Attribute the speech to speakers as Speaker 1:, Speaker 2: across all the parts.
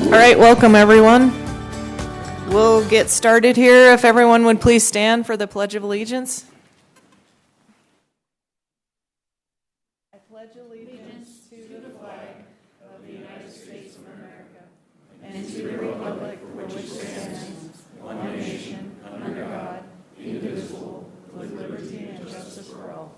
Speaker 1: All right, welcome everyone. We'll get started here. If everyone would please stand for the Pledge of Allegiance. I pledge allegiance to the flag of the United States of America and to the republic for which it stands, one nation, under God, indivisible, with liberty and justice for all.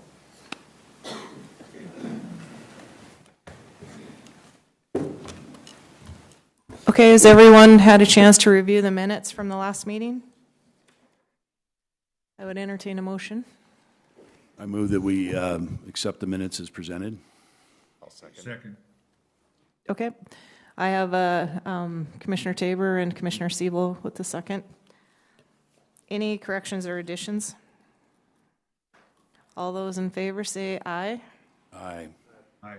Speaker 1: Okay, has everyone had a chance to review the minutes from the last meeting? I would entertain a motion.
Speaker 2: I move that we accept the minutes as presented.
Speaker 3: I'll second.
Speaker 1: Okay, I have Commissioner Tabor and Commissioner Siebel with the second. Any corrections or additions? All those in favor say aye.
Speaker 2: Aye.
Speaker 3: Aye.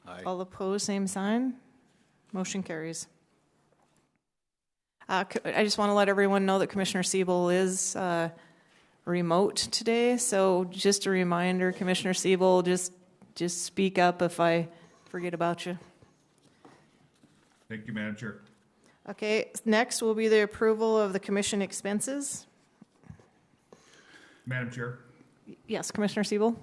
Speaker 2: Aye.
Speaker 1: All opposed, same sign. Motion carries. I just want to let everyone know that Commissioner Siebel is remote today, so just a reminder, Commissioner Siebel, just speak up if I forget about you.
Speaker 3: Thank you, Madam Chair.
Speaker 1: Okay, next will be the approval of the commission expenses.
Speaker 3: Madam Chair,
Speaker 1: Yes, Commissioner Siebel?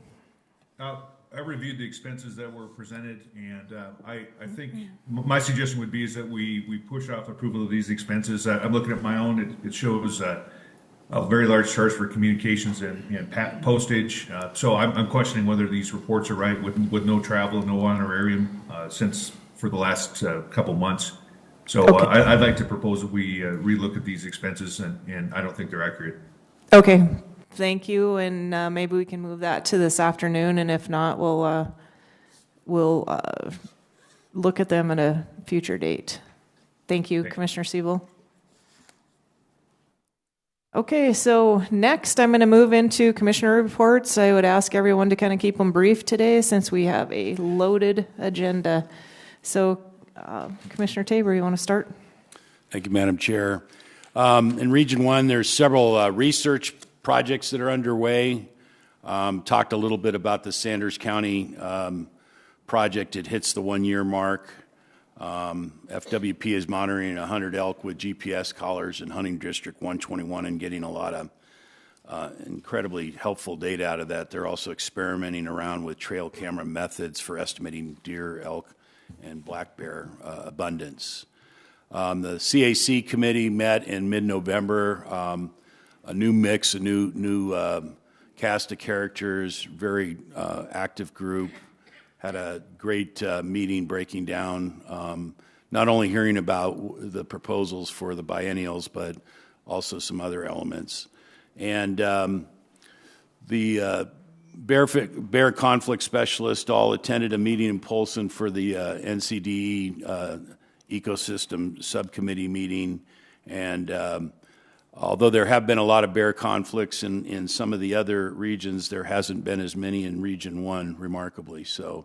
Speaker 3: I reviewed the expenses that were presented, and I think my suggestion would be is that we push off approval of these expenses. I'm looking at my own. It shows a very large charge for communications and postage. So I'm questioning whether these reports are right with no travel, no honorarium since for the last couple months. So
Speaker 1: Okay.
Speaker 3: I'd like to propose that we relook at these expenses, and I don't think they're accurate.
Speaker 1: Okay, thank you, and maybe we can move that to this afternoon, and if not, we'll look at them at a future date. Thank you, Commissioner Siebel. Okay, so next I'm going to move into commissioner reports. I would ask everyone to kind of keep them brief today since we have a loaded agenda. So, Commissioner Tabor, you want to start?
Speaker 2: Thank you, Madam Chair. In Region 1, there's several research projects that are underway. Talked a little bit about the Sanders County project. It hits the 1-year mark. FWP is monitoring 100 elk with GPS collars in hunting district 121 and getting a lot of incredibly helpful data out of that. They're also experimenting around with trail camera methods for estimating deer, elk, and black bear abundance. The CAC committee met in mid-November. A new mix, a new cast of characters, very active group. Had a great meeting breaking down, not only hearing about the proposals for the biennials, but also some other elements. And the bear conflict specialists all attended a meeting in Polson for the NCDE ecosystem subcommittee meeting. And although there have been a lot of bear conflicts in some of the other regions, there hasn't been as many in Region 1, remarkably. So,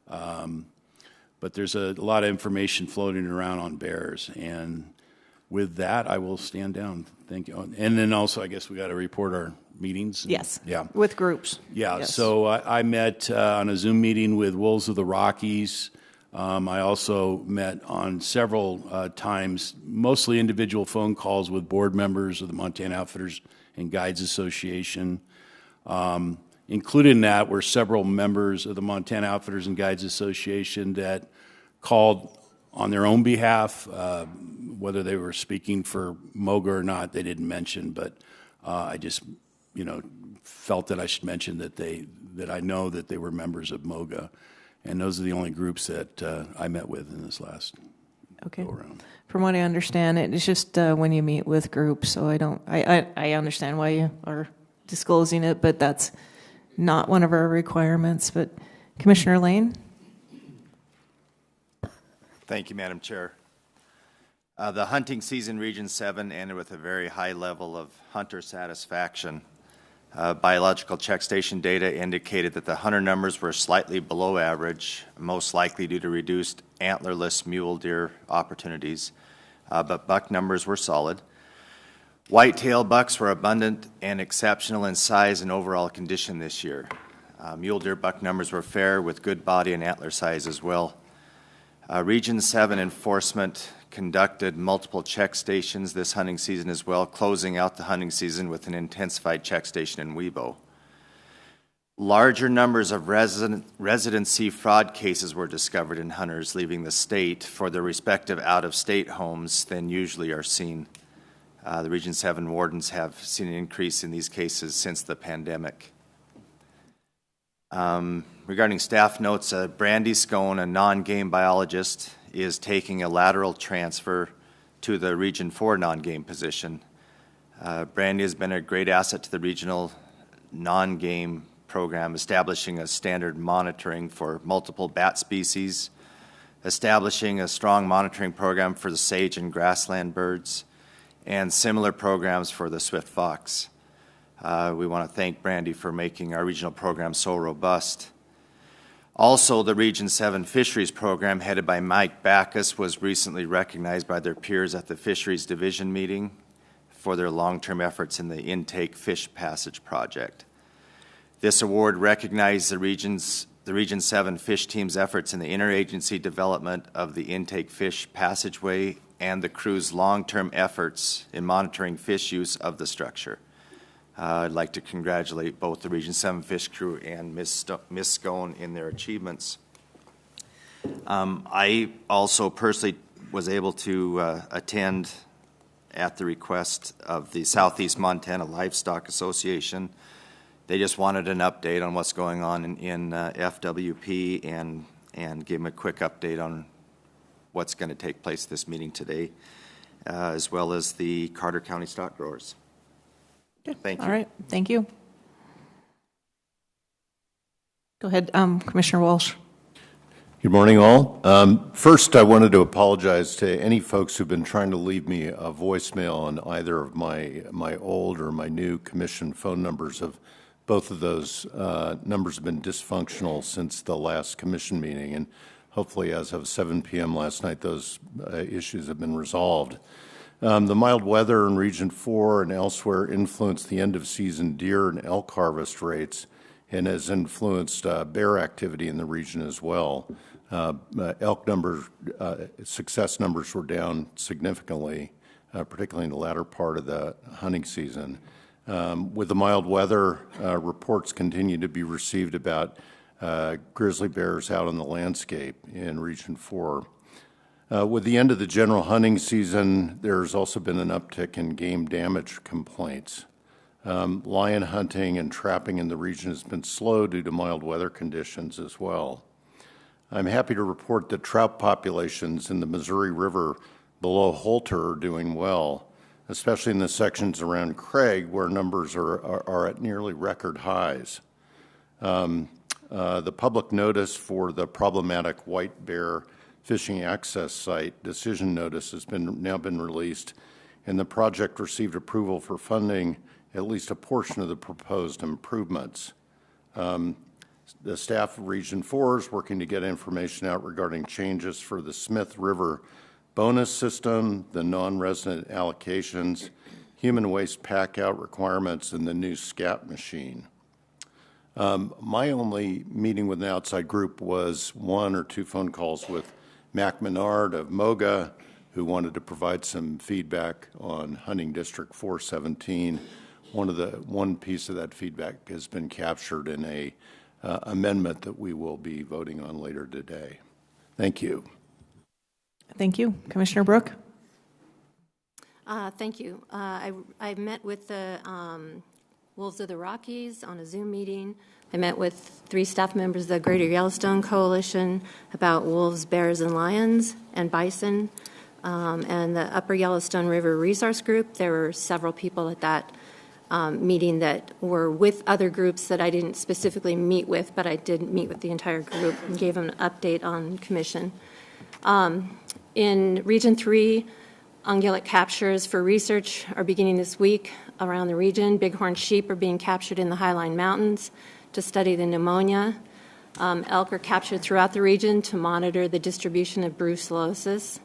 Speaker 2: but there's a lot of information floating around on bears. And with that, I will stand down. Thank you. And then also, I guess we got to report our meetings.
Speaker 1: Yes.
Speaker 2: Yeah.
Speaker 1: With groups.
Speaker 2: Yeah.
Speaker 1: Yes.
Speaker 2: So I met on a Zoom meeting with Wolves of the Rockies. I also met on several times, mostly individual phone calls with board members of the Montana Outfitters and Guides Association. Included in that were several members of the Montana Outfitters and Guides Association that called on their own behalf, whether they were speaking for MOGA or not, they didn't mention, but I just, felt that I should mention that I know that they were members of MOGA. And those are the only groups that I met with in this last go around.
Speaker 1: From what I understand, it's just when you meet with groups. So I understand why you are disclosing it, but that's not one of our requirements. But Commissioner Lane?
Speaker 4: Thank you, Madam Chair. The hunting season, Region 7, ended with a very high level of hunter satisfaction. Biological check station data indicated that the hunter numbers were slightly below average, most likely due to reduced antlerless mule deer opportunities, but buck numbers were solid. Whitetail bucks were abundant and exceptional in size and overall condition this year. Mule deer buck numbers were fair with good body and antler size as well. Region 7 enforcement conducted multiple check stations this hunting season as well, closing out the hunting season with an intensified check station in Webo. Larger numbers of residency fraud cases were discovered in hunters leaving the state for their respective out-of-state homes than usually are seen. The Region 7 wardens have seen an increase in these cases since the pandemic. Regarding staff notes, Brandy Scone, a non-game biologist, is taking a lateral transfer to the Region 4 non-game position. Brandy has been a great asset to the regional non-game program, establishing a standard monitoring for multiple bat species, establishing a strong monitoring program for the sage and grassland birds, and similar programs for the swift fox. We want to thank Brandy for making our regional program so robust. Also, the Region 7 Fisheries Program, headed by Mike Backus, was recently recognized by their peers at the Fisheries Division meeting for their long-term efforts in the Intake Fish Passage Project. This award recognized the Region 7 fish team's efforts in the interagency development of the intake fish passageway and the crew's long-term efforts in monitoring fish use of the structure. I'd like to congratulate both the Region 7 fish crew and Ms. Scone in their achievements. I also personally was able to attend at the request of the Southeast Montana Livestock Association. They just wanted an update on what's going on in FWP and give them a quick update on what's going to take place this meeting today, as well as the Carter County stock growers.
Speaker 5: Good.
Speaker 4: Thank you.
Speaker 5: All right. Thank you. Go ahead, Commissioner Walsh.
Speaker 6: Good morning, all. First, I wanted to apologize to any folks who've been trying to leave me a voicemail on either of my old or my new commission phone numbers. Both of those numbers have been dysfunctional since the last commission meeting, and hopefully as of 7 p.m. last night, those issues have been resolved. The mild weather in Region 4 and elsewhere influenced the end-of-season deer and elk harvest rates and has influenced bear activity in the region as well. Elk numbers, success numbers were down significantly, particularly in the latter part of the hunting season. With the mild weather, reports continue to be received about grizzly bears out on the landscape in Region 4. With the end of the general hunting season, there's also been an uptick in game damage complaints. Lion hunting and trapping in the region has been slow due to mild weather conditions as well. I'm happy to report that trout populations in the Missouri River below Holter are doing well, especially in the sections around Craig where numbers are at nearly record highs. The public notice for the problematic white bear fishing access site decision notice has now been released, and the project received approval for funding at least a portion of the proposed improvements. The staff of Region 4 is working to get information out regarding changes for the Smith River bonus system, the non-resident allocations, human waste pack-out requirements, and the new SCAP machine. My only meeting with an outside group was 1 or 2 phone calls with Mac Menard of MOGA, who wanted to provide some feedback on Hunting District 417. One piece of that feedback has been captured in a amendment that we will be voting on later today. Thank you.
Speaker 5: Thank you. Commissioner Brooke?
Speaker 7: Thank you. I met with the Wolves of the Rockies on a Zoom meeting. I met with 3 staff members of the Greater Yellowstone Coalition about wolves, bears, and lions, and bison, and the Upper Yellowstone River Resource Group. There were several people at that meeting that were with other groups that I didn't specifically meet with, but I did meet with the entire group and gave them an update on commission. In Region 3, ungulate captures for research are beginning this week around the region. Bighorn sheep are being captured in the Highline Mountains to study the pneumonia. Elk are captured throughout the region to monitor the distribution of brucellosis.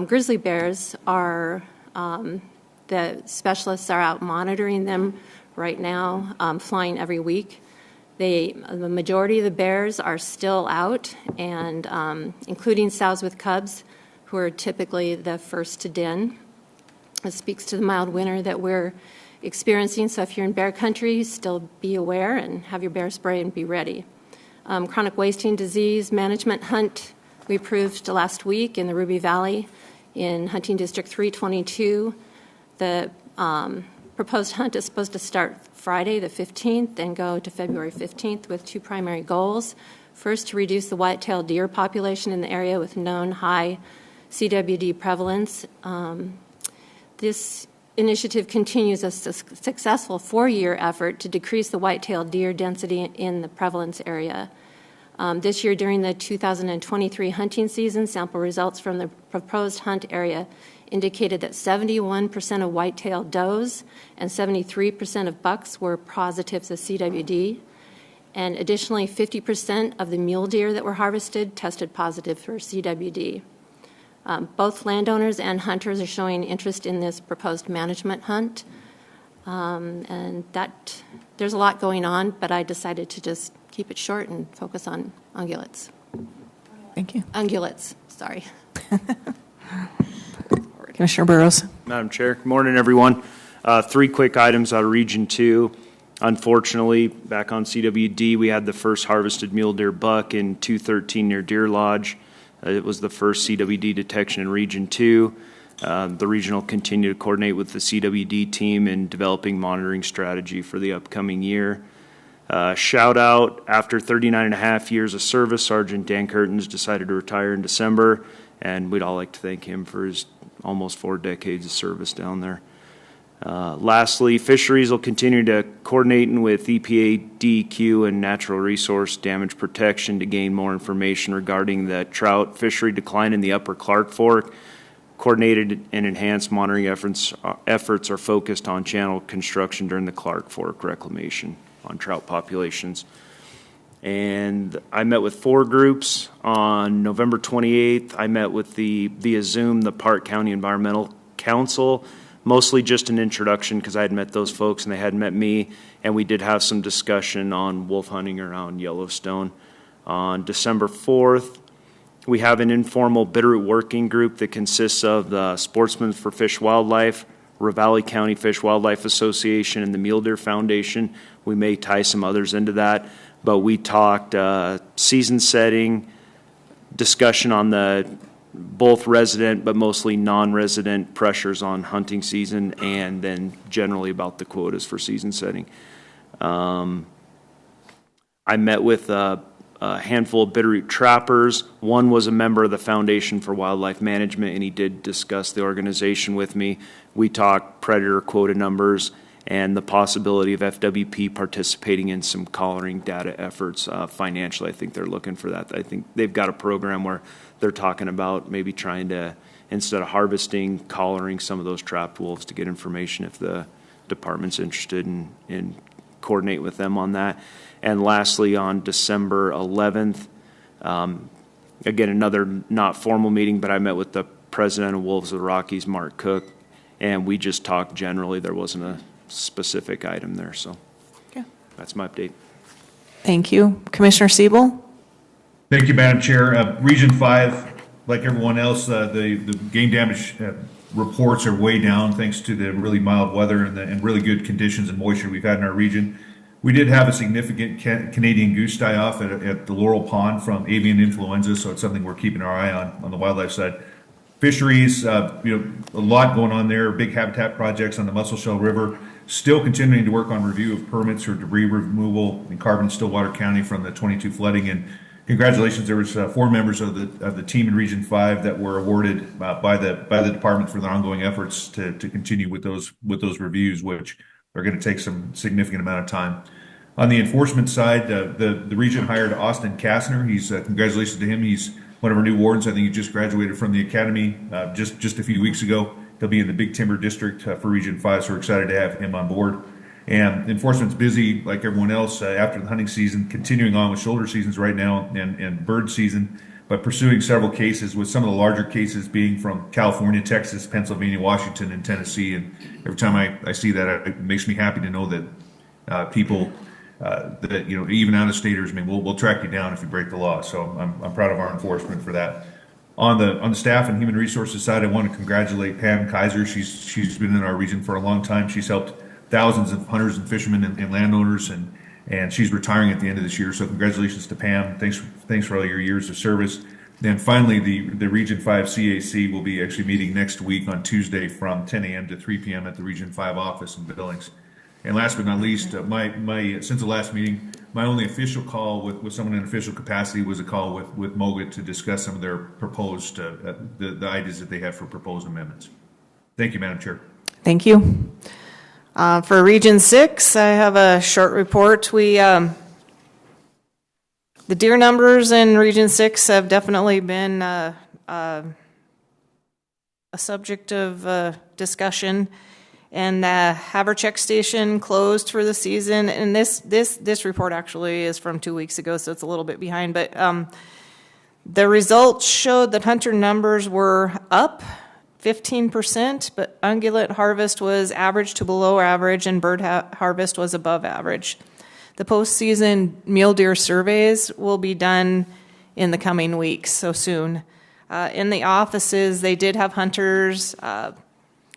Speaker 7: Grizzly bears are, the specialists are out monitoring them right now, flying every week. The majority of the bears are still out, and including sows with cubs who are typically the first to den. It speaks to the mild winter that we're experiencing, so if you're in bear country, still be aware and have your bear spray and be ready. Chronic wasting disease management hunt we approved last week in the Ruby Valley in Hunting District 322. The proposed hunt is supposed to start Friday the 15th and go to February 15th with two primary goals. First, to reduce the white-tailed deer population in the area with known high CWD prevalence. This initiative continues a successful 4-year effort to decrease the white-tailed deer density in the prevalence area. This year, during the 2023 hunting season, sample results from the proposed hunt area indicated that 71% of white-tailed does and 73% of bucks were positive to CWD. And additionally, 50% of the mule deer that were harvested tested positive for CWD. Both landowners and hunters are showing interest in this proposed management hunt. And that there's a lot going on, but I decided to just keep it short and focus on ungulates.
Speaker 5: Thank you.
Speaker 7: Ungulates, sorry.
Speaker 5: Commissioner Burrows.
Speaker 8: Madam Chair, good morning, everyone. 3 quick items out of Region 2. Unfortunately, back on CWD, we had the first harvested mule deer buck in 213 near Deer Lodge. It was the first CWD detection in Region 2. The region will continue to coordinate with the CWD team in developing monitoring strategy for the upcoming year. Shout out, after 39 and a half years of service, Sergeant Dan Curtins decided to retire in December, and we'd all like to thank him for his almost 4 decades of service down there. Lastly, fisheries will continue to coordinate with EPA, DEQ, and Natural Resource Damage Protection to gain more information regarding the trout fishery decline in the Upper Clark Fork. Coordinated and enhanced monitoring efforts are focused on channel construction during the Clark Fork reclamation on trout populations. And I met with 4 groups on November 28th. I met with via Zoom, the Park County Environmental Council, mostly just an introduction because I had met those folks and they hadn't met me, and we did have some discussion on wolf hunting around Yellowstone. On December 4th, we have an informal Bitterroot working group that consists of the Sportsmen for Fish Wildlife, Ravalli County Fish Wildlife Association, and the Mule Deer Foundation. We may tie some others into that, but we talked season setting, discussion on the both resident but mostly non-resident pressures on hunting season, and then generally about the quotas for season setting. I met with a handful of Bitterroot trappers. One was a member of the Foundation for Wildlife Management, and he did discuss the organization with me. We talked predator quota numbers and the possibility of FWP participating in some collaring data efforts financially. I think they're looking for that. I think they've got a program where they're talking about maybe trying to, instead of harvesting, collaring some of those trapped wolves to get information if the department's interested in coordinate with them on that. And lastly, on December 11th, again, another not formal meeting, but I met with the president of Wolves of the Rockies, Mark Cook, and we just talked generally. There wasn't a specific item there, so
Speaker 5: Okay.
Speaker 8: That's my update.
Speaker 5: Thank you. Commissioner Siebel.
Speaker 3: Thank you, Madam Chair. Region 5, like everyone else, the game damage reports are way down thanks to the really mild weather and really good conditions and moisture we've had in our region. We did have a significant Canadian goose die off at the Laurel Pond from avian influenza, so it's something we're keeping our eye on the wildlife side. Fisheries, a lot going on there, big habitat projects on the Musselshell River. Still continuing to work on review of permits for debris removal in Carbon and Stillwater County from the 22 flooding. And congratulations, there was 4 members of the team in Region 5 that were awarded by the department for their ongoing efforts to continue with those reviews, which are going to take some significant amount of time. On the enforcement side, the region hired Austin Kastner. Congratulations to him. He's one of our new wardens. I think he just graduated from the academy just a few weeks ago. He'll be in the Big Timber District for Region 5, so we're excited to have him on board. And enforcement's busy, like everyone else, after the hunting season, continuing on with shoulder seasons right now and bird season, but pursuing several cases, with some of the larger cases being from California, Texas, Pennsylvania, Washington, and Tennessee. And every time I see that, it makes me happy to know that people, that even out-of-staters, we'll track you down if you break the law. So I'm proud of our enforcement for that. On the staff and human resources side, I want to congratulate Pam Kaiser. She's been in our region for a long time. She's helped thousands of hunters and fishermen and landowners, and she's retiring at the end of this year. So congratulations to Pam. Thanks for all your years of service. Then finally, the Region 5 CAC will be actually meeting next week on Tuesday from 10 a.m. to 3 p.m. at the Region 5 office in Billings. And last but not least, since the last meeting, my only official call with someone in official capacity was a call with MOGA to discuss some of their proposed, the ideas that they have for proposed amendments. Thank you, Madam Chair.
Speaker 5: Thank you. For Region 6, I have a short report. The deer numbers in Region 6 have definitely been a subject of discussion. And the Havercheck Station closed for the season. And this report actually is from 2 weeks ago, so it's a little bit behind. But the results showed that hunter numbers were up 15%, but ungulate harvest was average to below average, and bird harvest was above average. The postseason mule deer surveys will be done in the coming weeks, so soon. In the offices, they did have hunters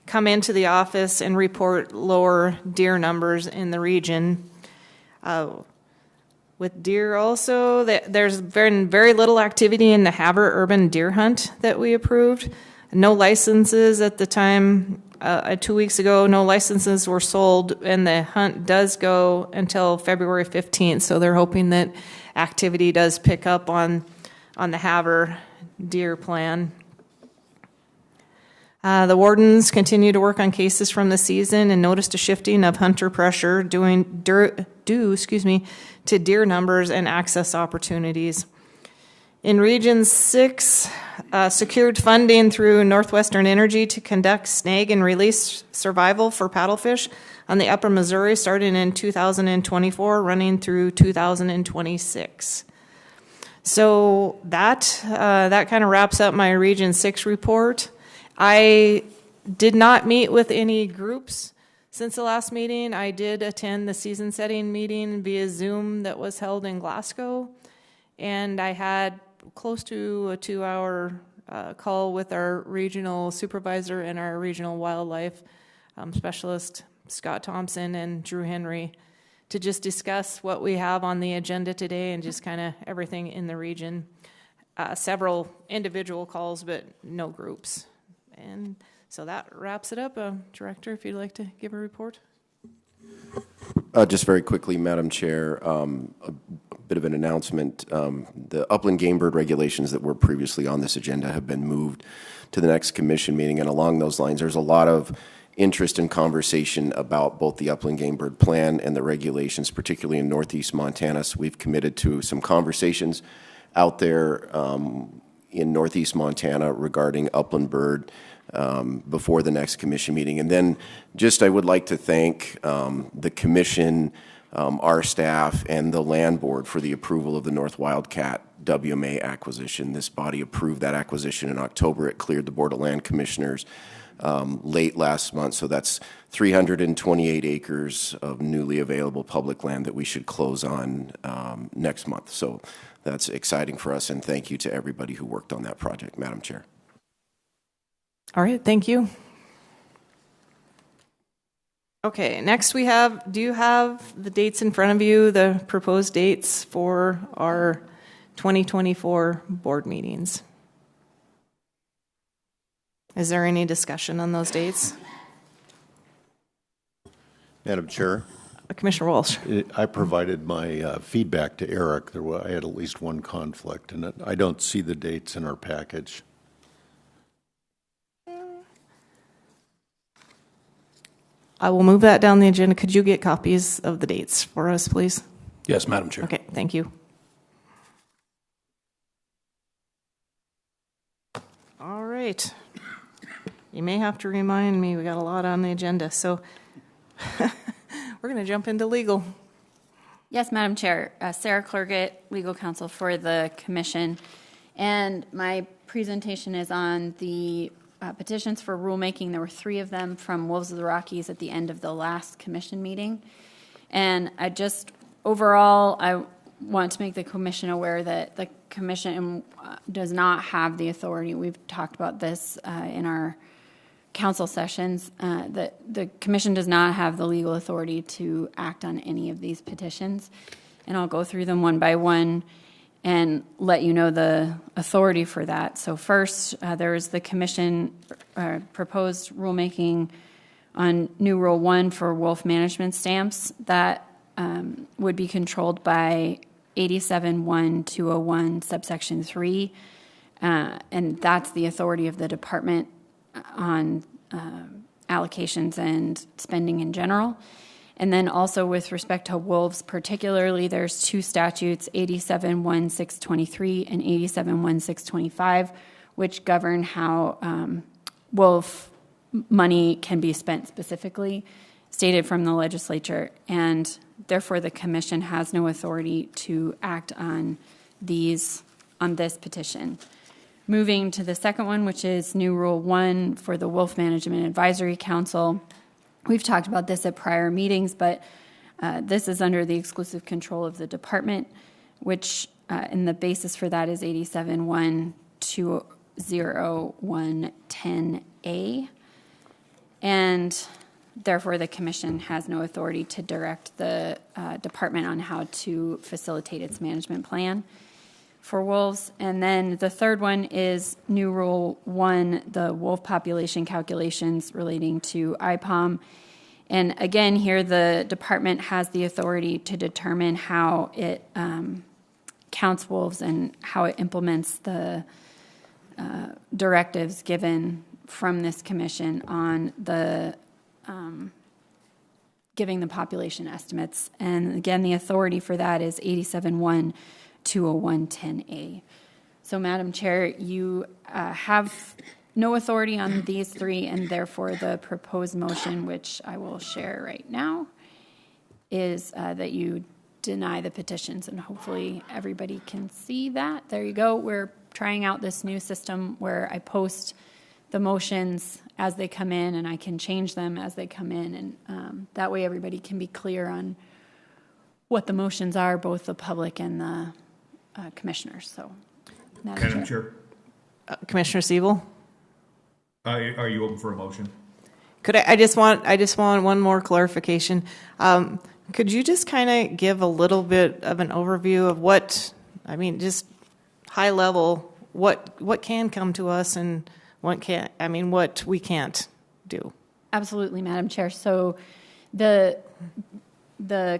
Speaker 5: come into the office and report lower deer numbers in the region. With deer also, there's been very little activity in the Havre urban deer hunt that we approved. No licenses at the time, 2 weeks ago, no licenses were sold, and the hunt does go until February 15th, so they're hoping that activity does pick up on the Havre deer plan. The wardens continue to work on cases from the season and noticed a shifting of hunter pressure due to deer numbers and access opportunities. In Region 6, secured funding through Northwestern Energy to conduct snag and release survival for paddlefish on the Upper Missouri starting in 2024, running through 2026. So that kind of wraps up my Region 6 report. I did not meet with any groups since the last meeting. I did attend the season setting meeting via Zoom that was held in Glasgow, and I had close to a 2-hour call with our regional supervisor and our regional wildlife specialist, Scott Thompson and Drew Henry, to just discuss what we have on the agenda today and just kind of everything in the region. Several individual calls, but no groups. And so that wraps it up. Director, if you'd like to give a report.
Speaker 9: Just very quickly, Madam Chair, a bit of an announcement. The upland game bird regulations that were previously on this agenda have been moved to the next commission meeting, and along those lines, there's a lot of interest and conversation about both the upland game bird plan and the regulations, particularly in northeast Montana. So we've committed to some conversations out there in northeast Montana regarding upland bird before the next commission meeting. And then just I would like to thank the commission, our staff, and the land board for the approval of the North Wildcat WMA acquisition. This body approved that acquisition in October. It cleared the Board of Land Commissioners late last month, so that's 328 acres of newly available public land that we should close on next month. So that's exciting for us, and thank you to everybody who worked on that project, Madam Chair.
Speaker 5: All right, thank you. Okay, next we have, do you have the dates in front of you, the proposed dates for our 2024 board meetings? Is there any discussion on those dates?
Speaker 6: Madam Chair,
Speaker 5: Commissioner Walsh.
Speaker 6: I provided my feedback to Eric. I had at least one conflict, and I don't see the dates in our package.
Speaker 5: I will move that down the agenda. Could you get copies of the dates for us, please?
Speaker 2: Yes, Madam Chair.
Speaker 5: Okay, thank you. All right. You may have to remind me, we got a lot on the agenda, so we're going to jump into legal.
Speaker 10: Yes, Madam Chair. Sarah Clergett, legal counsel for the commission. And my presentation is on the petitions for rulemaking. There were 3 of them from Wolves of the Rockies at the end of the last commission meeting. And I just, overall, I want to make the commission aware that the commission does not have the authority. We've talked about this in our council sessions, that the commission does not have the legal authority to act on any of these petitions. And I'll go through them one by one and let you know the authority for that. So first, there is the commission proposed rulemaking on new Rule 1 for wolf management stamps that would be controlled by 87-1-201 subsection 3, and that's the authority of the department on allocations and spending in general. And then also with respect to wolves particularly, there's two statutes, 87-1-623 and 87-1-625, which govern how wolf money can be spent specifically, stated from the legislature, and therefore the commission has no authority to act on this petition. Moving to the second one, which is new Rule 1 for the Wolf Management Advisory Council. We've talked about this at prior meetings, but this is under the exclusive control of the department, which, and the basis for that is 87-1-201-10A. And therefore, the commission has no authority to direct the department on how to facilitate its management plan for wolves. And then the third one is new Rule 1, the wolf population calculations relating to IPOM. And again, here the department has the authority to determine how it counts wolves and how it implements the directives given from this commission on the giving the population estimates. And again, the authority for that is 87-1-201-10A. So, Madam Chair, you have no authority on these three, and therefore the proposed motion, which I will share right now, is that you deny the petitions, and hopefully everybody can see that. There you go. We're trying out this new system where I post the motions as they come in, and I can change them as they come in, and that way everybody can be clear on what the motions are, both the public and the commissioners. So,
Speaker 3: Madam Chair,
Speaker 5: Commissioner Siebel?
Speaker 3: are you open for a motion?
Speaker 5: Could I just want one more clarification. Could you just kind of give a little bit of an overview of just high level, what can come to us and what we can't do?
Speaker 10: Absolutely, Madam Chair. So the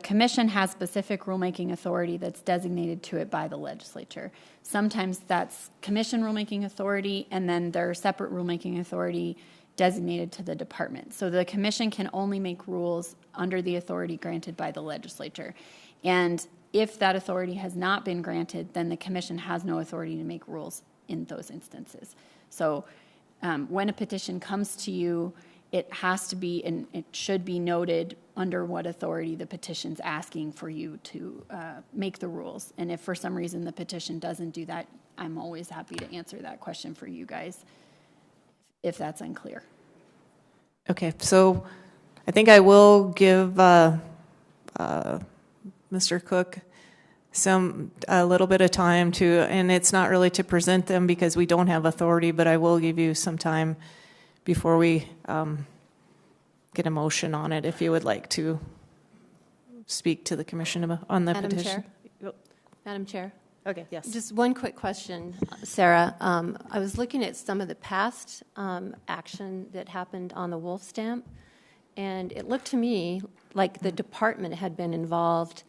Speaker 10: commission has specific rulemaking authority that's designated to it by the legislature. Sometimes that's commission rulemaking authority, and then there's separate rulemaking authority designated to the department. So the commission can only make rules under the authority granted by the legislature. And if that authority has not been granted, then the commission has no authority to make rules in those instances. So when a petition comes to you, it has to be, and it should be noted under what authority the petition's asking for you to make the rules. And if for some reason the petition doesn't do that, I'm always happy to answer that question for you guys if that's unclear.
Speaker 5: Okay, so I think I will give Mr. Cook a little bit of time to, and it's not really to present them because we don't have authority, but I will give you some time before we get a motion on it if you would like to speak to the commission on the petition.
Speaker 7: Madam Chair.
Speaker 5: Okay, yes.
Speaker 7: Just one quick question, Sarah. I was looking at some of the past action that happened on the wolf stamp, and it looked to me like the department had been involved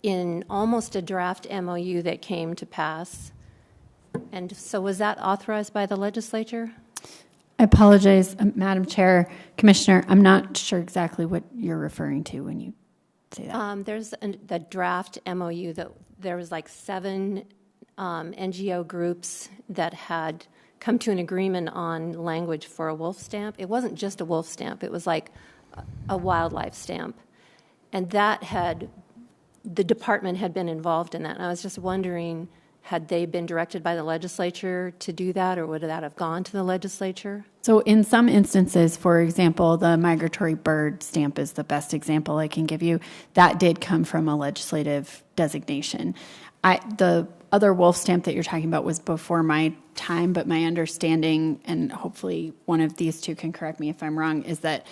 Speaker 7: in almost a draft MOU that came to pass. And so was that authorized by the legislature?
Speaker 10: I apologize, Madam Chair, Commissioner. I'm not sure exactly what you're referring to when you say that.
Speaker 7: There's the draft MOU that there was like 7 NGO groups that had come to an agreement on language for a wolf stamp. It wasn't just a wolf stamp. It was like a wildlife stamp. And the department had been involved in that. And I was just wondering Had they been directed by the legislature to do that, or would that have gone to the legislature?
Speaker 10: So in some instances, for example, the migratory bird stamp is the best example I can give you. That did come from a legislative designation. The other wolf stamp that you're talking about was before my time, but my understanding, and hopefully one of these two can correct me if I'm wrong, is that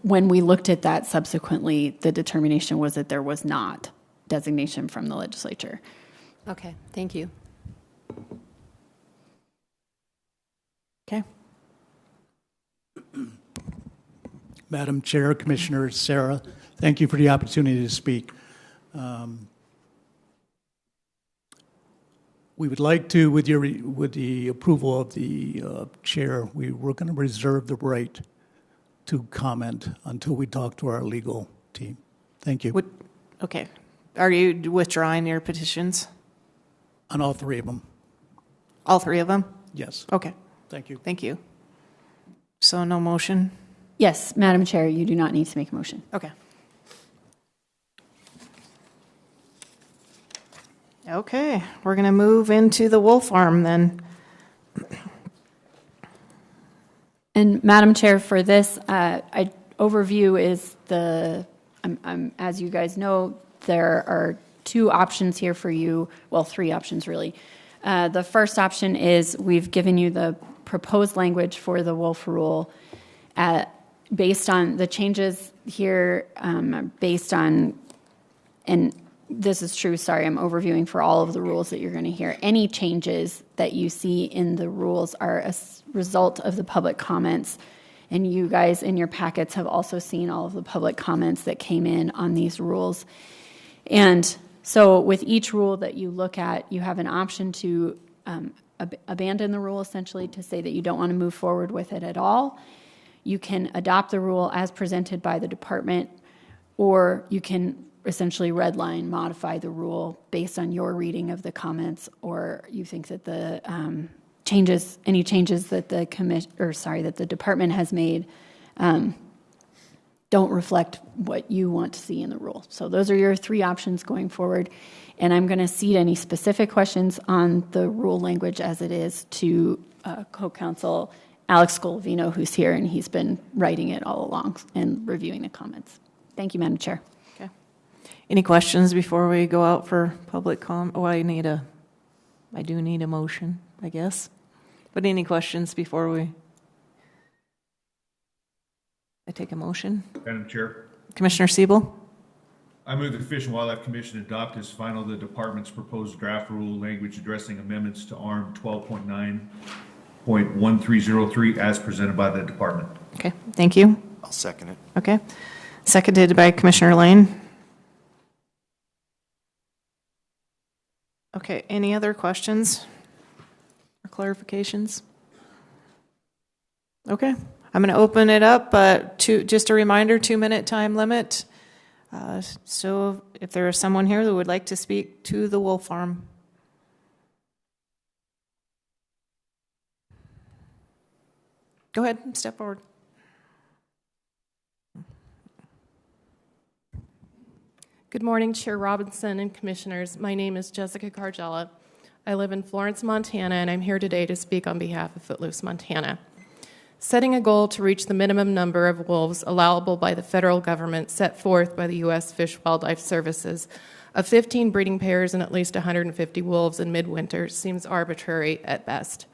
Speaker 10: when we looked at that subsequently, the determination was that there was not designation from the legislature.
Speaker 7: Okay, thank you.
Speaker 5: Okay.
Speaker 11: Madam Chair, Commissioner Sarah, thank you for the opportunity to speak. We would like to, with the approval of the chair, we're going to reserve the right to comment until we talk to our legal team. Thank you.
Speaker 5: Okay. Are you withdrawing your petitions?
Speaker 11: On all three of them.
Speaker 5: All three of them?
Speaker 11: Yes.
Speaker 5: Okay.
Speaker 11: Thank you.
Speaker 5: Thank you. So no motion?
Speaker 10: Yes, Madam Chair, you do not need to make a motion.
Speaker 5: Okay. Okay, we're going to move into the wolf farm then.
Speaker 10: And Madam Chair, for this, overview is as you guys know, there are two options here for you. Well, three options really. The first option is we've given you the proposed language for the wolf rule based on the changes here, and this is true, sorry, I'm overviewing for all of the rules that you're going to hear. Any changes that you see in the rules are a result of the public comments, and you guys in your packets have also seen all of the public comments that came in on these rules. And so with each rule that you look at, you have an option to abandon the rule, essentially, to say that you don't want to move forward with it at all. You can adopt the rule as presented by the department, or you can essentially redline, modify the rule based on your reading of the comments, or you think that the any changes that the department has made don't reflect what you want to see in the rule. So those are your three options going forward. And I'm going to cede any specific questions on the rule language as it is to co-counsel Alex Scolavino, who's here, and he's been writing it all along and reviewing the comments. Thank you, Madam Chair.
Speaker 5: Okay. Any questions before we go out for public comment? Oh, I do need a motion, I guess. But any questions before I take a motion?
Speaker 3: Madam Chair,
Speaker 5: Commissioner Siebel?
Speaker 3: I move the Fish and Wildlife Commission adopt as final the department's proposed draft rule language addressing amendments to ARM 12.9.1303 as presented by the department.
Speaker 5: Okay, thank you.
Speaker 4: I'll second it.
Speaker 5: Okay. Seconded by Commissioner Lane. Okay, any other questions or clarifications? Okay, I'm going to open it up, but just a reminder, 2-minute time limit. So if there is someone here that would like to speak to the wolf farm. Go ahead, step forward.
Speaker 12: Good morning, Chair Robinson and Commissioners. My name is Jessica Cargella. I live in Florence, Montana, and I'm here today to speak on behalf of Footloose, Montana. Setting a goal to reach the minimum number of wolves allowable by the federal government set forth by the U.S. Fish Wildlife Services of 15 breeding pairs and at least 150 wolves in midwinter seems arbitrary at best.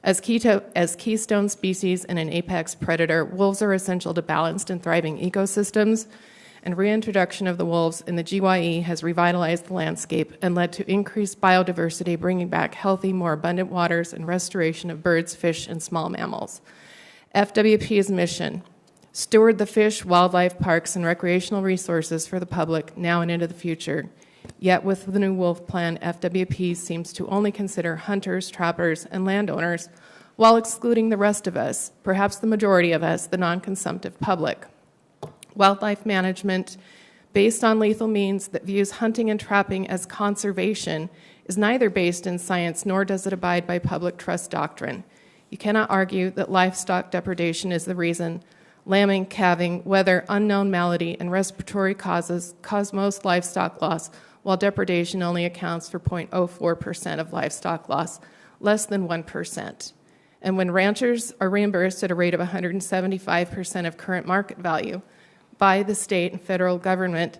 Speaker 12: As keystone species and an apex predator, wolves are essential to balanced and thriving ecosystems, and reintroduction of the wolves in the GYE has revitalized the landscape and led to increased biodiversity, bringing back healthy, more abundant waters and restoration of birds, fish, and small mammals. FWP's mission: steward the fish, wildlife, parks, and recreational resources for the public now and into the future. Yet with the new wolf plan, FWP seems to only consider hunters, trappers, and landowners while excluding the rest of us, perhaps the majority of us, the non-consumptive public. Wildlife management based on lethal means that views hunting and trapping as conservation is neither based in science nor does it abide by public trust doctrine. You cannot argue that livestock depredation is the reason. Lambing, calving, weather, unknown malady, and respiratory causes cause most livestock loss, while depredation only accounts for 0.04% of livestock loss, less than 1%. And when ranchers are reimbursed at a rate of 175% of current market value by the state and federal government,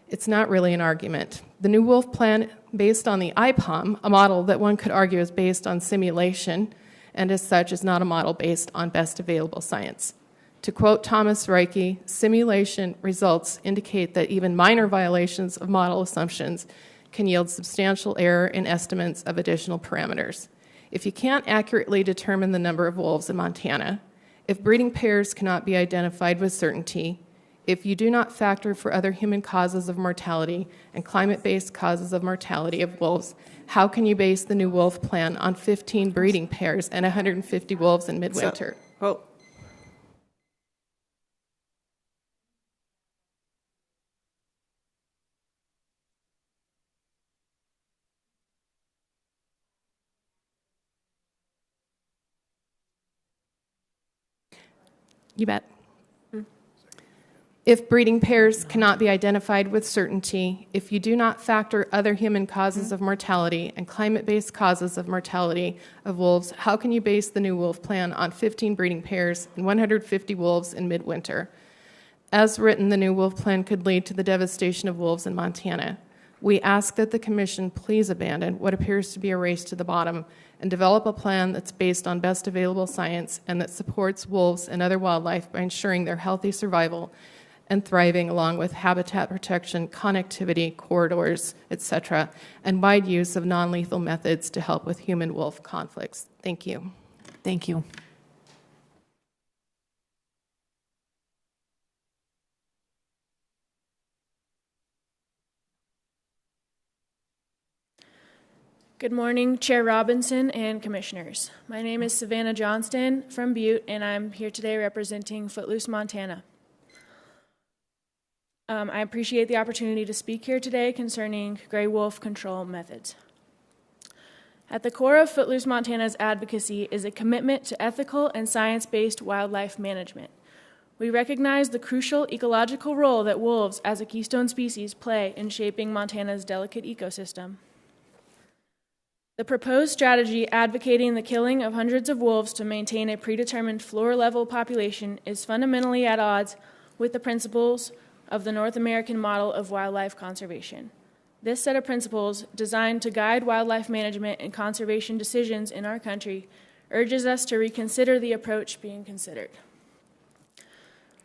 Speaker 12: it's not really an argument. The new wolf plan, based on the IPOM, a model that one could argue is based on simulation, and as such is not a model based on best available science. To quote Thomas Reike, simulation results indicate that even minor violations of model assumptions can yield substantial error in estimates of additional parameters. If you can't accurately determine the number of wolves in Montana, if breeding pairs cannot be identified with certainty, if you do not factor for other human causes of mortality and climate-based causes of mortality of wolves, how can you base the new wolf plan on 15 breeding pairs and 150 wolves in midwinter? You bet. If breeding pairs cannot be identified with certainty, if you do not factor other human causes of mortality and climate-based causes of mortality of wolves, how can you base the new wolf plan on 15 breeding pairs and 150 wolves in midwinter? As written, the new wolf plan could lead to the devastation of wolves in Montana. We ask that the Commission please abandon what appears to be a race to the bottom and develop a plan that's based on best available science and that supports wolves and other wildlife by ensuring their healthy survival and thriving, along with habitat protection, connectivity, corridors, etc., and wide use of non-lethal methods to help with human-wolf conflicts. Thank you.
Speaker 5: Thank you.
Speaker 13: Good morning, Chair Robinson and Commissioners. My name is Savannah Johnston from Butte, and I'm here today representing Footloose, Montana. I appreciate the opportunity to speak here today concerning gray wolf control methods. At the core of Footloose, Montana's advocacy is a commitment to ethical and science-based wildlife management. We recognize the crucial ecological role that wolves as a keystone species play in shaping Montana's delicate ecosystem. The proposed strategy advocating the killing of hundreds of wolves to maintain a predetermined floor-level population is fundamentally at odds with the principles of the North American model of wildlife conservation. This set of principles, designed to guide wildlife management and conservation decisions in our country, urges us to reconsider the approach being considered.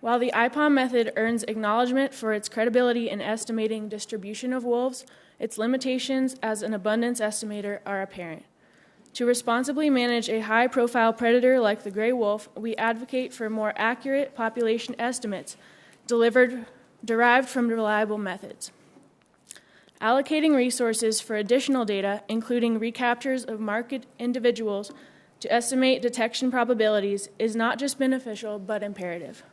Speaker 13: While the IPOM method earns acknowledgement for its credibility in estimating distribution of wolves, its limitations as an abundance estimator are apparent. To responsibly manage a high-profile predator like the gray wolf, we advocate for more accurate population estimates derived from reliable methods. Allocating resources for additional data, including recaptures of marked individuals to estimate detection probabilities, is not just beneficial but imperative.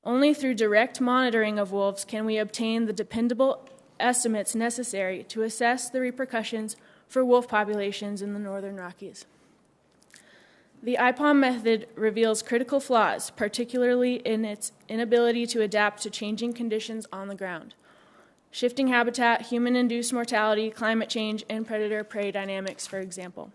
Speaker 13: Only through direct monitoring of wolves can we obtain the dependable estimates necessary to assess the repercussions for wolf populations in the Northern Rockies. The IPOM method reveals critical flaws, particularly in its inability to adapt to changing conditions on the ground: shifting habitat, human-induced mortality, climate change, and predator-prey dynamics, for example.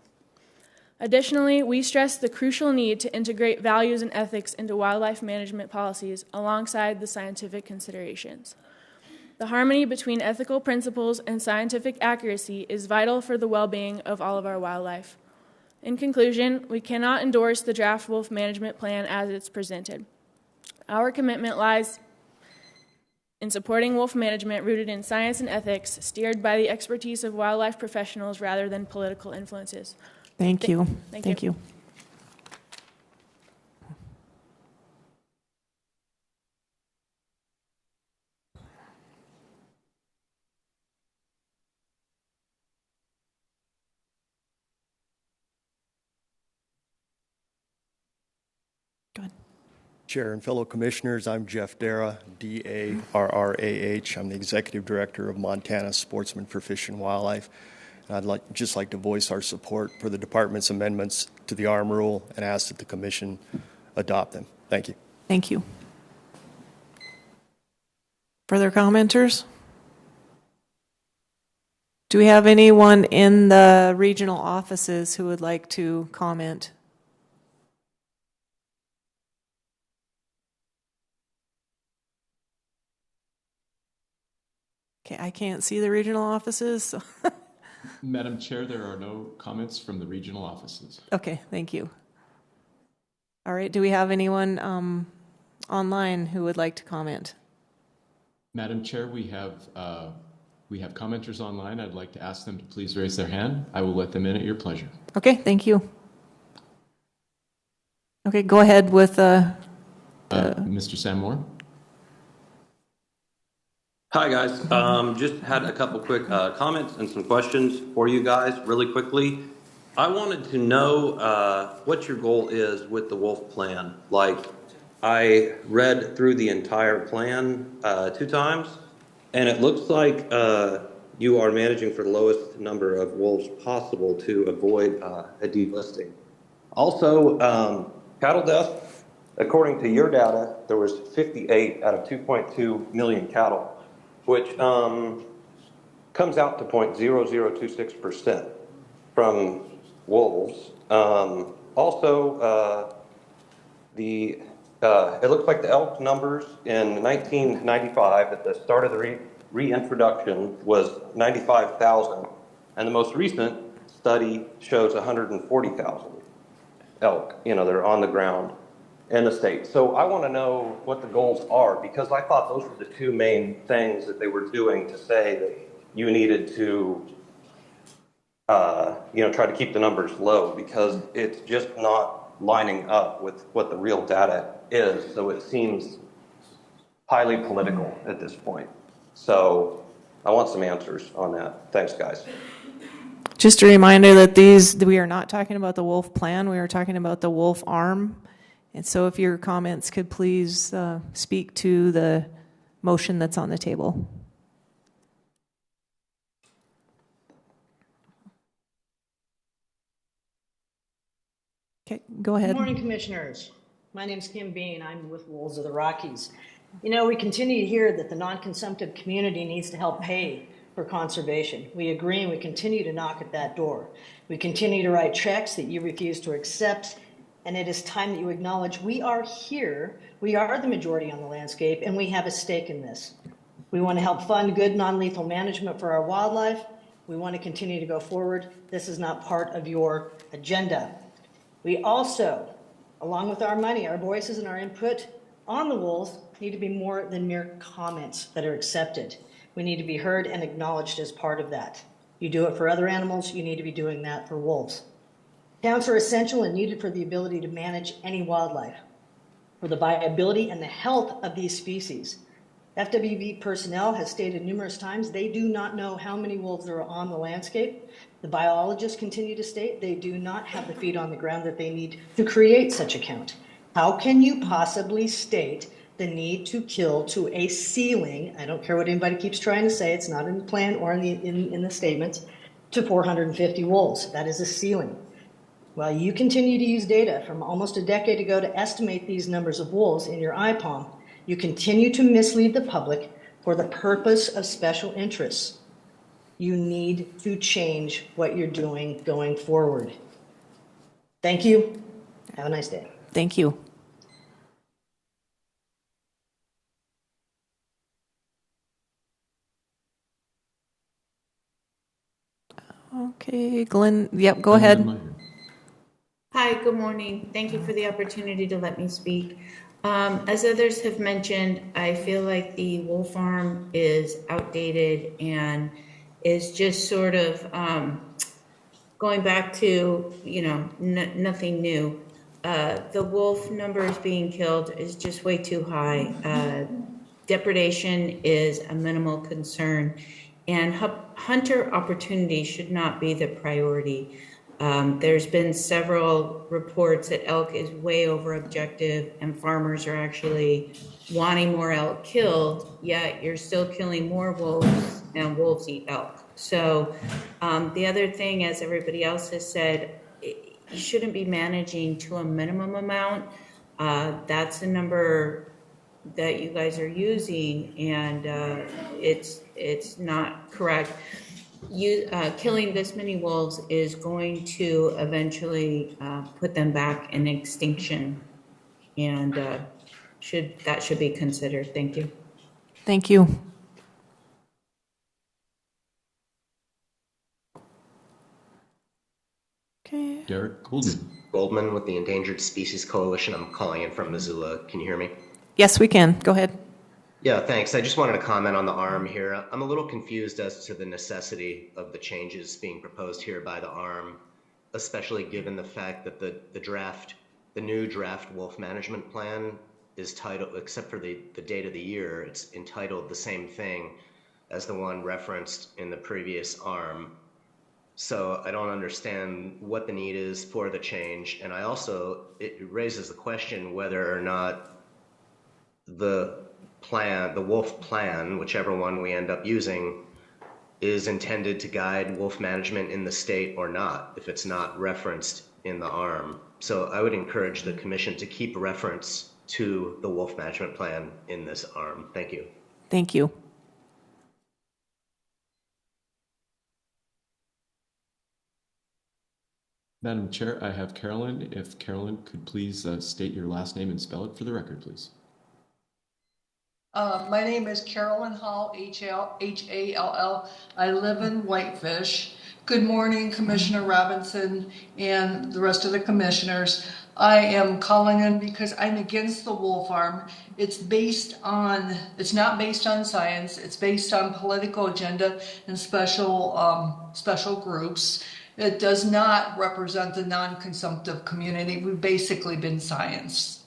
Speaker 13: Additionally, we stress the crucial need to integrate values and ethics into wildlife management policies alongside the scientific considerations. The harmony between ethical principles and scientific accuracy is vital for the well-being of all of our wildlife. In conclusion, we cannot endorse the draft wolf management plan as it's presented. Our commitment lies in supporting wolf management rooted in science and ethics, steered by the expertise of wildlife professionals rather than political influences.
Speaker 5: Thank you.
Speaker 13: Thank you.
Speaker 14: Chair and fellow commissioners, I'm Jeff Darrah, D-A-R-R-A-H. I'm the Executive Director of Montana Sportsmen for Fish and Wildlife. And I'd just like to voice our support for the Department's amendments to the ARM rule and ask that the Commission adopt them. Thank you.
Speaker 5: Thank you. Further commenters? Do we have anyone in the regional offices who would like to comment? Okay, I can't see the regional offices. So
Speaker 15: Madam Chair, there are no comments from the regional offices.
Speaker 5: okay, thank you. All right, do we have anyone online who would like to comment?
Speaker 15: Madam Chair, we have commenters online. I'd like to ask them to please raise their hand. I will let them in at your pleasure.
Speaker 5: Okay, thank you. Okay, go ahead with
Speaker 15: Mr. Sam Moore.
Speaker 16: Hi, guys. Just had a couple quick comments and some questions for you guys really quickly. I wanted to know what your goal is with the Wolf Plan. Like, I read through the entire plan 2 times, and it looks like you are managing for the lowest number of wolves possible to avoid a delisting. Also, cattle death, according to your data, there was 58 out of 2.2 million cattle, which comes out to 0.0026% from wolves. It looks like the elk numbers in 1995 at the start of the reintroduction was 95,000, and the most recent study shows 140,000 elk, they're on the ground in the state. So I want to know what the goals are, because I thought those were the 2 main things that they were doing to say that you needed to, try to keep the numbers low, because it's just not lining up with what the real data is. So it seems highly political at this point. So I want some answers on that. Thanks, guys.
Speaker 5: just a reminder that we are not talking about the wolf plan, we are talking about the wolf arm. And so if your comments could please speak to the motion that's on the table. Okay, go ahead.
Speaker 17: Good morning, Commissioners. My name is Kim Bean. I'm with Wolves of the Rockies. We continue to hear that the non-consumptive community needs to help pay for conservation. We agree, and we continue to knock at that door. We continue to write checks that you refuse to accept, and it is time that you acknowledge we are here, we are the majority on the landscape, and we have a stake in this. We want to help fund good non-lethal management for our wildlife. We want to continue to go forward. This is not part of your agenda. We also, along with our money, our voices and our input on the wolves need to be more than mere comments that are accepted. We need to be heard and acknowledged as part of that. You do it for other animals, you need to be doing that for wolves. Counts are essential and needed for the ability to manage any wildlife, for the viability and the health of these species. FWP personnel has stated numerous times they do not know how many wolves there are on the landscape. The biologists continue to state they do not have the feet on the ground that they need to create such a count. How can you possibly state the need to kill to a ceiling, I don't care what anybody keeps trying to say, it's not in the plan or in the statements, to 450 wolves? That is a ceiling. While you continue to use data from almost a decade ago to estimate these numbers of wolves in your IPOM, you continue to mislead the public for the purpose of special interests. You need to change what you're doing going forward. Thank you. Have a nice day.
Speaker 5: Thank you. Okay, Glenn, yep, go ahead.
Speaker 18: Hi, good morning. Thank you for the opportunity to let me speak. As others have mentioned, I feel like the wolf farm is outdated and is just sort of going back to, nothing new. The wolf numbers being killed is just way too high. Depredation is a minimal concern, and hunter opportunity should not be the priority. There's been several reports that elk is way over objective and farmers are actually wanting more elk killed, yet you're still killing more wolves and wolves eat elk. So the other thing, as everybody else has said, you shouldn't be managing to a minimum amount. That's the number that you guys are using, and it's not correct. killing this many wolves is going to eventually put them back in extinction, and that should be considered. Thank you.
Speaker 5: Thank you. Okay.
Speaker 15: Derek Goldman.
Speaker 19: Goldman with the Endangered Species Coalition. I'm calling in from Missoula. Can you hear me?
Speaker 5: Yes, we can. Go ahead.
Speaker 19: Yeah, thanks. I just wanted to comment on the ARM here. I'm a little confused as to the necessity of the changes being proposed here by the ARM, especially given the fact that the new draft wolf management plan is titled, except for the date of the year, it's entitled the same thing as the one referenced in the previous ARM. So I don't understand what the need is for the change. And it raises the question whether or not the wolf plan, whichever one we end up using, is intended to guide wolf management in the state or not, if it's not referenced in the ARM. So I would encourage the commission to keep reference to the wolf management plan in this ARM. Thank you.
Speaker 5: Thank you.
Speaker 15: Madam Chair, I have Carolyn. If Carolyn could please state your last name and spell it for the record, please.
Speaker 20: My name is Carolyn Hall, H-A-L-L. I live in Whitefish. Good morning, Commissioner Robinson and the rest of the commissioners. I am calling in because I'm against the wolf farm. It's not based on science. It's based on political agenda and special groups. It does not represent the non-consumptive community. We've basically been silenced.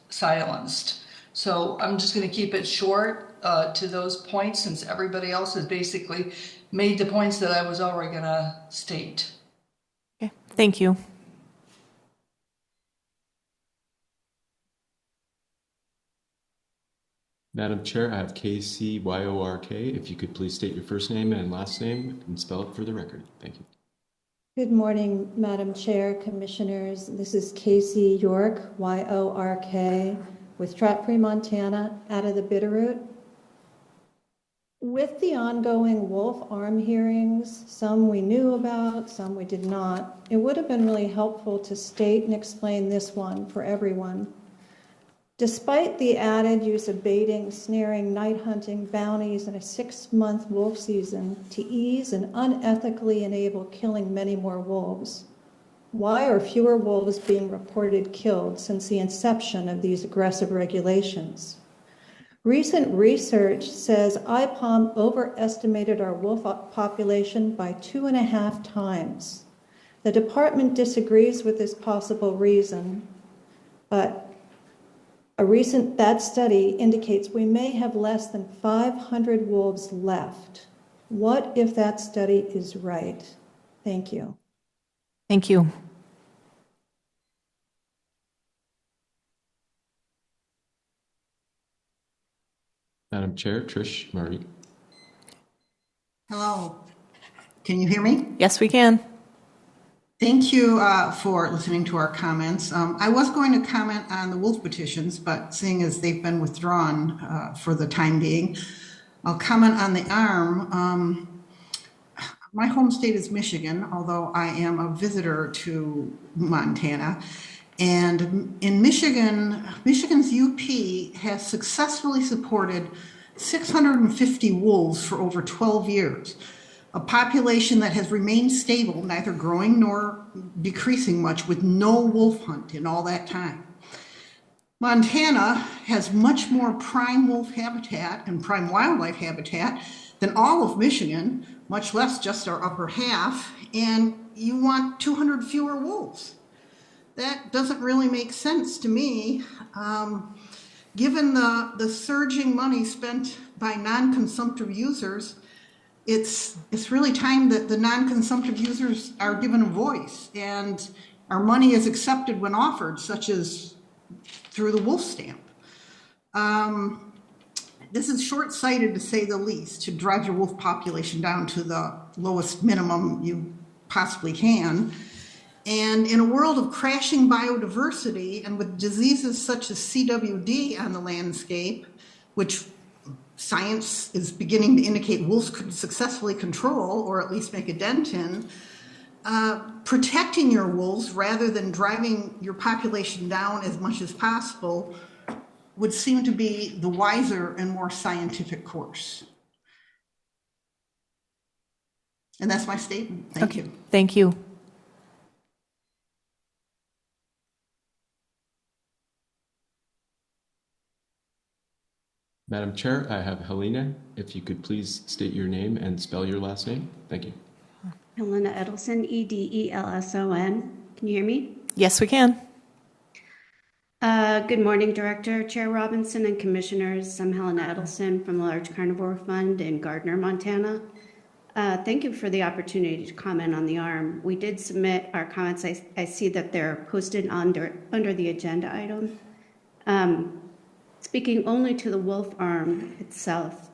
Speaker 20: So I'm just going to keep it short to those points, since everybody else has basically made the points that I was already going to state.
Speaker 5: Okay, thank you.
Speaker 15: Madam Chair, I have KCYORK. If you could please state your first name and last name and spell it for the record. Thank you.
Speaker 21: Good morning, Madam Chair, Commissioners. This is Casey York, Y-O-R-K, with Stratford, Montana, out of the Bitterroot. With the ongoing wolf arm hearings, some we knew about, some we did not, it would have been really helpful to state and explain this one for everyone. Despite the added use of baiting, snaring, night hunting, bounties, and a 6-month wolf season to ease and unethically enable killing many more wolves, why are fewer wolves being reported killed since the inception of these aggressive regulations? Recent research says IPOM overestimated our wolf population by 2.5 times. The department disagrees with this possible reason, but that study indicates we may have less than 500 wolves left. What if that study is right? Thank you.
Speaker 5: Thank you.
Speaker 15: Madam Chair, Trish Murray.
Speaker 22: Hello. Can you hear me?
Speaker 5: Yes, we can.
Speaker 22: Thank you for listening to our comments. I was going to comment on the wolf petitions, but seeing as they've been withdrawn for the time being, I'll comment on the ARM. My home state is Michigan, although I am a visitor to Montana. And in Michigan, Michigan's UP has successfully supported 650 wolves for over 12 years. A population that has remained stable, neither growing nor decreasing much, with no wolf hunt in all that time. Montana has much more prime wolf habitat and prime wildlife habitat than all of Michigan, much less just our upper half, and you want 200 fewer wolves. That doesn't really make sense to me, given the surging money spent by non-consumptive users. It's really time that the non-consumptive users are given a voice and our money is accepted when offered, such as through the wolf stamp. This is short-sighted, to say the least, to drive your wolf population down to the lowest minimum you possibly can. And in a world of crashing biodiversity and with diseases such as CWD on the landscape, which science is beginning to indicate wolves could successfully control, or at least make a dent in, protecting your wolves rather than driving your population down as much as possible would seem to be the wiser and more scientific course. And that's my statement. Thank you.
Speaker 5: Thank you.
Speaker 15: Madam Chair, I have Helena. If you could please state your name and spell your last name. Thank you.
Speaker 1: Helena Edelson, Edelson. Can you hear me?
Speaker 5: Yes, we can.
Speaker 1: Good morning, Director, Chair Robinson, and Commissioners. I'm Helena Edelson from the Large Carnivore Fund in Gardner, Montana. Thank you for the opportunity to comment on the ARM. We did submit our comments. I see that they're posted under the agenda item. Speaking only to the wolf ARM itself,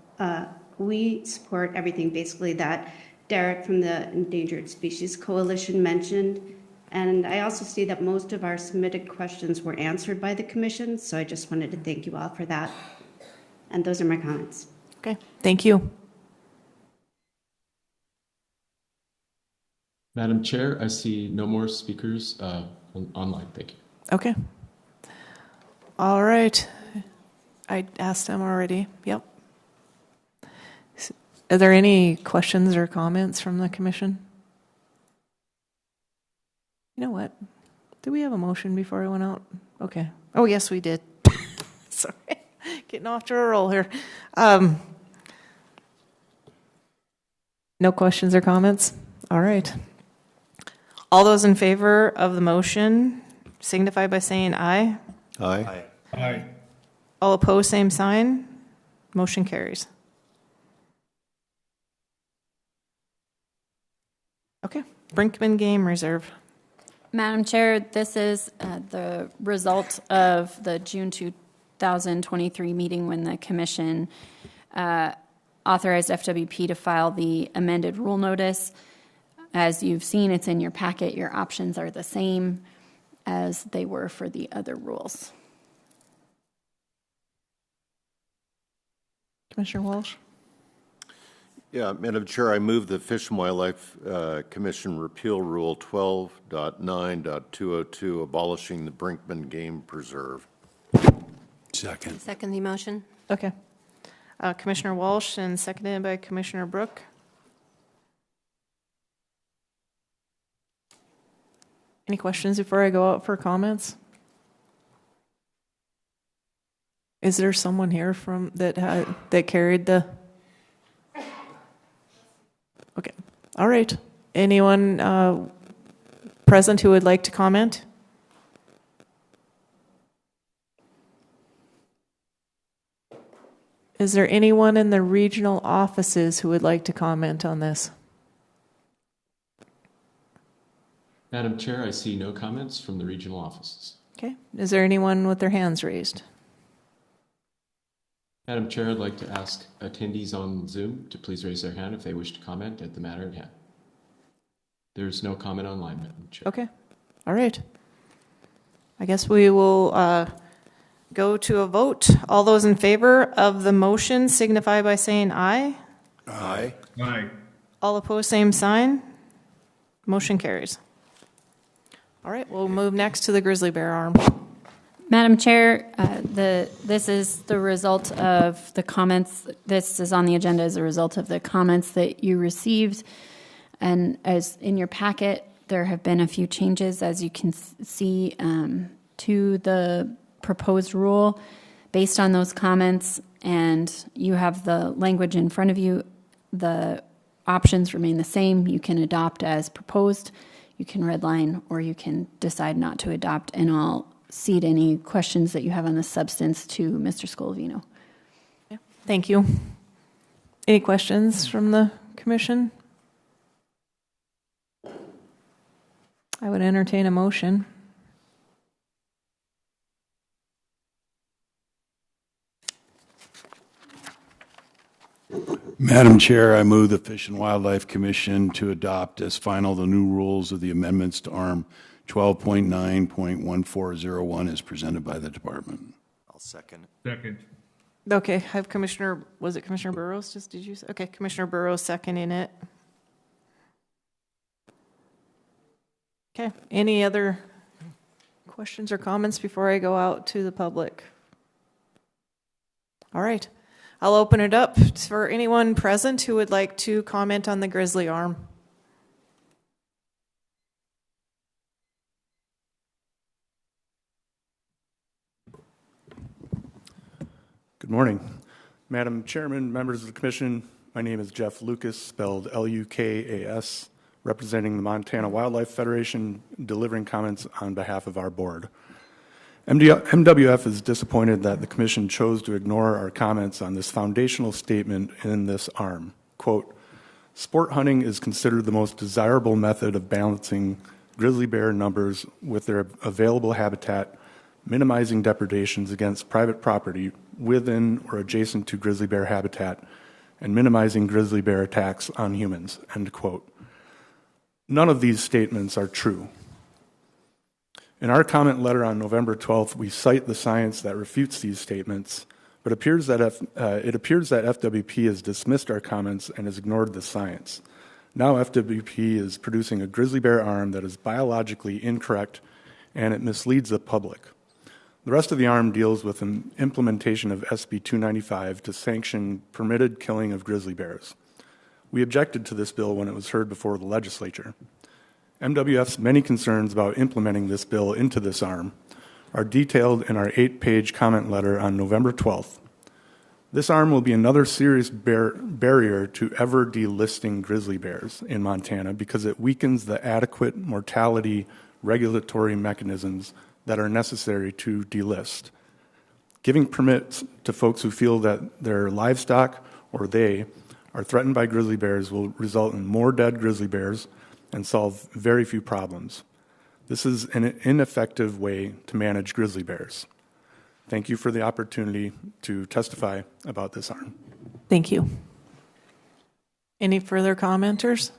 Speaker 1: we support everything basically that Derek from the Endangered Species Coalition mentioned. And I also see that most of our submitted questions were answered by the Commission, so I just wanted to thank you all for that. And those are my comments.
Speaker 5: Okay, thank you.
Speaker 15: Madam Chair, I see no more speakers online. Thank you.
Speaker 5: Okay. All right. I asked them already. Yep. Are there any questions or comments from the Commission? You know what? Did we have a motion before I went out? Okay. Oh, yes, we did. Sorry. Getting off to a roll here. No questions or comments? All right. All those in favor of the motion signify by saying aye.
Speaker 6: Aye.
Speaker 3: Aye.
Speaker 5: All opposed, same sign. Motion carries. Okay. Brinkman Game Reserve.
Speaker 10: Madam Chair, this is the result of the June 2023 meeting when the Commission authorized FWP to file the amended rule notice. As you've seen, it's in your packet. Your options are the same as they were for the other rules.
Speaker 5: Commissioner Walsh?
Speaker 6: Yeah, Madam Chair, I move the Fish and Wildlife Commission repeal Rule 12.9.202, abolishing the Brinkman Game Preserve.
Speaker 2: Second.
Speaker 7: Second the motion.
Speaker 5: Okay. Commissioner Walsh and seconded by Commissioner Brooke. Any questions before I go out for comments? Is there someone here from that carried the? Okay. All right. Anyone present who would like to comment? Is there anyone in the regional offices who would like to comment on this?
Speaker 15: Madam Chair, I see no comments from the regional offices.
Speaker 5: Okay. Is there anyone with their hands raised?
Speaker 15: Madam Chair, I'd like to ask attendees on Zoom to please raise their hand if they wish to comment at the matter at hand. There's no comment online, Madam Chair.
Speaker 5: Okay. All right. I guess we will go to a vote. All those in favor of the motion signify by saying aye.
Speaker 6: Aye.
Speaker 3: Aye.
Speaker 5: All opposed, same sign. Motion carries. All right, we'll move next to the grizzly bear arm.
Speaker 10: Madam Chair, this is the result of the comments. This is on the agenda as a result of the comments that you received. And as in your packet, there have been a few changes, as you can see, to the proposed rule based on those comments. And you have the language in front of you. The options remain the same. You can adopt as proposed. You can redline, or you can decide not to adopt. And I'll cede any questions that you have on the substance to Mr. Scolavino.
Speaker 5: Yeah. Thank you. Any questions from the Commission? I would entertain a motion.
Speaker 2: Madam Chair, I move the Fish and Wildlife Commission to adopt as final the new rules of the amendments to ARM 12.9.1401 as presented by the Department.
Speaker 4: I'll second.
Speaker 3: Second.
Speaker 5: Okay, have Commissioner, was it Commissioner Burrows? Just did you say? Okay, Commissioner Burrows seconding it. Okay, any other questions or comments before I go out to the public? All right, I'll open it up for anyone present who would like to comment on the grizzly arm.
Speaker 8: Good morning. Madam Chairman, members of the Commission, my name is Jeff Lucas, spelled Lukas, representing the Montana Wildlife Federation, delivering comments on behalf of our board. MWF is disappointed that the Commission chose to ignore our comments on this foundational statement in this arm. Quote, sport hunting is considered the most desirable method of balancing grizzly bear numbers with their available habitat, minimizing depredations against private property within or adjacent to grizzly bear habitat, and minimizing grizzly bear attacks on humans, end quote. None of these statements are true. In our comment letter on November 12th, we cite the science that refutes these statements, but it appears that FWP has dismissed our comments and has ignored the science. Now FWP is producing a grizzly bear arm that is biologically incorrect, and it misleads the public. The rest of the arm deals with an implementation of SB 295 to sanction permitted killing of grizzly bears. We objected to this bill when it was heard before the legislature. MWF's many concerns about implementing this bill into this arm are detailed in our 8-page comment letter on November 12th. This arm will be another serious barrier to ever delisting grizzly bears in Montana because it weakens the adequate mortality regulatory mechanisms that are necessary to delist. Giving permits to folks who feel that their livestock or they are threatened by grizzly bears will result in more dead grizzly bears and solve very few problems. This is an ineffective way to manage grizzly bears. Thank you for the opportunity to testify about this arm.
Speaker 5: Thank you. Any further commenters?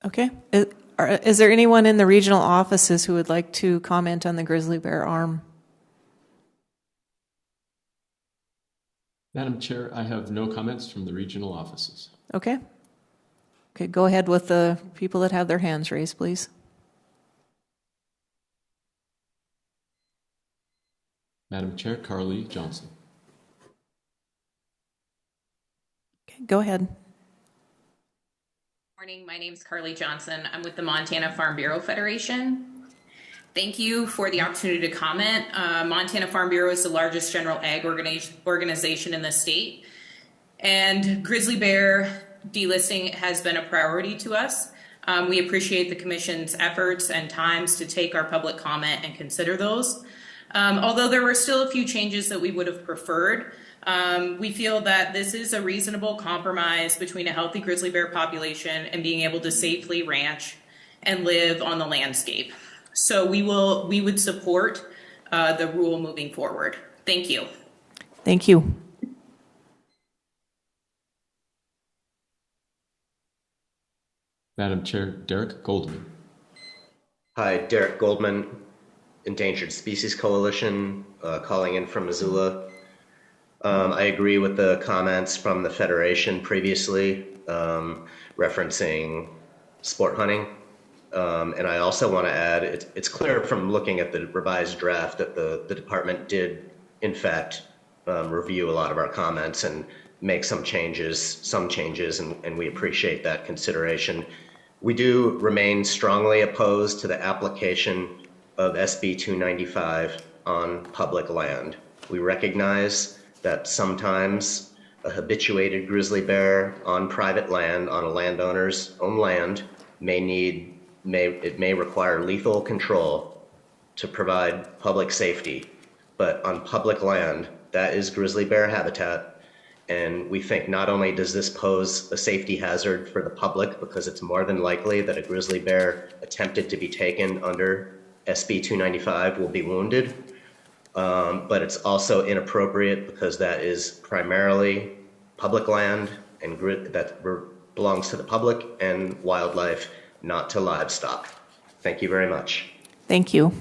Speaker 5: Okay. Is there anyone in the regional offices who would like to comment on the grizzly bear arm?
Speaker 15: Madam Chair, I have no comments from the regional offices.
Speaker 5: Okay. Okay, go ahead with the people that have their hands raised, please.
Speaker 15: Madam Chair, Carly Johnson.
Speaker 5: Okay, go ahead.
Speaker 9: Morning, my name is Carly Johnson. I'm with the Montana Farm Bureau Federation. Thank you for the opportunity to comment. Montana Farm Bureau is the largest general ag organization in the state, and grizzly bear delisting has been a priority to us. We appreciate the Commission's efforts and times to take our public comment and consider those. Although there were still a few changes that we would have preferred, we feel that this is a reasonable compromise between a healthy grizzly bear population and being able to safely ranch and live on the landscape. So we would support the rule moving forward. Thank you.
Speaker 5: Thank you.
Speaker 15: Madam Chair, Derek Goldman.
Speaker 19: Hi, Derek Goldman, Endangered Species Coalition, calling in from Missoula. I agree with the comments from the Federation previously, referencing sport hunting. And I also want to add, it's clear from looking at the revised draft that the department did, in fact, review a lot of our comments and make some changes, and we appreciate that consideration. We do remain strongly opposed to the application of SB 295 on public land. We recognize that sometimes a habituated grizzly bear on private land, on a landowner's own land, may require lethal control to provide public safety. But on public land, that is grizzly bear habitat. And we think not only does this pose a safety hazard for the public, because it's more than likely that a grizzly bear attempted to be taken under SB 295 will be wounded, but it's also inappropriate because that is primarily public land and that belongs to the public and wildlife, not to livestock. Thank you very much.
Speaker 5: Thank you.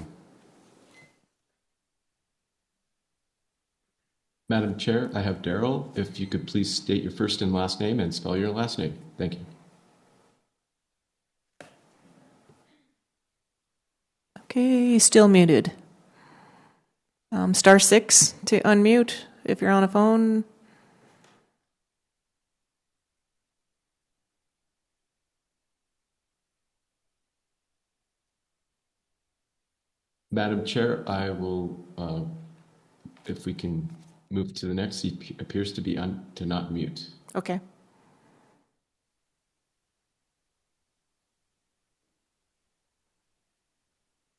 Speaker 15: Madam Chair, I have Daryl. If you could please state your first and last name and spell your last name. Thank you.
Speaker 5: Okay, still muted. *6 to unmute if you're on a phone.
Speaker 15: Madam Chair, I will, if we can move to the next, he appears to be to not mute.
Speaker 5: Okay.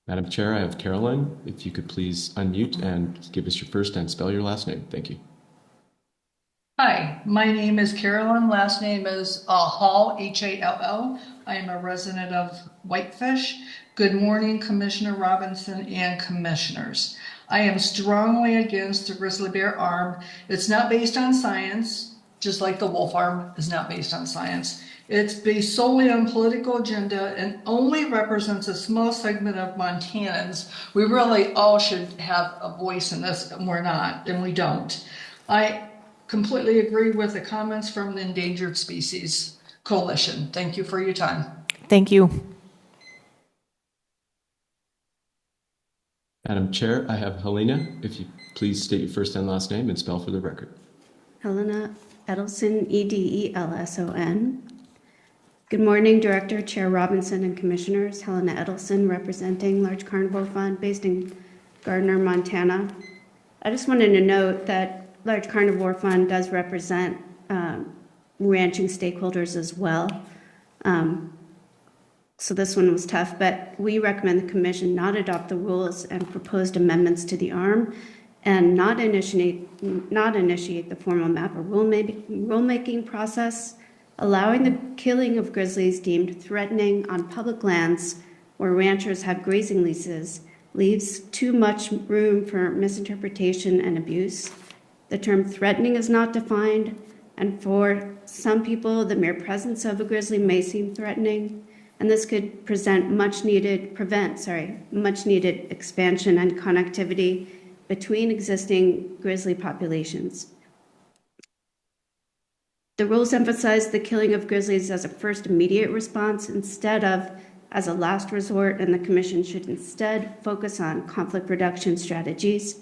Speaker 15: Madam Chair, I have Caroline. If you could please unmute and give us your first and spell your last name. Thank you.
Speaker 20: Hi, my name is Carolyn. Last name is Hall, Hall. I am a resident of Whitefish. Good morning, Commissioner Robinson and commissioners. I am strongly against the grizzly bear arm. It's not based on science, just like the wolf arm is not based on science. It's based solely on political agenda and only represents a small segment of Montanans. We really all should have a voice in this, and we're not, and we don't. I completely agree with the comments from the Endangered Species Coalition. Thank you for your time.
Speaker 5: Thank you.
Speaker 15: Madam Chair, I have Helena. If you please state your first and last name and spell for the record.
Speaker 1: Helena Edelson, Edelson. Good morning, Director, Chair Robinson, and Commissioners. Helena Edelson, representing Large Carnivore Fund based in Gardner, Montana. I just wanted to note that Large Carnivore Fund does represent ranching stakeholders as well. So this one was tough, but we recommend the Commission not adopt the rules and proposed amendments to the ARM and not initiate the formal map or rulemaking process, allowing the killing of grizzlies deemed threatening on public lands where ranchers have grazing leases leaves too much room for misinterpretation and abuse. The term threatening is not defined, and for some people, the mere presence of a grizzly may seem threatening, and this could prevent much needed expansion and connectivity between existing grizzly populations. The rules emphasize the killing of grizzlies as a first immediate response instead of as a last resort, and the Commission should instead focus on conflict reduction strategies.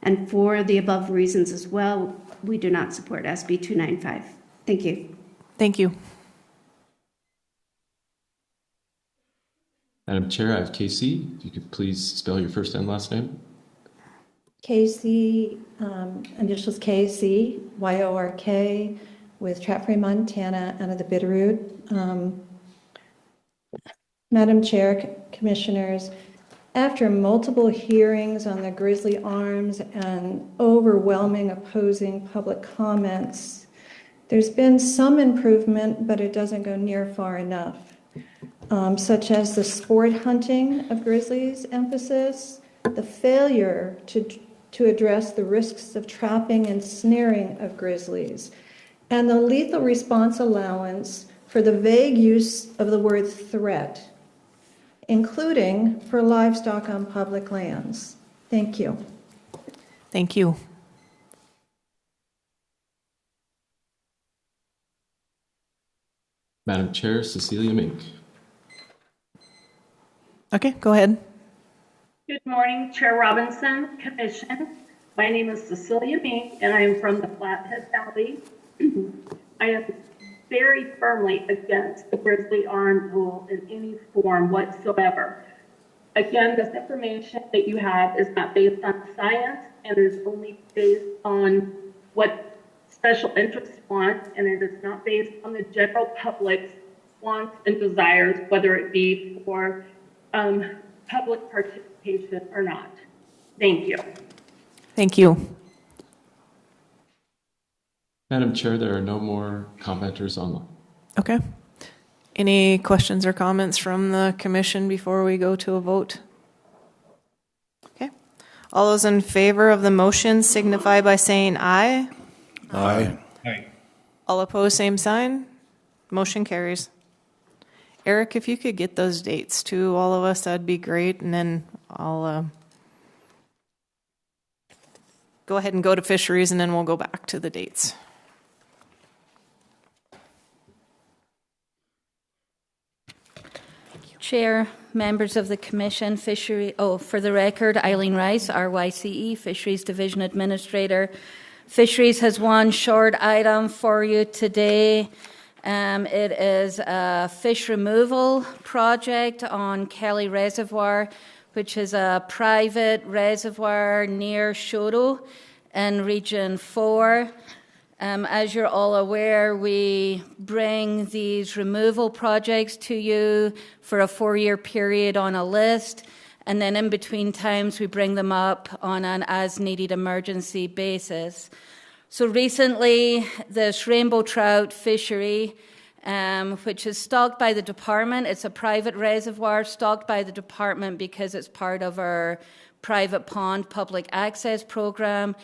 Speaker 1: And for the above reasons as well, we do not support SB 295. Thank you.
Speaker 5: Thank you.
Speaker 15: Madam Chair, I have Casey. If you could please spell your first and last name.
Speaker 21: Casey, initials KC, YORK, with Trap-Free Montana out of the Bitterroot. Madam Chair, Commissioners, after multiple hearings on the grizzly arms and overwhelming opposing public comments, there's been some improvement, but it doesn't go near far enough, such as the sport hunting of grizzlies emphasis, the failure to address the risks of trapping and snaring of grizzlies, and the lethal response allowance for the vague use of the word threat, including for livestock on public lands. Thank you.
Speaker 5: Thank you.
Speaker 15: Madam Chair, Cecilia Mink.
Speaker 5: Okay, go ahead.
Speaker 11: Good morning, Chair Robinson, Commission. My name is Cecilia Mink, and I am from the Flathead Valley. I am very firmly against the grizzly arm rule in any form whatsoever. Again, this information that you have is not based on science and is only based on what special interests want, and it is not based on the general public's wants and desires, whether it be for public participation or not. Thank you.
Speaker 5: Thank you.
Speaker 15: Madam Chair, there are no more commenters online.
Speaker 5: Okay. Any questions or comments from the Commission before we go to a vote? Okay. All those in favor of the motion signify by saying aye.
Speaker 2: Aye.
Speaker 3: Aye.
Speaker 5: All opposed, same sign. Motion carries. Eric, if you could get those dates to all of us, that'd be great, and then I'll go ahead and go to fisheries, and then we'll go back to the dates.
Speaker 10: Chair, members of the Commission, for the record, Eileen Rice, RYCE, Fisheries Division Administrator. Fisheries has one short item for you today. It is a fish removal project on Kelly Reservoir, which is a private reservoir near Shodo in Region 4. As you're all aware, we bring these removal projects to you for a 4-year period on a list, and then in between times we bring them up on an as-needed emergency basis. So recently, this rainbow trout fishery, which is stocked by the department, it's a private reservoir stocked by the department because it's part of our private pond public access program.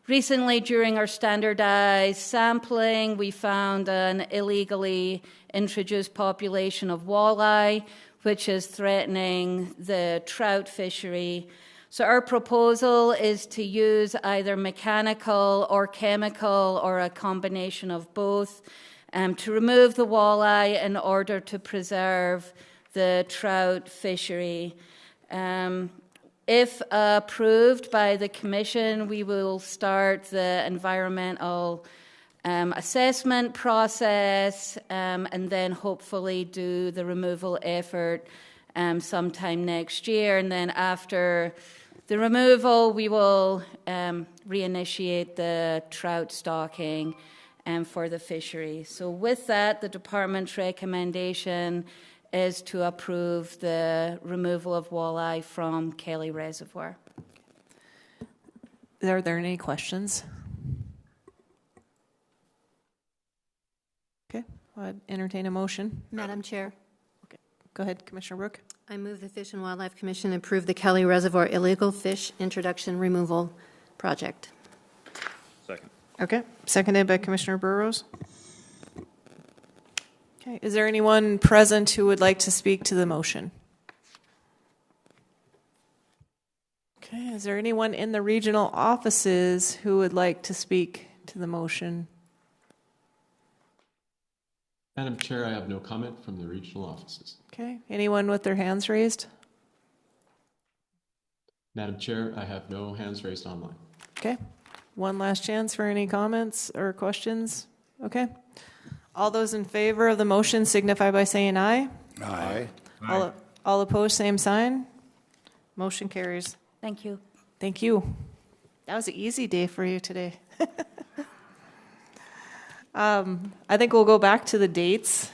Speaker 10: Recently, during our standardized sampling, we found an illegally introduced population of walleye, which is threatening the trout fishery. So our proposal is to use either mechanical or chemical or a combination of both to remove the walleye in order to preserve the trout fishery. If approved by the Commission, we will start the environmental assessment process and then hopefully do the removal effort sometime next year. And then after the removal, we will reinitiate the trout stocking for the fishery. So with that, the department's recommendation is to approve the removal of walleye from Kelly Reservoir.
Speaker 5: Are there any questions? Okay, I'd entertain a motion.
Speaker 7: Madam Chair.
Speaker 5: Okay. Go ahead, Commissioner Brooke.
Speaker 7: I move the Fish and Wildlife Commission approve the Kelly Reservoir illegal fish introduction removal project.
Speaker 4: Second.
Speaker 5: Okay, seconded by Commissioner Burrows. Okay, is there anyone present who would like to speak to the motion? Okay, is there anyone in the regional offices who would like to speak to the motion?
Speaker 15: Madam Chair, I have no comment from the regional offices.
Speaker 5: Okay, anyone with their hands raised?
Speaker 15: Madam Chair, I have no hands raised online.
Speaker 5: Okay, one last chance for any comments or questions. Okay. All those in favor of the motion signify by saying aye.
Speaker 6: Aye.
Speaker 5: All opposed, same sign. Motion carries.
Speaker 10: Thank you.
Speaker 5: Thank you. That was an easy day for you today. I think we'll go back to the dates.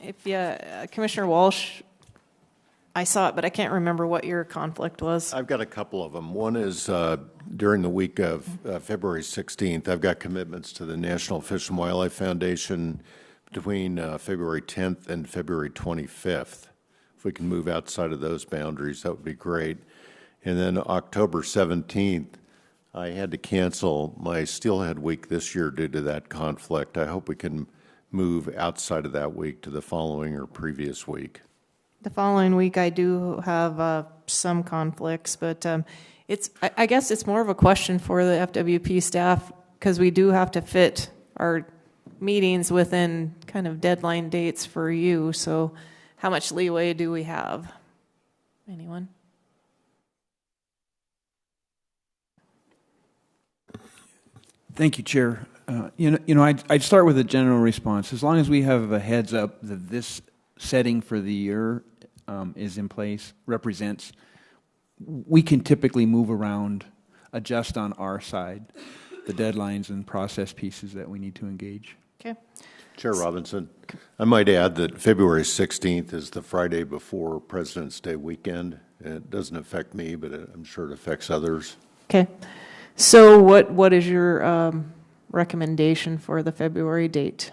Speaker 5: If you, Commissioner Walsh, I saw it, but I can't remember what your conflict was.
Speaker 6: I've got a couple of them. One is during the week of February 16th, I've got commitments to the National Fish and Wildlife Foundation between February 10th and February 25th. If we can move outside of those boundaries, that would be great. And then October 17th, I had to cancel my Steelhead Week this year due to that conflict. I hope we can move outside of that week to the following or previous week.
Speaker 5: The following week, I do have some conflicts, but I guess it's more of a question for the FWP staff because we do have to fit our meetings within kind of deadline dates for you. So how much leeway do we have? Anyone?
Speaker 12: Thank you, Chair. I'd start with a general response. As long as we have a heads up that this setting for the year is in place, represents, we can typically move around, adjust on our side, the deadlines and process pieces that we need to engage.
Speaker 5: Okay.
Speaker 6: Chair Robinson, I might add that February 16th is the Friday before President's Day weekend. It doesn't affect me, but I'm sure it affects others.
Speaker 5: Okay. So what is your recommendation for the February date?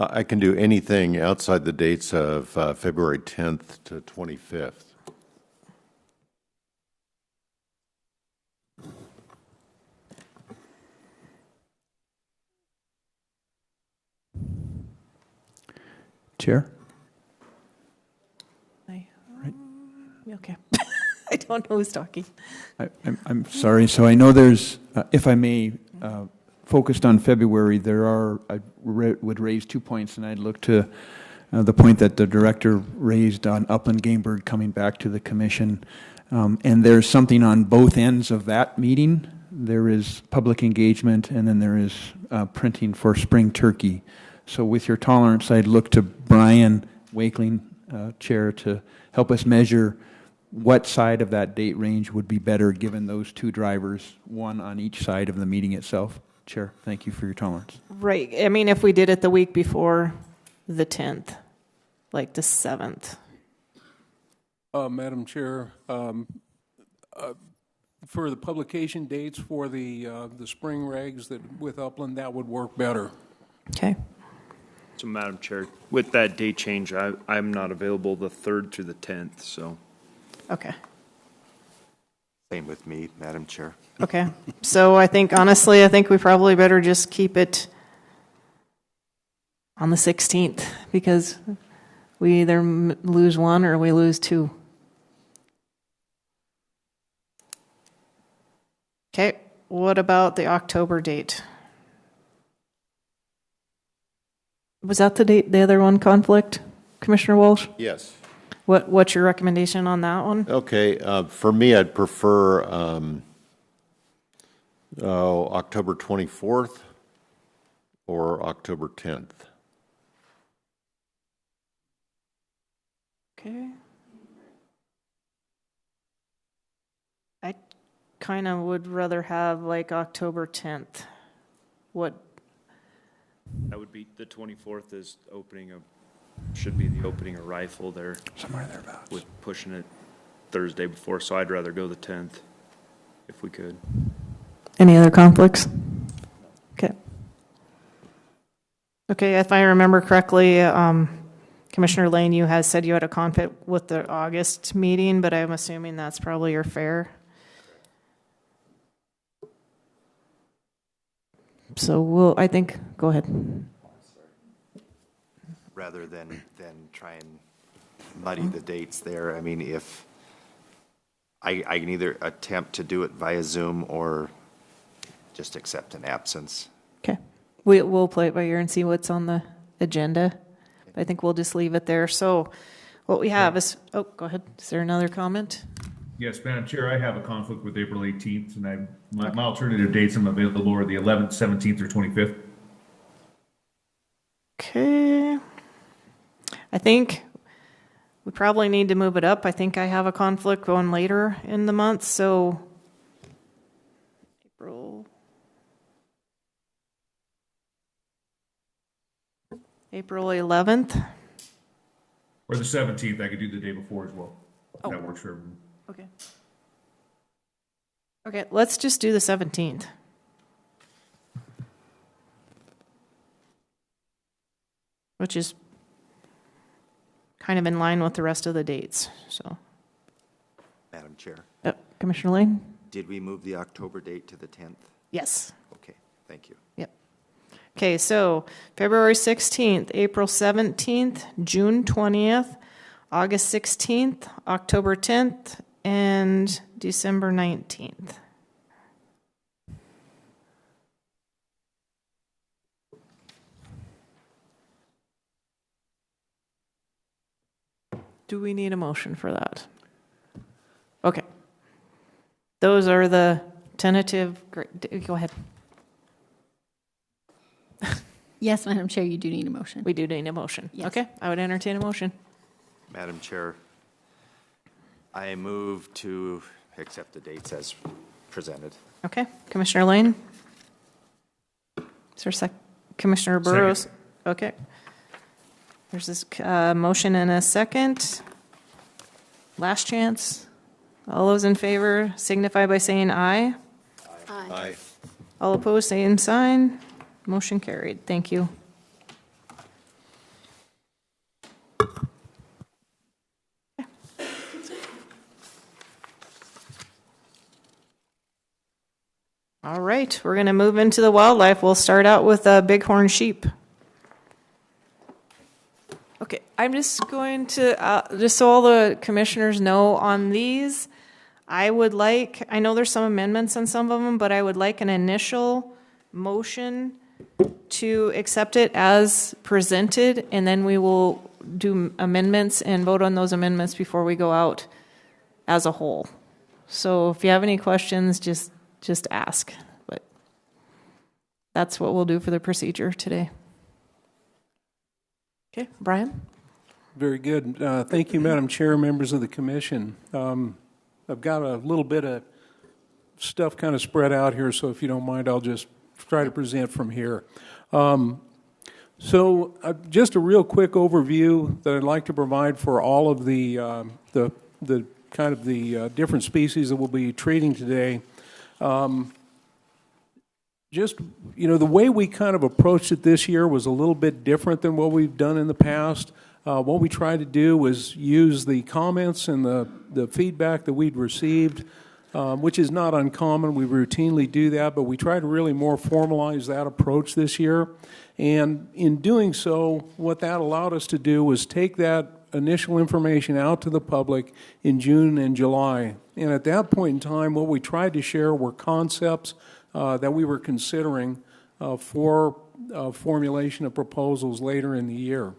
Speaker 6: I can do anything outside the dates of February 10th to 25th.
Speaker 12: Chair?
Speaker 5: Okay. I don't know who's talking.
Speaker 12: I'm sorry. So I know there's, if I may, focused on February, I would raise 2 points, and I'd look to the point that the director raised on upland game bird coming back to the commission. And there's something on both ends of that meeting. There is public engagement, and then there is printing for spring turkey. So with your tolerance, I'd look to Brian Wakeling, Chair, to help us measure what side of that date range would be better given those two drivers, one on each side of the meeting itself. Chair, thank you for your tolerance.
Speaker 5: Right. I mean, if we did it the week before the 10th, like the 7th.
Speaker 13: Madam Chair, for the publication dates for the spring regs that with Upland, that would work better.
Speaker 5: Okay.
Speaker 14: So, Madam Chair, with that date change, I'm not available the 3rd through the 10th, so.
Speaker 5: Okay.
Speaker 4: Same with me, Madam Chair.
Speaker 5: Okay. So I think, honestly, I think we probably better just keep it on the 16th because we either lose one or we lose two. Okay. What about the October date? Was that the date, the other one conflict, Commissioner Walsh?
Speaker 6: Yes.
Speaker 5: What's your recommendation on that one?
Speaker 6: Okay, for me, I'd prefer October 24th or October 10th.
Speaker 5: Okay. I kind of would rather have like October 10th. What?
Speaker 14: That would be, the 24th is should be the opening a rifle there.
Speaker 12: Somewhere thereabouts.
Speaker 14: With pushing it Thursday before, so I'd rather go the 10th if we could.
Speaker 5: Any other conflicts? Okay. Okay, if I remember correctly, Commissioner Lane, you had said you had a conflict with the August meeting, but I'm assuming that's probably your fair. So I think, go ahead.
Speaker 4: Rather than try and muddy the dates there, I mean, if I can either attempt to do it via Zoom or just accept an absence.
Speaker 5: Okay. We'll play it by ear and see what's on the agenda. I think we'll just leave it there. So what we have is, oh, go ahead. Is there another comment?
Speaker 3: Yes, Madam Chair, I have a conflict with April 18th, and my alternative dates I'm available are the 11th, 17th, or 25th.
Speaker 5: Okay. I think we probably need to move it up. I think I have a conflict going later in the month, so April 11th.
Speaker 3: Or the 17th, I could do the day before as well. Oh. That works for everyone.
Speaker 5: Okay. Okay, let's just do the 17th. Which is kind of in line with the rest of the dates, so.
Speaker 4: Madam Chair.
Speaker 5: Commissioner Lane?
Speaker 4: Did we move the October date to the 10th?
Speaker 5: Yes.
Speaker 4: Okay, thank you.
Speaker 5: Yep. Okay, so February 16th, April 17th, June 20th, August 16th, October 10th, and December 19th. Do we need a motion for that? Okay. Those are the tentative, go ahead.
Speaker 10: Yes, Madam Chair, you do need a motion.
Speaker 5: We do need a motion.
Speaker 10: Yes.
Speaker 5: Okay, I would entertain a motion.
Speaker 4: Madam Chair, I move to accept the dates as presented.
Speaker 5: Okay, Commissioner Lane? Is there Commissioner Burrows? Second. Okay. There's this motion and a second. Last chance. All those in favor signify by saying aye.
Speaker 10: Aye.
Speaker 4: Aye.
Speaker 5: All opposed, same sign. Motion carried. Thank you. All right, we're going to move into the wildlife. We'll start out with bighorn sheep. Okay, I'm just going to, just so all the commissioners know on these, I would like, I know there's some amendments on some of them, but I would like an initial motion to accept it as presented, and then we will do amendments and vote on those amendments before we go out as a whole. So if you have any questions, just ask. But that's what we'll do for the procedure today. Okay, Brian?
Speaker 13: Very good. Thank you, Madam Chair, members of the commission. I've got a little bit of stuff kind of spread out here, so if you don't mind, I'll just try to present from here. So just a real quick overview that I'd like to provide for all of the kind of the different species that we'll be treating today. Just, you know, the way we kind of approached it this year was a little bit different than what we've done in the past. What we tried to do was use the comments and the feedback that we'd received, which is not uncommon. We routinely do that, but we try to really more formalize that approach this year. And in doing so, what that allowed us to do was take that initial information out to the public in June and July. And at that point in time, what we tried to share were concepts that we were considering for formulation of proposals later in the year.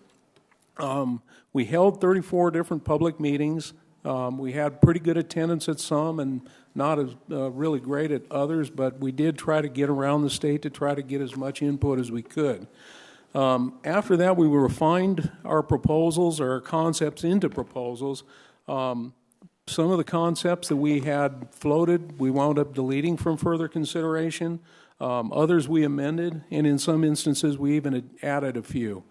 Speaker 13: We held 34 different public meetings. We had pretty good attendance at some and not as really great at others, but we did try to get around the state to try to get as much input as we could. After that, we refined our proposals or our concepts into proposals. Some of the concepts that we had floated, we wound up deleting from further consideration. Others we amended, and in some instances, we even added a few.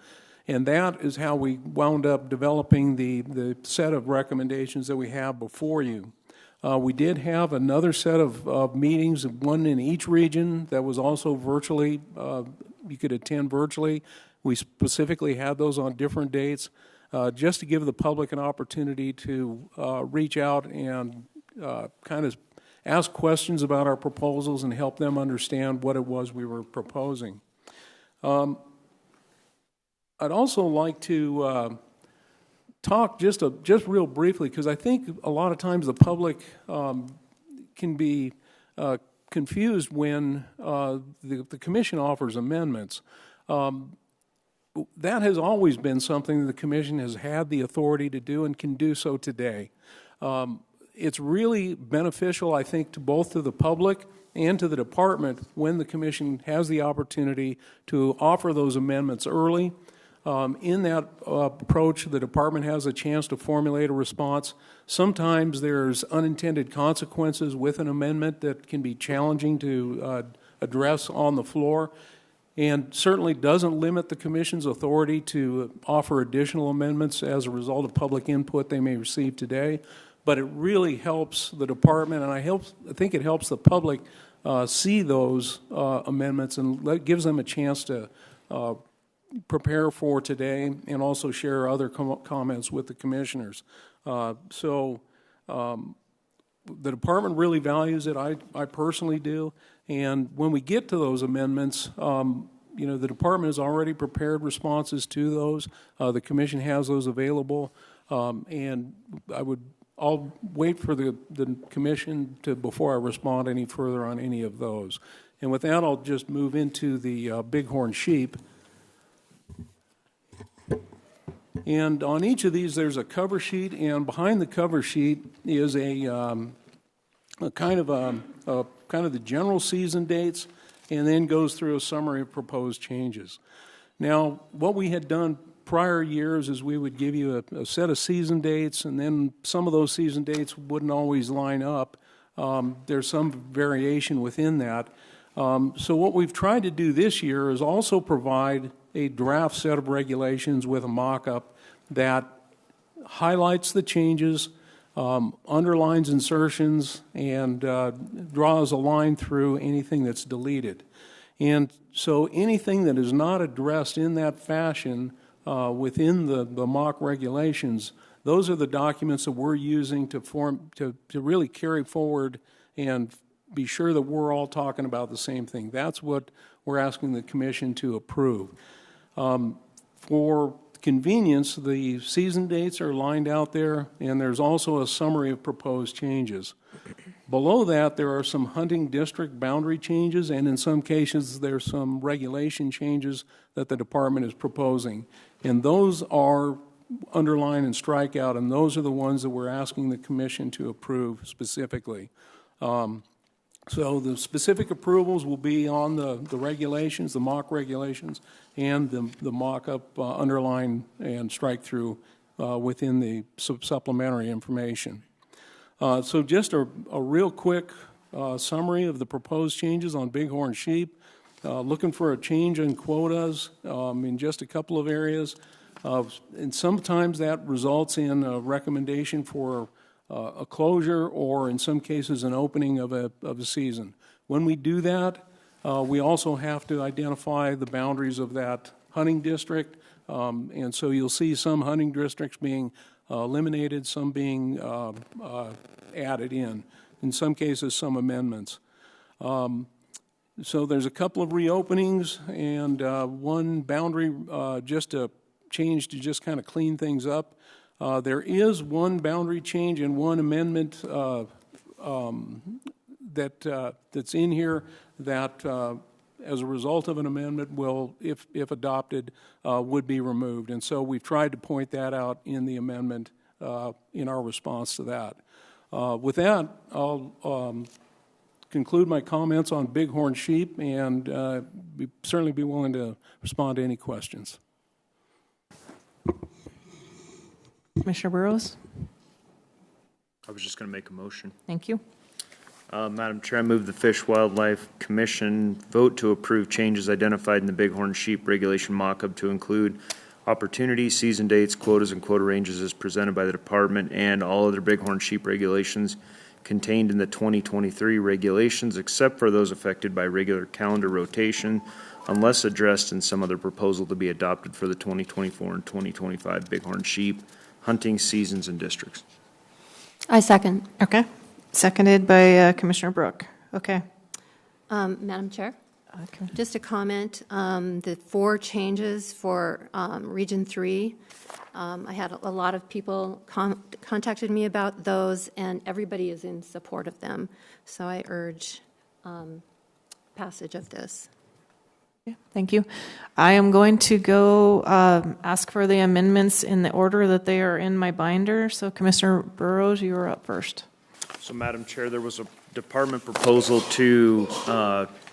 Speaker 13: And that is how we wound up developing the set of recommendations that we have before you. We did have another set of meetings, one in each region that was also virtually, you could attend virtually. We specifically had those on different dates just to give the public an opportunity to reach out and kind of ask questions about our proposals and help them understand what it was we were proposing. I'd also like to talk just real briefly, because I think a lot of times the public can be confused when the commission offers amendments. That has always been something that the commission has had the authority to do and can do so today. It's really beneficial, I think, to both to the public and to the department when the commission has the opportunity to offer those amendments early. In that approach, the department has a chance to formulate a response. Sometimes there's unintended consequences with an amendment that can be challenging to address on the floor, and certainly doesn't limit the commission's authority to offer additional amendments as a result of public input they may receive today. But it really helps the department, and I think it helps the public see those amendments and gives them a chance to prepare for today and also share other comments with the commissioners. So the department really values it. I personally do. And when we get to those amendments, you know, the department has already prepared responses to those. The commission has those available. And I'll wait for the commission before I respond any further on any of those. And with that, I'll just move into the bighorn sheep. And on each of these, there's a cover sheet, and behind the cover sheet is a kind of the general season dates, and then goes through a summary of proposed changes. Now, what we had done prior years is we would give you a set of season dates, and then some of those season dates wouldn't always line up. There's some variation within that. So what we've tried to do this year is also provide a draft set of regulations with a mock-up that highlights the changes, underlines insertions, and draws a line through anything that's deleted. And so anything that is not addressed in that fashion within the mock regulations, those are the documents that we're using to really carry forward and be sure that we're all talking about the same thing. That's what we're asking the commission to approve. For convenience, the season dates are lined out there, and there's also a summary of proposed changes. Below that, there are some hunting district boundary changes, and in some cases, there's some regulation changes that the department is proposing. And those are underline and strike out, and those are the ones that we're asking the commission to approve specifically. So the specific approvals will be on the regulations, the mock regulations, and the mock-up underline and strike-through within the supplementary information. So just a real quick summary of the proposed changes on bighorn sheep. Looking for a change in quotas in just a couple of areas. And sometimes that results in a recommendation for a closure or in some cases an opening of a season. When we do that, we also have to identify the boundaries of that hunting district. And so you'll see some hunting districts being eliminated, some being added in some cases some amendments. So there's a couple of reopenings and one boundary just a change to just kind of clean things up. There is one boundary change and one amendment that's in here that as a result of an amendment will, if adopted, would be removed. And so we've tried to point that out in the amendment in our response to that. With that, I'll conclude my comments on bighorn sheep and certainly be willing to respond to any questions.
Speaker 5: Commissioner Burrows?
Speaker 14: I was just going to make a motion.
Speaker 5: Thank you.
Speaker 14: Madam Chair, I move the Fish Wildlife Commission vote to approve changes identified in the bighorn sheep regulation mock-up to include opportunities, season dates, quotas, and quota ranges as presented by the department and all other bighorn sheep regulations contained in the 2023 regulations except for those affected by regular calendar rotation unless addressed in some other proposal to be adopted for the 2024 and 2025 bighorn sheep hunting seasons and districts.
Speaker 7: I second.
Speaker 5: Okay. Seconded by Commissioner Brooke. Okay.
Speaker 7: Madam Chair? Just a comment, the 4 changes for Region 3, I had a lot of people contacted me about those, and everybody is in support of them. So I urge passage of this.
Speaker 5: Thank you. I am going to go ask for the amendments in the order that they are in my binder. So Commissioner Burrows, you are up first.
Speaker 14: So Madam Chair, there was a department proposal to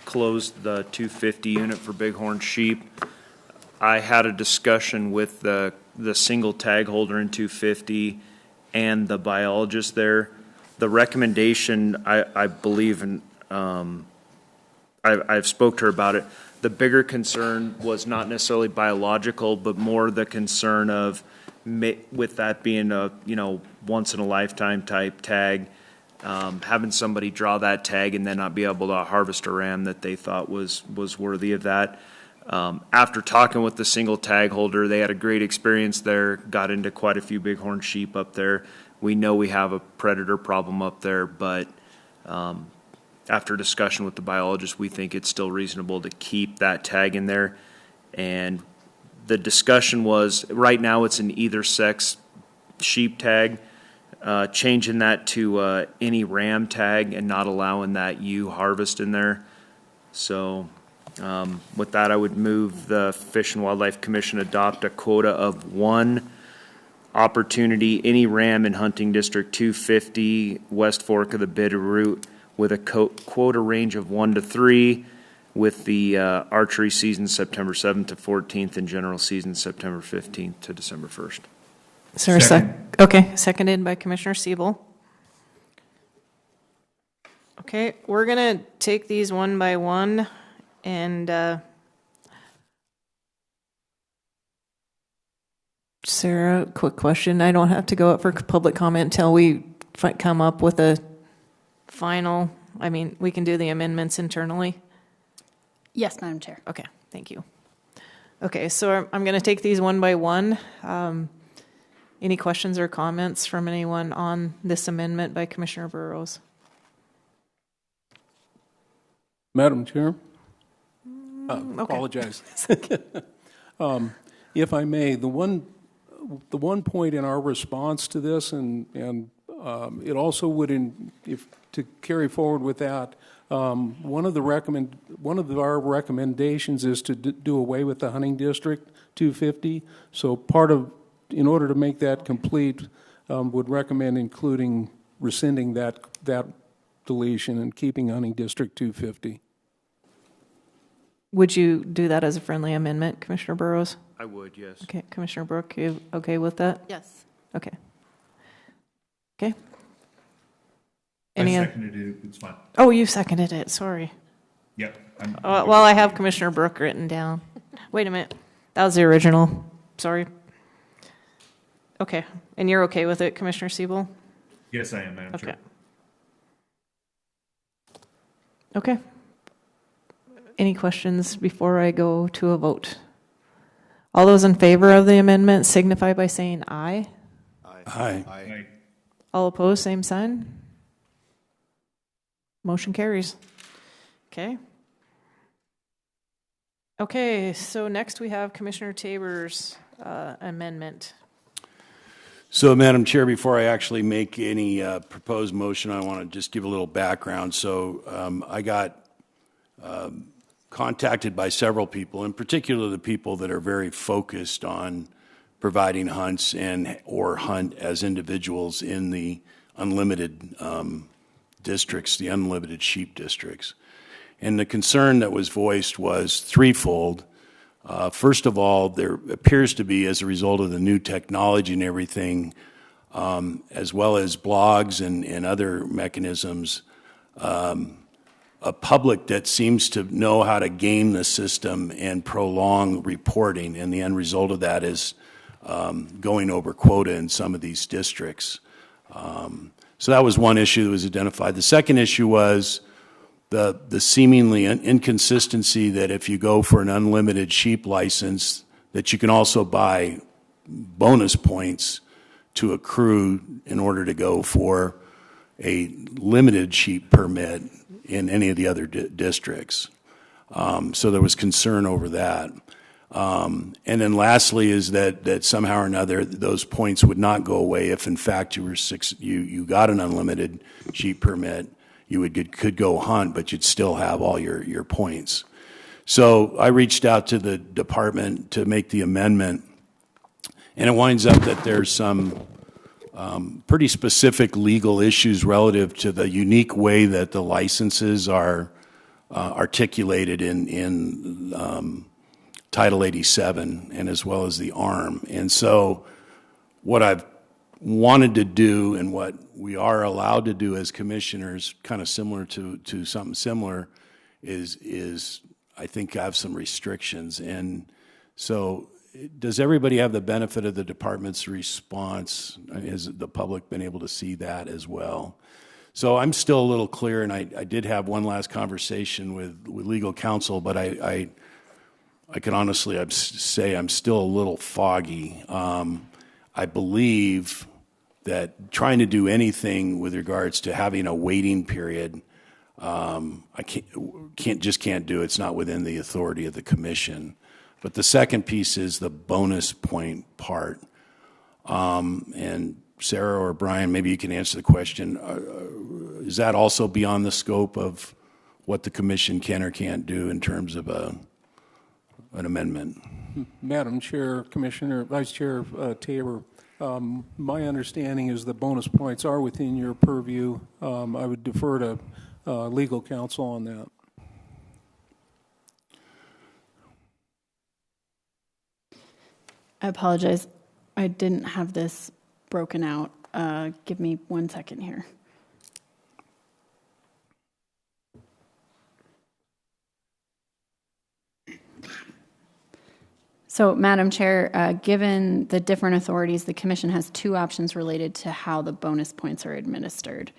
Speaker 14: close the 250 unit for bighorn sheep. I had a discussion with the single tag holder in 250 and the biologist there. The recommendation, I believe, and I've spoke to her about it. The bigger concern was not necessarily biological, but more the concern of, with that being a once in a lifetime type tag, having somebody draw that tag and then not be able to harvest a ram that they thought was worthy of that. After talking with the single tag holder, they had a great experience there, got into quite a few bighorn sheep up there. We know we have a predator problem up there, but after discussion with the biologist, we think it's still reasonable to keep that tag in there. And the discussion was, right now it's an either sex sheep tag, changing that to any ram tag and not allowing that ewe harvest in there. So with that, I would move the Fish and Wildlife Commission adopt a quota of 1 opportunity, any ram in hunting district 250, West Fork of the Bitterroot, with a quota range of 1 to 3, with the archery season September 7th to 14th and general season September 15th to December 1st.
Speaker 5: Okay, seconded by Commissioner Siebel. Okay, we're going to take these one by one, and Sarah, quick question. I don't have to go up for public comment until we come up with a final, we can do the amendments internally?
Speaker 10: Yes, Madam Chair.
Speaker 5: Okay, thank you. Okay, so I'm going to take these one by one. Any questions or comments from anyone on this amendment by Commissioner Burrows?
Speaker 13: Madam Chair? Apologize. if I may, the one point in our response to this, and it also would, if to carry forward with that, one of our recommendations is to do away with the hunting district 250. So in order to make that complete, would recommend rescinding that deletion and keeping hunting district 250.
Speaker 5: Would you do that as a friendly amendment, Commissioner Burrows?
Speaker 14: I would, yes.
Speaker 5: Okay, Commissioner Brooke, you okay with that?
Speaker 7: Yes.
Speaker 5: Okay. Okay.
Speaker 3: I seconded it. It's fine.
Speaker 5: Oh, you seconded it. Sorry.
Speaker 3: Yep.
Speaker 5: Well, I have Commissioner Brooke written down. Wait a minute. That was the original. Sorry. Okay. And you're okay with it, Commissioner Siebel?
Speaker 3: Yes, I am, Madam Chair.
Speaker 5: Okay. Any questions before I go to a vote? All those in favor of the amendment signify by saying aye.
Speaker 2: Aye.
Speaker 5: All opposed, same sign. Motion carries. Okay. Okay, so next we have Commissioner Tabor's amendment.
Speaker 2: So, Madam Chair, before I actually make any proposed motion, I want to just give a little background. So I got contacted by several people, in particular the people that are very focused on providing hunts or hunt as individuals in the unlimited districts, the unlimited sheep districts. And the concern that was voiced was threefold. First of all, there appears to be, as a result of the new technology and everything, as well as blogs and other mechanisms, a public that seems to know how to game the system and prolong reporting, and the end result of that is going over quota in some of these districts. So that was one issue that was identified. The second issue was the seemingly inconsistency that if you go for an unlimited sheep license, that you can also buy bonus points to accrue in order to go for a limited sheep permit in any of the other districts. So there was concern over that. And then lastly is that somehow or another those points would not go away if in fact you got an unlimited sheep permit. You could go hunt, but you'd still have all your points. So I reached out to the department to make the amendment, and it winds up that there's some pretty specific legal issues relative to the unique way that the licenses are articulated in Title 87 and as well as the ARM. And so what I've wanted to do and what we are allowed to do as commissioners, kind of similar to something similar, is I think have some restrictions. And so does everybody have the benefit of the department's response? Has the public been able to see that as well? So I'm still a little clear, and I did have one last conversation with legal counsel, but I can honestly say I'm still a little foggy. I believe that trying to do anything with regards to having a waiting period, I can't do. It's not within the authority of the commission. But the second piece is the bonus point part. And Sarah or Brian, maybe you can answer the question. Is that also beyond the scope of what the commission can or can't do in terms of an amendment?
Speaker 13: Madam Chair, Commissioner, Vice Chair Tabor, my understanding is the bonus points are within your purview. I would defer to legal counsel on that.
Speaker 10: I apologize. I didn't have this broken out. Give me 1 second here. So, Madam Chair, given the different authorities, the Commission has two options related to how the bonus points are administered.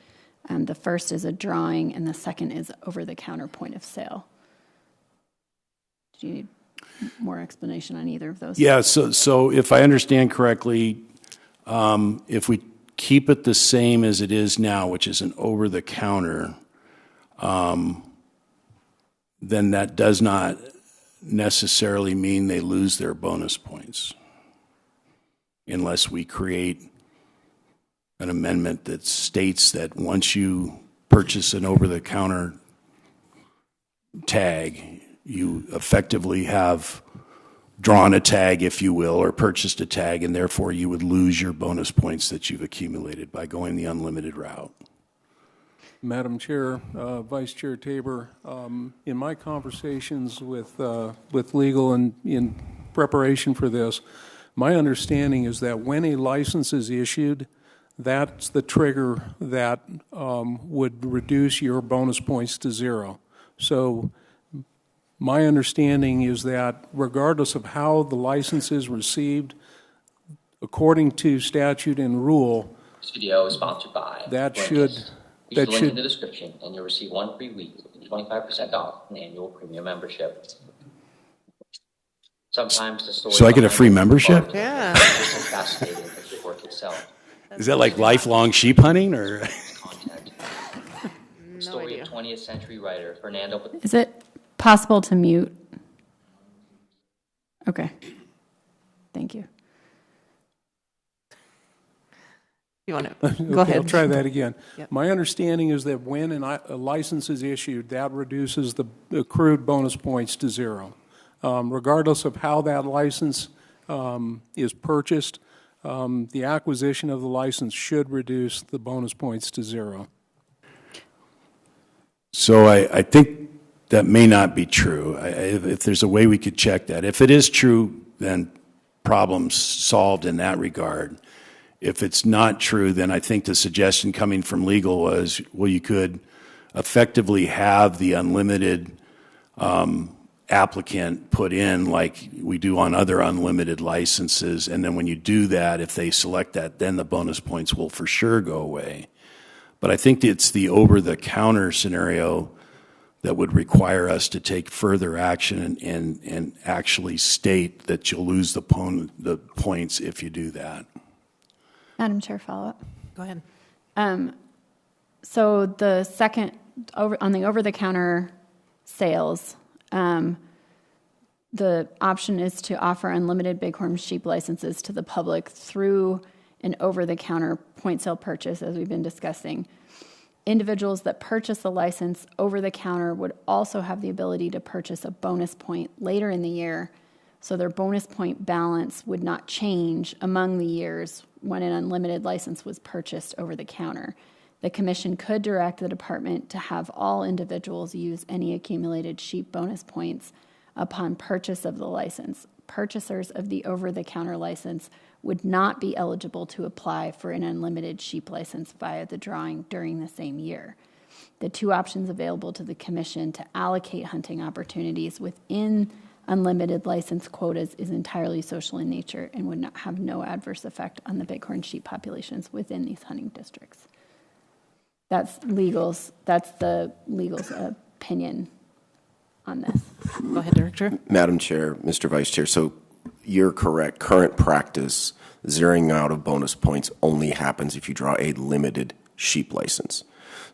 Speaker 10: The first is a drawing, and the second is over-the-counter point of sale. Do you need more explanation on either of those?
Speaker 2: Yeah, so if I understand correctly, if we keep it the same as it is now, which is an over-the-counter, then that does not necessarily mean they lose their bonus points unless we create an amendment that states that once you purchase an over-the-counter tag, you effectively have drawn a tag, if you will, or purchased a tag, and therefore you would lose your bonus points that you've accumulated by going the unlimited route.
Speaker 13: Madam Chair, Vice Chair Tabor, in my conversations with legal and in preparation for this, my understanding is that when a license is issued, that's the trigger that would reduce your bonus points to 0. So my understanding is that regardless of how the license is received, according to statute and rule,
Speaker 16: This video is sponsored by
Speaker 13: that
Speaker 16: Blinkist. Use
Speaker 13: that
Speaker 16: the link in
Speaker 13: should
Speaker 16: the description and you'll receive 1 free week with 25% off an annual premium membership. Sometimes the story.
Speaker 2: So I get a free membership?
Speaker 16: Yeah. It's as fascinating as the work itself.
Speaker 2: Is that like lifelong sheep hunting, or?
Speaker 16: The story of 20th century writer Fernando.
Speaker 10: Is it possible to mute? Okay. Thank you.
Speaker 5: You want to go
Speaker 13: Okay,
Speaker 5: ahead?
Speaker 13: I'll try that again.
Speaker 5: Yep.
Speaker 13: My understanding is that when a license is issued, that reduces the accrued bonus points to 0. Regardless of how that license is purchased, the acquisition of the license should reduce the bonus points to 0.
Speaker 2: So I think that may not be true. If there's a way we could check that. If it is true, then problems solved in that regard. If it's not true, then I think the suggestion coming from legal was, well, you could effectively have the unlimited applicant put in like we do on other unlimited licenses, and then when you do that, if they select that, then the bonus points will for sure go away. But I think it's the over-the-counter scenario that would require us to take further action and actually state that you'll lose the points if you do that.
Speaker 10: Madam Chair, follow-up.
Speaker 5: Go ahead.
Speaker 10: So the second, on the over-the-counter sales, the option is to offer unlimited bighorn sheep licenses to the public through an over-the-counter point sale purchase, as we've been discussing. Individuals that purchase the license over-the-counter would also have the ability to purchase a bonus point later in the year, so their bonus point balance would not change among the years when an unlimited license was purchased over the counter. The Commission could direct the department to have all individuals use any accumulated sheep bonus points upon purchase of the license. Purchasers of the over-the-counter license would not be eligible to apply for an unlimited sheep license via the drawing during the same year. The two options available to the Commission to allocate hunting opportunities within unlimited license quotas is entirely social in nature and would not have no adverse effect on the bighorn sheep populations within these hunting districts. That's the legal's opinion on this.
Speaker 5: Go ahead, Director.
Speaker 17: Madam Chair, Mr. Vice Chair, so you're correct. Current practice, zeroing out of bonus points only happens if you draw a limited sheep license.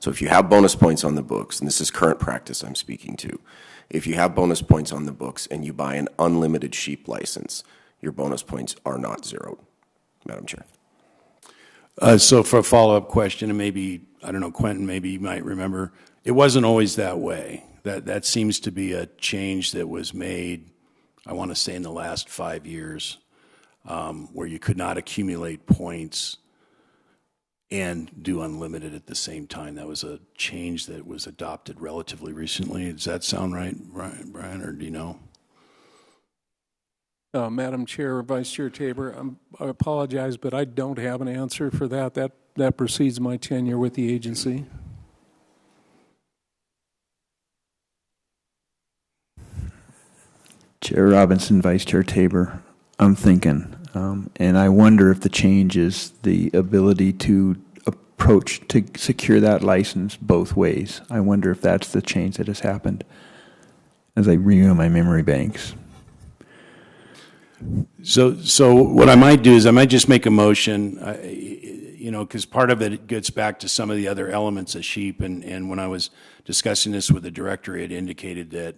Speaker 17: So if you have bonus points on the books, and this is current practice I'm speaking to, if you have bonus points on the books and you buy an unlimited sheep license, your bonus points are not zeroed, Madam Chair.
Speaker 2: So for a follow-up question, and maybe, I don't know, Quentin, maybe you might remember, it wasn't always that way. That seems to be a change that was made, I want to say in the last 5 years, where you could not accumulate points and do unlimited at the same time. That was a change that was adopted relatively recently. Does that sound right, Brian, or do you know?
Speaker 13: Madam Chair, Vice Chair Tabor, I apologize, but I don't have an answer for that. That precedes my tenure with the agency.
Speaker 12: Chair Robinson, Vice Chair Tabor, I'm thinking, and I wonder if the change is the ability to approach to secure that license both ways. I wonder if that's the change that has happened as I review my memory banks.
Speaker 2: So what I might do is I might just make a motion, because part of it gets back to some of the other elements of sheep, and when I was discussing this with the director, it indicated that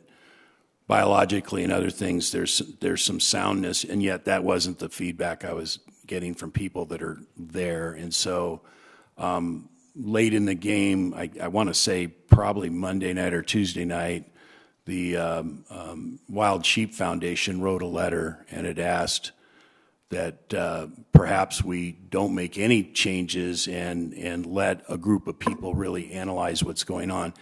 Speaker 2: biologically and other things, there's some soundness, and yet that wasn't the feedback I was getting from people that are there. And so late in the game, I want to say probably Monday night or Tuesday night, the Wild Sheep Foundation wrote a letter, and it asked that perhaps we don't make any changes and let a group of people really analyze what's going on.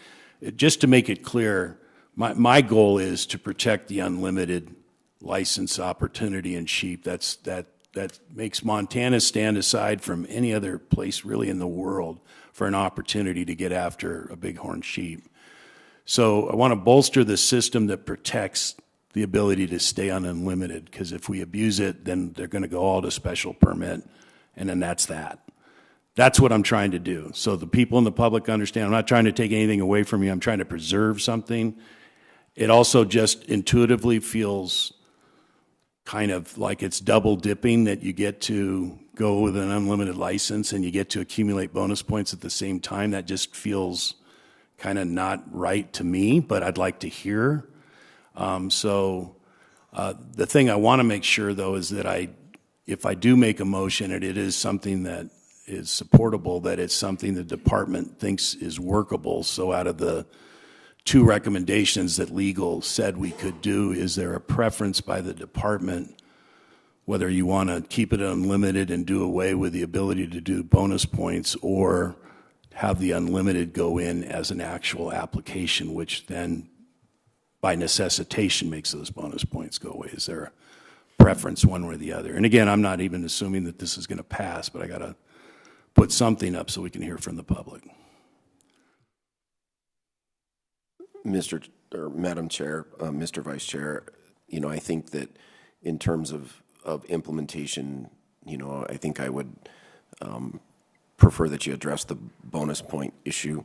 Speaker 2: Just to make it clear, my goal is to protect the unlimited license opportunity in sheep. That makes Montana stand aside from any other place really in the world for an opportunity to get after a bighorn sheep. So I want to bolster the system that protects the ability to stay on unlimited, because if we abuse it, then they're going to go all to special permit, and then that's that. That's what I'm trying to do. So the people in the public understand, I'm not trying to take anything away from you. I'm trying to preserve something. It also just intuitively feels kind of like it's double dipping, that you get to go with an unlimited license and you get to accumulate bonus points at the same time. That just feels kind of not right to me, but I'd like to hear. The thing I want to make sure, though, is that if I do make a motion and it is something that is supportable, that it's something the department thinks is workable. So out of the 2 recommendations that legal said we could do, is there a preference by the department whether you want to keep it unlimited and do away with the ability to do bonus points, or have the unlimited go in as an actual application, which then by necessitation makes those bonus points go away? Is there a preference one way or the other? And again, I'm not even assuming that this is going to pass, but I got to put something up so we can hear from the public.
Speaker 17: Madam Chair, Mr. Vice Chair, I think that in terms of implementation, I think I would prefer that you address the bonus point issue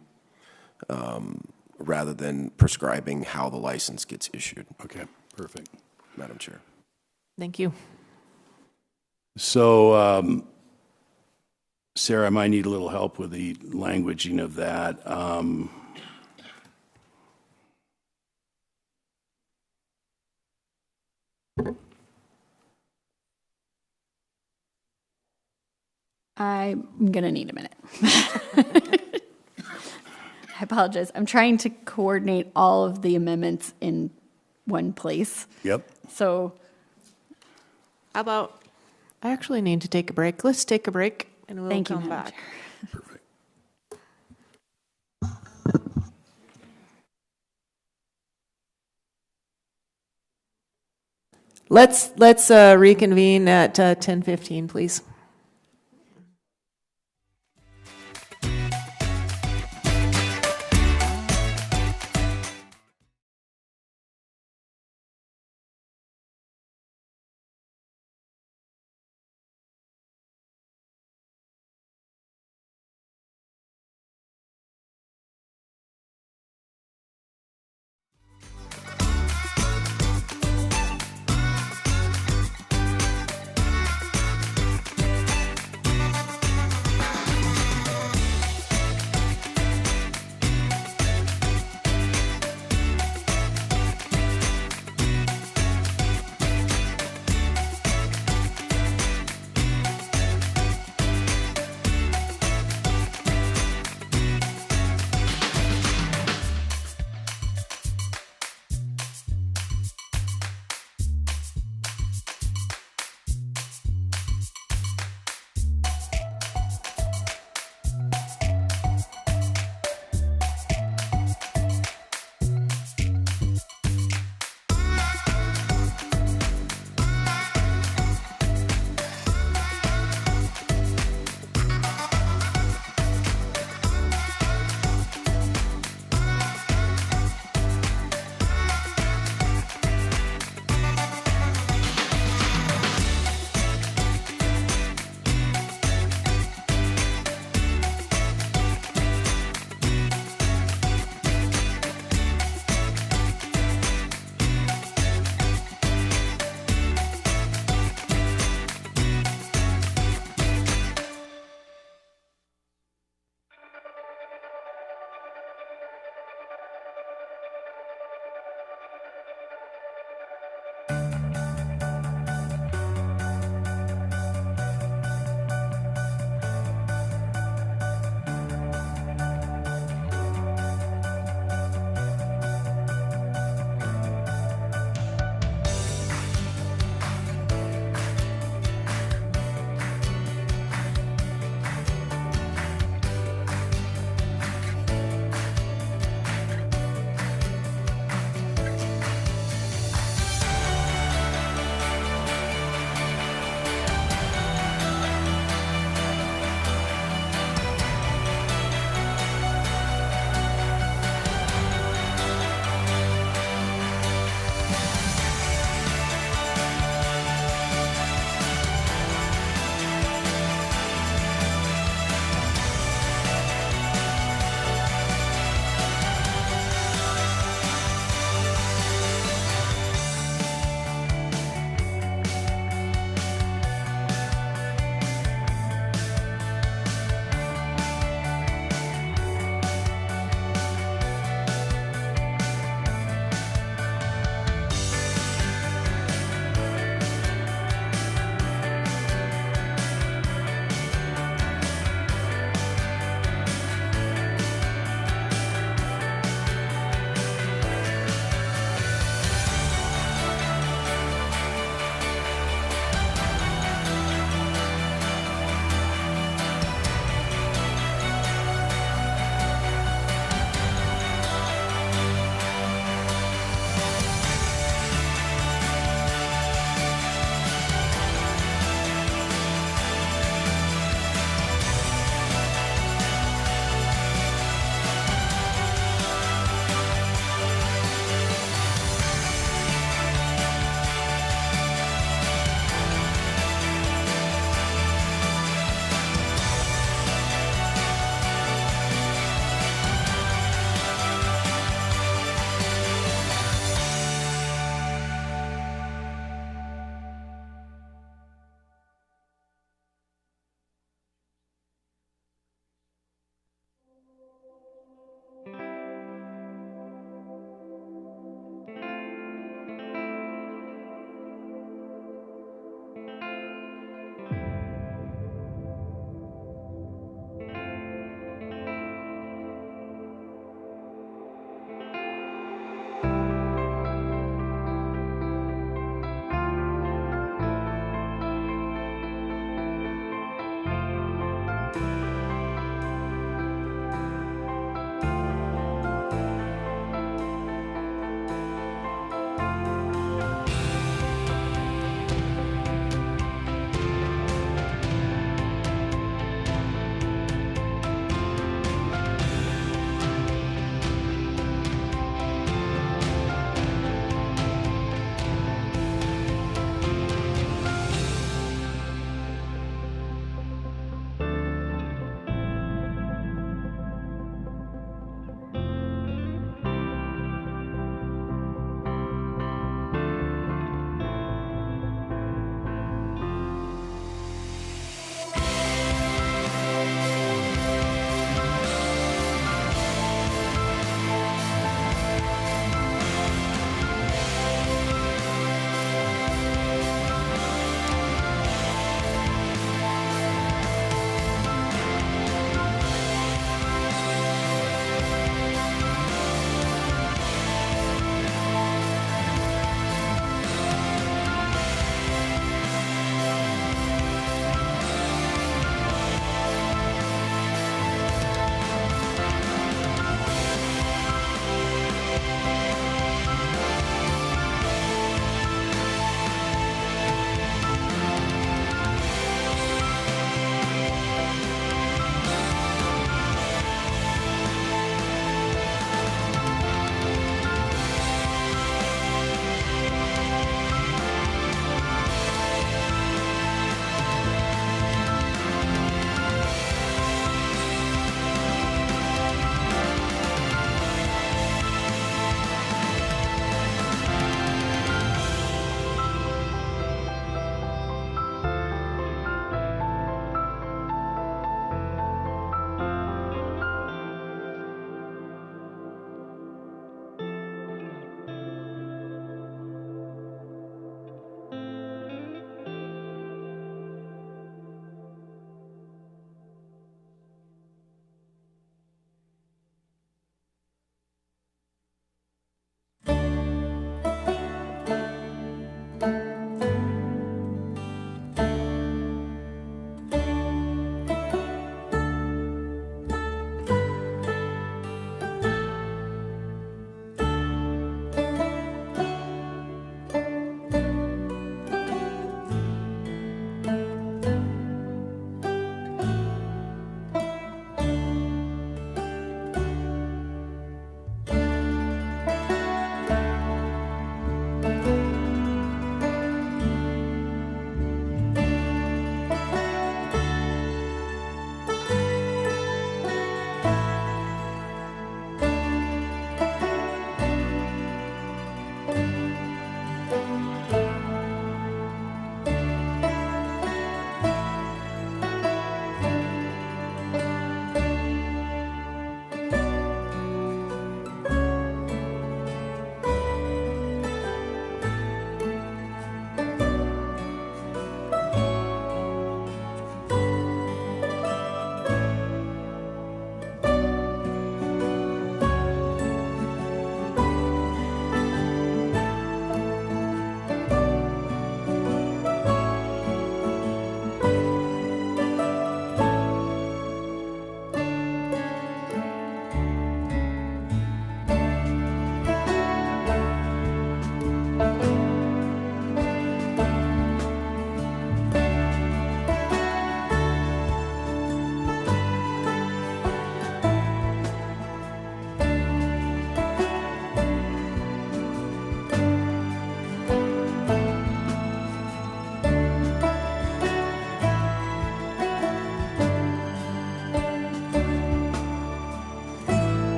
Speaker 17: rather than prescribing how the license gets issued.
Speaker 2: Okay, perfect.
Speaker 17: Madam Chair.
Speaker 5: Thank you.
Speaker 2: So, Sarah, I might need a little help with the languaging of that.
Speaker 10: I'm going to need a minute. I apologize. I'm trying to coordinate all of the amendments in one place.
Speaker 2: Yep.
Speaker 10: So
Speaker 5: how about, I actually need to take a break. Let's take a break and we'll
Speaker 10: Thank you,
Speaker 5: come
Speaker 10: Madam
Speaker 5: back.
Speaker 10: Chair.
Speaker 2: Perfect.
Speaker 5: Let's reconvene at 10:15, please.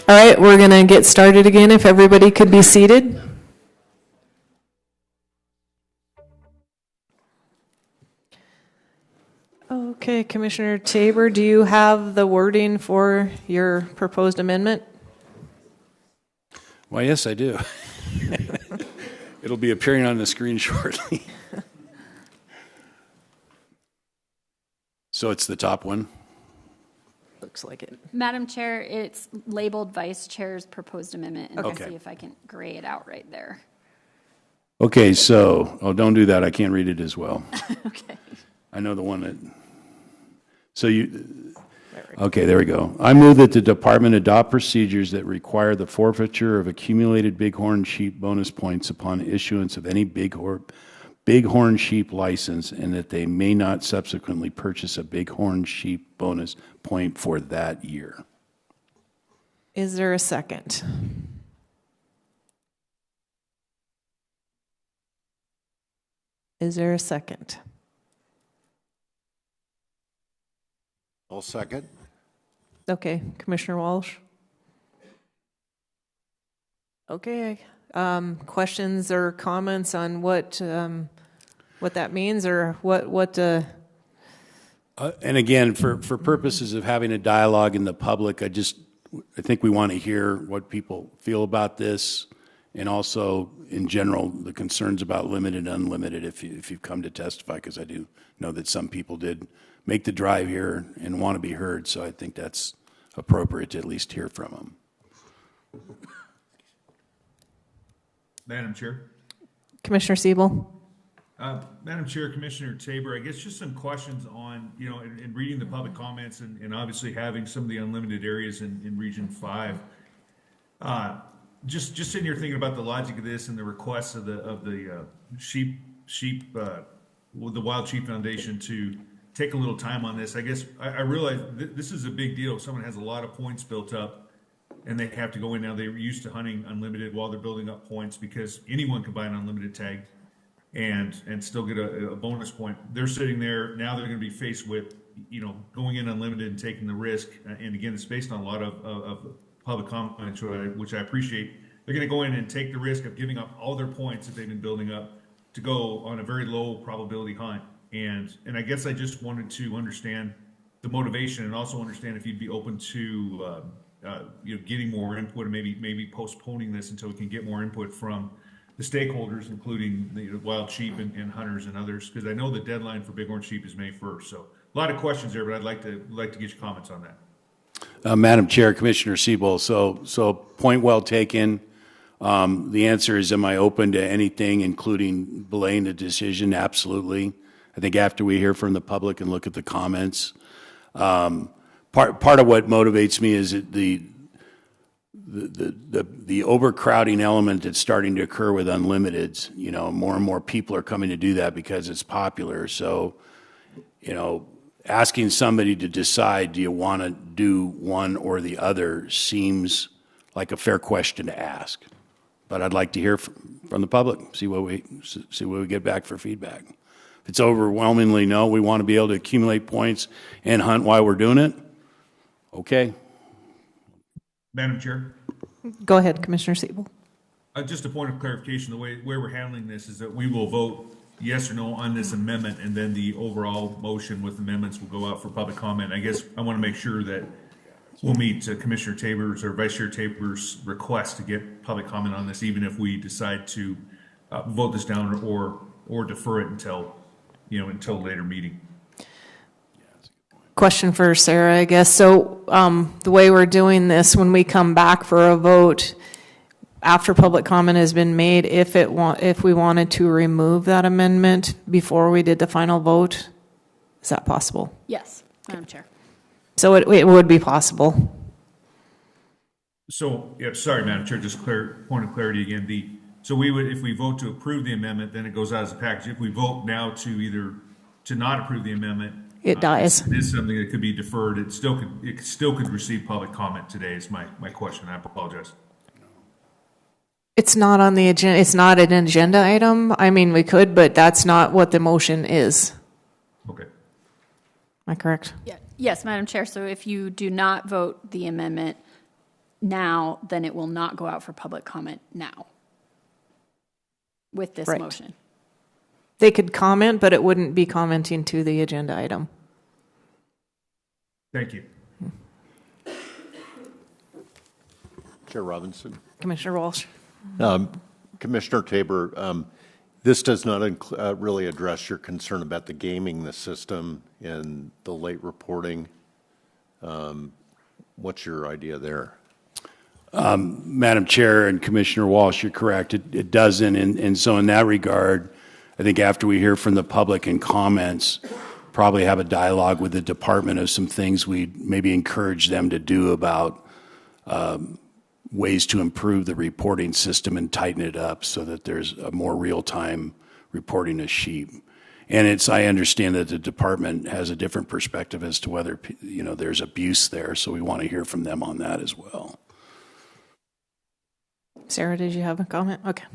Speaker 5: All right, we're going to get started again. If everybody could be seated. Okay, Commissioner Tabor, do you have the wording for your proposed amendment?
Speaker 2: Why, yes, I do. It'll be appearing on the screen shortly. So it's the top one?
Speaker 5: Looks like it.
Speaker 10: Madam Chair, it's labeled Vice Chair's proposed amendment, and
Speaker 2: Okay.
Speaker 10: see if I can gray it out right there.
Speaker 2: Okay, so, oh, don't do that. I can't read it as well.
Speaker 10: Okay.
Speaker 2: I know the one that, so you, okay, there we go. I move that the department adopt procedures that require the forfeiture of accumulated bighorn sheep bonus points upon issuance of any bighorn sheep license, and that they may not subsequently purchase a bighorn sheep bonus point for that year.
Speaker 5: Is there a second? Is there a second?
Speaker 6: I'll second.
Speaker 5: Okay, Commissioner Walsh. Okay, questions or comments on what that means, or what?
Speaker 2: And again, for purposes of having a dialogue in the public, I think we want to hear what people feel about this, and also, in general, the concerns about limited, unlimited, if you've come to testify, because I do know that some people did make the drive here and want to be heard, so I think that's appropriate to at least hear from them.
Speaker 3: Madam Chair.
Speaker 5: Commissioner Siebel.
Speaker 3: Madam Chair, Commissioner Tabor, I guess just some questions on, in reading the public comments and obviously having some of the unlimited areas in Region 5. Just sitting here thinking about the logic of this and the requests of the Wild Sheep Foundation to take a little time on this. I guess I realize this is a big deal. If someone has a lot of points built up and they have to go in now, they're used to hunting unlimited while they're building up points, because anyone can buy an unlimited tag and still get a bonus point. They're sitting there now, they're going to be faced with going in unlimited and taking the risk. And again, it's based on a lot of public comments, which I appreciate. They're going to go in and take the risk of giving up all their points that they've been building up to go on a very low probability hunt. And I guess I just wanted to understand the motivation, and also understand if you'd be open to getting more input, and maybe postponing this until we can get more input from the stakeholders, including the wild sheep and hunters and others, because I know the deadline for bighorn sheep is May 1st. So a lot of questions there, but I'd like to get your comments on that.
Speaker 2: Madam Chair, Commissioner Siebel, so point well taken. The answer is, am I open to anything, including delaying the decision? Absolutely. I think after we hear from the public and look at the comments, part of what motivates me is the overcrowding element that's starting to occur with unlimiteds. More and more people are coming to do that because it's popular. So, asking somebody to decide, do you want to do one or the other, seems like a fair question to ask. But I'd like to hear from the public, see what we get back for feedback. If it's overwhelmingly no, we want to be able to accumulate points and hunt while we're doing it, okay.
Speaker 3: Madam Chair.
Speaker 5: Go ahead, Commissioner Siebel.
Speaker 3: Just a point of clarification, the way we're handling this is that we will vote yes or no on this amendment, and then the overall motion with amendments will go out for public comment. I guess I want to make sure that we'll meet Commissioner Tabor's or Vice Chair Tabor's request to get public comment on this, even if we decide to vote this down or defer it until a later meeting.
Speaker 5: Question for Sarah, I guess. So the way we're doing this, when we come back for a vote, after public comment has been made, if we wanted to remove that amendment before we did the final vote, is that possible?
Speaker 10: Yes, Madam Chair.
Speaker 5: So it would be possible.
Speaker 3: So, yeah, sorry, Madam Chair, just point of clarity again. So we would, if we vote to approve the amendment, then it goes out as a package. If we vote now to not approve the amendment,
Speaker 5: it dies.
Speaker 3: It is something that could be deferred. It still could receive public comment today. Is my question. I apologize.
Speaker 5: It's not on the agenda. It's not an agenda item. I mean, we could, but that's not what the motion is.
Speaker 3: Okay.
Speaker 5: Am I correct?
Speaker 10: Yeah. Yes, Madam Chair. So if you do not vote the amendment, now, then it will not go out for public comment now with this
Speaker 5: Right.
Speaker 10: motion.
Speaker 5: They could comment, but it wouldn't be commenting to the agenda item.
Speaker 3: Thank you.
Speaker 6: Chair Robinson.
Speaker 5: Commissioner Walsh.
Speaker 6: Commissioner Tabor, this does not really address your concern about the gaming the system and the late reporting. What's your idea there?
Speaker 2: Madam Chair and Commissioner Walsh, you're correct. It doesn't. And so in that regard, I think after we hear from the public and comments, probably have a dialogue with the department of some things we'd maybe encourage them to do about ways to improve the reporting system and tighten it up so that there's a more real-time reporting of sheep. And I understand that the department has a different perspective as to whether, there's abuse there, so we want to hear from them on that as well.
Speaker 5: Sarah, did you have a comment? Okay.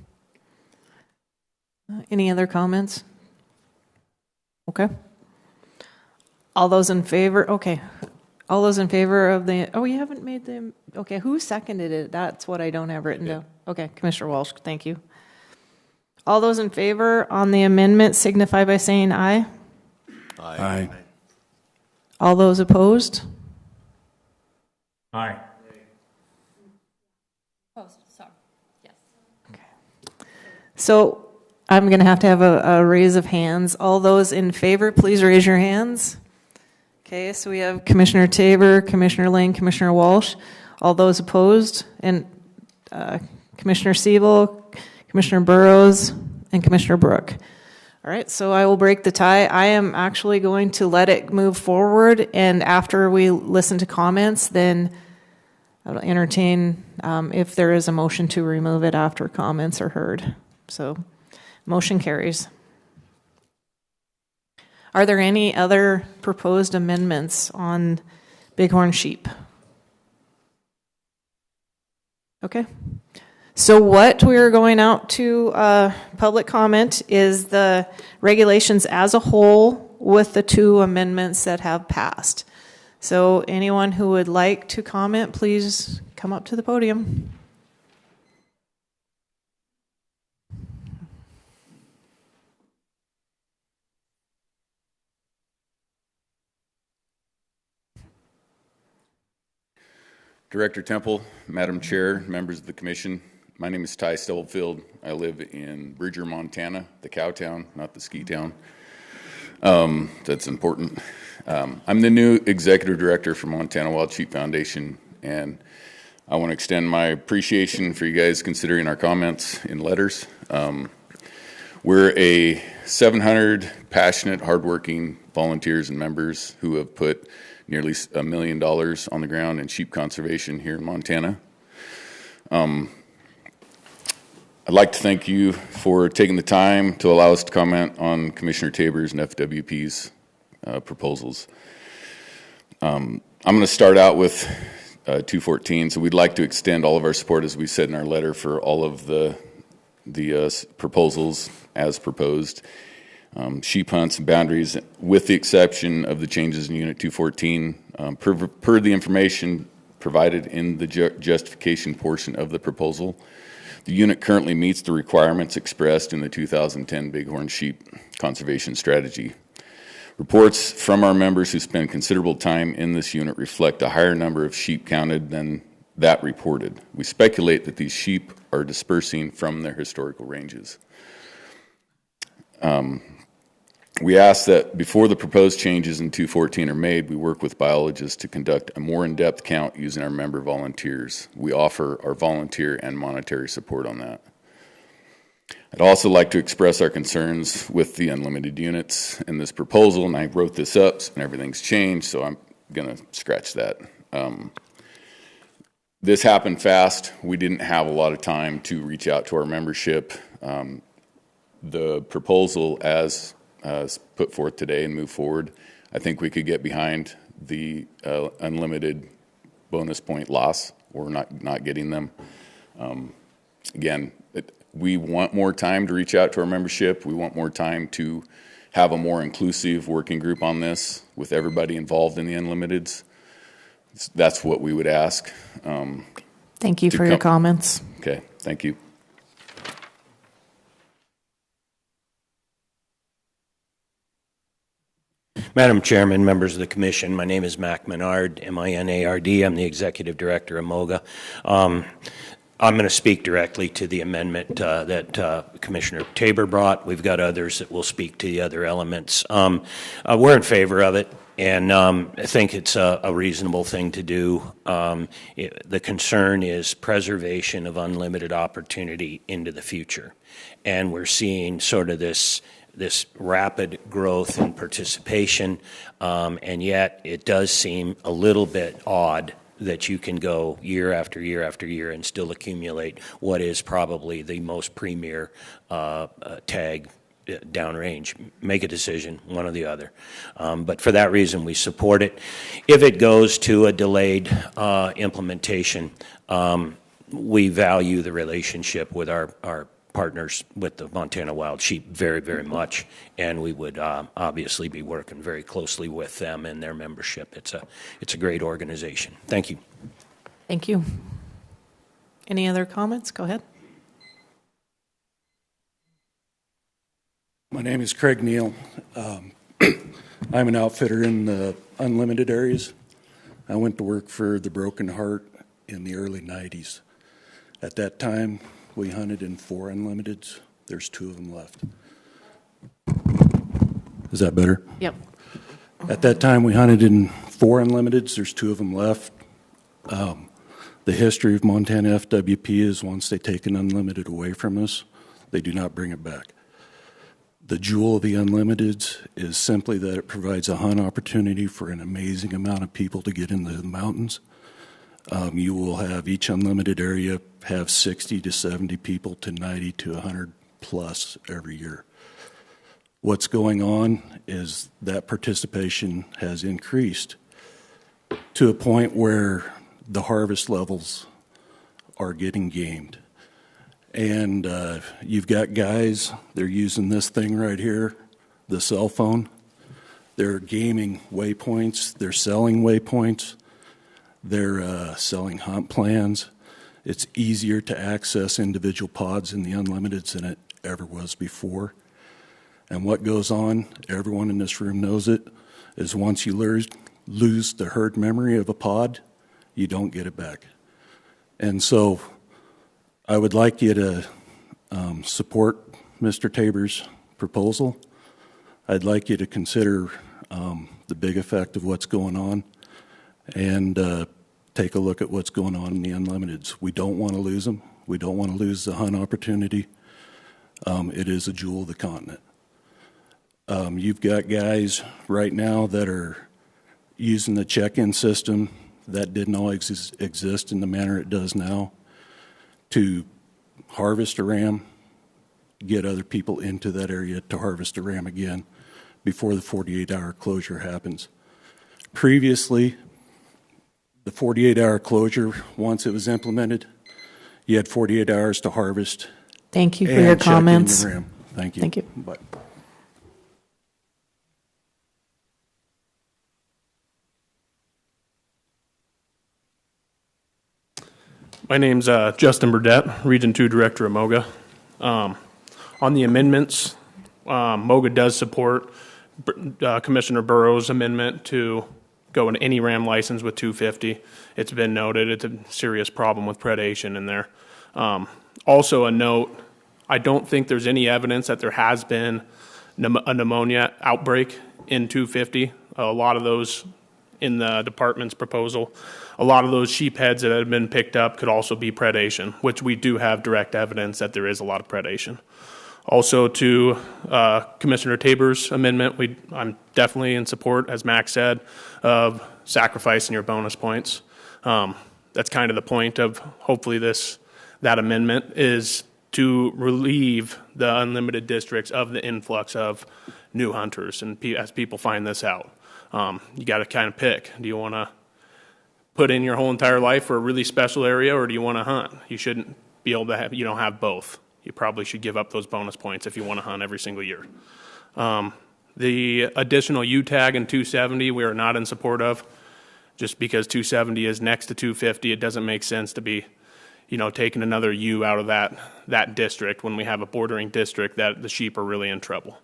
Speaker 5: Any other comments? Okay. All those in favor? Okay. All those in favor of you haven't made them. Okay, who seconded it? That's what I don't have written down. Okay, Commissioner Walsh, thank you. All those in favor on the amendment signify by saying aye.
Speaker 2: Aye.
Speaker 5: All those opposed?
Speaker 3: Aye.
Speaker 10: Opposed, sorry. Yes.
Speaker 5: So I'm going to have a raise of hands. All those in favor, please raise your hands. Okay, so we have Commissioner Tabor, Commissioner Lane, Commissioner Walsh. All those opposed, and Commissioner Siebel, Commissioner Burrows, and Commissioner Brook. All right, so I will break the tie. I am actually going to let it move forward, and after we listen to comments, then I'll entertain if there is a motion to remove it after comments are heard. So, motion carries. Are there any other proposed amendments on bighorn sheep? Okay. So what we're going out to public comment is the regulations as a whole with the 2 amendments that have passed. So anyone who would like to comment, please come up to the podium.
Speaker 18: Director Temple, Madam Chair, members of the Commission, my name is Ty Stubblefield. I live in Bridger, Montana, the cow town, not the ski town. That's important. I'm the new Executive Director for Montana Wild Sheep Foundation, and I want to extend my appreciation for you guys considering our comments in letters. We're a 700 passionate, hardworking volunteers and members who have put nearly $1 million on the ground in sheep conservation here in Montana. I'd like to thank you for taking the time to allow us to comment on Commissioner Tabor's and FWP's proposals. I'm going to start out with 214. So we'd like to extend all of our support, as we said in our letter, for all of the proposals as proposed. Sheep hunts and boundaries, with the exception of the changes in Unit 214, per the information provided in the justification portion of the proposal. The unit currently meets the requirements expressed in the 2010 Bighorn Sheep Conservation Strategy. Reports from our members who spend considerable time in this unit reflect a higher number of sheep counted than that reported. We speculate that these sheep are dispersing from their historical ranges. We ask that before the proposed changes in 214 are made, we work with biologists to conduct a more in-depth count using our member volunteers. We offer our volunteer and monetary support on that. I'd also like to express our concerns with the unlimited units in this proposal, and I wrote this up and everything's changed, so I'm going to scratch that. This happened fast. We didn't have a lot of time to reach out to our membership. The proposal as put forth today and move forward, I think we could get behind the unlimited bonus point loss or not getting them. Again, we want more time to reach out to our membership. We want more time to have a more inclusive working group on this with everybody involved in the unlimiteds. That's what we would ask.
Speaker 5: Thank you for your comments.
Speaker 18: Okay, thank you.
Speaker 8: Madam Chairman, members of the Commission, my name is Mac Menard, M-I-N-A-R-D. I'm the Executive Director of MOGA. I'm going to speak directly to the amendment that Commissioner Tabor brought. We've got others that will speak to the other elements. We're in favor of it, and I think it's a reasonable thing to do. The concern is preservation of unlimited opportunity into the future, and we're seeing sort of this rapid growth in participation, and yet it does seem a little bit odd that you can go year after year after year and still accumulate what is probably the most premier tag downrange. Make a decision, one or the other. But for that reason, we support it. If it goes to a delayed implementation, we value the relationship with our partners with the Montana Wild Sheep very, very much, and we would obviously be working very closely with them and their membership. It's a great organization. Thank you.
Speaker 5: Thank you. Any other comments? Go ahead.
Speaker 2: My name is Craig Neal. I'm an outfitter in the unlimited areas. I went to work for the Broken Heart in the early 90s. At that time, we hunted in 4 unlimiteds. There's 2 of them left. Is that better?
Speaker 5: Yep.
Speaker 2: At that time, we hunted in 4 unlimiteds. There's 2 of them left. The history of Montana FWP is once they take an unlimited away from us, they do not bring it back. The jewel of the unlimiteds is simply that it provides a hunt opportunity for an amazing amount of people to get into the mountains. You will have each unlimited area have 60 to 70 people to 90 to 100 plus every year. What's going on is that participation has increased to a point where the harvest levels are getting gamed. And you've got guys, they're using this thing right here, the cell phone. They're gaming waypoints, they're selling waypoints. They're selling hunt plans. It's easier to access individual pods in the unlimiteds than it ever was before. And what goes on, everyone in this room knows it, is once you lose the herd memory of a pod, you don't get it back. And so I would like you to support Mr. Tabor's proposal. I'd like you to consider the big effect of what's going on and take a look at what's going on in the unlimiteds. We don't want to lose them. We don't want to lose the hunt opportunity. It is a jewel of the continent. You've got guys right now that are using the check-in system that didn't always exist in the manner it does now to harvest a ram, get other people into that area to harvest a ram again before the 48-hour closure happens. Previously, the 48-hour closure, once it was implemented, you had 48 hours to harvest.
Speaker 5: Thank you for your comments.
Speaker 2: Check in the ram. Thank you.
Speaker 5: Thank you.
Speaker 2: Bye.
Speaker 22: My name's Justin Burdett, Region 2 Director of MOGA. On the amendments, MOGA does support Commissioner Burrow's amendment to go in any ram license with 250. It's been noted it's a serious problem with predation in there. Also a note, I don't think there's any evidence that there has been a pneumonia outbreak in 250. A lot of those in the department's proposal, a lot of those sheep heads that have been picked up could also be predation, which we do have direct evidence that there is a lot of predation. Also to Commissioner Tabor's amendment, I'm definitely in support, as Max said, of sacrificing your bonus points. That's kind of the point of hopefully that amendment is to relieve the unlimited districts of the influx of new hunters. And as people find this out, you got to kind of pick. Do you want to put in your whole entire life for a really special area, or do you want to hunt? You shouldn't be able to have, you don't have both. You probably should give up those bonus points if you want to hunt every single year. The additional U-tag in 270 we are not in support of, just because 270 is next to 250. It doesn't make sense to be taking another U out of that district when we have a bordering district that the sheep are really in trouble.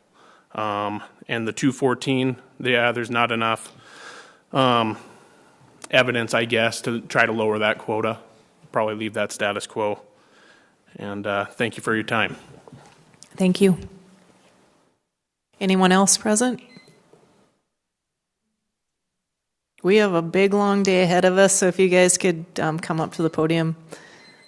Speaker 22: And the 214, there's not enough evidence, I guess, to try to lower that quota. Probably leave that status quo. And thank you for your time.
Speaker 5: Thank you. Anyone else present? We have a big, long day ahead of us, so if you guys could come up to the podium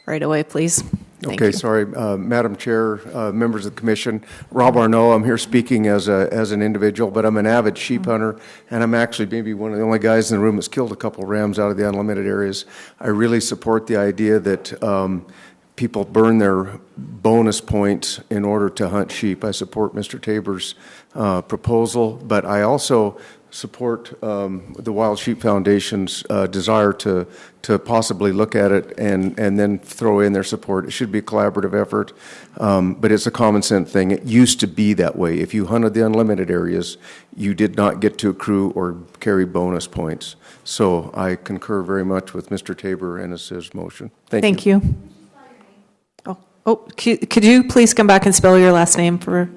Speaker 5: right away, please. Thank
Speaker 9: Okay,
Speaker 5: you.
Speaker 9: sorry, Madam Chair, members of the commission. Rob Arnault, I'm here speaking as an individual, but I'm an avid sheep hunter, and I'm actually maybe one of the only guys in the room that's killed a couple rams out of the unlimited areas. I really support the idea that people burn their bonus points in order to hunt sheep. I support Mr. Tabor's proposal, but I also support the Wild Sheep Foundation's desire to possibly look at it and then throw in their support. It should be a collaborative effort, but it's a common sense thing. It used to be that way. If you hunted the unlimited areas, you did not get to accrue or carry bonus points. So I concur very much with Mr. Tabor and his motion.
Speaker 5: Thank you. Oh, could you please come back and spell your last name for...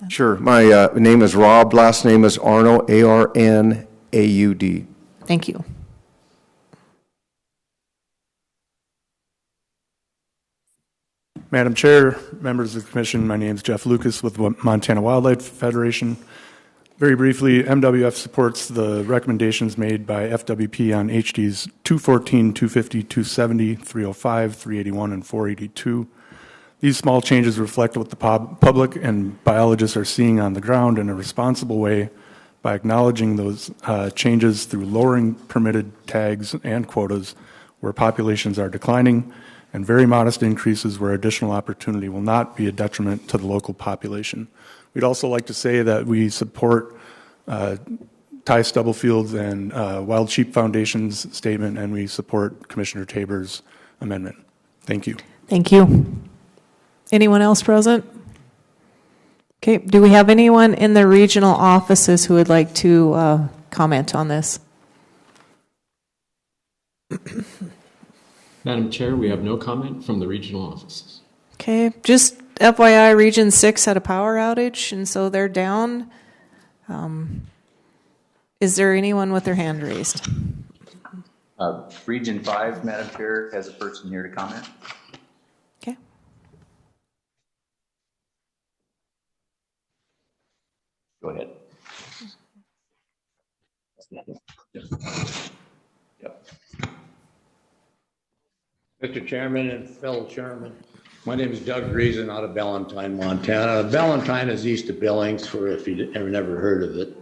Speaker 9: Sure. My name is Rob. Last name is Arnaud, A-R-N-A-U-D.
Speaker 5: Thank you.
Speaker 19: Madam Chair, members of the commission, my name is Jeff Lucas with Montana Wildlife Federation. Very briefly, MWF supports the recommendations made by FWP on HDs 214, 250, 270, 305, 381, and 482. These small changes reflect what the public and biologists are seeing on the ground in a responsible way by acknowledging those changes through lowering permitted tags and quotas where populations are declining and very modest increases where additional opportunity will not be a detriment to the local population. We'd also like to say that we support Ty Stubblefield's and Wild Sheep Foundation's statement, and we support Commissioner Tabor's amendment. Thank you.
Speaker 5: Thank you. Anyone else present? Okay, do we have anyone in the regional offices who would like to comment on this?
Speaker 15: Madam Chair, we have no comment from the regional offices.
Speaker 5: Okay, just FYI, Region 6 had a power outage, and so they're down. Is there anyone with their hand raised?
Speaker 23: Region 5, Madam Chair, has a person here to comment.
Speaker 5: Okay.
Speaker 23: Go ahead.
Speaker 24: Mr. Chairman and fellow chairman, my name is Doug Reason out of Ballantyne, Montana. Ballantyne is east of Billings, for if you ever never heard of it.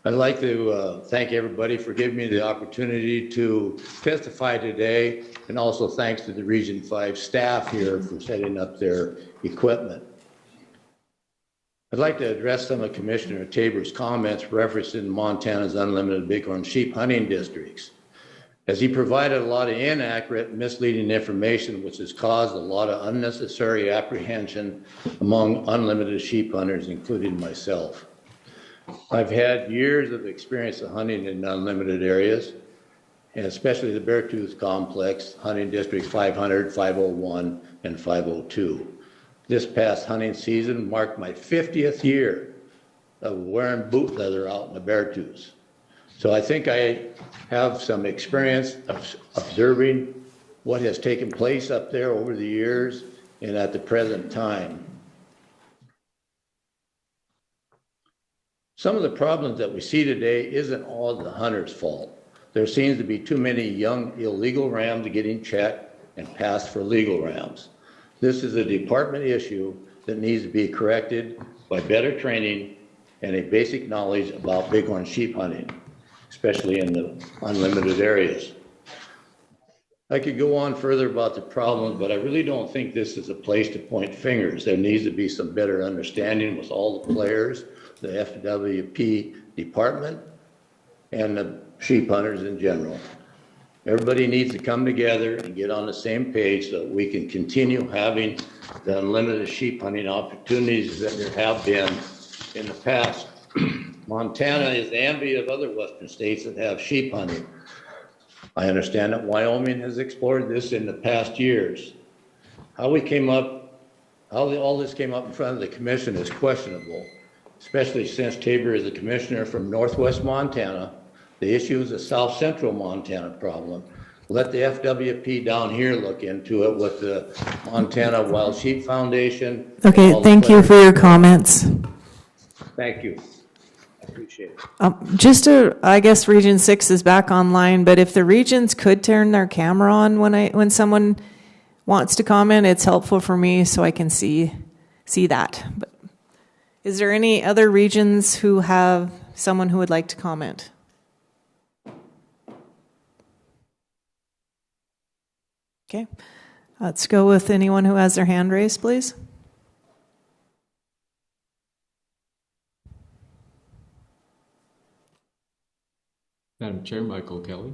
Speaker 24: I'd like to thank everybody for giving me the opportunity to testify today, and also thanks to the Region 5 staff here for setting up their equipment. I'd like to address some of Commissioner Tabor's comments referencing Montana's unlimited bighorn sheep hunting districts, as he provided a lot of inaccurate and misleading information, which has caused a lot of unnecessary apprehension among unlimited sheep hunters, including myself. I've had years of experience of hunting in unlimited areas, and especially the Beartooth Complex, hunting districts 500, 501, and 502. This past hunting season marked my 50th year of wearing boot leather out in the Beartooths. So I think I have some experience of observing what has taken place up there over the years and at the present time. Some of the problems that we see today isn't all the hunter's fault. There seems to be too many young illegal rams getting checked and passed for legal rams. This is a department issue that needs to be corrected by better training and a basic knowledge about bighorn sheep hunting, especially in the unlimited areas. I could go on further about the problem, but I really don't think this is a place to point fingers. There needs to be some better understanding with all the players, the FWP department, and the sheep hunters in general. Everybody needs to come together and get on the same page so that we can continue having the unlimited sheep hunting opportunities that there have been in the past. Montana is the envy of other western states that have sheep hunting. I understand that Wyoming has explored this in the past years. How all this came up in front of the commission is questionable, especially since Tabor is a commissioner from northwest Montana. The issue is a south central Montana problem. Let the FWP down here look into it with the Montana Wild Sheep Foundation.
Speaker 5: Okay, thank you for your comments.
Speaker 24: Thank you. I appreciate it.
Speaker 5: I guess Region 6 is back online, but if the regions could turn their camera on when someone wants to comment, it's helpful for me so I can see that. But is there any other regions who have someone who would like to comment? Okay, let's go with anyone who has their hand raised, please.
Speaker 15: Madam Chair, Michael Kelly.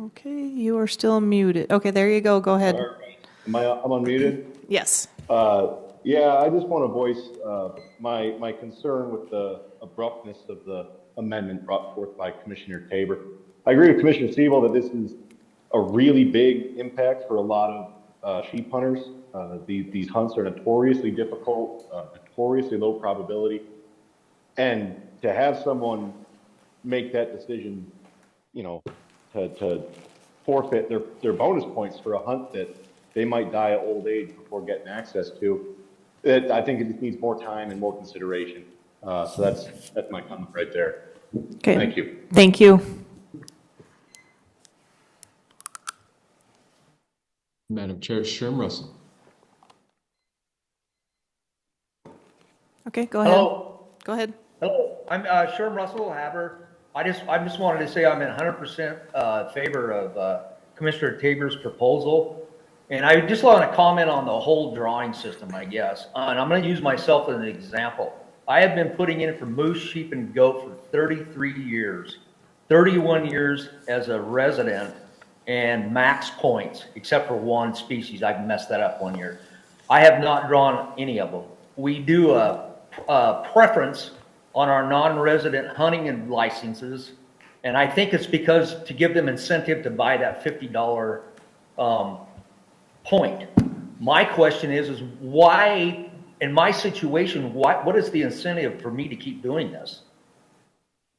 Speaker 5: Okay, you are still muted. Okay, there you go. Go ahead.
Speaker 1: I'm unmuted?
Speaker 5: Yes.
Speaker 1: Yeah, I just want to voice my concern with the abruptness of the amendment brought forth by Commissioner Tabor. I agree with Commissioner Siebel that this is a really big impact for a lot of sheep hunters. These hunts are notoriously difficult, notoriously low probability. And to have someone make that decision, to forfeit their bonus points for a hunt that they might die at old age before getting access to, I think it just needs more time and more consideration. So that's my comment right there.
Speaker 5: Okay.
Speaker 1: Thank you.
Speaker 5: Thank you.
Speaker 15: Madam Chair, Sherm Russell.
Speaker 5: Okay, go ahead.
Speaker 11: Hello.
Speaker 5: Go ahead.
Speaker 11: Hello, I'm Sherm Russell Haber. I just wanted to say I'm in 100% favor of Commissioner Tabor's proposal. And I just want to comment on the whole drawing system, I guess. And I'm going to use myself as an example. I have been putting in for moose, sheep, and goat for 33 years, 31 years as a resident, and max points, except for one species. I messed that up one year. I have not drawn any of them. We do a preference on our non-resident hunting and licenses, and I think it's because to give them incentive to buy that $50 point. My question is why, in my situation, what is the incentive for me to keep doing this?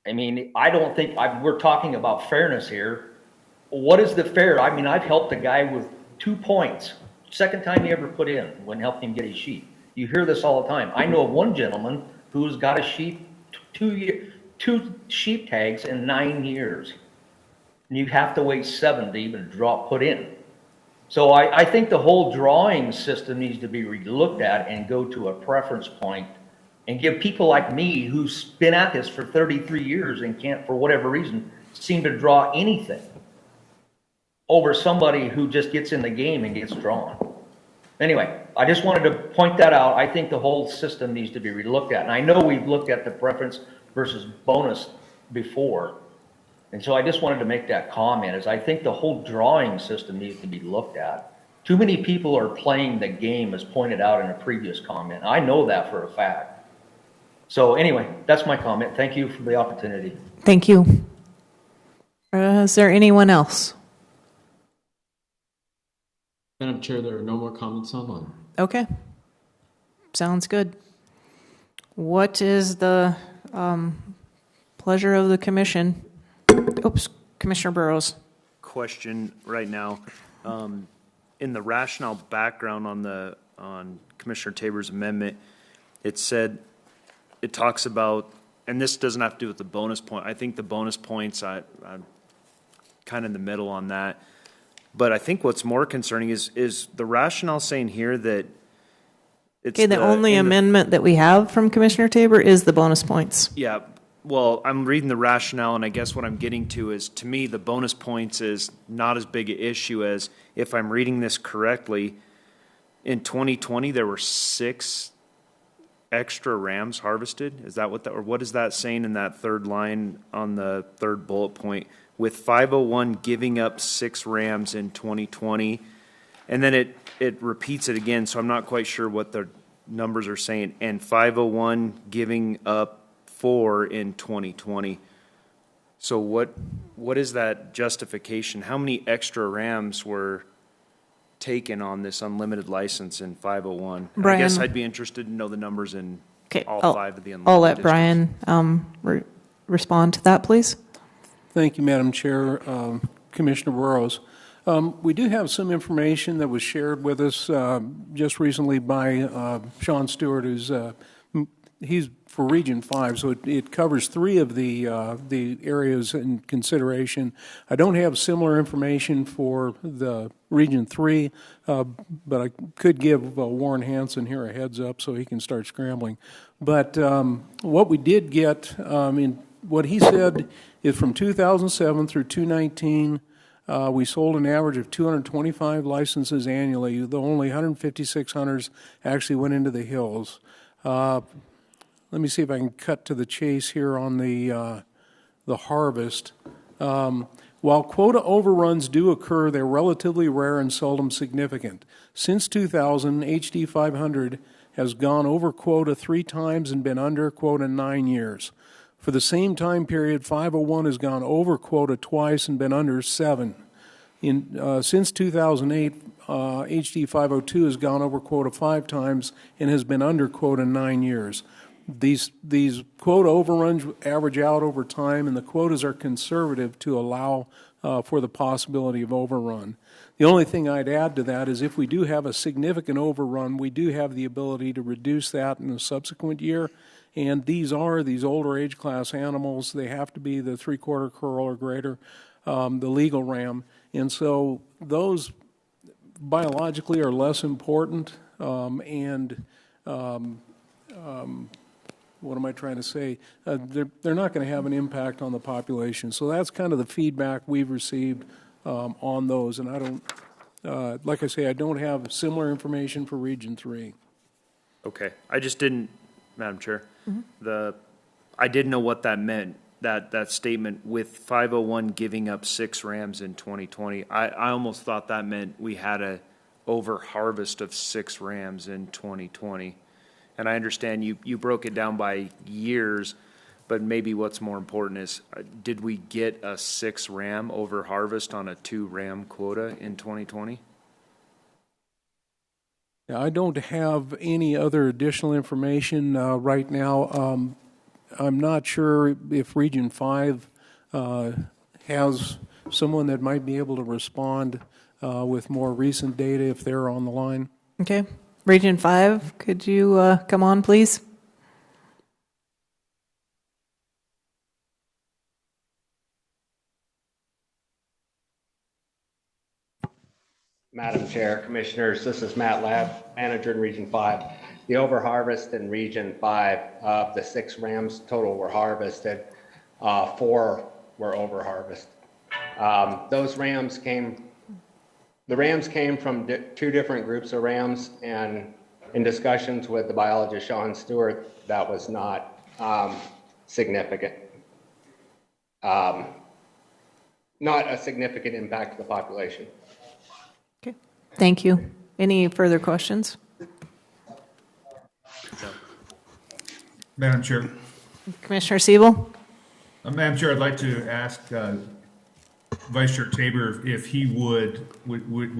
Speaker 11: I mean, I don't think we're talking about fairness here. What is the fair? I mean, I've helped a guy with 2 points, second time he ever put in when helping him get his sheep. You hear this all the time. I know of one gentleman who's got a sheep, two sheep tags in 9 years. And you have to wait 7 to even put in. So I think the whole drawing system needs to be relooked at and go to a preference point and give people like me who's been at this for 33 years and can't, for whatever reason, seem to draw anything over somebody who just gets in the game and gets drawn. Anyway, I just wanted to point that out. I think the whole system needs to be relooked at. And I know we've looked at the preference versus bonus before. And so I just wanted to make that comment, is I think the whole drawing system needs to be looked at. Too many people are playing the game, as pointed out in a previous comment. I know that for a fact. So anyway, that's my comment. Thank you for the opportunity.
Speaker 5: Thank you. Is there anyone else?
Speaker 15: Madam Chair, there are no more comments online.
Speaker 5: Okay. Sounds good. What is the pleasure of the commission? Oops, Commissioner Burrows.
Speaker 14: Question right now. In the rationale background on Commissioner Tabor's amendment, it talks about, and this doesn't have to do with the bonus point. I think the bonus points, I'm kind of in the middle on that. But I think what's more concerning is the rationale saying here that it's
Speaker 5: the only amendment that we have from Commissioner Tabor is the bonus points.
Speaker 14: Yeah. Well, I'm reading the rationale, and I guess what I'm getting to is, to me, the bonus points is not as big an issue as, if I'm reading this correctly, in 2020 there were 6 extra rams harvested. Is that or what is that saying in that third line on the third bullet point? With 501 giving up 6 rams in 2020, and then it repeats it again, so I'm not quite sure what the numbers are saying, and 501 giving up 4 in 2020. So what is that justification? How many extra Rams were taken on this unlimited license in 501? I guess
Speaker 5: Brian.
Speaker 14: I'd be interested to know the numbers in
Speaker 5: Okay,
Speaker 14: all
Speaker 5: I'll-
Speaker 14: 5 of the unlimited
Speaker 5: I'll let
Speaker 14: districts.
Speaker 5: Brian respond to that, please.
Speaker 13: Thank you, Madam Chair. Commissioner Burrows. We do have some information that was shared with us just recently by Sean Stewart, he's for Region 5, so it covers 3 of the areas in consideration. I don't have similar information for the Region 3, but I could give Warren Hansen here a heads up so he can start scrambling. But what we did get, what he said is from 2007 through 2019, we sold an average of 225 licenses annually. The only 156 hunters actually went into the hills. Let me see if I can cut to the chase here on the harvest. While quota overruns do occur, they're relatively rare and seldom significant. Since 2000, HD 500 has gone over quota 3 times and been under quota 9 years. For the same time period, 501 has gone over quota twice and been under 7. Since 2008, HD 502 has gone over quota 5 times and has been under quota 9 years. These quota overruns average out over time, and the quotas are conservative to allow for the possibility of overrun. The only thing I'd add to that is if we do have a significant overrun, we do have the ability to reduce that in a subsequent year. And these older age class animals. They have to be the 3/4 curl or greater, the legal ram. And so those biologically are less important. What am I trying to say? They're not going to have an impact on the population. So that's kind of the feedback we've received on those. And I don't, like I say, I don't have similar information for Region 3.
Speaker 14: Okay, I just didn't, Madam Chair, I didn't know what that meant, that statement with 501 giving up 6 rams in 2020. I almost thought that meant we had a over harvest of 6 rams in 2020. And I understand you broke it down by years, but maybe what's more important is, did we get a 6 ram over harvest on a 2 ram quota in 2020?
Speaker 13: I don't have any other additional information right now. I'm not sure if Region 5 has someone that might be able to respond with more recent data if they're on the line.
Speaker 5: Okay. Region 5, could you come on, please?
Speaker 4: Madam Chair, Commissioners, this is Matt Labb, Manager in Region 5. The overharvest in Region 5, of the 6 rams total were harvested, 4 were overharvested. Those rams came from 2 different groups of rams, and in discussions with the biologist Sean Stewart, that was not significant. Not a significant impact to the population.
Speaker 5: Okay, thank you. Any further questions?
Speaker 3: Madam Chair.
Speaker 5: Commissioner Siebel?
Speaker 3: Madam Chair, I'd like to ask Vice Chair Tabor if he would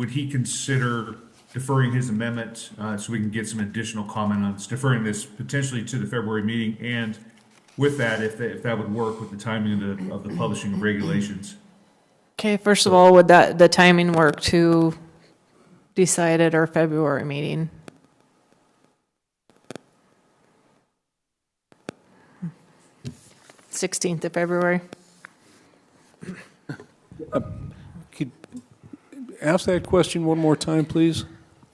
Speaker 3: he consider deferring his amendment so we can get some additional comment on this, deferring this potentially to the February meeting, and with that, if that would work with the timing of the publishing of regulations.
Speaker 5: Okay, first of all, would the timing work to decide at our February meeting? (16th of February).
Speaker 13: Could ask that question one more time, please?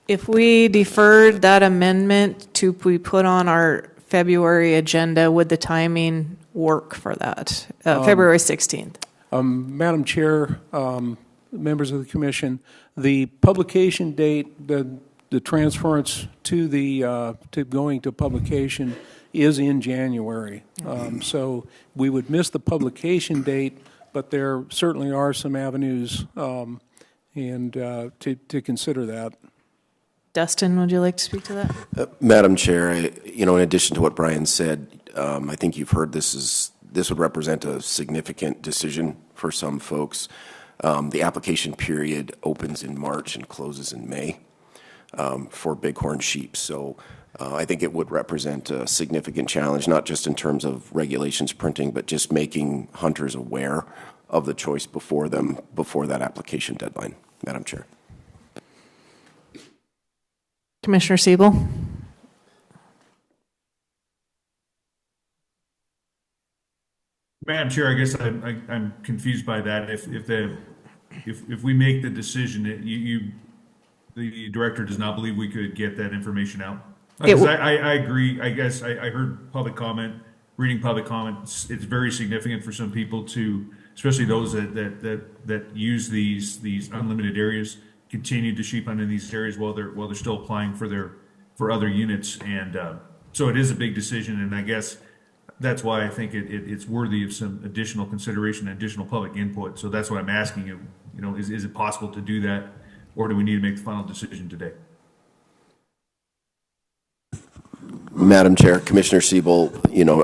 Speaker 5: If we deferred that amendment to be put on our February agenda, would the timing work for that? February 16th.
Speaker 13: Madam Chair, members of the Commission, the publication date, the transference to going to publication is in January. So we would miss the publication date, but there certainly are some avenues and to consider that.
Speaker 5: Dustin, would you like to speak to that?
Speaker 17: Madam Chair, in addition to what Brian said, I think you've heard this is this would represent a significant decision for some folks. The application period opens in March and closes in May for bighorn sheep. So I think it would represent a significant challenge, not just in terms of regulations printing, but just making hunters aware of the choice before them before that application deadline. Madam Chair.
Speaker 5: Commissioner Siebel.
Speaker 3: Madam Chair, I guess I'm confused by that. If we make the decision that the director does not believe we could get that information out. Because I agree. I guess I heard public comment, reading public comment. It's very significant for some people to, especially those that use these unlimited areas, continue to sheep hunt in these areas while they're still applying for other units, and so it is a big decision. And I guess that's why I think it's worthy of some additional consideration, additional public input. So that's what I'm asking you. You know, is it possible to do that, or do we need to make the final decision today?
Speaker 17: Madam Chair, Commissioner Siebel, you know,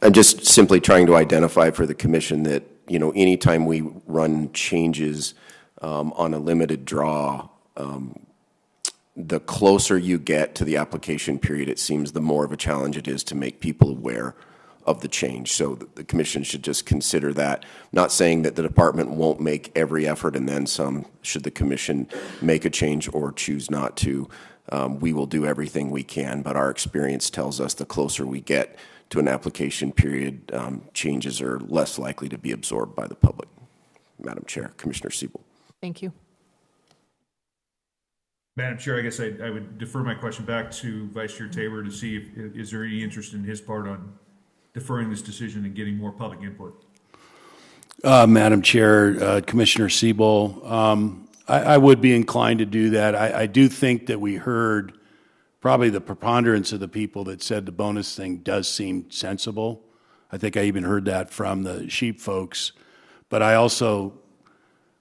Speaker 17: I'm just simply trying to identify for the commission that, you know, anytime we run changes on a limited draw, the closer you get to the application period, it seems the more of a challenge it is to make people aware of the change. So the commission should just consider that. Not saying that the department won't make every effort and then some, should the commission make a change or choose not to. We will do everything we can, but our experience tells us the closer we get to an application period, changes are less likely to be absorbed by the public. Madam Chair, Commissioner Siebel.
Speaker 5: Thank you.
Speaker 3: Madam Chair, I guess I would defer my question back to Vice Chair Tabor to see if is there any interest in his part on deferring this decision and getting more public input.
Speaker 2: Madam Chair, Commissioner Siebel, I would be inclined to do that. I do think that we heard probably the preponderance of the people that said the bonus thing does seem sensible. I think I even heard that from the sheep folks. But I also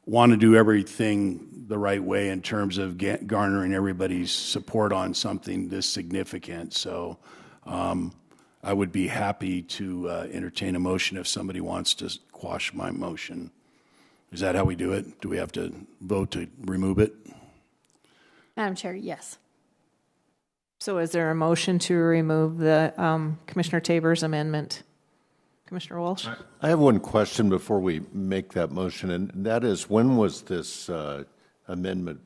Speaker 2: want to do everything the right way in terms of garnering everybody's support on something this significant. So I would be happy to entertain a motion if somebody wants to quash my motion. Is that how we do it? Do we have to vote to remove it?
Speaker 10: Madam Chair, yes.
Speaker 5: So is there a motion to remove the Commissioner Tabor's amendment? Commissioner Walsh?
Speaker 6: I have one question before we make that motion, and that is, when was this amendment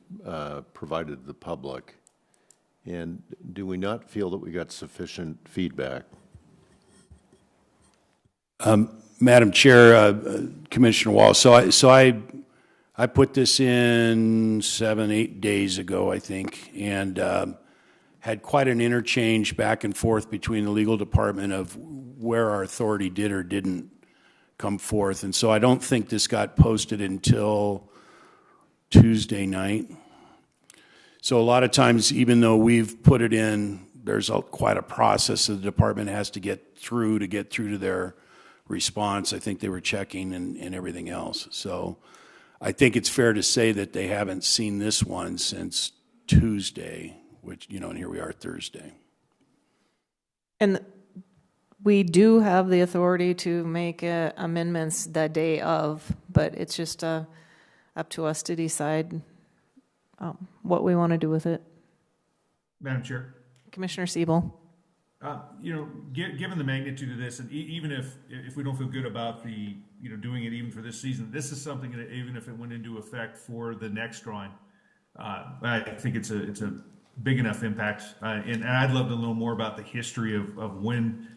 Speaker 6: provided to the public? And do we not feel that we got sufficient feedback?
Speaker 2: Madam Chair, Commissioner Walsh, so I put this in 7-8 days ago, I think, and had quite an interchange back and forth between the legal department of where our authority did or didn't come forth. And so I don't think this got posted until Tuesday night. So a lot of times, even though we've put it in, there's quite a process that the department has to get through to their response. I think they were checking and everything else. So I think it's fair to say that they haven't seen this one since Tuesday, which, you know, and here we are Thursday.
Speaker 5: And we do have the authority to make amendments the day of, but it's just up to us to decide what we want to do with it.
Speaker 3: Madam Chair.
Speaker 5: Commissioner Siebel.
Speaker 3: You know, given the magnitude of this, and even if we don't feel good about doing it even for this season, this is something that even if it went into effect for the next drawing, I think it's a big enough impact. And I'd love to know more about the history of when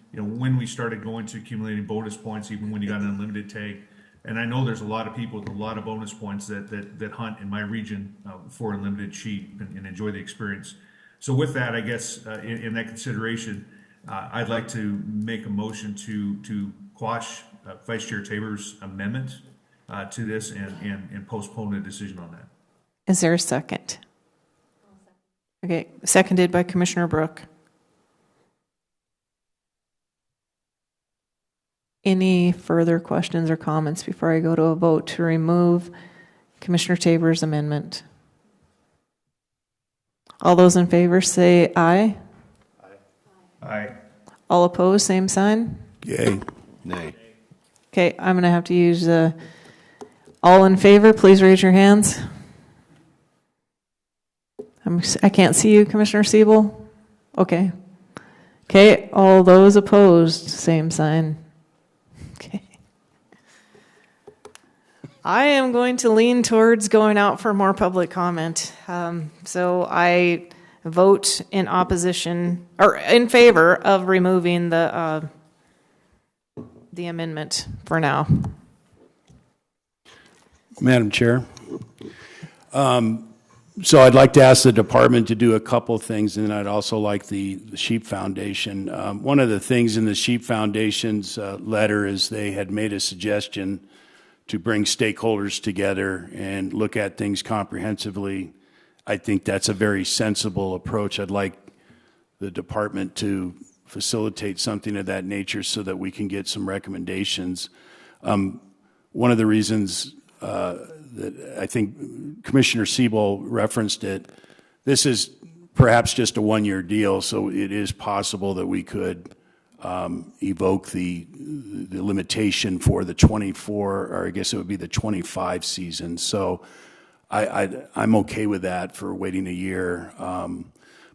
Speaker 3: we started going to accumulating bonus points, even when you got an unlimited tag. And I know there's a lot of people with a lot of bonus points that hunt in my region for unlimited sheep and enjoy the experience. So with that, I guess in that consideration, I'd like to make a motion to quash Vice Chair Tabor's amendment to this and postpone a decision on that.
Speaker 5: Is there a second? Okay, seconded by Commissioner Brooke. Any further questions or comments before I go to a vote to remove Commissioner Tabor's amendment? All those in favor say aye.
Speaker 3: Aye.
Speaker 5: All opposed, same sign.
Speaker 2: Yay.
Speaker 6: Nay.
Speaker 5: Okay, I'm going to have to use all in favor. Please raise your hands. I can't see you, Commissioner Siebel. Okay. Okay, all those opposed, same sign. Okay. I am going to lean towards going out for more public comment. So I vote in opposition or in favor of removing the amendment for now.
Speaker 2: Madam Chair. So I'd like to ask the department to do a couple of things, and I'd also like the Sheep Foundation. One of the things in the Sheep Foundation's letter is they had made a suggestion to bring stakeholders together and look at things comprehensively. I think that's a very sensible approach. I'd like the department to facilitate something of that nature so that we can get some recommendations. One of the reasons that I think Commissioner Siebel referenced it, this is perhaps just a one-year deal, so it is possible that we could evoke the limitation for the 24, or I guess it would be the 25 season. So I'm okay with that for waiting a year.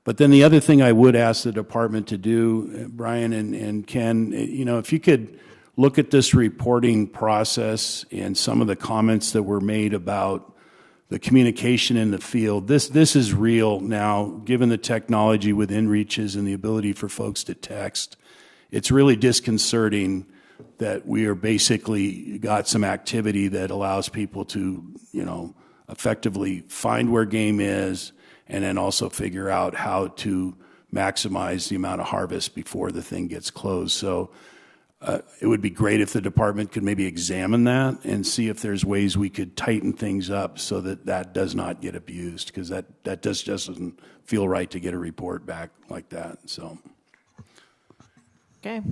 Speaker 2: But then the other thing I would ask the department to do, Brian and Ken, if you could look at this reporting process and some of the comments that were made about the communication in the field. This is real now, given the technology with inReaches and the ability for folks to text. It's really disconcerting that we are basically got some activity that allows people to, effectively find where game is and then also figure out how to maximize the amount of harvest before the thing gets closed. So it would be great if the department could maybe examine that and see if there's ways we could tighten things up so that that does not get abused, because that just doesn't feel right to get a report back like that. So,
Speaker 5: okay.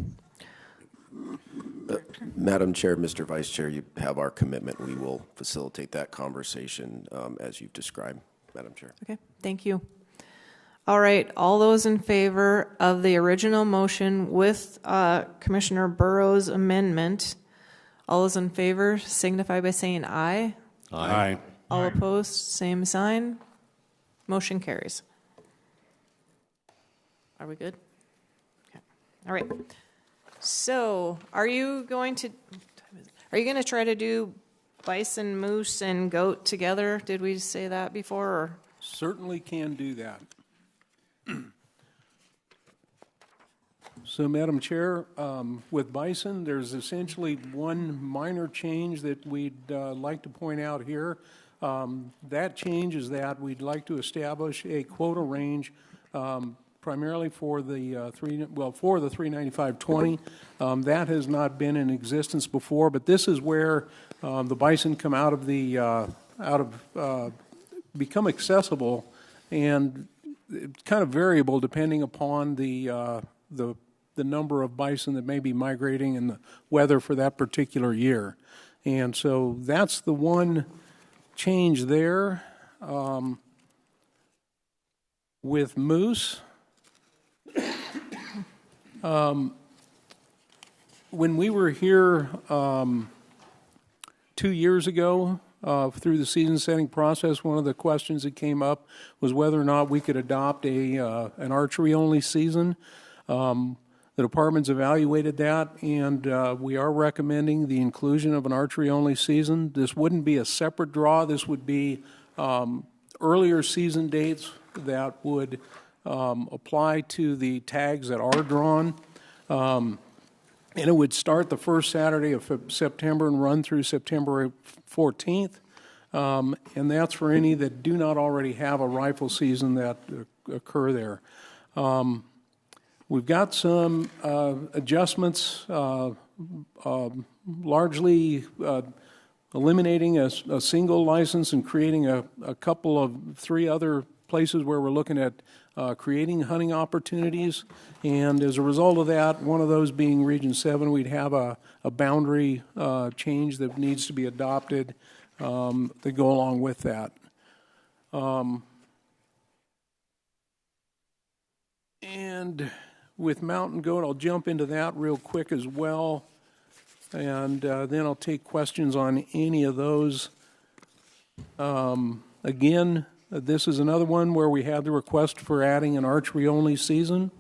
Speaker 17: Madam Chair, Mr. Vice Chair, you have our commitment. We will facilitate that conversation as you've described, Madam Chair.
Speaker 5: Okay, thank you. All right, all those in favor of the original motion with Commissioner Burrow's amendment, all those in favor signify by saying aye.
Speaker 2: Aye.
Speaker 5: All opposed, same sign. Motion carries. Are we good? Okay. All right. So, are you going to try to do bison, moose, and goat together? Did we say that before? Or?
Speaker 13: Certainly can do that. So, Madam Chair, with bison, there's essentially one minor change that we'd like to point out here. That change is that we'd like to establish a quota range primarily for the 395.20. That has not been in existence before, but this is where the bison come out of become accessible, and it's kind of variable depending upon the number of bison that may be migrating and the weather for that particular year. And so that's the one change there. With moose, when we were here 2 years ago through the season setting process, one of the questions that came up was whether or not we could adopt an archery-only season. The department's evaluated that, and we are recommending the inclusion of an archery-only season. This wouldn't be a separate draw. This would be earlier season dates that would apply to the tags that are drawn. And it would start the first Saturday of September and run through September 14th. And that's for any that do not already have a rifle season that occur there. We've got some adjustments, largely eliminating a single license and creating a couple of 3 other places where we're looking at creating hunting opportunities. And as a result of that, one of those being Region 7, we'd have a boundary change that needs to be adopted that go along with that. And with mountain goat, I'll jump into that real quick as well. and then I'll take questions on any of those. Again, this is another one where we had the request for adding an archery-only season.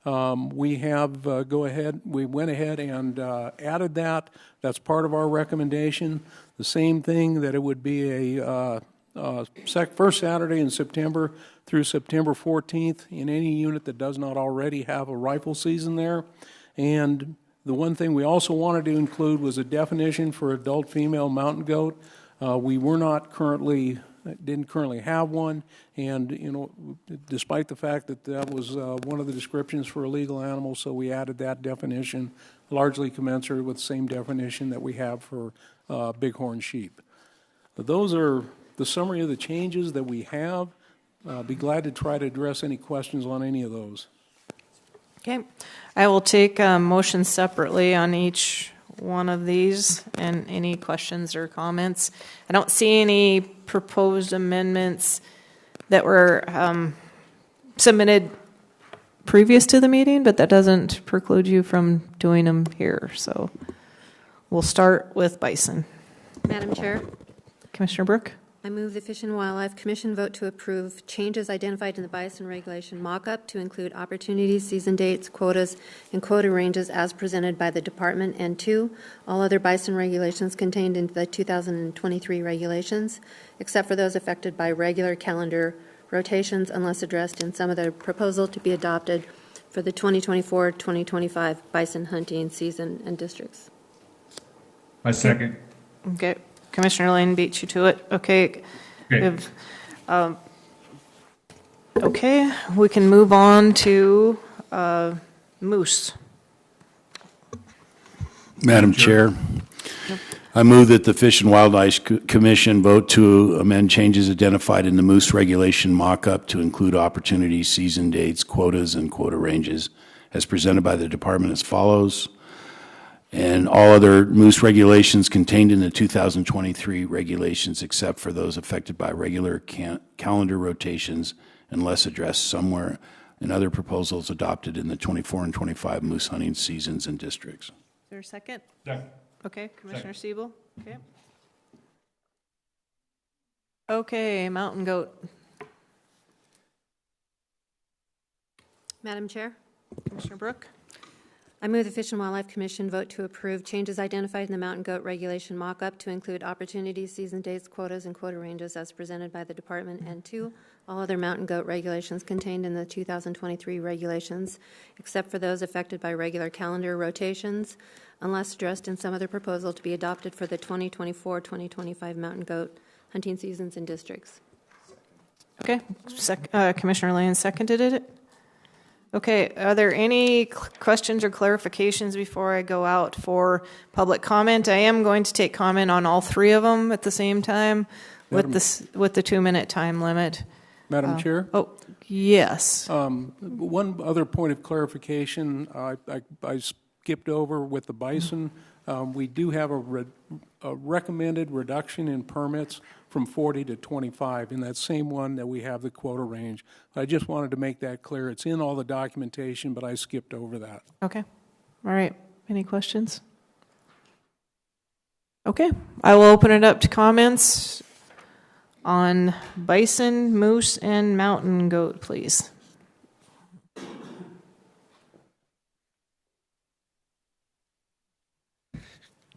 Speaker 13: We have we went ahead and added that. That's part of our recommendation. The same thing, that it would be a first Saturday in September through September 14th in any unit that does not already have a rifle season there. And the one thing we also wanted to include was a definition for adult female mountain goat. We were not currently, didn't currently have one, and despite the fact that that was one of the descriptions for a legal animal, so we added that definition, largely commensurate with the same definition that we have for bighorn sheep. But those are the summary of the changes that we have. I'll be glad to try to address any questions on any of those.
Speaker 5: Okay. I will take motions separately on each one of these and any questions or comments. I don't see any proposed amendments that were submitted previous to the meeting, but that doesn't preclude you from doing them here. So we'll start with bison.
Speaker 7: Madam Chair,
Speaker 5: Commissioner Brooke.
Speaker 7: I move the Fish and Wildlife Commission vote to approve changes identified in the bison regulation mock-up to include opportunities, season dates, quotas, and quota ranges as presented by the department, and 2, all other bison regulations contained in the 2023 regulations, except for those affected by regular calendar rotations unless addressed in some of the proposal to be adopted for the 2024-2025 bison hunting season and districts.
Speaker 3: I second.
Speaker 5: Okay. Commissioner Lane beat you to it. Okay. Okay, we can move on to moose.
Speaker 2: Madam Chair, I move that the Fish and Wildlife Commission vote to amend changes identified in the moose regulation mock-up to include opportunities, season dates, quotas, and quota ranges as presented by the department as follows. And all other moose regulations contained in the 2023 regulations except for those affected by regular calendar rotations unless addressed somewhere in other proposals adopted in the 24 and 25 moose hunting seasons and districts.
Speaker 5: Is there a second?
Speaker 3: Second.
Speaker 5: Okay, Commissioner Siebel. Okay. Okay, mountain goat.
Speaker 7: Madam Chair,
Speaker 5: Commissioner Brooke.
Speaker 7: I move the Fish and Wildlife Commission vote to approve changes identified in the mountain goat regulation mock-up to include opportunities, season dates, quotas, and quota ranges as presented by the department, and 2, all other mountain goat regulations contained in the 2023 regulations, except for those affected by regular calendar rotations, unless addressed in some other proposal to be adopted for the 2024-2025 mountain goat hunting seasons and districts.
Speaker 5: Okay, Commissioner Lane seconded it. Okay, are there any questions or clarifications before I go out for public comment? I am going to take comment on all 3 of them at the same time with the 2-minute time limit.
Speaker 13: Madam Chair?
Speaker 5: Oh, yes.
Speaker 13: One other point of clarification, I skipped over with the bison. We do have a recommended reduction in permits from 40 to 25 in that same one that we have the quota range. I just wanted to make that clear. It's in all the documentation, but I skipped over that.
Speaker 5: Okay. All right. Any questions? Okay. I will open it up to comments on bison, moose, and mountain goat, please.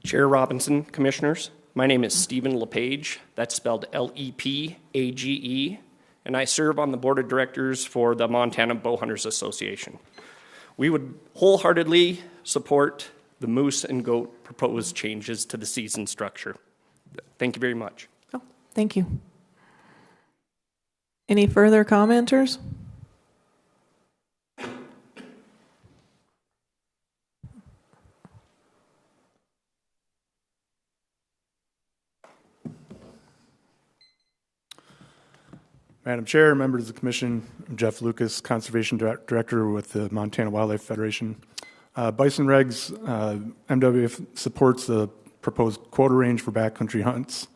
Speaker 16: Chair Robinson, Commissioners, my name is Stephen LePage. That's spelled L-E-P-A-G-E, and I serve on the Board of Directors for the Montana Bowhunters Association. We would wholeheartedly support the moose and goat proposed changes to the season structure. Thank you very much.
Speaker 5: Oh, thank you. Any further commenters?
Speaker 19: Madam Chair, members of the Commission, I'm Jeff Lucas, Conservation Director with the Montana Wildlife Federation. Bison regs, MWF supports the proposed quota range for backcountry hunts,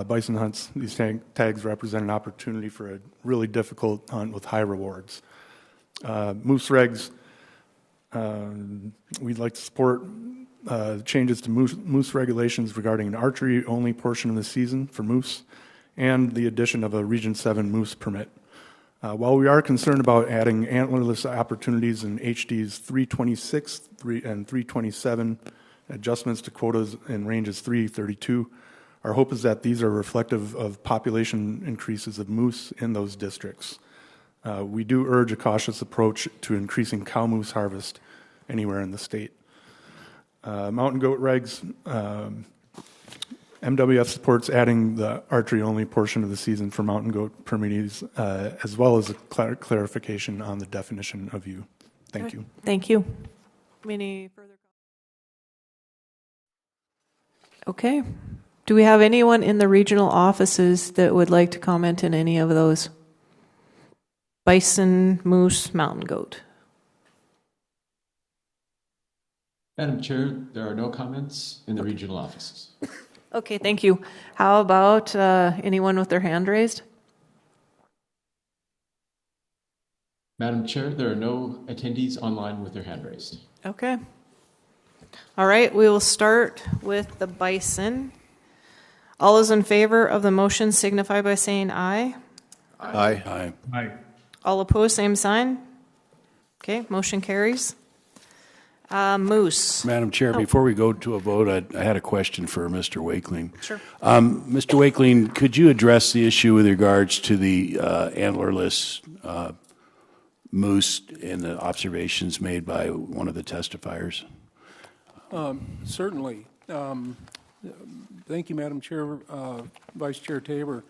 Speaker 19: bison hunts. These tags represent an opportunity for a really difficult hunt with high rewards. Moose regs We'd like to support changes to moose regulations regarding an archery-only portion of the season for moose and the addition of a Region 7 moose permit. While we are concerned about adding antlerless opportunities in HDs 326 and 327, adjustments to quotas in ranges 332, our hope is that these are reflective of population increases of moose in those districts. We do urge a cautious approach to increasing cow moose harvest anywhere in the state. Mountain goat regs, MWF supports adding the archery-only portion of the season for mountain goat permittees, as well as a clarification on the definition of ewe. Thank you.
Speaker 5: Thank you. Any further comments? Okay. Do we have anyone in the regional offices that would like to comment in any of those? Bison, moose, mountain goat.
Speaker 15: Madam Chair, there are no comments in the regional offices.
Speaker 5: Okay, thank you. How about anyone with their hand raised?
Speaker 15: Madam Chair, there are no attendees online with their hand raised.
Speaker 5: Okay. All right, we will start with the bison. All those in favor of the motion signify by saying aye.
Speaker 6: Aye.
Speaker 2: Aye.
Speaker 3: Aye.
Speaker 5: All opposed, same sign. Okay, motion carries. Moose.
Speaker 2: Madam Chair, before we go to a vote, I had a question for Mr. Wakeling.
Speaker 5: Sure.
Speaker 2: Mr. Wakeling, could you address the issue with regards to the antlerless moose and the observations made by one of the testifiers?
Speaker 13: Certainly. Thank you, Madam Chair, Vice Chair Tabor.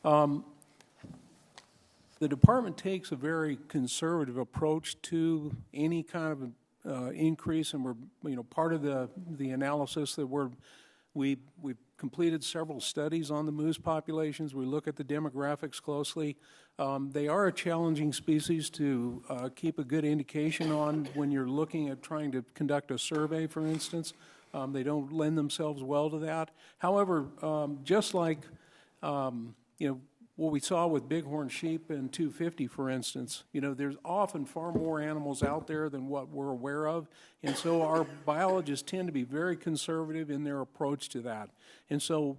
Speaker 13: The department takes a very conservative approach to any kind of increase, and we're, part of the analysis that we've completed several studies on the moose populations. We look at the demographics closely. They are a challenging species to keep a good indication on when you're looking at trying to conduct a survey, for instance. They don't lend themselves well to that. However, just like what we saw with bighorn sheep in 250, for instance, there's often far more animals out there than what we're aware of, and so our biologists tend to be very conservative in their approach to that. And so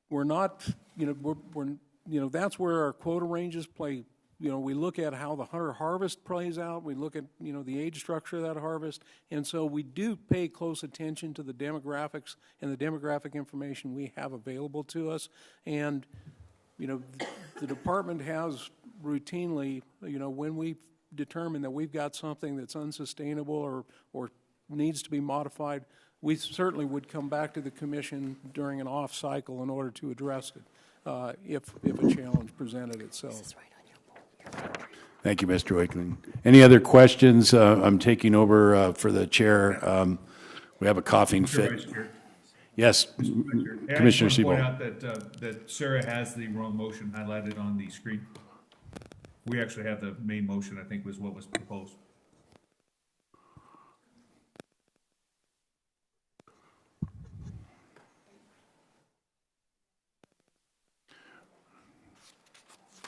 Speaker 13: we're not, that's where our quota ranges play. We look at how the hunter harvest plays out. We look at, the age structure of that harvest. And so we do pay close attention to the demographics and the demographic information we have available to us. And, the department has routinely, when we determine that we've got something that's unsustainable or needs to be modified, we certainly would come back to the commission during an off cycle in order to address it if a challenge presented itself.
Speaker 2: Thank you, Mr. Wakeling. Any other questions? I'm taking over for the chair. We have a coughing fit. Yes, Commissioner Siebel.
Speaker 3: I just want to point out that Sarah has the wrong motion highlighted on the screen. We actually have the main motion, I think, was what was proposed.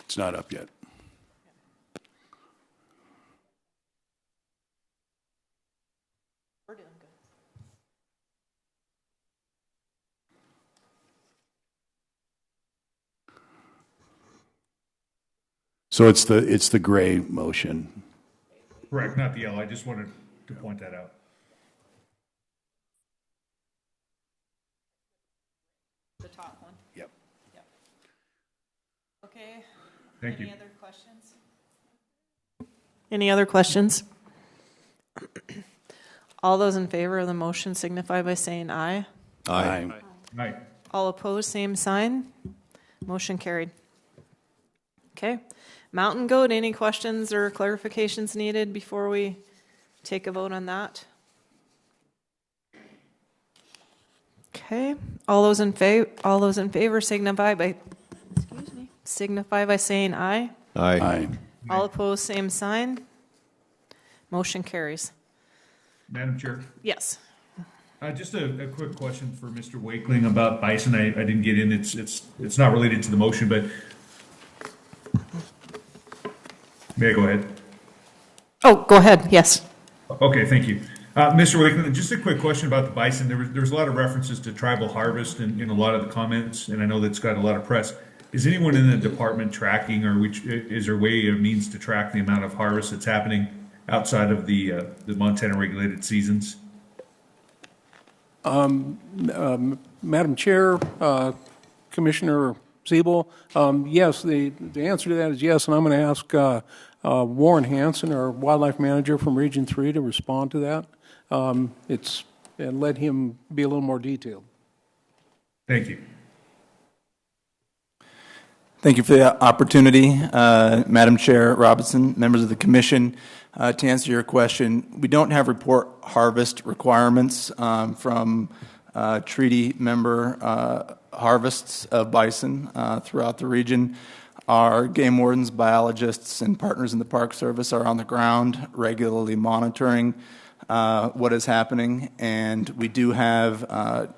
Speaker 2: It's not up yet. So it's the gray motion.
Speaker 3: Correct, not the yellow. I just wanted to point that out.
Speaker 5: The top one.
Speaker 2: Yep.
Speaker 5: Okay.
Speaker 3: Thank you.
Speaker 5: Any other questions? Any other questions? All those in favor of the motion signify by saying aye.
Speaker 2: Aye.
Speaker 3: Aye.
Speaker 5: All opposed, same sign. Motion carried. Okay. Mountain goat, any questions or clarifications needed before we take a vote on that? Okay. All those in favor signify by saying aye.
Speaker 6: Aye.
Speaker 5: All opposed, same sign. Motion carries.
Speaker 3: Madam Chair?
Speaker 5: Yes.
Speaker 3: Just a quick question for Mr. Wakeling about bison. I didn't get in. It's not related to the motion, but may I go ahead?
Speaker 5: Oh, go ahead, yes.
Speaker 3: Okay, thank you. Mr. Wickman, just a quick question about the bison. There was a lot of references to tribal harvest in a lot of the comments, and I know that's got a lot of press. Is anyone in the department tracking, or is there a way or means to track the amount of harvest that's happening outside of the Montana regulated seasons?
Speaker 13: Madam Chair, Commissioner Siebel, yes, the answer to that is yes, and I'm going to ask Warren Hansen, our wildlife manager from Region 3, to respond to that. And let him be a little more detailed.
Speaker 3: Thank you.
Speaker 12: Thank you for the opportunity, Madam Chair Robinson, members of the Commission. To answer your question, we don't have report harvest requirements from treaty member harvests of bison throughout the region. Our game wardens, biologists, and partners in the Park Service are on the ground regularly monitoring what is happening, and we do have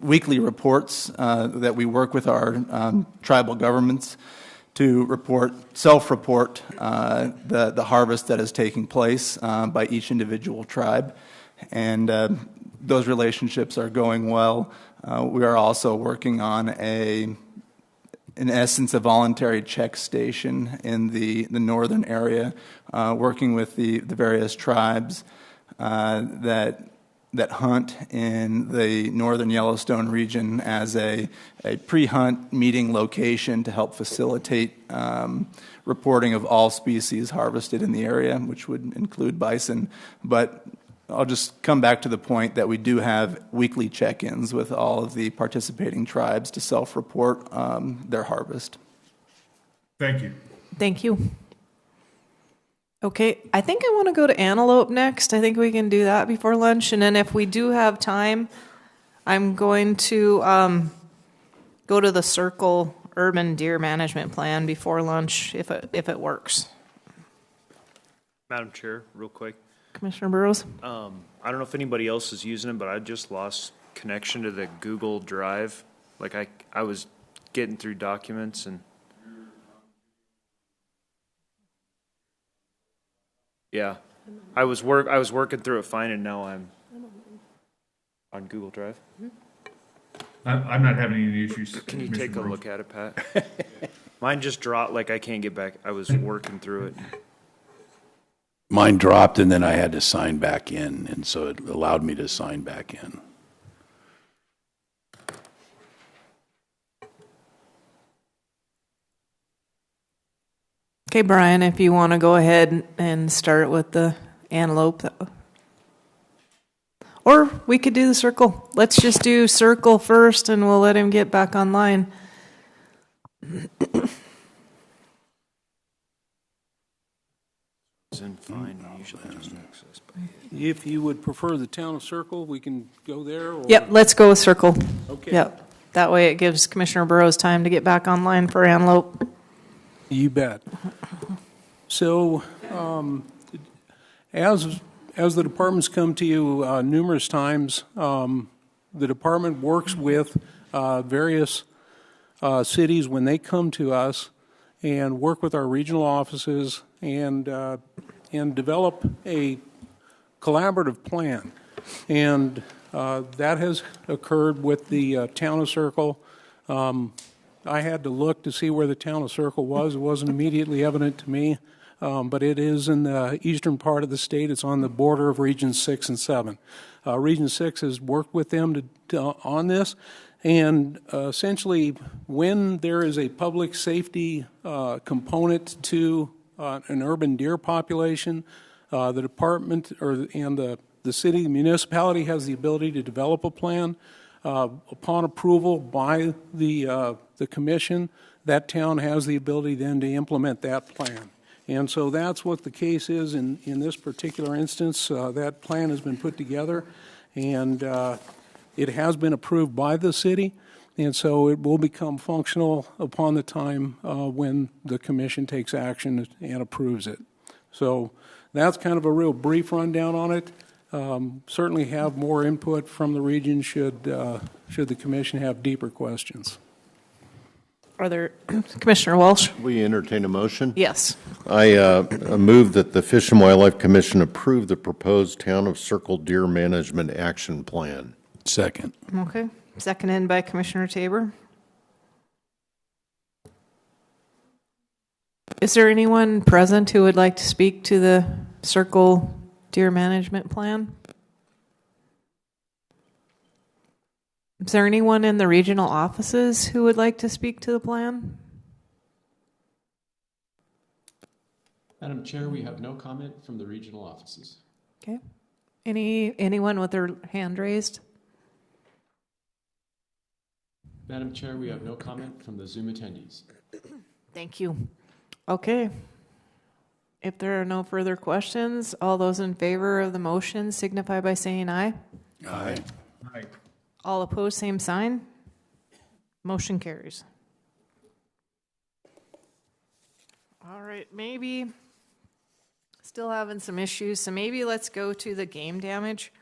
Speaker 12: weekly reports that we work with our tribal governments to self-report the harvest that is taking place by each individual tribe, and those relationships are going well. We are also working on in essence, a voluntary check station in the northern area, working with the various tribes that hunt in the northern Yellowstone region as a pre-hunt meeting location to help facilitate reporting of all species harvested in the area, which would include bison. But I'll just come back to the point that we do have weekly check-ins with all of the participating tribes to self-report their harvest.
Speaker 3: Thank you.
Speaker 5: Thank you. Okay, I think I want to go to antelope next. I think we can do that before lunch. And then if we do have time, I'm going to go to the Circle Urban Deer Management Plan before lunch, if it works.
Speaker 14: Madam Chair, real quick.
Speaker 5: Commissioner Burrows?
Speaker 14: I don't know if anybody else is using it, but I just lost connection to the Google Drive. Like I was getting through documents and yeah, I was working through it fine, and now I'm on Google Drive.
Speaker 3: I'm not having any issues.
Speaker 14: Can you take a look at it, Pat? Mine just dropped. Like I can't get back. I was working through it.
Speaker 2: Mine dropped, and then I had to sign back in, and so it allowed me to sign back in.
Speaker 5: Okay, Brian, if you want to go ahead and start with the antelope. Or we could do the Circle. Let's just do Circle first, and we'll let him get back online.
Speaker 13: If you would prefer the town of Circle, we can go there. Or...
Speaker 5: Yep, let's go with Circle.
Speaker 13: Okay.
Speaker 5: Yep. That way it gives Commissioner Burrows time to get back online for antelope.
Speaker 13: You bet. So, as the department's come to you numerous times, the department works with various cities when they come to us, and work with our regional offices and develop a collaborative plan. And that has occurred with the town of Circle. I had to look to see where the town of Circle was. It wasn't immediately evident to me, but it is in the eastern part of the state. It's on the border of Regions 6 and 7. Region 6 has worked with them on this, and essentially when there is a public safety component to an urban deer population, the department and the city, the municipality has the ability to develop a plan. Upon approval by the commission, that town has the ability then to implement that plan. And so that's what the case is in this particular instance. That plan has been put together, and it has been approved by the city, and so it will become functional upon the time when the commission takes action and approves it. So that's kind of a real brief rundown on it. Certainly have more input from the region should the commission have deeper questions.
Speaker 5: Are there, Commissioner Walsh?
Speaker 6: Will you entertain a motion?
Speaker 5: Yes.
Speaker 6: I move that the Fish and Wildlife Commission approve the proposed Town of Circle Deer Management Action Plan.
Speaker 2: Second.
Speaker 5: Okay. Seconded by Commissioner Tabor. Is there anyone present who would like to speak to the Circle Deer Management Plan? Is there anyone in the regional offices who would like to speak to the plan?
Speaker 15: Madam Chair, we have no comment from the regional offices.
Speaker 5: Okay. Anyone with their hand raised?
Speaker 15: Madam Chair, we have no comment from the Zoom attendees.
Speaker 5: Thank you. Okay. If there are no further questions, all those in favor of the motion signify by saying aye.
Speaker 2: Aye.
Speaker 3: Aye.
Speaker 5: All opposed, same sign. Motion carries. All right, maybe still having some issues, so maybe let's go to the game damage.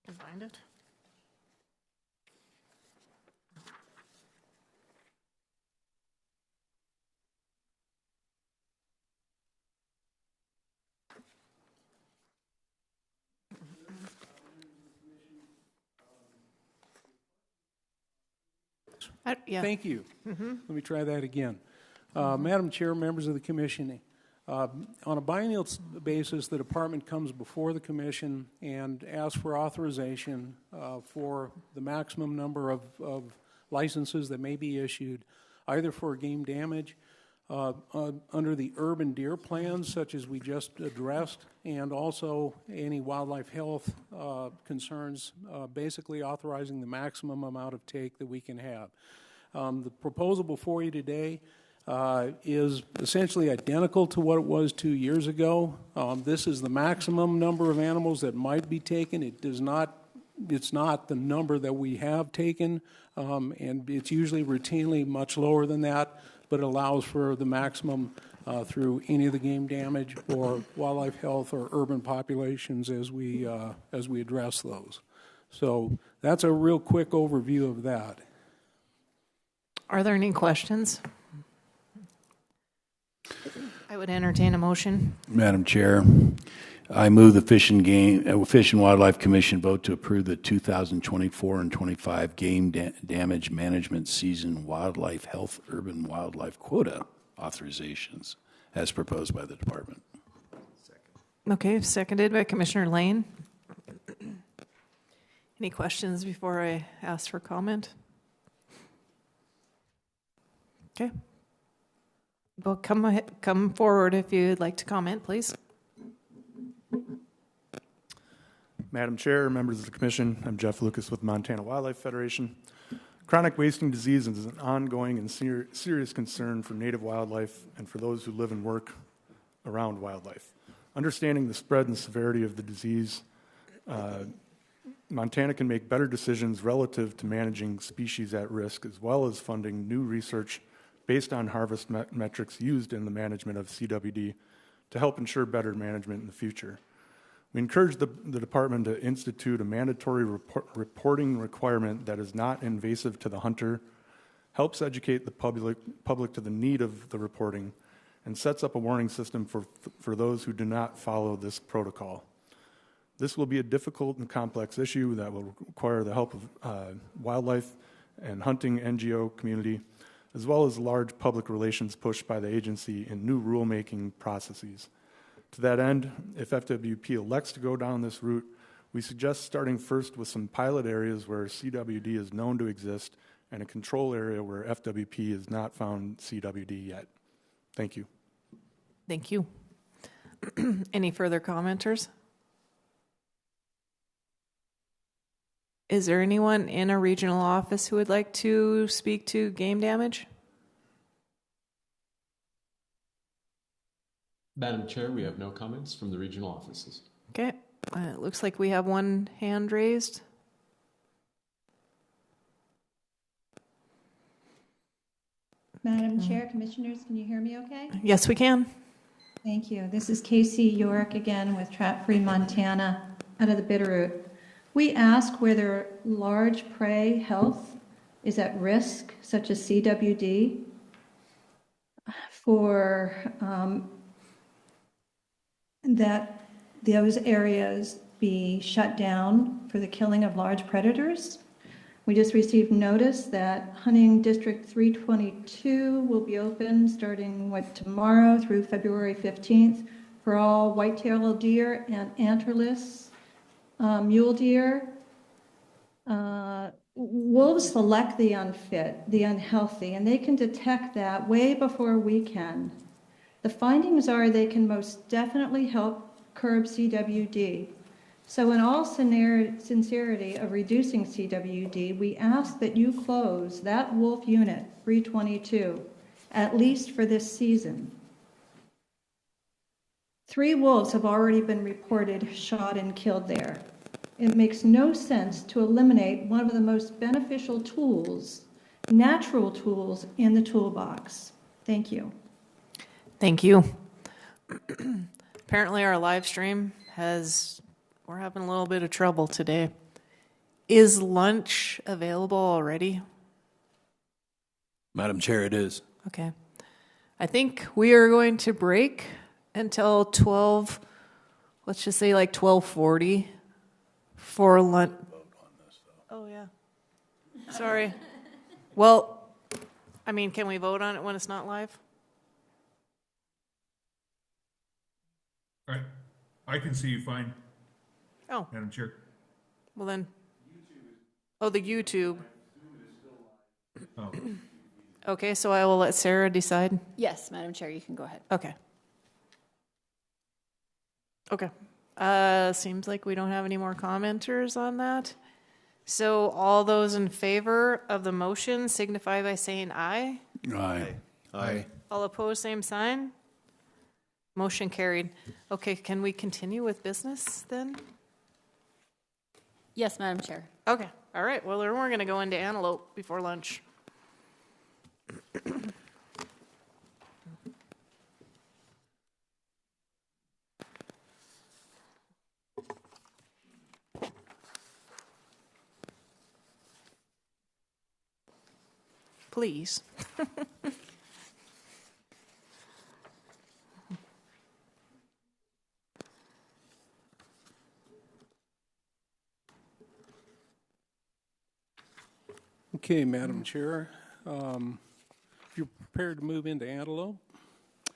Speaker 5: Can find it. Yeah.
Speaker 13: Thank you. Let me try that again. Madam Chair, members of the commission, on a biennial basis, the department comes before the commission and asks for authorization for the maximum number of licenses that may be issued, either for game damage under the urban deer plans, such as we just addressed, and also any wildlife health concerns, basically authorizing the maximum amount of take that we can have. The proposal before you today is essentially identical to what it was 2 years ago. This is the maximum number of animals that might be taken. It's not the number that we have taken, and it's usually routinely much lower than that, but it allows for the maximum through any of the game damage or wildlife health or urban populations as we address those. So that's a real quick overview of that.
Speaker 5: Are there any questions? I would entertain a motion.
Speaker 2: Madam Chair, I move the Fish and Wildlife Commission vote to approve the 2024 and 25 game damage management season wildlife health urban wildlife quota authorizations as proposed by the department.
Speaker 5: Okay, seconded by Commissioner Lane. Any questions before I ask for comment? Okay. Well, come forward if you'd like to comment, please.
Speaker 19: Madam Chair, members of the Commission, I'm Jeff Lucas with Montana Wildlife Federation. Chronic wasting disease is an ongoing and serious concern for native wildlife and for those who live and work around wildlife. Understanding the spread and severity of the disease, Montana can make better decisions relative to managing species at risk, as well as funding new research based on harvest metrics used in the management of CWD to help ensure better management in the future. We encourage the department to institute a mandatory reporting requirement that is not invasive to the hunter, helps educate the public to the need of the reporting, and sets up a warning system for those who do not follow this protocol. This will be a difficult and complex issue that will require the help of wildlife and hunting NGO community, as well as large public relations push by the agency in new rulemaking processes. To that end, if FWP elects to go down this route, we suggest starting first with some pilot areas where CWD is known to exist and a control area where FWP has not found CWD yet. Thank you.
Speaker 5: Thank you. Any further commenters? Is there anyone in a regional office who would like to speak to game damage?
Speaker 15: Madam Chair, we have no comments from the regional offices.
Speaker 5: Okay, it looks like we have one hand raised.
Speaker 8: Madam Chair, Commissioners, can you hear me okay?
Speaker 5: Yes, we can.
Speaker 8: Thank you. This is Casey York again with Trap Free Montana out of the Bitterroot. We ask whether large prey health is at risk, such as CWD, for that those areas be shut down for the killing of large predators. We just received notice that Hunting District 322 will be open starting tomorrow through February 15th for all white-tailed deer and antlerless mule deer. Wolves select the unfit, the unhealthy, and they can detect that way before we can. The findings are they can most definitely help curb CWD. So in all sincerity of reducing CWD, we ask that you close that wolf unit, 322, at least for this season. 3 wolves have already been reported shot and killed there. It makes no sense to eliminate one of the most beneficial tools, natural tools in the toolbox. Thank you.
Speaker 5: Thank you. Apparently our live stream we're having a little bit of trouble today. Is lunch available already?
Speaker 2: Madam Chair, it is.
Speaker 5: Okay. I think we are going to break until 12, let's just say like 12:40 for lunch. Oh, yeah. Sorry. Well, I mean, can we vote on it when it's not live?
Speaker 3: All right. I can see you fine.
Speaker 5: Oh.
Speaker 3: Madam Chair.
Speaker 5: Well then. Oh, the YouTube.
Speaker 3: Oh.
Speaker 5: Okay, so I will let Sarah decide.
Speaker 10: Yes, Madam Chair, you can go ahead.
Speaker 5: Okay. Okay. Seems like we don't have any more commenters on that. So all those in favor of the motion signify by saying aye.
Speaker 2: Aye.
Speaker 6: Aye.
Speaker 5: All opposed, same sign. Motion carried. Okay, can we continue with business then?
Speaker 10: Yes, Madam Chair.
Speaker 5: Okay. All right. Well, then we're going to go into antelope before lunch. Please.
Speaker 13: Okay, Madam Chair, you're prepared to move into antelope?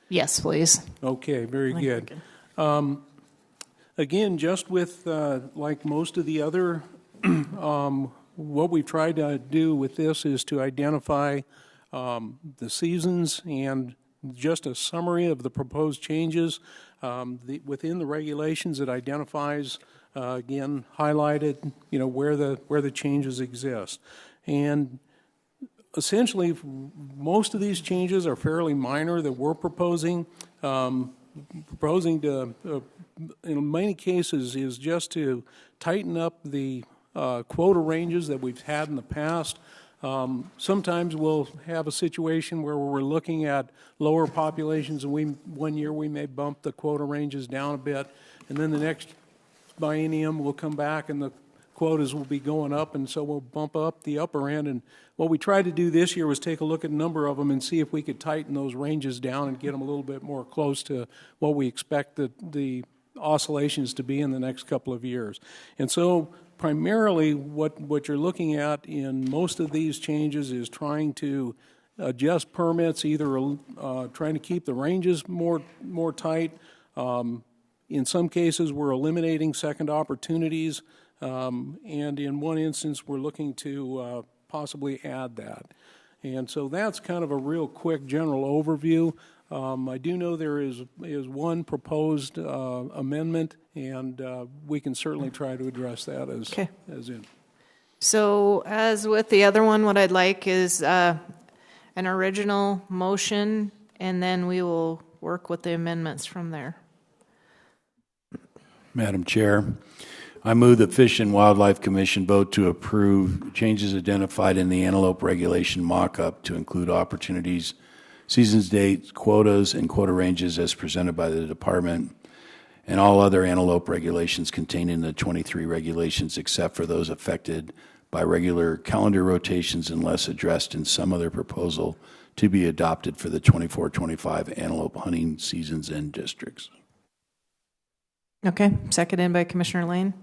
Speaker 5: Yes, please.
Speaker 13: Okay, very good. Again, just with, like most of the other, what we've tried to do with this is to identify the seasons and just a summary of the proposed changes. Within the regulations, it identifies, again, highlighted, where the changes exist. And essentially, most of these changes are fairly minor that we're proposing. Proposing to, in many cases, is just to tighten up the quota ranges that we've had in the past. Sometimes we'll have a situation where we're looking at lower populations, and one year we may bump the quota ranges down a bit, and then the next biennium we'll come back and the quotas will be going up, and so we'll bump up the upper end. And what we tried to do this year was take a look at a number of them and see if we could tighten those ranges down and get them a little bit more close to what we expect the oscillations to be in the next couple of years. And so primarily what you're looking at in most of these changes is trying to adjust permits, either trying to keep the ranges more tight. In some cases, we're eliminating second opportunities. And in one instance, we're looking to possibly add that. And so that's kind of a real quick general overview. I do know there is one proposed amendment, and we can certainly try to address that as in.
Speaker 5: So as with the other one, what I'd like is an original motion, and then we will work with the amendments from there.
Speaker 2: Madam Chair, I move the Fish and Wildlife Commission vote to approve changes identified in the antelope regulation mock-up to include opportunities, seasons, dates, quotas, and quota ranges as presented by the department, and all other antelope regulations contained in the 23 regulations except for those affected by regular calendar rotations unless addressed in some other proposal to be adopted for the 24-25 antelope hunting seasons and districts.
Speaker 5: Okay, seconded by Commissioner Lane.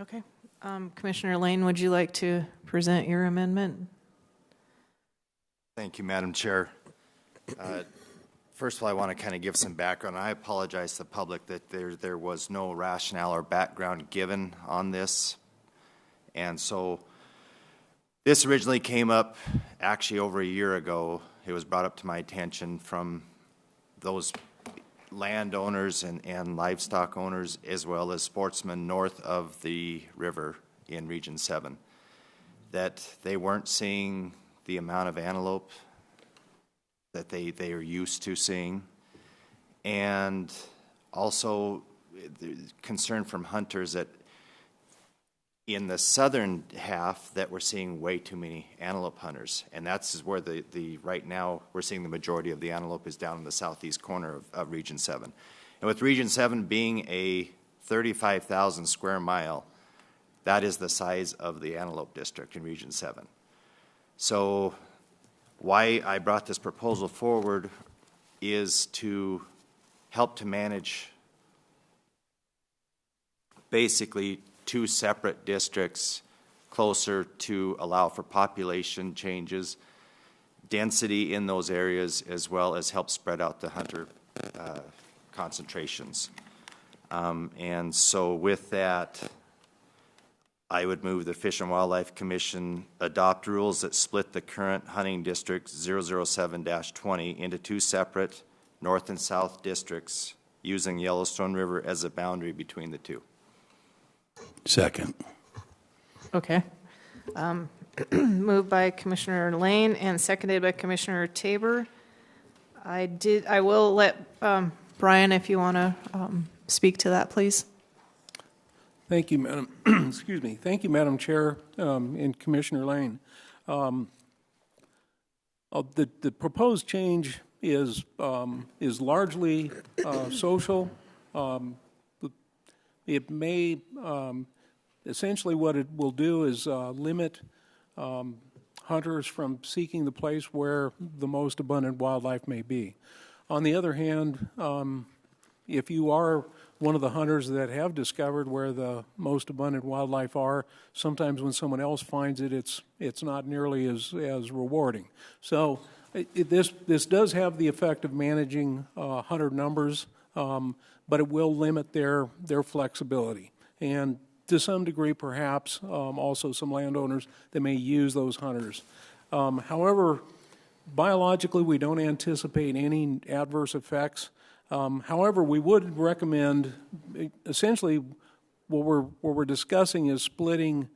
Speaker 5: Okay. Commissioner Lane, would you like to present your amendment?
Speaker 18: Thank you, Madam Chair. First of all, I want to kind of give some background. I apologize to the public that there was no rationale or background given on this. And so this originally came up actually over a year ago. It was brought up to my attention from those landowners and livestock owners as well as sportsmen north of the river in Region 7 that they weren't seeing the amount of antelope that they are used to seeing, and also the concern from hunters that in the southern half that we're seeing way too many antelope hunters, and that's where the right now we're seeing the majority of the antelope is down in the southeast corner of Region 7. And with Region 7 being a 35,000 square mile, that is the size of the antelope district in Region 7. So why I brought this proposal forward is to help to manage basically two separate districts closer to allow for population changes, density in those areas, as well as help spread out the hunter concentrations. And so with that, I would move the Fish and Wildlife Commission adopt rules that split the current hunting district 007-20 into two separate north and south districts using Yellowstone River as a boundary between the two.
Speaker 2: Second.
Speaker 5: Okay. Moved by Commissioner Lane and seconded by Commissioner Tabor. I will let Brian, if you want to speak to that, please.
Speaker 13: Thank you, Madam. Excuse me. Thank you, Madam Chair, and Commissioner Lane. The proposed change is largely social. It may essentially what it will do is limit hunters from seeking the place where the most abundant wildlife may be. On the other hand, if you are one of the hunters that have discovered where the most abundant wildlife are, sometimes when someone else finds it, it's not nearly as rewarding. So this does have the effect of managing hunter numbers, but it will limit their flexibility. And to some degree, perhaps, also some landowners that may use those hunters. However, biologically, we don't anticipate any adverse effects. However, we would recommend, essentially, what we're discussing is splitting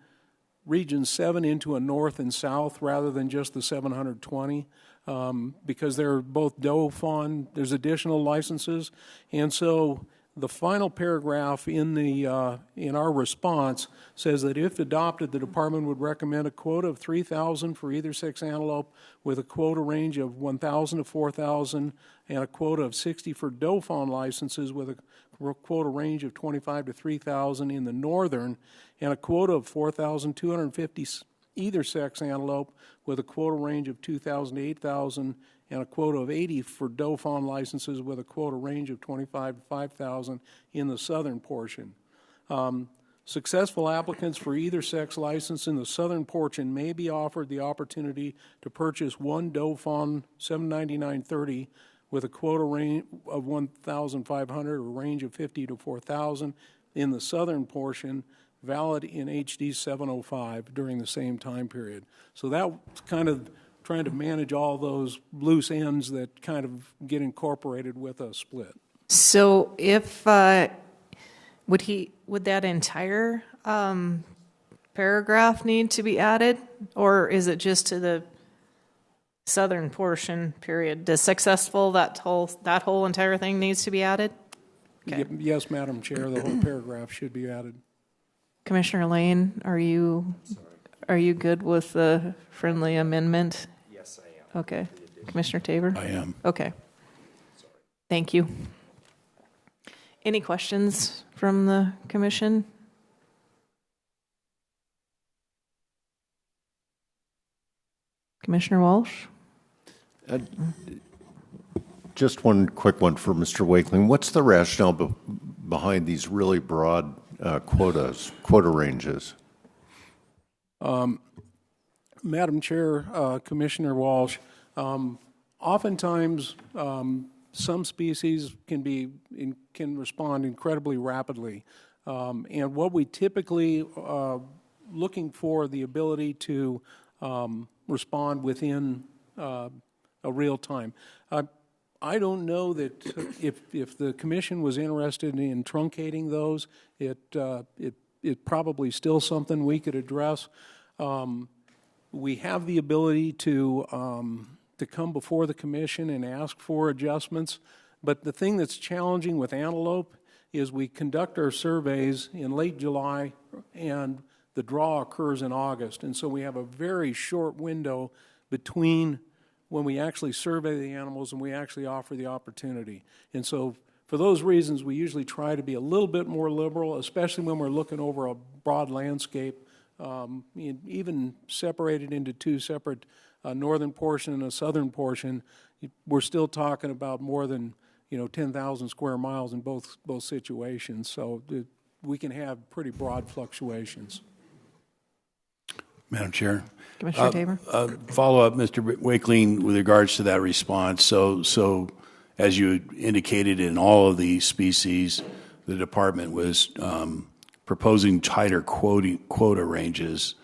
Speaker 13: Region 7 into a north and south rather than just the 720, because they're both doe fawn. There's additional licenses, and so the final paragraph in our response says that if adopted, the department would recommend a quota of 3,000 for either sex antelope, with a quota range of 1,000 to 4,000, and a quota of 60 for doe fawn licenses, with a quota range of 25 to 3,000 in the northern, and a quota of 4,250 either sex antelope, with a quota range of 2,000 to 8,000, and a quota of 80 for doe fawn licenses, with a quota range of 25 to 5,000 in the southern portion. Successful applicants for either sex license in the southern portion may be offered the opportunity to purchase one doe fawn 799.30 with a quota range of 1,500 or range of 50 to 4,000 in the southern portion, valid in HD 705 during the same time period. So that's kind of trying to manage all those loose ends that kind of get incorporated with a split.
Speaker 5: So if would that entire paragraph need to be added, or is it just to the southern portion, period. Does successful, that whole entire thing needs to be added? Okay.
Speaker 13: Yes, Madam Chair, the whole paragraph should be added.
Speaker 5: Commissioner Lane, are you good with the friendly amendment?
Speaker 14: Yes, I am.
Speaker 5: Okay. Commissioner Tabor?
Speaker 2: I am.
Speaker 5: Okay. Thank you. Any questions from the commission? Commissioner Walsh?
Speaker 6: Just one quick one for Mr. Wakeling. What's the rationale behind these really broad quota ranges?
Speaker 13: Madam Chair, Commissioner Walsh, oftentimes some species can respond incredibly rapidly, and what we typically looking for the ability to respond within a real time. I don't know that if the commission was interested in truncating those, it probably still something we could address. We have the ability to come before the commission and ask for adjustments, but the thing that's challenging with antelope is we conduct our surveys in late July and the draw occurs in August, and so we have a very short window between when we actually survey the animals and we actually offer the opportunity. And so for those reasons, we usually try to be a little bit more liberal, especially when we're looking over a broad landscape, even separated into two separate northern portion and a southern portion. We're still talking about more than 10,000 square miles in both situations, so we can have pretty broad fluctuations.
Speaker 2: Madam Chair.
Speaker 5: Commissioner Tabor?
Speaker 2: Follow up, Mr. Wakeling, with regards to that response. So as you indicated, in all of these species, the department was proposing tighter quota ranges.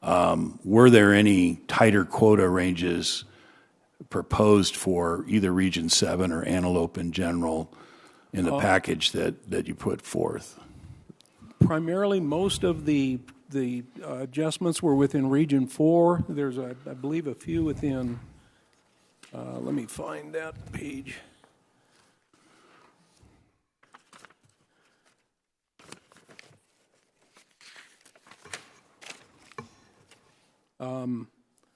Speaker 2: Were there any tighter quota ranges proposed for either Region 7 or antelope in general in the package that you put forth?
Speaker 13: Primarily, most of the adjustments were within Region 4. There's, I believe, a few within, let me find that page.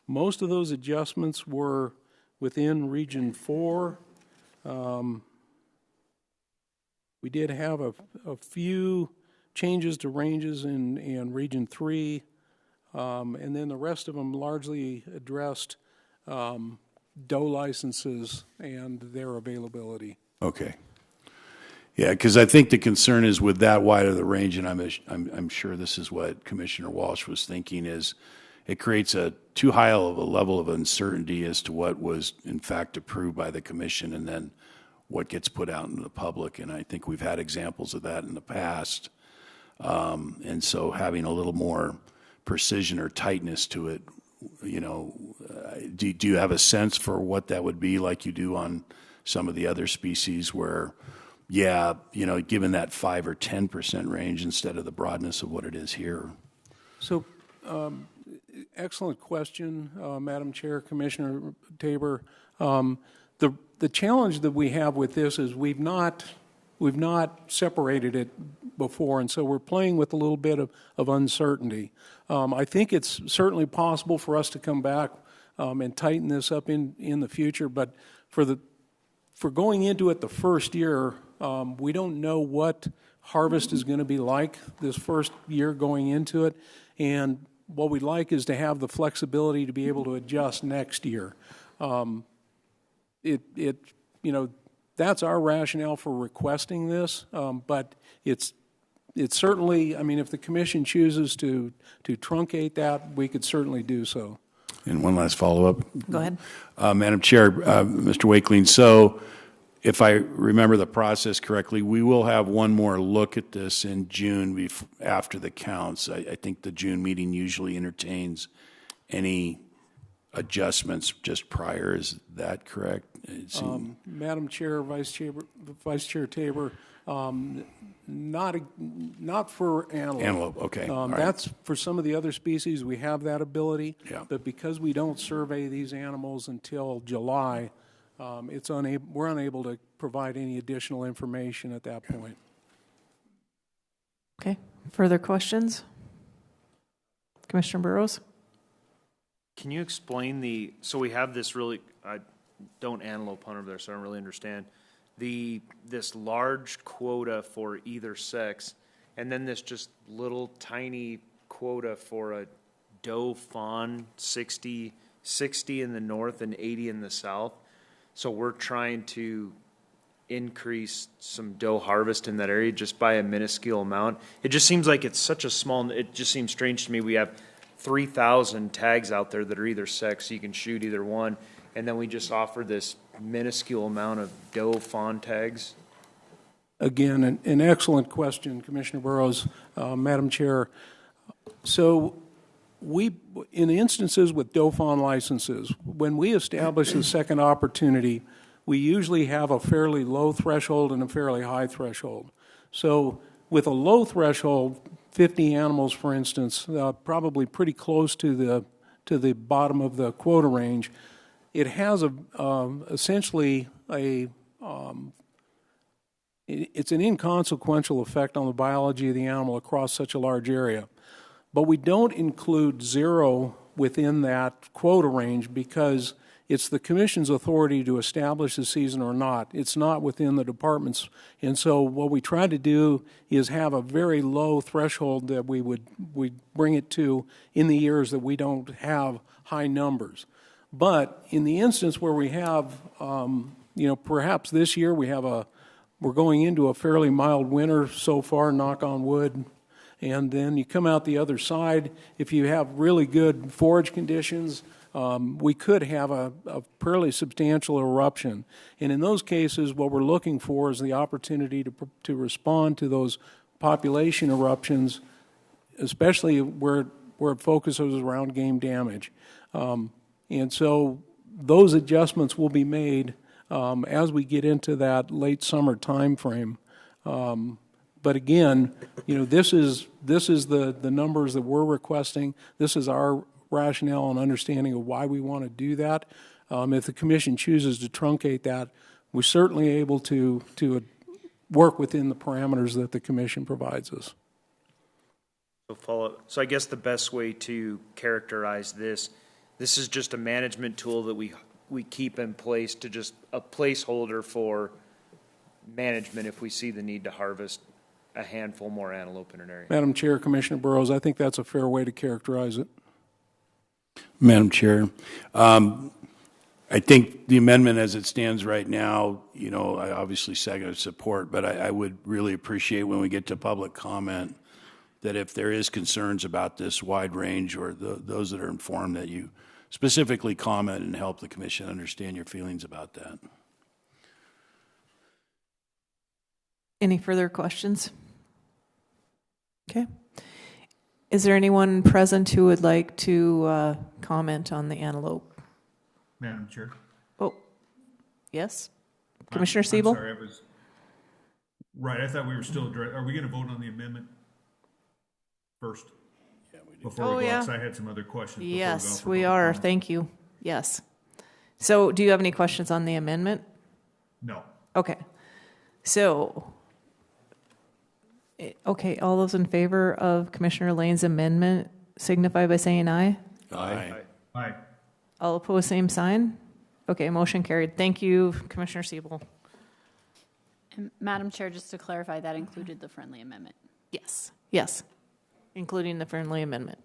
Speaker 13: Most of those adjustments were within Region 4. We did have a few changes to ranges in Region 3, and then the rest of them largely addressed doe licenses and their availability.
Speaker 2: Okay. Yeah, because I think the concern is with that wide of the range, and I'm sure this is what Commissioner Walsh was thinking, is it creates a too high of a level of uncertainty as to what was in fact approved by the commission and then what gets put out into the public. And I think we've had examples of that in the past. And so having a little more precision or tightness to it, do you have a sense for what that would be like you do on some of the other species where, given that 5 or 10% range instead of the broadness of what it is here?
Speaker 13: So, excellent question, Madam Chair, Commissioner Tabor. The challenge that we have with this is we've not separated it before, and so we're playing with a little bit of uncertainty. I think it's certainly possible for us to come back and tighten this up in the future, but for going into it the first year, we don't know what harvest is going to be like this first year going into it, and what we'd like is to have the flexibility to be able to adjust next year. That's our rationale for requesting this, but it's certainly, if the commission chooses to truncate that, we could certainly do so.
Speaker 2: And one last follow-up.
Speaker 5: Go ahead.
Speaker 2: Madam Chair, Mr. Wakeling, so if I remember the process correctly, we will have one more look at this in June after the counts. I think the June meeting usually entertains any adjustments just prior. Is that correct?
Speaker 13: Madam Chair, Vice Chair Tabor, Not for antelope.
Speaker 2: Antelope, okay. All right.
Speaker 13: That's for some of the other species, we have that ability.
Speaker 2: Yeah.
Speaker 13: But because we don't survey these animals until July, we're unable to provide any additional information at that point.
Speaker 5: Okay, further questions? Commissioner Burrows?
Speaker 14: Can you explain so we have this really, I don't antelope hunt over there, so I don't really understand. This large quota for either sex, and then this just little tiny quota for a doe fawn, 60 in the north and 80 in the south. So we're trying to increase some doe harvest in that area just by a minuscule amount. It just seems like it's such a small, it just seems strange to me. We have 3,000 tags out there that are either sex, so you can shoot either one, and then we just offer this minuscule amount of doe fawn tags.
Speaker 13: Again, an excellent question, Commissioner Burrows, Madam Chair. So in instances with doe fawn licenses, when we establish the second opportunity, we usually have a fairly low threshold and a fairly high threshold. So with a low threshold, 50 animals, for instance, probably pretty close to the bottom of the quota range, it has essentially it's an inconsequential effect on the biology of the animal across such a large area. But we don't include 0 within that quota range because it's the Commission's authority to establish the season or not. It's not within the department's. And so what we try to do is have a very low threshold that we bring it to in the years that we don't have high numbers. But in the instance where we have, perhaps this year we're going into a fairly mild winter so far, knock on wood, and then you come out the other side. If you have really good forage conditions, we could have a fairly substantial eruption. And in those cases, what we're looking for is the opportunity to respond to those population eruptions, especially where it focuses around game damage. And so those adjustments will be made as we get into that late summer time frame. But again, this is the numbers that we're requesting. This is our rationale and understanding of why we want to do that. If the Commission chooses to truncate that, we're certainly able to work within the parameters that the Commission provides us.
Speaker 14: So I guess the best way to characterize this is just a management tool that we keep in place to just a placeholder for management if we see the need to harvest a handful more antelope in an area.
Speaker 13: Madam Chair, Commissioner Burrows, I think that's a fair way to characterize it.
Speaker 2: Madam Chair, I think the amendment as it stands right now, I obviously second support, but I would really appreciate when we get to public comment that if there is concerns about this wide range or those that are informed, that you specifically comment and help the Commission understand your feelings about that.
Speaker 5: Any further questions? Okay. Is there anyone present who would like to comment on the antelope?
Speaker 3: Madam Chair.
Speaker 5: Oh, yes. Commissioner Siebel?
Speaker 3: I'm sorry, right, I thought we were still, are we going to vote on the amendment first? Yeah, we do. Before we go, because I had some other questions.
Speaker 5: Yes, we are. Thank you. Yes. So do you have any questions on the amendment?
Speaker 3: No.
Speaker 5: Okay. So, all those in favor of Commissioner Lane's amendment signify by saying aye.
Speaker 2: Aye.
Speaker 3: Aye.
Speaker 5: All opposed, same sign. Okay, motion carried. Thank you, Commissioner Siebel.
Speaker 10: And Madam Chair, just to clarify, that included the friendly amendment.
Speaker 5: Yes. Yes, including the friendly amendment.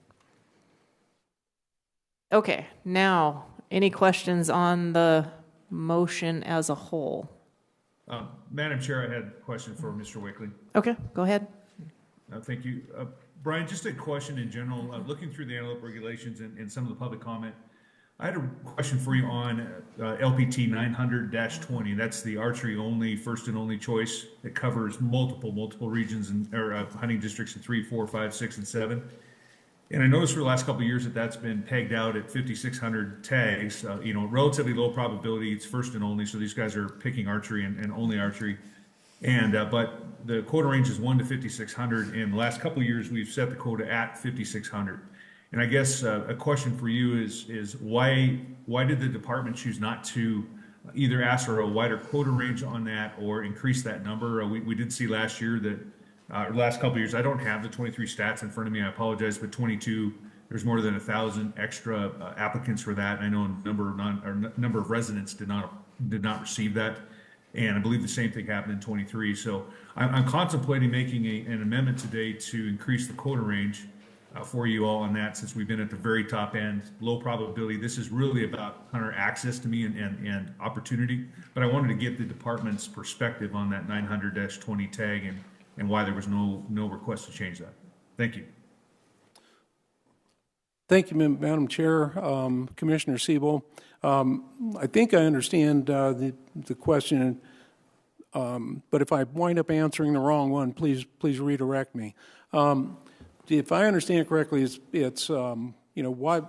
Speaker 5: Okay, now, any questions on the motion as a whole?
Speaker 3: Madam Chair, I had a question for Mr. Wickley.
Speaker 5: Okay, go ahead.
Speaker 3: Thank you. Brian, just a question in general. Looking through the antelope regulations and some of the public comment, I had a question for you on LPT 900-20. That's the archery only, first and only choice. It covers multiple regions or hunting districts in 3, 4, 5, 6, and 7. And I noticed for the last couple of years that that's been pegged out at 5,600 tags. Relatively low probability. It's first and only. So these guys are picking archery and only archery. And, but the quota range is 1 to 5,600, and the last couple of years, we've set the quota at 5,600. And I guess a question for you is why did the department choose not to either ask for a wider quota range on that or increase that number? We did see last year that, or last couple of years, I don't have the 23 stats in front of me, I apologize, but 22, there's more than 1,000 extra applicants for that. I know a number of residents did not receive that. And I believe the same thing happened in 23. So I'm contemplating making an amendment today to increase the quota range for you all on that, since we've been at the very top end, low probability. This is really about hunter access to me and opportunity. But I wanted to get the department's perspective on that 900-20 tag and why there was no request to change that. Thank you.
Speaker 13: Thank you, Madam Chair. Commissioner Siebel. I think I understand the question, but if I wind up answering the wrong one, please redirect me. If I understand correctly, it's why,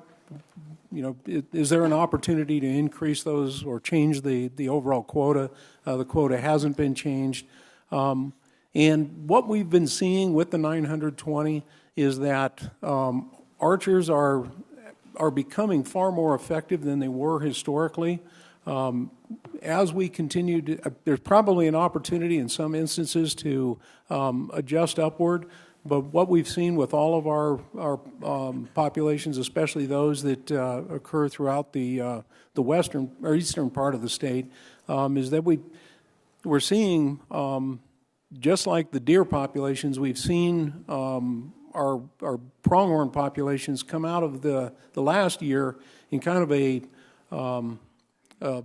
Speaker 13: is there an opportunity to increase those or change the overall quota? The quota hasn't been changed. And what we've been seeing with the 920 is that archers are becoming far more effective than they were historically. As we continue to, there's probably an opportunity in some instances to adjust upward, but what we've seen with all of our populations, especially those that occur throughout the western or eastern part of the state, is that we're seeing, just like the deer populations, we've seen our pronghorn populations come out of the last year in kind of a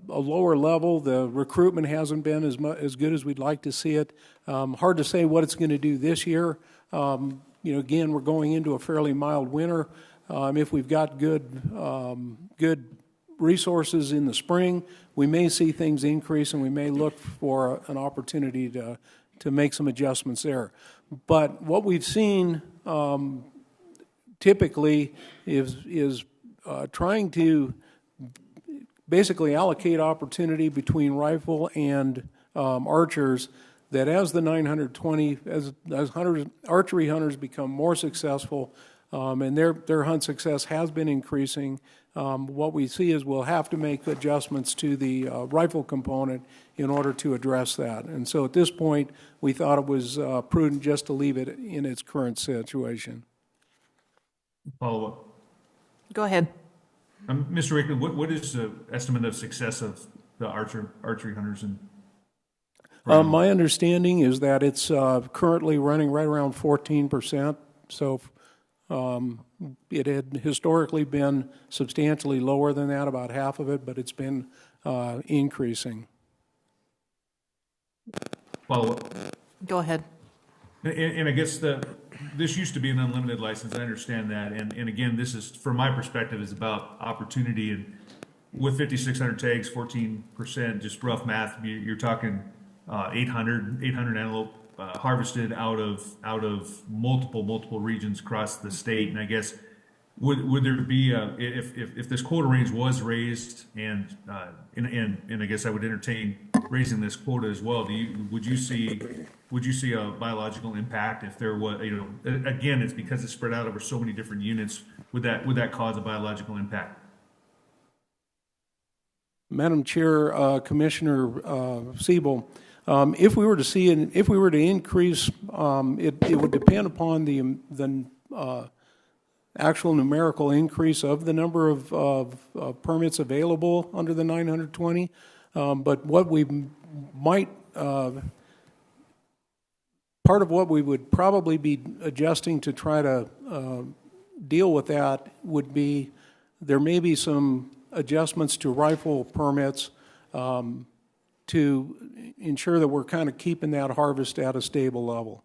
Speaker 13: lower level. The recruitment hasn't been as good as we'd like to see it. Hard to say what it's going to do this year. Again, we're going into a fairly mild winter. If we've got good resources in the spring, we may see things increase, and we may look for an opportunity to make some adjustments there. But what we've seen typically is trying to basically allocate opportunity between rifle and archers, that as the 920, as archery hunters become more successful, and their hunt success has been increasing, what we see is we'll have to make adjustments to the rifle component in order to address that. And so at this point, we thought it was prudent just to leave it in its current situation.
Speaker 3: Follow up.
Speaker 5: Go ahead.
Speaker 3: Mr. Rickman, what is the estimate of success of the archery hunters?
Speaker 13: My understanding is that it's currently running right around 14%. So it had historically been substantially lower than that, about half of it, but it's been increasing.
Speaker 3: Follow up.
Speaker 5: Go ahead.
Speaker 3: And I guess this used to be an unlimited license. I understand that. And again, this is, from my perspective, is about opportunity. And with 5,600 tags, 14%, just rough math, you're talking 800 antelope harvested out of multiple regions across the state. And I guess would there be if this quota range was raised, and I guess I would entertain raising this quota as well. Would you see a biological impact if there was, again, it's because it's spread out over so many different units. Would that cause a biological impact?
Speaker 13: Madam Chair, Commissioner Siebel, if we were to increase, it would depend upon the actual numerical increase of the number of permits available under the 920. But what we might, part of what we would probably be adjusting to try to deal with that would be, there may be some adjustments to rifle permits to ensure that we're kind of keeping that harvest at a stable level.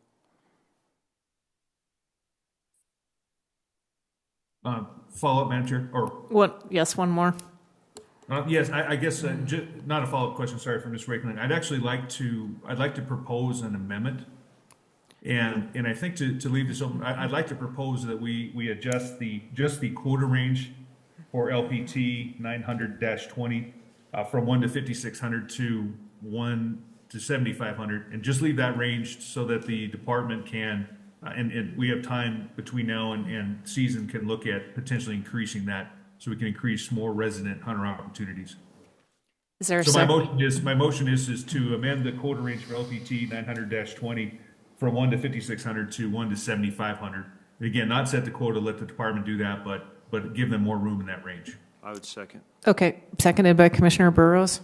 Speaker 3: Follow up, Madam Chair, or
Speaker 5: what? Yes, one more.
Speaker 3: Yes, I guess not a follow up question. Sorry for Ms. Raikkonen. I'd like to propose an amendment, and I think to leave this open, I'd like to propose that we adjust just the quota range for LPT 900-20 from 1 to 5,600 to 1 to 7,500, and just leave that range so that the department can, and we have time between now and season, can look at potentially increasing that so we can increase more resident hunter opportunities.
Speaker 5: Is there a
Speaker 3: So
Speaker 5: second?
Speaker 3: my motion is to amend the quota range for LPT 900-20 from 1 to 5,600 to 1 to 7,500. Again, not set the quota, let the department do that, but give them more room in that range.
Speaker 14: I would second.
Speaker 5: Okay, seconded by Commissioner Burrows.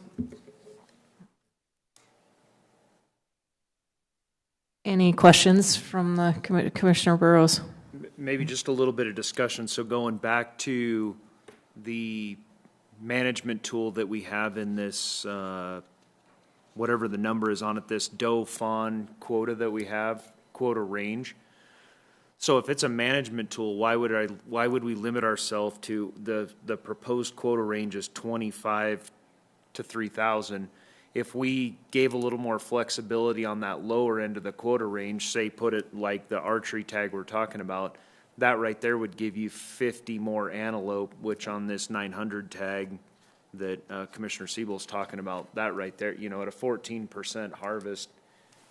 Speaker 5: Any questions from the Commissioner Burrows?
Speaker 14: Maybe just a little bit of discussion. So going back to the management tool that we have in this, whatever the number is on it, this doe fawn quota that we have, quota range. So if it's a management tool, why would we limit ourselves to the proposed quota range is 25 to 3,000? If we gave a little more flexibility on that lower end of the quota range, say put it like the archery tag we're talking about, that right there would give you 50 more antelope, which on this 900 tag that Commissioner Siebel's talking about, that right there, you know, at a 14% harvest,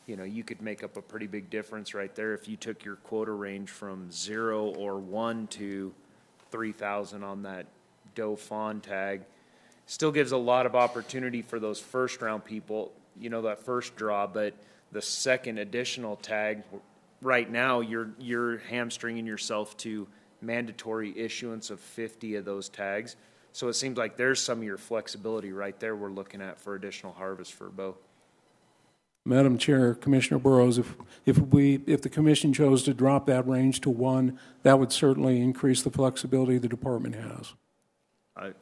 Speaker 14: you know, you could make up a pretty big difference right there if you took your quota range from 0 or 1 to 3,000 on that doe fawn tag. Still gives a lot of opportunity for those first round people, you know, that first draw, but the second additional tag, right now you're hamstringing yourself to mandatory issuance of 50 of those tags. So it seems like there's some of your flexibility right there we're looking at for additional harvest for bow.
Speaker 13: Madam Chair, Commissioner Burrows, if the commission chose to drop that range to 1, that would certainly increase the flexibility the department has.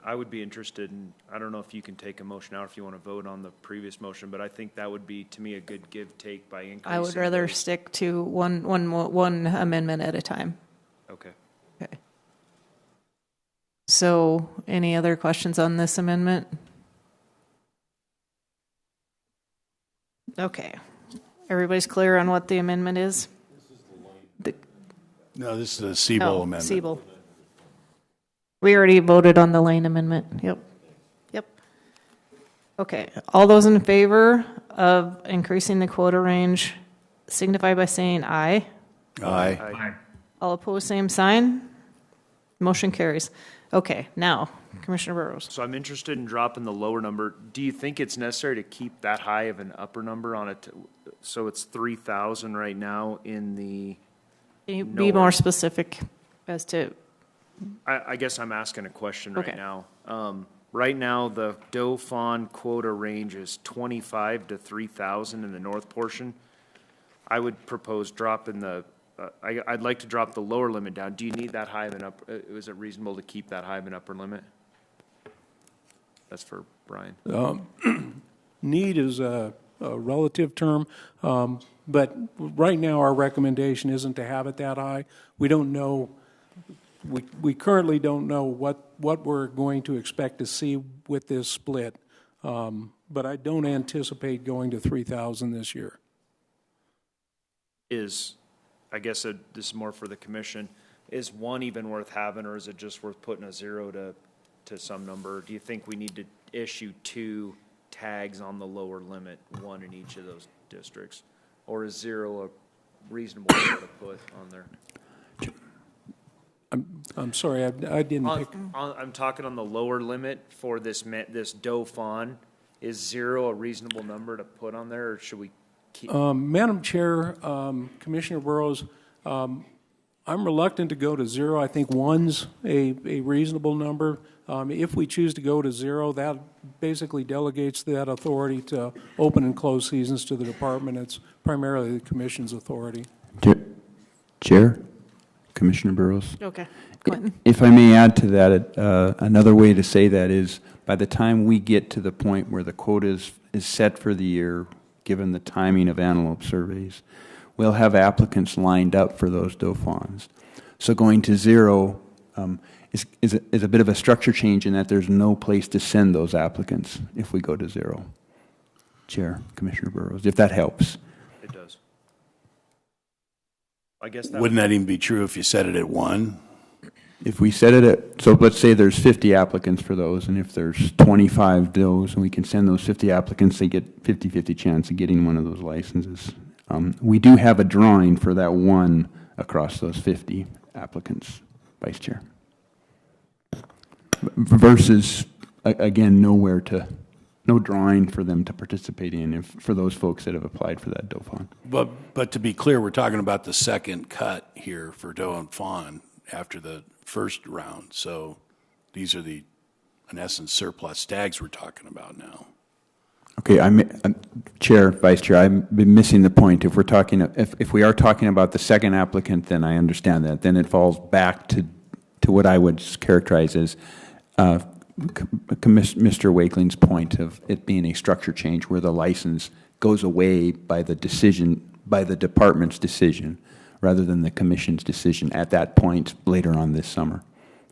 Speaker 14: I would be interested in, I don't know if you can take a motion out if you want to vote on the previous motion, but I think that would be, to me, a good give-take by increasing.
Speaker 5: I would rather
Speaker 14: those.
Speaker 5: stick to one amendment at a time.
Speaker 14: Okay.
Speaker 5: Okay. So, any other questions on this amendment? Okay. Everybody's clear on what the amendment is?
Speaker 2: No, this is a Siebel amendment.
Speaker 5: Siebel. We already voted on the Lane amendment. Yep. Okay. All those in favor of increasing the quota range signify by saying aye.
Speaker 2: Aye.
Speaker 5: All opposed, same sign. Motion carries. Okay, now, Commissioner Burrows.
Speaker 14: So I'm interested in dropping the lower number. Do you think it's necessary to keep that high of an upper number on it? So it's 3,000 right now in the.
Speaker 5: Can you be more specific as to?
Speaker 14: I guess I'm asking a question right
Speaker 5: Okay.
Speaker 14: now. Right now, the doe fawn quota range is 25 to 3,000 in the north portion. I would propose dropping the. I'd like to drop the lower limit down. Do you need that high of an upper? Is it reasonable to keep that high of an upper limit? That's for Brian.
Speaker 13: Need is a relative term, but right now our recommendation isn't to have it that high. We don't know. We currently don't know what we're going to expect to see with this split, but I don't anticipate going to 3,000 this year.
Speaker 14: I guess this is more for the commission. Is 1 even worth having, or is it just worth putting a 0 to some number? Do you think we need to issue 2 tags on the lower limit, 1 in each of those districts? Or is 0 a reasonable number to put on there?
Speaker 13: I'm sorry, I didn't pick.
Speaker 14: I'm talking on the lower limit for this doe fawn. Is 0 a reasonable number to put on there, or should we keep?
Speaker 13: Madam Chair, Commissioner Burrows, I'm reluctant to go to 0. I think 1's a reasonable number. If we choose to go to 0, that basically delegates that authority to open and close seasons to the department. It's primarily the commission's authority.
Speaker 9: Chair, Commissioner Burrows.
Speaker 5: Okay, Quentin.
Speaker 9: If I may add to that, another way to say that is by the time we get to the point where the quota is set for the year, given the timing of antelope surveys, we'll have applicants lined up for those doe fawns. So going to 0 is a bit of a structure change in that there's no place to send those applicants if we go to 0. Chair, Commissioner Burrows, if that helps.
Speaker 14: It does. I guess that
Speaker 2: Wouldn't that even be true if you set it at 1?
Speaker 9: If we set it at So let's say there's 50 applicants for those, and if there's 25 those, and we can send those 50 applicants, they get 50-50 chance of getting one of those licenses. We do have a drawing for that one across those 50 applicants, Vice Chair. Versus, again, no drawing for them to participate in for those folks that have applied for that doe fawn.
Speaker 2: But to be clear, we're talking about the second cut here for doe and fawn after the first round. So these are the, in essence, surplus stags we're talking about now.
Speaker 9: Okay, Chair, Vice Chair, I've been missing the point. If we are talking about the second applicant, then I understand that. Then it falls back to what I would characterize as Mr. Wakeling's point of it being a structure change where the license goes away by the department's decision, rather than the commission's decision at that point later on this summer.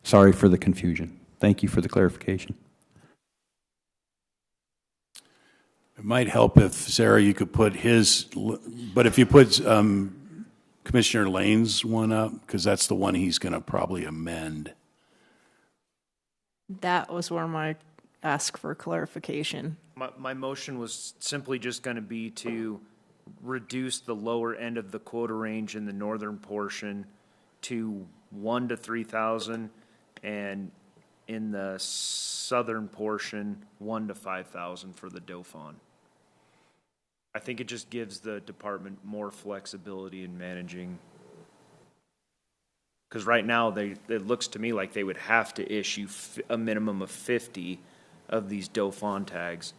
Speaker 9: Sorry for the confusion. Thank you for the clarification.
Speaker 2: It might help if, Sarah, you could put but if you put Commissioner Lane's one up, because that's the one he's going to probably amend.
Speaker 5: That was where my ask for clarification.
Speaker 14: My motion was simply just going to be to reduce the lower end of the quota range in the northern portion to 1 to 3,000, and in the southern portion, 1 to 5,000 for the doe fawn. I think it just gives the department more flexibility in managing. Because right now, it looks to me like they would have to issue a minimum of 50 of these doe fawn tags.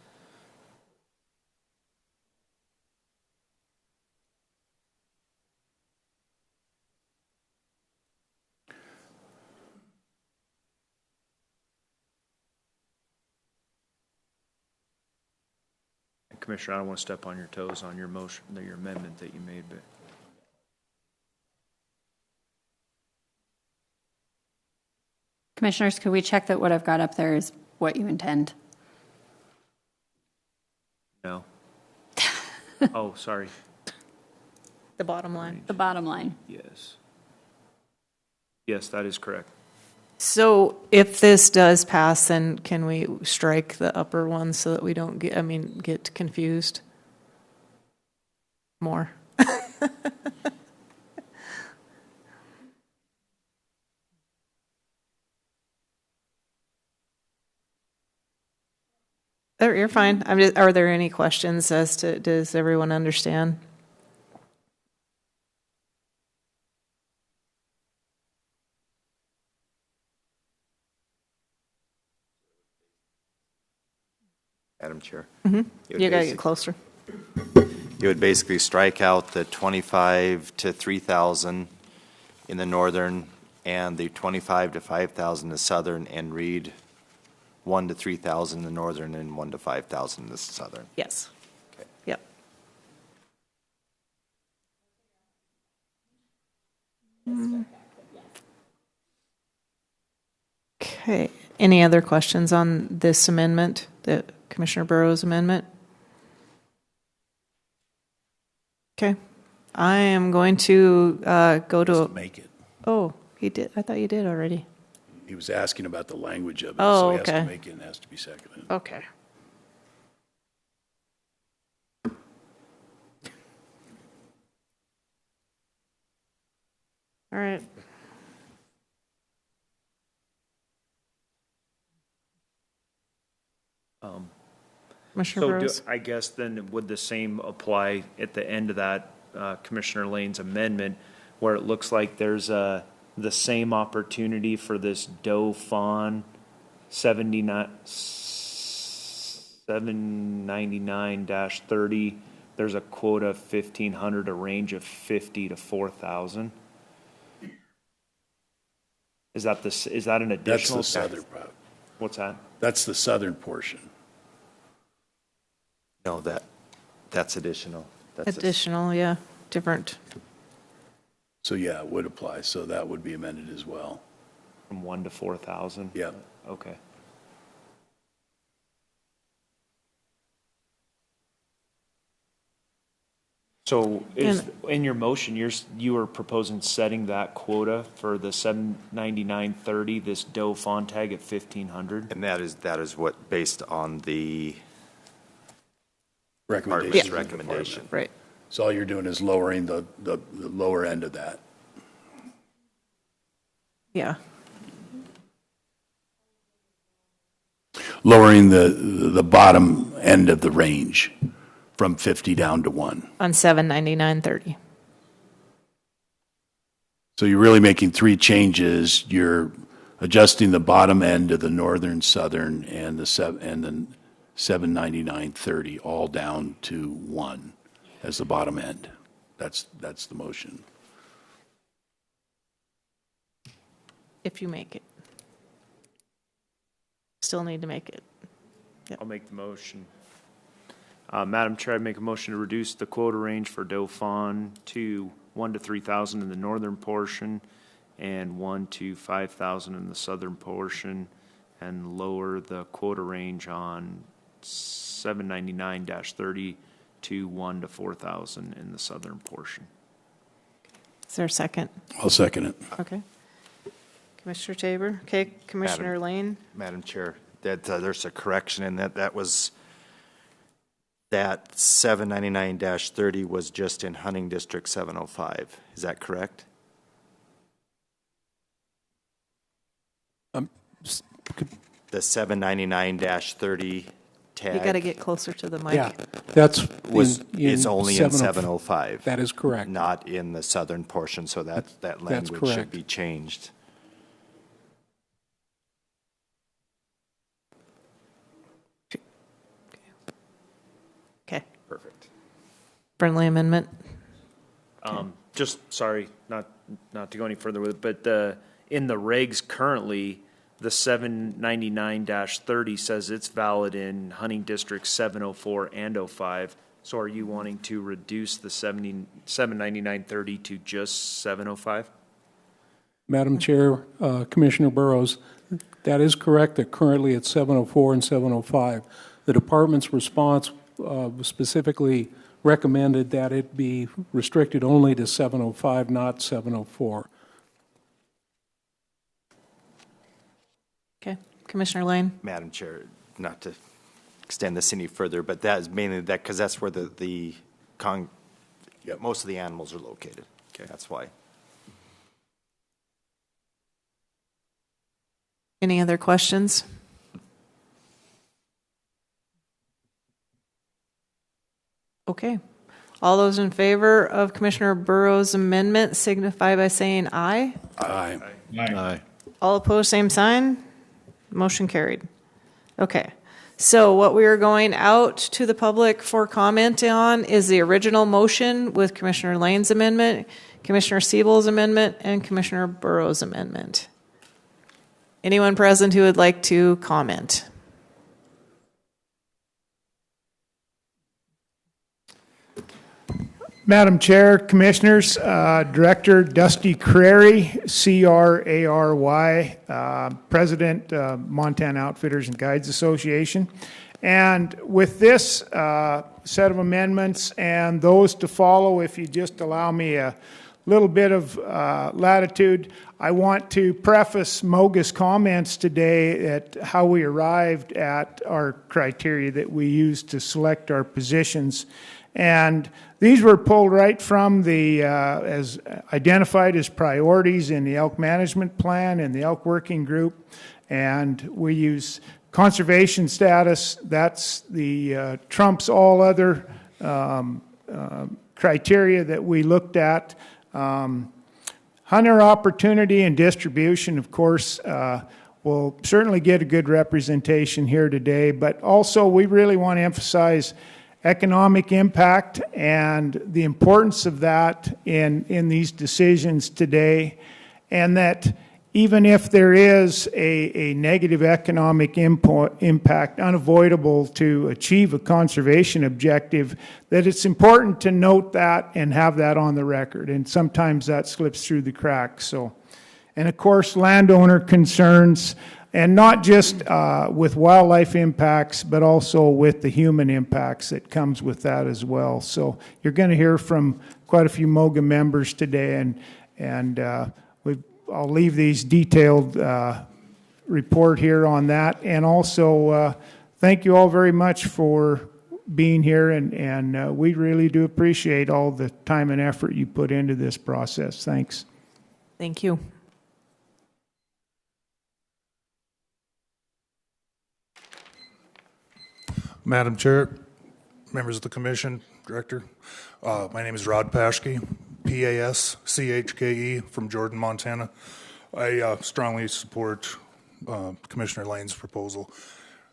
Speaker 14: Commissioner, I don't want to step on your toes on your motion, your amendment that you made, but.
Speaker 10: Commissioners, could we check that what I've got up there is what you intend?
Speaker 14: No. Oh, sorry.
Speaker 5: The bottom line.
Speaker 10: The bottom line.
Speaker 14: Yes. Yes, that is correct.
Speaker 5: So if this does pass, then can we strike the upper one so that we don't get confused more? You're fine. Are there any questions as to, does everyone understand?
Speaker 18: Madam Chair.
Speaker 5: Mm-hmm. You gotta get closer.
Speaker 18: You would basically strike out the 25 to 3,000 in the northern and the 25 to 5,000 in the southern, and read 1 to 3,000 in the northern and 1 to 5,000 in the southern.
Speaker 5: Yes.
Speaker 18: Okay.
Speaker 5: Yep. Okay. Any other questions on this amendment, the Commissioner Burrow's amendment? Okay. I am going to go to.
Speaker 2: Make it.
Speaker 5: Oh, he did. I thought you did already.
Speaker 2: He was asking about the language of it,
Speaker 5: Oh,
Speaker 2: so he has
Speaker 5: okay.
Speaker 2: to make it and it has to be seconded.
Speaker 5: Okay. All right. Commissioner
Speaker 14: So
Speaker 5: Burrows?
Speaker 14: I guess then would the same apply at the end of that Commissioner Lane's amendment, where it looks like there's the same opportunity for this doe fawn 799-30. There's a quota of 1,500, a range of 50 to 4,000. Is that an additional?
Speaker 2: That's the southern part.
Speaker 14: What's that?
Speaker 2: That's the southern portion.
Speaker 18: No, that's additional. That's
Speaker 5: Additional, yeah. Different.
Speaker 2: So yeah, it would apply. So that would be amended as well.
Speaker 14: From 1 to 4,000?
Speaker 2: Yeah.
Speaker 14: Okay. So in your motion, you were proposing setting that quota for the 799.30, this doe fawn tag at 1,500?
Speaker 18: And that is what, based on the
Speaker 2: Recommendation.
Speaker 18: recommendation.
Speaker 5: Right.
Speaker 2: So all you're doing is lowering the lower end of that.
Speaker 5: Yeah.
Speaker 2: Lowering the bottom end of the range from 50 down to 1.
Speaker 5: On 799.30.
Speaker 2: So you're really making three changes. You're adjusting the bottom end of the northern, southern, and the 799.30 all down to 1 as the bottom end. That's the motion.
Speaker 5: If you make it. Still need to make it.
Speaker 14: I'll make the motion. Madam Chair, I'd make a motion to reduce the quota range for doe fawn to 1 to 3,000 in the northern portion and 1 to 5,000 in the southern portion, and lower the quota range on 799-30 to 1 to 4,000 in the southern portion.
Speaker 5: Is there a second?
Speaker 2: I'll second it.
Speaker 5: Okay. Commissioner Tabor? Okay, Commissioner Lane?
Speaker 18: Madam Chair, that there's a correction in that was that 799-30 was just in Hunting District 705. Is that correct? The 799-30 tag.
Speaker 5: You got to get closer to the mic.
Speaker 13: Yeah, that's
Speaker 18: it's only in 705.
Speaker 13: That is correct.
Speaker 18: Not in the southern portion, so that language should
Speaker 13: correct.
Speaker 18: be changed.
Speaker 5: Okay.
Speaker 18: Perfect.
Speaker 5: Friendly amendment?
Speaker 14: Just, sorry, not to go any further with it, but in the regs currently, the 799-30 says it's valid in Hunting District 704 and 05. So are you wanting to reduce the 799-30 to just 705?
Speaker 13: Madam Chair, Commissioner Burrows, that is correct that currently it's 704 and 705. The department's response specifically recommended that it be restricted only to 705, not 704.
Speaker 5: Okay. Commissioner Lane?
Speaker 18: Madam Chair, not to extend this any further, but that is mainly that because that's where most of the animals are located. Okay, that's why.
Speaker 5: Any other questions? Okay. All those in favor of Commissioner Burrows' amendment signify by saying aye.
Speaker 2: Aye.
Speaker 3: Aye.
Speaker 5: All opposed, same sign. Motion carried. Okay. So what we are going out to the public for comment on is the original motion with Commissioner Lane's amendment, Commissioner Siebel's amendment, and Commissioner Burrows' amendment. Anyone present who would like to comment?
Speaker 20: Madam Chair, Commissioners, Director Dusty Crary, C-R-A-R-Y, President, Montana Outfitters and Guides Association. And with this set of amendments and those to follow, if you just allow me a little bit of latitude, I want to preface Moga's comments today at how we arrived at our criteria that we use to select our positions. And these were pulled right from the, as identified as priorities in the elk management plan and the elk working group. And we use conservation status. That's the trumps all other criteria that we looked at. Hunter opportunity and distribution, of course, will certainly get a good representation here today. But also we really want to emphasize economic impact and the importance of that in these decisions today, and that even if there is a negative economic impact unavoidable to achieve a conservation objective, that it's important to note that and have that on the record, and sometimes that slips through the cracks. So, and of course landowner concerns, And not just with wildlife impacts, but also with the human impacts that comes with that as well. So you're going to hear from quite a few MOGA members today, and I'll leave these detailed report here on that. And also, thank you all very much for being here, and we really do appreciate all the time and effort you put into this process. Thanks.
Speaker 5: Thank you.
Speaker 21: Madam Chair, members of the Commission, Director, my name is Rod Paschke, P-A-S-C-H-K-E from Jordan, Montana. I strongly support Commissioner Lane's proposal.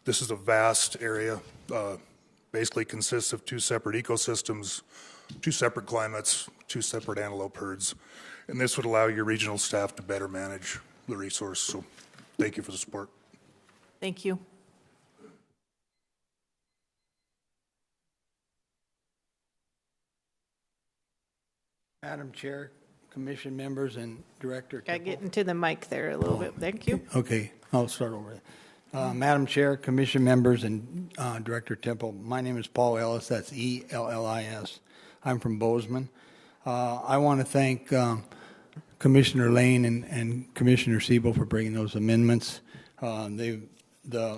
Speaker 21: This is a vast area, basically consists of 2 separate ecosystems, 2 separate climates, 2 separate antelope herds, and this would allow your regional staff to better manage the resource. So thank you for the support.
Speaker 5: Thank you.
Speaker 22: Madam Chair, Commission members, and Director.
Speaker 5: Got to get into the mic there a little bit. Thank you.
Speaker 22: Okay, I'll start over. Madam Chair, Commission members, and Director Temple, my name is Paul Ellis. That's E-L-L-I-S. I'm from Bozeman. I want to thank Commissioner Lane and Commissioner Siebel for bringing those amendments. The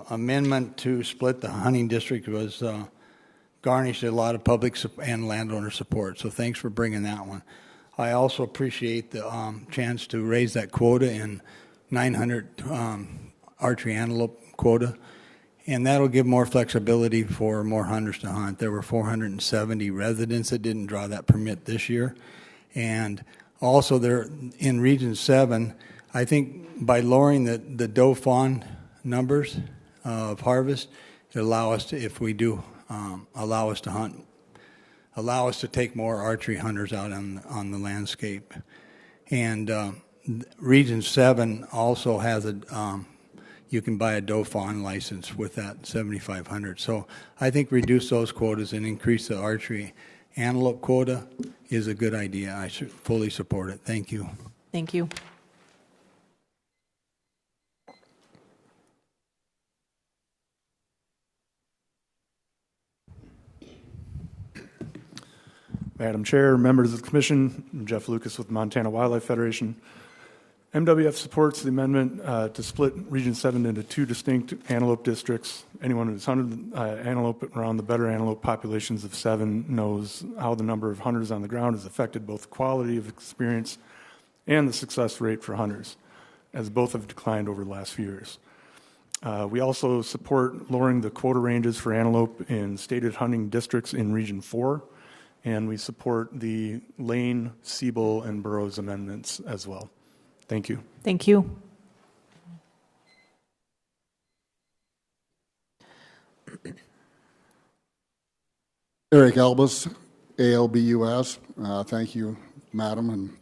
Speaker 22: amendment to split the hunting district was garnished a lot of public and landowner support, so thanks for bringing that one. I also appreciate the chance to raise that quota in 900 archery antelope quota, and that'll give more flexibility for more hunters to hunt. There were 470 residents that didn't draw that permit this year, and also there in Region 7, I think by lowering the doe fawn numbers of harvest, it allow us to, if we do allow us to hunt, allow us to take more archery hunters out on the landscape. And Region 7 also has you can buy a doe fawn license with that 7,500. So I think reduce those quotas and increase the archery antelope quota is a good idea. I should fully support it. Thank you.
Speaker 5: Thank you.
Speaker 19: Madam Chair, members of the Commission, I'm Jeff Lucas with Montana Wildlife Federation. MWF supports the amendment to split Region 7 into 2 distinct antelope districts. Anyone who's hunted antelope around the better antelope populations of 7 knows how the number of hunters on the ground has affected both the quality of experience and the success rate for hunters, as both have declined over the last few years. We also support lowering the quota ranges for antelope in stated hunting districts in Region 4, and we support the Lane, Siebel, and Burroughs amendments as well. Thank you.
Speaker 5: Thank you.
Speaker 23: Eric Albus, ALBUS. Thank you, Madam and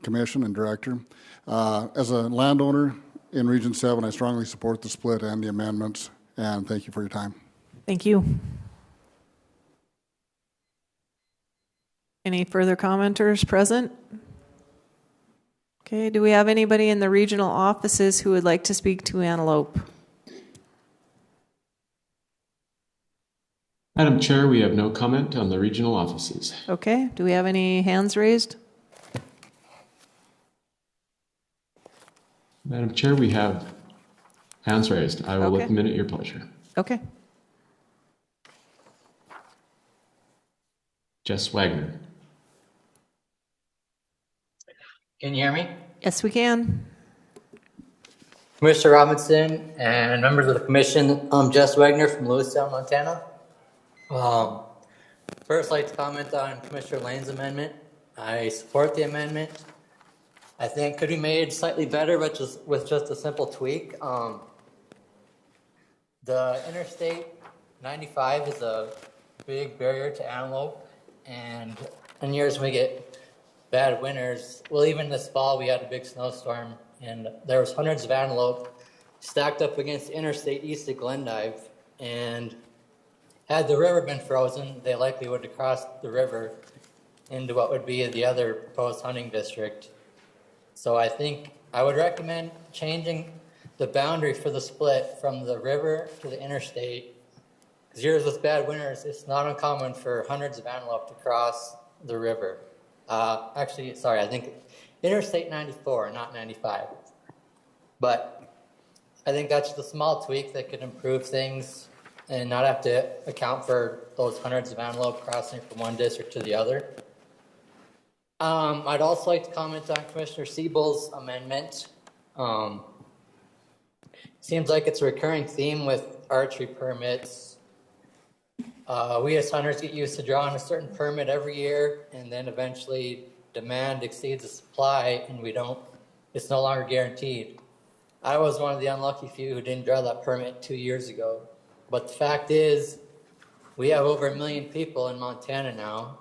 Speaker 23: Commission and Director. As a landowner in Region 7, I strongly support the split and the amendments, and thank you for your time.
Speaker 5: Thank you. Any further commenters present? Okay, do we have anybody in the regional offices who would like to speak to antelope?
Speaker 15: Madam Chair, we have no comment on the regional offices.
Speaker 5: Okay, do we have any hands raised?
Speaker 15: Madam Chair, we have hands raised. I will
Speaker 5: Okay.
Speaker 15: let them in at your pleasure.
Speaker 5: Okay.
Speaker 15: Jess Wagner.
Speaker 24: Can you hear me?
Speaker 5: Yes, we can.
Speaker 24: Commissioner Robinson and members of the commission, I'm Jess Wagner from Lewistown, Montana. First, I'd like to comment on Commissioner Lane's amendment. I support the amendment. I think it could be made slightly better, but with just a simple tweak. The Interstate 95 is a big barrier to antelope, and in years when we get bad winters, well, even this fall we had a big snowstorm, and there was hundreds of antelope stacked up against the interstate east of Glendive, and had the river been frozen, they likely would have crossed the river into what would be the other proposed hunting district. So I think I would recommend changing the boundary for the split from the river to the interstate. Because years with bad winters, it's not uncommon for hundreds of antelope to cross the river. Actually, sorry, I think Interstate 94, not 95. But I think that's the small tweak that could improve things and not have to account for those hundreds of antelope crossing from one district to the other. I'd also like to comment on Commissioner Siebel's amendment. Seems like it's a recurring theme with archery permits. We as hunters get used to drawing a certain permit every year, and then eventually demand exceeds the supply, and it's no longer guaranteed. I was one of the unlucky few who didn't draw that permit 2 years ago. But the fact is, we have over 1 million people in Montana now,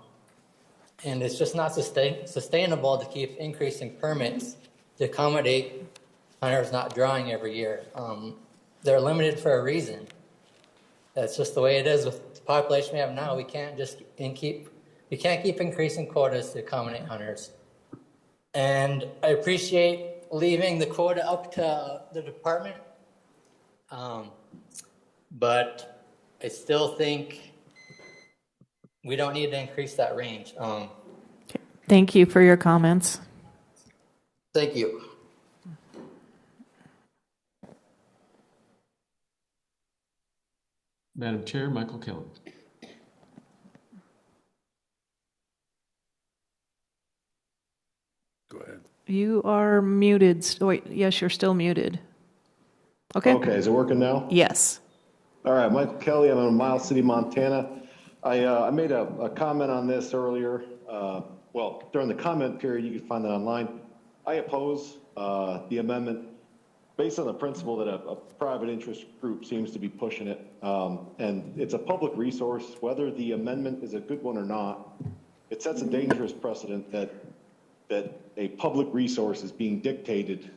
Speaker 24: and it's just not sustainable to keep increasing permits to accommodate hunters not drawing every year. They're limited for a reason. That's just the way it is with the population we have now. We can't keep increasing quotas to accommodate hunters. And I appreciate leaving the quota up to the department, but I still think we don't need to increase that range.
Speaker 5: Thank you for your comments.
Speaker 24: Thank you.
Speaker 15: Madam Chair, Michael Kelly.
Speaker 2: Go ahead.
Speaker 5: You are muted. Wait, yes, you're still muted. Okay.
Speaker 1: Okay, is it working now?
Speaker 5: Yes.
Speaker 1: All right, Michael Kelly, I'm in Miles City, Montana. I made a comment on this earlier. Well, during the comment period, you can find that online. I oppose the amendment based on the principle that a private interest group seems to be pushing it. And it's a public resource, whether the amendment is a good one or not. It sets a dangerous precedent that a public resource is being dictated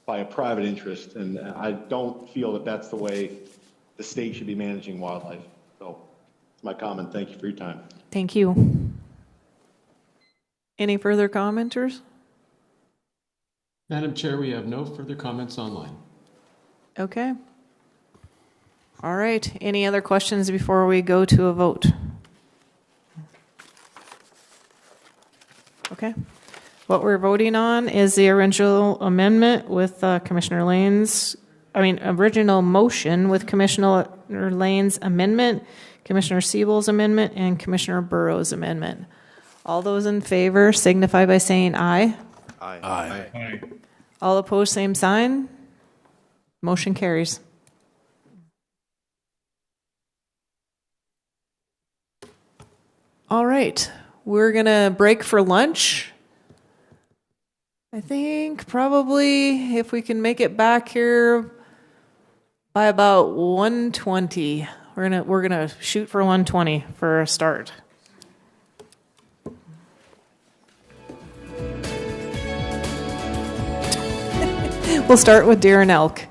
Speaker 1: by a private interest. And I don't feel that that's the way the state should be managing wildlife. So that's my comment. Thank you for your time.
Speaker 5: Thank you. Any further commenters?
Speaker 15: Madam Chair, we have no further comments online.
Speaker 5: Okay. All right. Any other questions before we go to a vote? Okay. What we're voting on is the original amendment with original motion with Commissioner Lane's amendment, Commissioner Siebel's amendment, and Commissioner Burrow's amendment. All those in favor signify by saying aye.
Speaker 18: Aye.
Speaker 2: Aye.
Speaker 3: Aye.
Speaker 5: All opposed, same sign. Motion carries. All right. We're going to break for lunch. I think probably if we can make it back here by about 1:20. We're gonna shoot for 1:20 for a start. We'll start with deer and elk.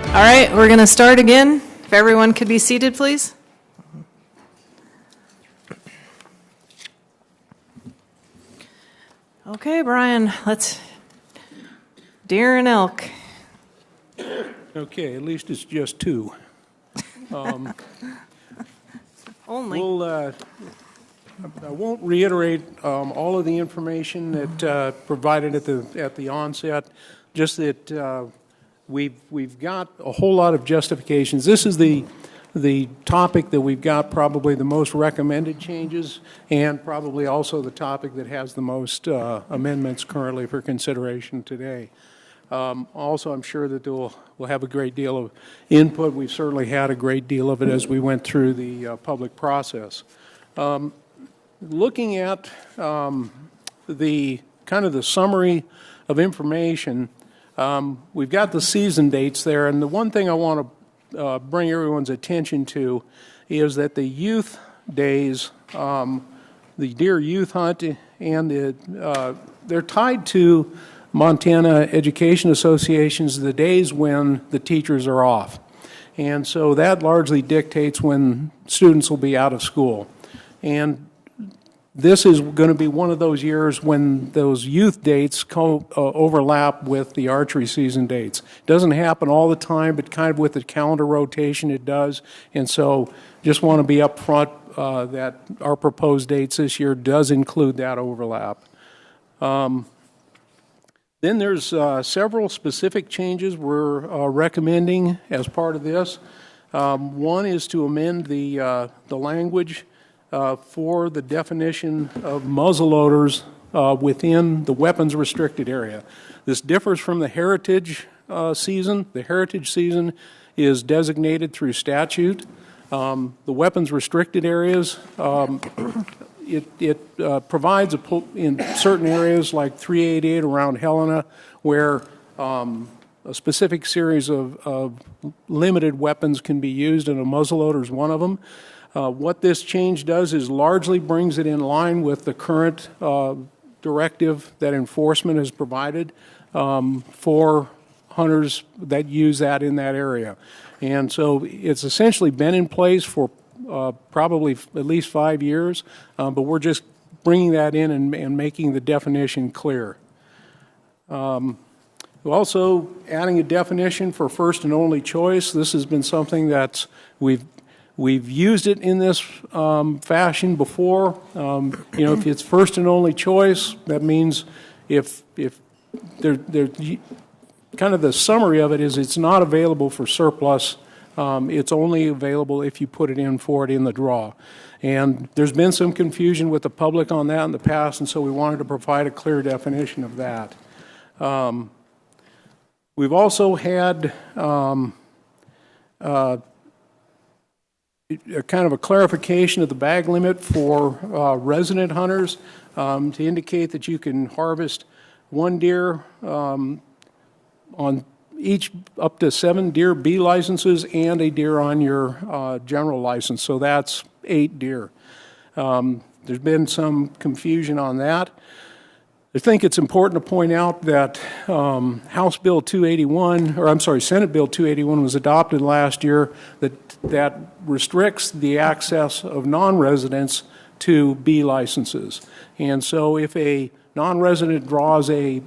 Speaker 5: All right, we're going to start again. If everyone could be seated, please. Okay, Brian, let's deer and elk.
Speaker 13: Okay, at least it's just two.
Speaker 5: Only.
Speaker 13: I won't reiterate all of the information that provided at the onset, just that we've got a whole lot of justifications. This is the topic that we've got probably the most recommended changes, and probably also the topic that has the most amendments currently for consideration today. Also, I'm sure that we'll have a great deal of input. We've certainly had a great deal of it as we went through the public process. Looking at the kind of the summary of information, we've got the season dates there, and the one thing I want to bring everyone's attention to is that the youth days, the deer youth hunt, and they're tied to Montana Education Associations, the days when the teachers are off. And so that largely dictates when students will be out of school. And this is going to be one of those years when those youth dates overlap with the archery season dates. It doesn't happen all the time, but kind of with the calendar rotation it does. And so just want to be upfront that our proposed dates this year does include that overlap. Then there's several specific changes we're recommending as part of this. One is to amend the language for the definition of muzzleloaders within the weapons restricted area. This differs from the heritage season. The heritage season is designated through statute. The weapons restricted areas, it provides in certain areas like 388 around Helena, where a specific series of limited weapons can be used, and a muzzleloader is one of them. What this change does is largely brings it in line with the current directive that enforcement has provided for hunters that use that in that area. And so it's essentially been in place for probably at least 5 years, but we're just bringing that in and making the definition clear. Also adding a definition for first and only choice. This has been something that we've used it in this fashion before. If it's first and only choice, that means if kind of the summary of it is it's not available for surplus. It's only available if you put it in for it in the draw. And there's been some confusion with the public on that in the past, and so we wanted to provide a clear definition of that. We've also had a kind of a clarification of the bag limit for resident hunters to indicate that you can harvest one deer on each up to 7 deer B licenses and a deer on your general license. So that's 8 deer. There's been some confusion on that. I think it's important to point out that Senate Bill 281 was adopted last year that restricts the access of non-residents to B licenses. And so if a non-resident draws a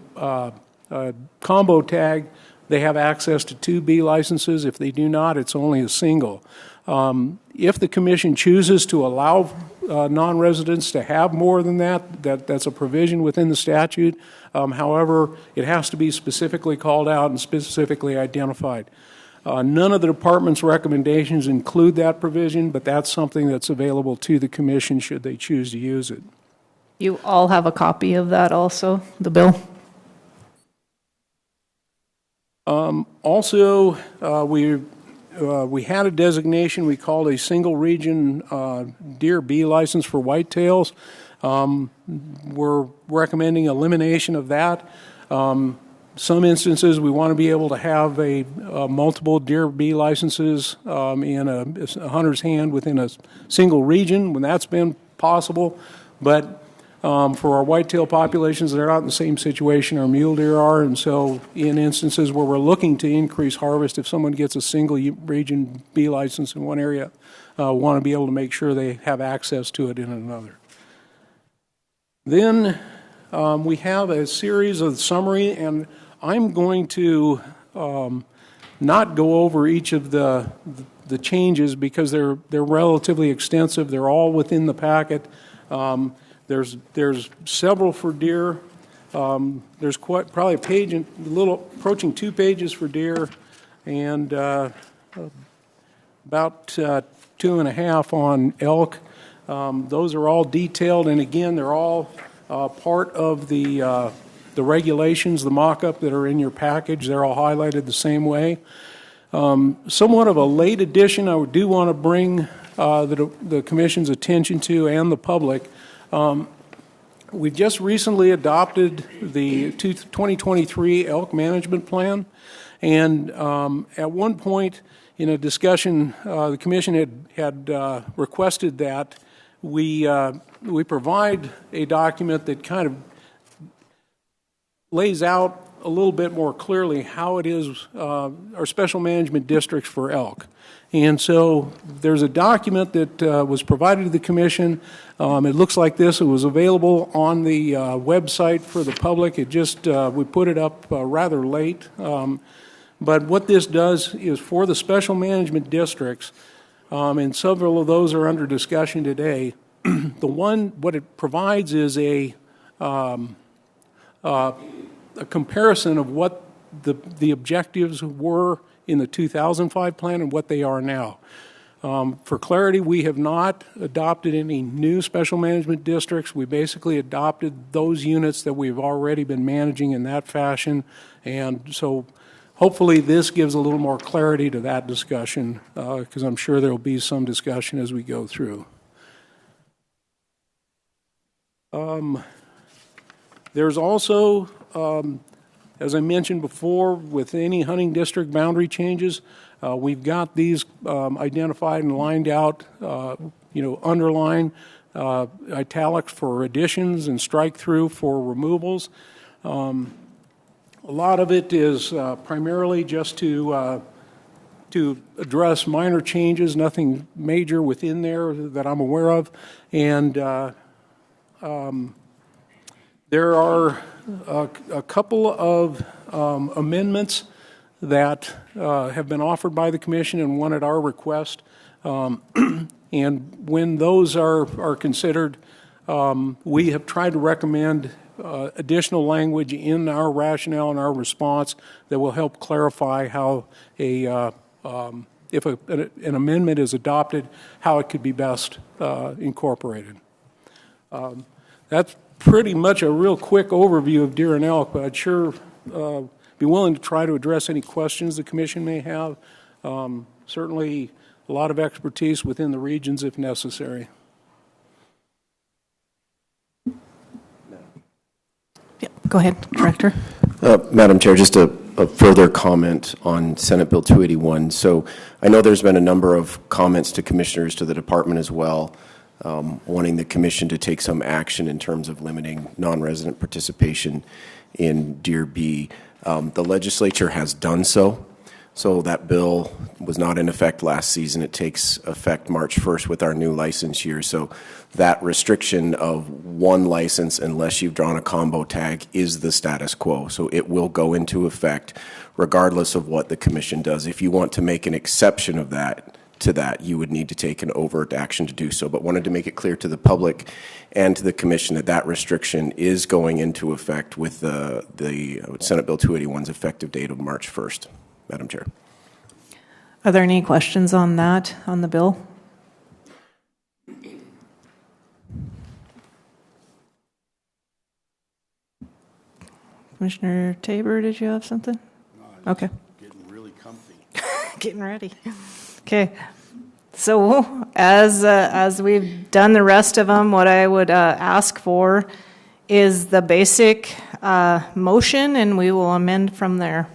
Speaker 13: combo tag, they have access to 2 B licenses. If they do not, it's only a single. If the commission chooses to allow non-residents to have more than that's a provision within the statute. However, it has to be specifically called out and specifically identified. None of the department's recommendations include that provision, but that's something that's available to the commission should they choose to use it.
Speaker 5: You all have a copy of that also, the bill? Also, we had a designation we called a single region deer B license for whitetails. We're recommending elimination of that. Some instances we want to be able to have a multiple deer B licenses in a hunter's hand within a single region when that's been possible. But
Speaker 13: for our whitetail populations. They're not in the same situation our mule deer are, and so in instances where we're looking to increase harvest, if someone gets a single region B license in one area, want to be able to make sure they have access to it in another. Then we have a series of summary, and I'm going to not go over each of the changes because they're relatively extensive. They're all within the packet. There's several for deer. There's probably a page, a little approaching 2 pages for deer, and about 2.5 on elk. Those are all detailed, and again, they're all part of the regulations, the mock-up that are in your package. They're all highlighted the same way. Somewhat of a late addition I do want to bring the Commission's attention to, and the public. We've just recently adopted the 2023 elk management plan, and at one point in a discussion, the Commission had requested that we provide a document that kind of lays out a little bit more clearly how it is our special management districts for elk. And so there's a document that was provided to the Commission. It looks like this. It was available on the website for the public. It just, we put it up rather late. But what this does is for the special management districts, and several of those are under discussion today, what it provides is a comparison of what the objectives were in the 2005 plan and what they are now. For clarity, we have not adopted any new special management districts. We basically adopted those units that we've already been managing in that fashion, and so hopefully this gives a little more clarity to that discussion, because I'm sure there will be some discussion as we go through. There's also, as I mentioned before, with any hunting district boundary changes, we've got these identified and lined out, underline, italics for additions and strike through for removals. A lot of it is primarily just to address minor changes, nothing major within there that I'm aware of, and there are a couple of amendments that have been offered by the Commission and one at our request. And when those are considered, we have tried to recommend additional language in our rationale and our response that will help clarify how if an amendment is adopted, how it could be best incorporated. That's pretty much a real quick overview of deer and elk, but I'd sure be willing to try to address any questions the Commission may have. Certainly a lot of expertise within the regions if necessary.
Speaker 5: Yeah, go ahead, Director.
Speaker 4: Madam Chair, just a further comment on Senate Bill 281. So I know there's been a number of comments to commissioners, to the department as well, wanting the Commission to take some action in terms of limiting non-resident participation in Deer B. The legislature has done so. So that bill was not in effect last season. It takes effect March 1st with our new license year. So that restriction of one license unless you've drawn a combo tag is the status quo. So it will go into effect regardless of what the Commission does. If you want to make an exception of that, to that, you would need to take an overt action to do so. But wanted to make it clear to the public and to the Commission that that restriction is going into effect with the Senate Bill 281's effective date of March 1st. Madam Chair.
Speaker 5: Are there any questions on that, on the bill? Commissioner Tabor, did you have something? No, okay.
Speaker 6: Getting really comfy.
Speaker 5: Getting ready. Okay. So as we've done the rest of them, what I would ask for is the basic motion, and we will amend from there.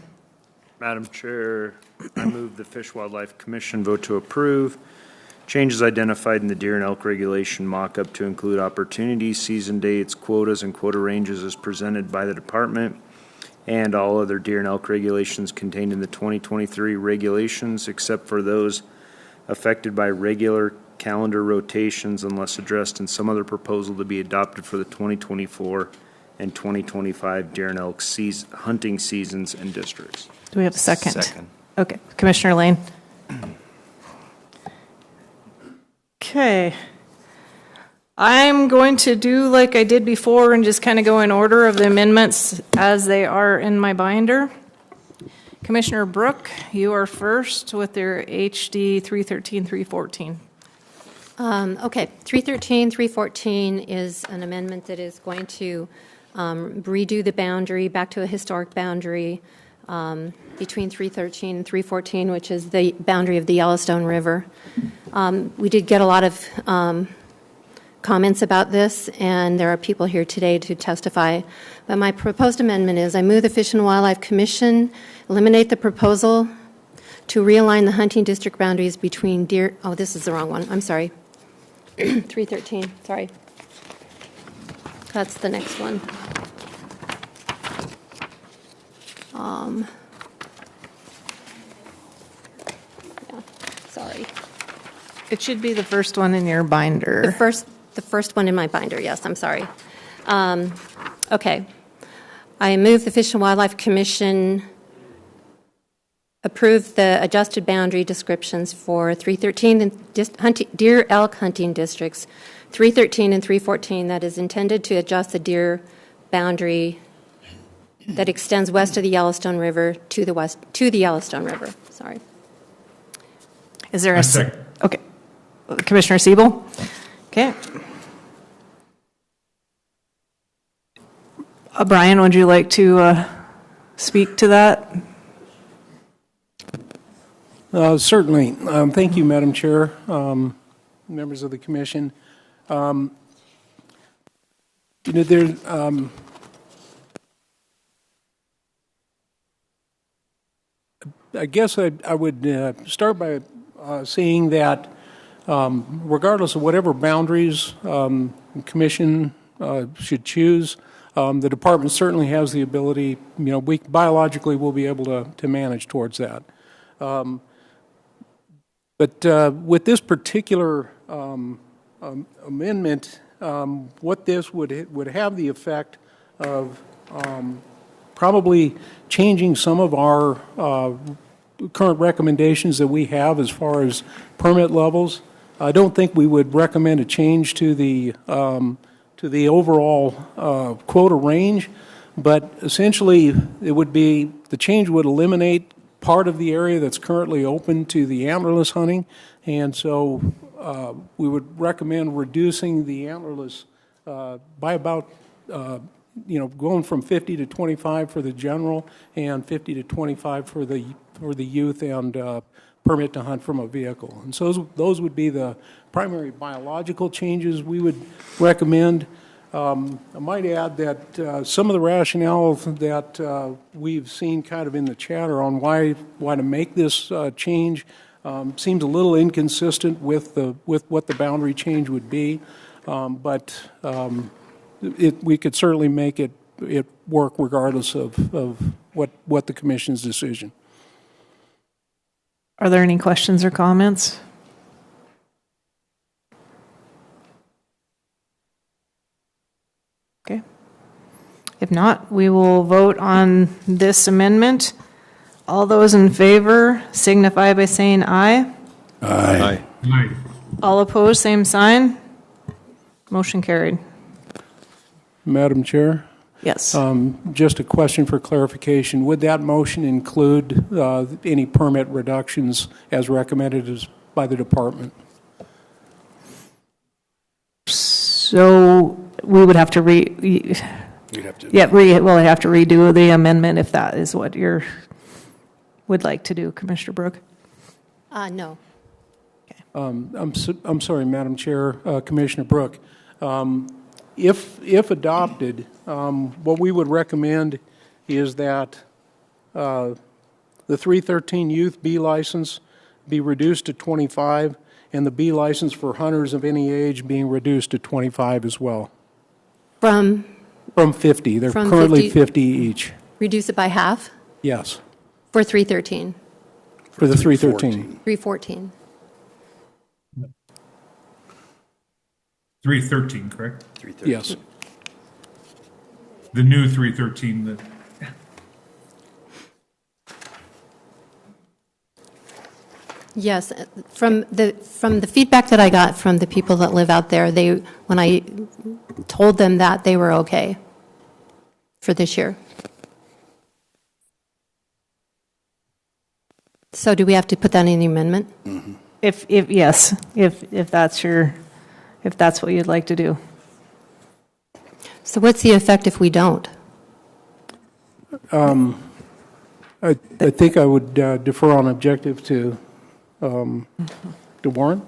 Speaker 14: Madam Chair, I move the Fish Wildlife Commission vote to approve Changes identified in the deer and elk regulation mock-up to include opportunities, season dates, quotas, and quota ranges as presented by the department, and all other deer and elk regulations contained in the 2023 regulations, except for those affected by regular calendar rotations unless addressed in some other proposal to be adopted for the 2024 and 2025 deer and elk hunting seasons and districts.
Speaker 5: Do we have a second?
Speaker 18: Second.
Speaker 5: Okay, Commissioner Lane. Okay. I'm going to do like I did before and just kind of go in order of the amendments as they are in my binder. Commissioner Brooke, you are first with your HD 313, 314.
Speaker 7: Okay, 313, 314 is an amendment that is going to redo the boundary back to a historic boundary between 313 and 314, which is the boundary of the Yellowstone River. We did get a lot of comments about this, and there are people here today to testify. But my proposed amendment is I move the Fish and Wildlife Commission eliminate the proposal to realign the hunting district boundaries between deer. Oh, this is the wrong one. I'm sorry. 313. Sorry. That's the next one. Yeah, sorry.
Speaker 5: It should be the first one in your binder.
Speaker 7: The first one in my binder, yes, I'm sorry. Okay. I move the Fish and Wildlife Commission approve the adjusted boundary descriptions for 313 and deer elk hunting districts, 313 and 314, that is intended to adjust the deer boundary that extends west of the Yellowstone River to the Yellowstone River. Sorry.
Speaker 5: Is there a second? Okay. Commissioner Siebel? Okay. Brian, would you like to speak to that?
Speaker 13: Certainly. Thank you, Madam Chair, members of the commission. I guess I would start by saying that regardless of whatever boundaries the commission should choose, the department certainly has the ability, we biologically will be able to manage towards that. But with this particular amendment, what this would have the effect of probably changing some of our current recommendations that we have as far as permit levels. I don't think we would recommend a change to the overall quota range, but essentially it would be, the change would eliminate part of the area that's currently open to the antlerless hunting, and so we would recommend reducing the antlerless by about, going from 50 to 25 for the general and 50 to 25 for the youth and permit to hunt from a vehicle. And so those would be the primary biological changes we would recommend. I might add that some of the rationale that we've seen kind of in the chatter on why to make this change seems a little inconsistent with what the boundary change would be, but we could certainly make it work regardless of what the commission's decision.
Speaker 5: Are there any questions or comments? Okay. If not, we will vote on this amendment. All those in favor signify by saying aye.
Speaker 6: Aye.
Speaker 3: Aye.
Speaker 5: All opposed, same sign. Motion carried.
Speaker 13: Madam Chair?
Speaker 5: Yes.
Speaker 13: Just a question for clarification. Would that motion include any permit reductions as recommended by the department?
Speaker 5: So we would have to we'll have to redo the amendment if that is what you would like to do, Commissioner Brooke.
Speaker 7: No.
Speaker 13: I'm sorry, Madam Chair, Commissioner Brooke. If adopted, what we would recommend is that the 313 youth B license be reduced to 25, and the B license for hunters of any age being reduced to 25 as well.
Speaker 7: From
Speaker 13: 50. They're
Speaker 7: From
Speaker 13: currently
Speaker 7: 50
Speaker 13: 50 each.
Speaker 7: reduce it by half
Speaker 13: Yes,
Speaker 7: for 313,
Speaker 13: for the 313.
Speaker 7: 314.
Speaker 3: 313, correct?
Speaker 2: 313.
Speaker 13: Yes.
Speaker 3: The new 313, the
Speaker 7: Yes, from the feedback that I got from the people that live out there, when I told them that, they were okay for this year. So do we have to put that in the amendment?
Speaker 5: If yes, if that's what you'd like to do.
Speaker 7: So what's the effect if we don't?
Speaker 13: I think I would defer on objective to Warren.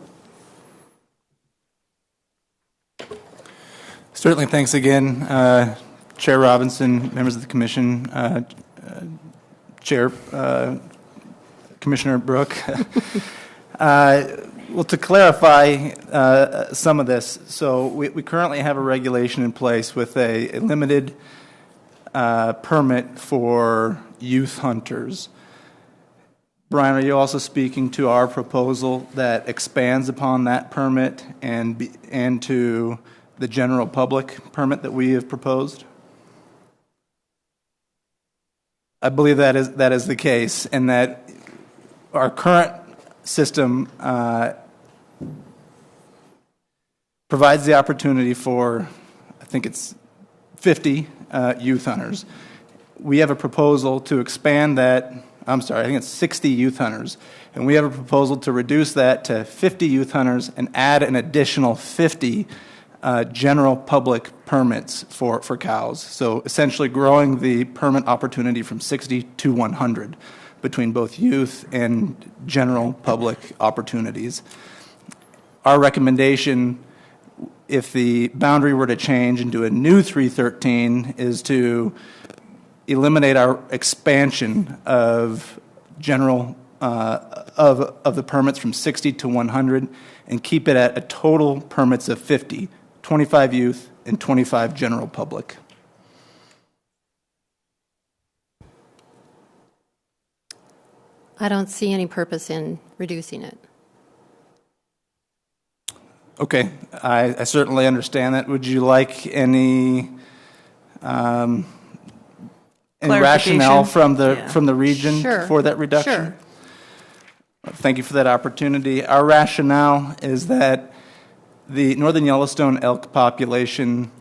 Speaker 11: Certainly, thanks again, Chair Robinson, members of the commission, Chair Commissioner Brooke. Well, to clarify some of this, so we currently have a regulation in place with a limited permit for youth hunters. Brian, are you also speaking to our proposal that expands upon that permit and to the general public permit that we have proposed? I believe that is the case, and that our current system provides the opportunity for, I think it's 50 youth hunters. We have a proposal to expand that. I think it's 60 youth hunters. And we have a proposal to reduce that to 50 youth hunters and add an additional 50 general public permits for cows. So essentially growing the permit opportunity from 60 to 100 between both youth and general public opportunities. Our recommendation, if the boundary were to change into a new 313, is to eliminate our expansion of general of the permits from 60 to 100 and keep it at a total permits of 50, 25 youth and 25 general public.
Speaker 7: I don't see any purpose in reducing it.
Speaker 11: Okay, I certainly understand that. Would you like any rationale from the region for that reduction?
Speaker 7: Sure.
Speaker 11: Thank you for that opportunity. Our rationale is that the northern Yellowstone elk population,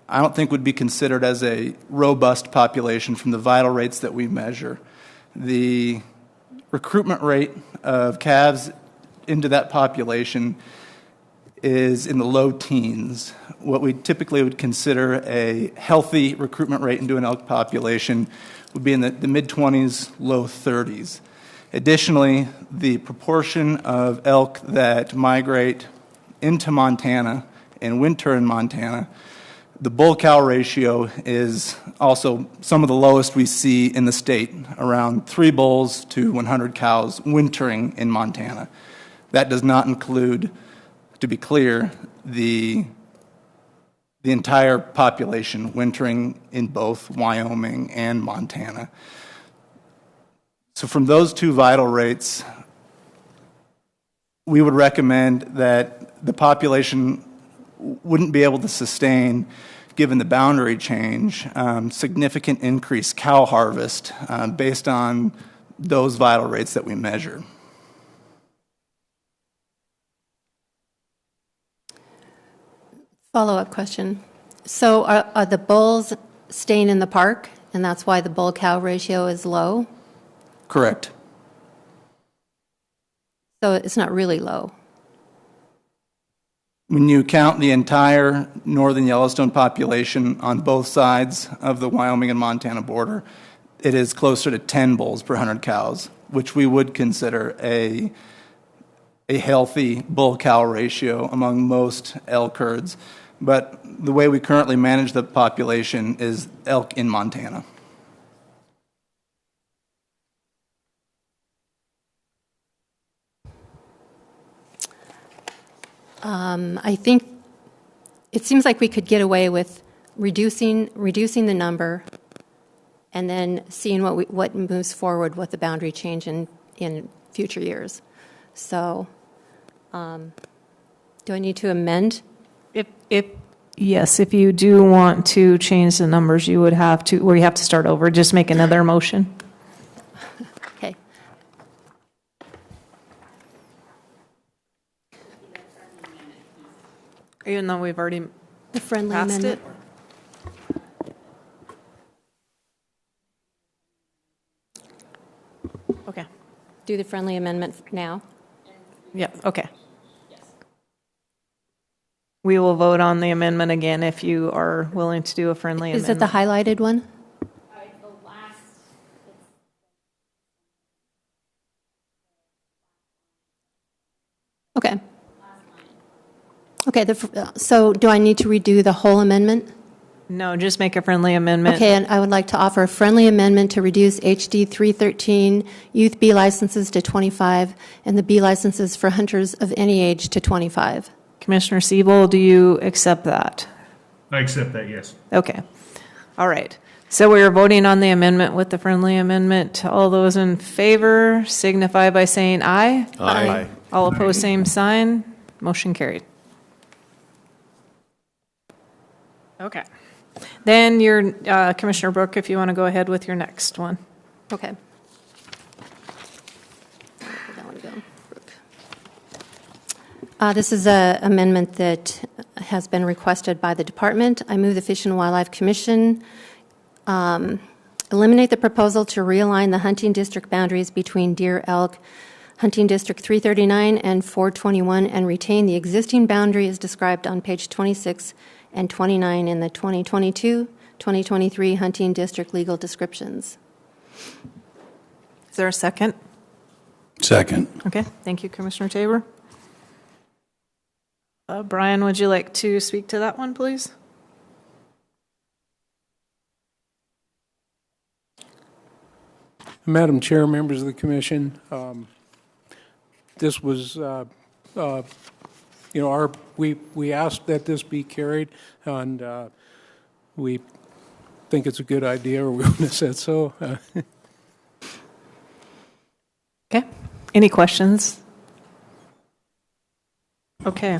Speaker 11: I don't think would be considered as a robust population from the vital rates that we measure. The recruitment rate of calves into that population is in the low teens. What we typically would consider a healthy recruitment rate into an elk population would be in the mid-20s, low 30s. Additionally, the proportion of elk that migrate into Montana and winter in Montana, the bull-cow ratio is also some of the lowest we see in the state, around 3 bulls to 100 cows wintering in Montana. That does not include, to be clear, the entire population wintering in both Wyoming and Montana. So from those two vital rates, we would recommend that the population wouldn't be able to sustain, given the boundary change, significant increased cow harvest based on those vital rates that we measure.
Speaker 7: Follow-up question. So are the bulls staying in the park, and that's why the bull-cow ratio is low?
Speaker 11: Correct.
Speaker 7: So it's not really low.
Speaker 11: When you count the entire northern Yellowstone population on both sides of the Wyoming and Montana border, it is closer to 10 bulls per 100 cows, which we would consider a healthy bull-cow ratio among most elk herds. But the way we currently manage the population is elk in Montana.
Speaker 7: I think it seems like we could get away with reducing the number and then seeing what moves forward with the boundary change in future years. So, do I need to amend?
Speaker 5: Yes, if you do want to change the numbers, you would have to, or you have to start over, just make another motion.
Speaker 7: Okay.
Speaker 5: Even though we've already
Speaker 7: The friendly
Speaker 5: passed
Speaker 7: amendment.
Speaker 5: it. Okay.
Speaker 7: Do the friendly amendment now?
Speaker 5: Yeah, okay. We will vote on the amendment again if you are willing to do a friendly
Speaker 7: Is
Speaker 5: amendment.
Speaker 7: it the highlighted one? Okay. Okay, so do I need to redo the whole amendment?
Speaker 5: No, just make a friendly amendment.
Speaker 7: Okay, and I would like to offer a friendly amendment to reduce HD 313 youth B licenses to 25 and the B licenses for hunters of any age to 25.
Speaker 5: Commissioner Siebel, do you accept that?
Speaker 3: I accept that, yes.
Speaker 5: Okay. All right. So we are voting on the amendment with the friendly amendment. All those in favor signify by saying aye.
Speaker 4: Aye.
Speaker 5: All opposed, same sign. Motion carried. Okay. Then your Commissioner Brooke, if you want to go ahead with your next one.
Speaker 7: Okay. Where'd that one go? This is an amendment that has been requested by the department. I move the Fish and Wildlife Commission eliminate the proposal to realign the hunting district boundaries between Deer Elk Hunting District 339 and 421 and retain the existing boundary as described on page 26 and 29 in the 2022-2023 Hunting District legal descriptions.
Speaker 5: Is there a second?
Speaker 2: Second.
Speaker 5: Okay. Thank you, Commissioner Tabor. Brian, would you like to speak to that one, please?
Speaker 13: Madam Chair, members of the commission, this was, we asked that this be carried, and we think it's a good idea, or we wouldn't have said so.
Speaker 5: Okay. Any questions? Okay.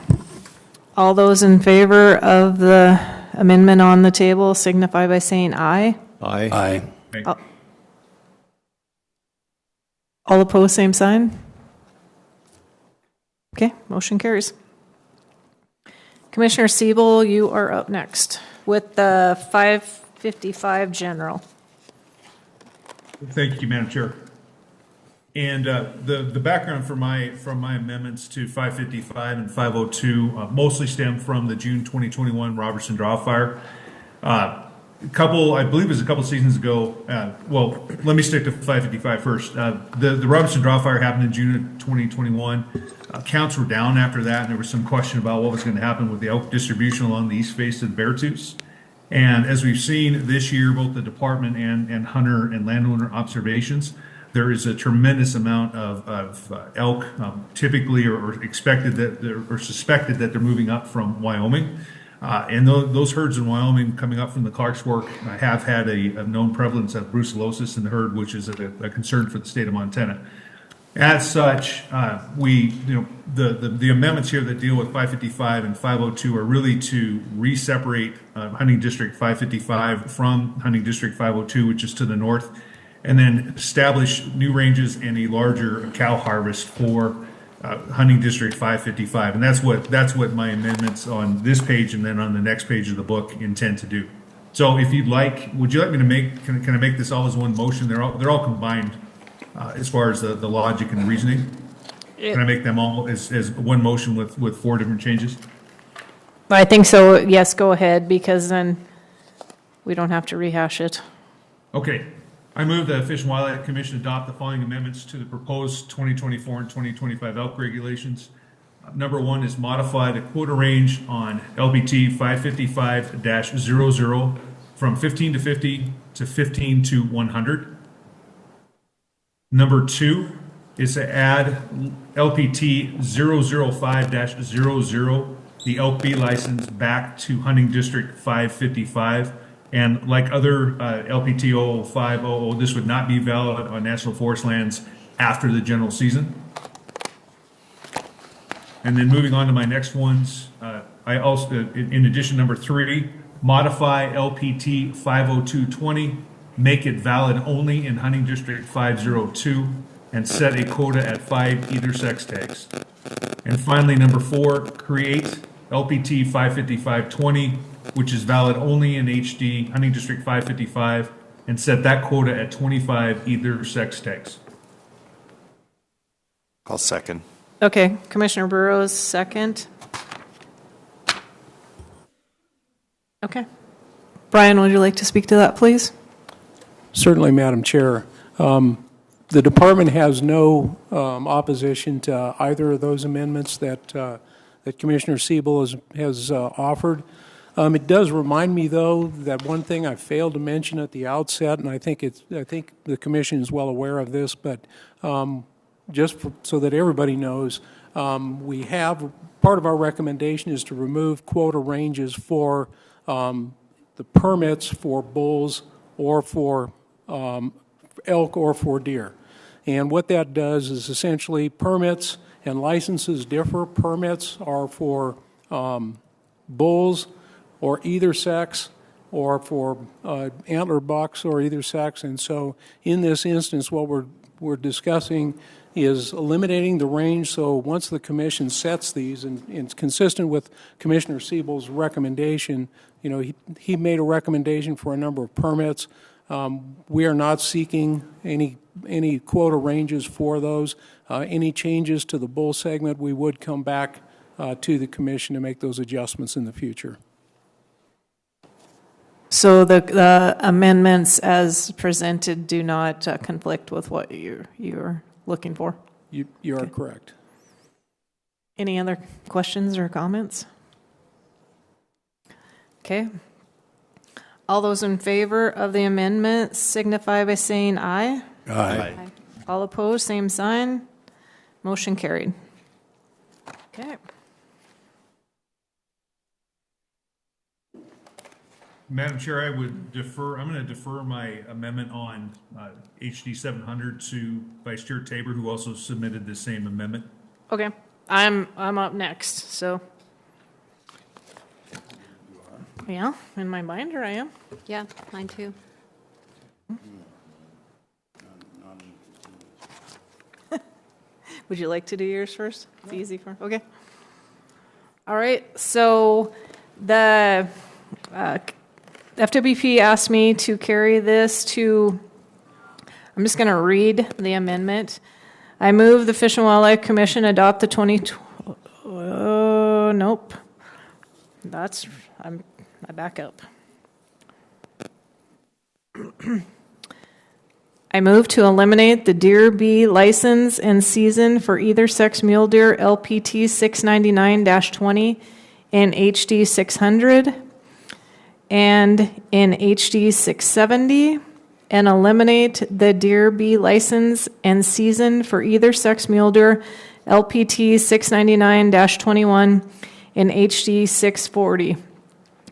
Speaker 5: All those in favor of the amendment on the table signify by saying aye.
Speaker 6: Aye.
Speaker 2: Aye.
Speaker 5: All opposed, same sign. Okay, motion carries. Commissioner Siebel, you are up next with the 555 general.
Speaker 3: Thank you, Madam Chair. And the background for my amendments to 555 and 502 mostly stem from the June 2021 Robertson Draw Fire. I believe it was a couple seasons ago. Well, let me stick to 555 first. The Robertson Draw Fire happened in June of 2021. Counts were down after that, and there was some question about what was going to happen with the elk distribution along the east face of the Beartooths. And as we've seen this year, both the department and hunter and landowner observations, there is a tremendous amount of elk, typically or expected that or suspected that they're moving up from Wyoming. And those herds in Wyoming coming up from the Clark's Fork have had a known prevalence of brucellosis in the herd, which is a concern for the state of Montana. As such, the amendments here that deal with 555 and 502 are really to re-separate Hunting District 555 from Hunting District 502, which is to the north, and then establish new ranges and a larger cow harvest for Hunting District 555, and that's what my amendments on this page and then on the next page of the book intend to do. So, if you'd like, would you like me to make? Can I make this all as one motion? They're all combined as far as the logic and reasoning. Can I make them all as one motion with 4 different changes?
Speaker 5: I think so. Yes, go ahead, because then we don't have to rehash it.
Speaker 3: Okay. I move that the Fish and Wildlife Commission adopt the following amendments to the proposed 2024 and 2025 elk regulations. Number 1 is modify the quota range on LBT 555-00 from 15 to 50 to 15 to 100. Number 2, is to add LPT 005-00, the Elk B license, back to Hunting District 555. And like other LPT 00500, this would not be valid on National Forest lands after the general season. And then moving on to my next ones, I also, in addition, number 3, modify LPT 50220, make it valid only in Hunting District 502, and set a quota at 5 either sex tags. And finally, number 4, create LPT 55520, which is valid only in HD, Hunting District 555, and set that quota at 25 either sex tags.
Speaker 18: I'll second.
Speaker 5: Okay, Commissioner Burrows, second. Okay. Brian, would you like to speak to that, please?
Speaker 13: Certainly, Madam Chair. The department has no opposition to either of those amendments that Commissioner Siebel has offered. It does remind me, though, that one thing I failed to mention at the outset, and I think the Commission is well aware of this, but so that everybody knows, we have part of our recommendation is to remove quota ranges for the permits for bulls or for elk or for deer. And what that does is essentially permits and licenses differ. Permits are for bulls or either sex, or for antler bucks or either sex. And so in this instance, what we're discussing is eliminating the range. So once the commission sets these, and it's consistent with Commissioner Siebel's recommendation, he made a recommendation for a number of permits. We are not seeking any quota ranges for those. Any changes to the bull segment, we would come back to the commission to make those adjustments in the future.
Speaker 5: So the amendments as presented do not conflict with what you're looking for?
Speaker 13: You are correct.
Speaker 5: Any other questions or comments? Okay. All those in favor of the amendment signify by saying aye.
Speaker 2: Aye.
Speaker 5: All opposed, same sign. Motion carried. Okay.
Speaker 3: Madam Chair, I would defer. I'm going to defer my amendment on HD 700 to Vice Chair Tabor, who also submitted the same amendment.
Speaker 5: Okay. I'm up next, so. Yeah, in my binder I am.
Speaker 7: Yeah, mine too.
Speaker 5: Would you like to do yours first? It's easy for, okay. All right, so the FWP asked me to carry this to, I'm just going to read the amendment. I move the Fish and Wildlife Commission adopt the nope. I back up. I move to eliminate the Deer B license and season for either sex mule deer LPT 699-20 in HD 600 and in HD 670, and eliminate the Deer B license and season for either sex mule deer LPT 699-21 in HD 640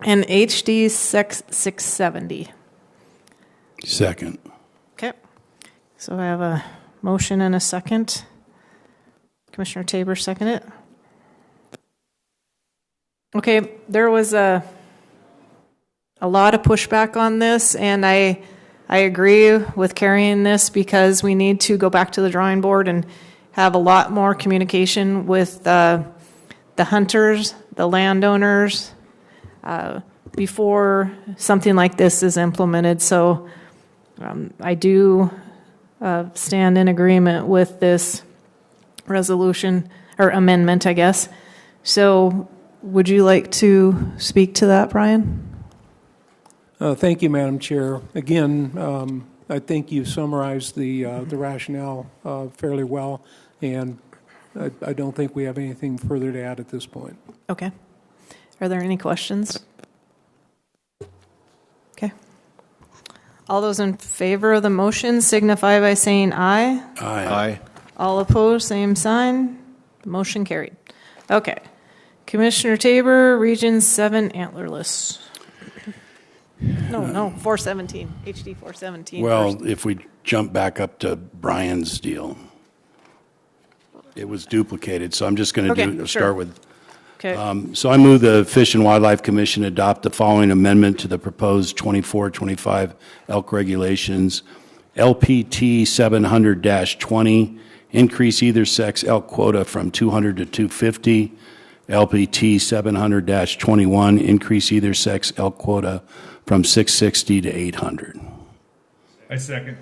Speaker 5: and HD 670.
Speaker 2: Second.
Speaker 5: Okay. So I have a motion and a second. Commissioner Tabor, second it. Okay, there was a lot of pushback on this, and I agree with carrying this because we need to go back to the drawing board and have a lot more communication with the hunters, the landowners, before something like this is implemented. So I do stand in agreement with this resolution, or amendment, I guess. So would you like to speak to that, Brian?
Speaker 13: Thank you, Madam Chair. Again, I think you summarized the rationale fairly well, and I don't think we have anything further to add at this point.
Speaker 5: Okay. Are there any questions? Okay. All those in favor of the motion signify by saying aye.
Speaker 2: Aye.
Speaker 5: All opposed, same sign. Motion carried. Okay. Commissioner Tabor, Region 7 antlerless. No, 417, HD 417.
Speaker 2: Well,
Speaker 5: first.
Speaker 2: if we jump back up to Brian's deal, it was duplicated, so I'm just going
Speaker 5: Okay,
Speaker 2: to
Speaker 5: sure.
Speaker 2: start with.
Speaker 5: Okay.
Speaker 2: So I move the Fish and Wildlife Commission adopt the following amendment to the proposed 24-25 elk regulations. LPT 700-20, increase either sex elk quota from 200 to 250. LPT 700-21, increase either sex elk quota from 660 to 800.
Speaker 3: I second.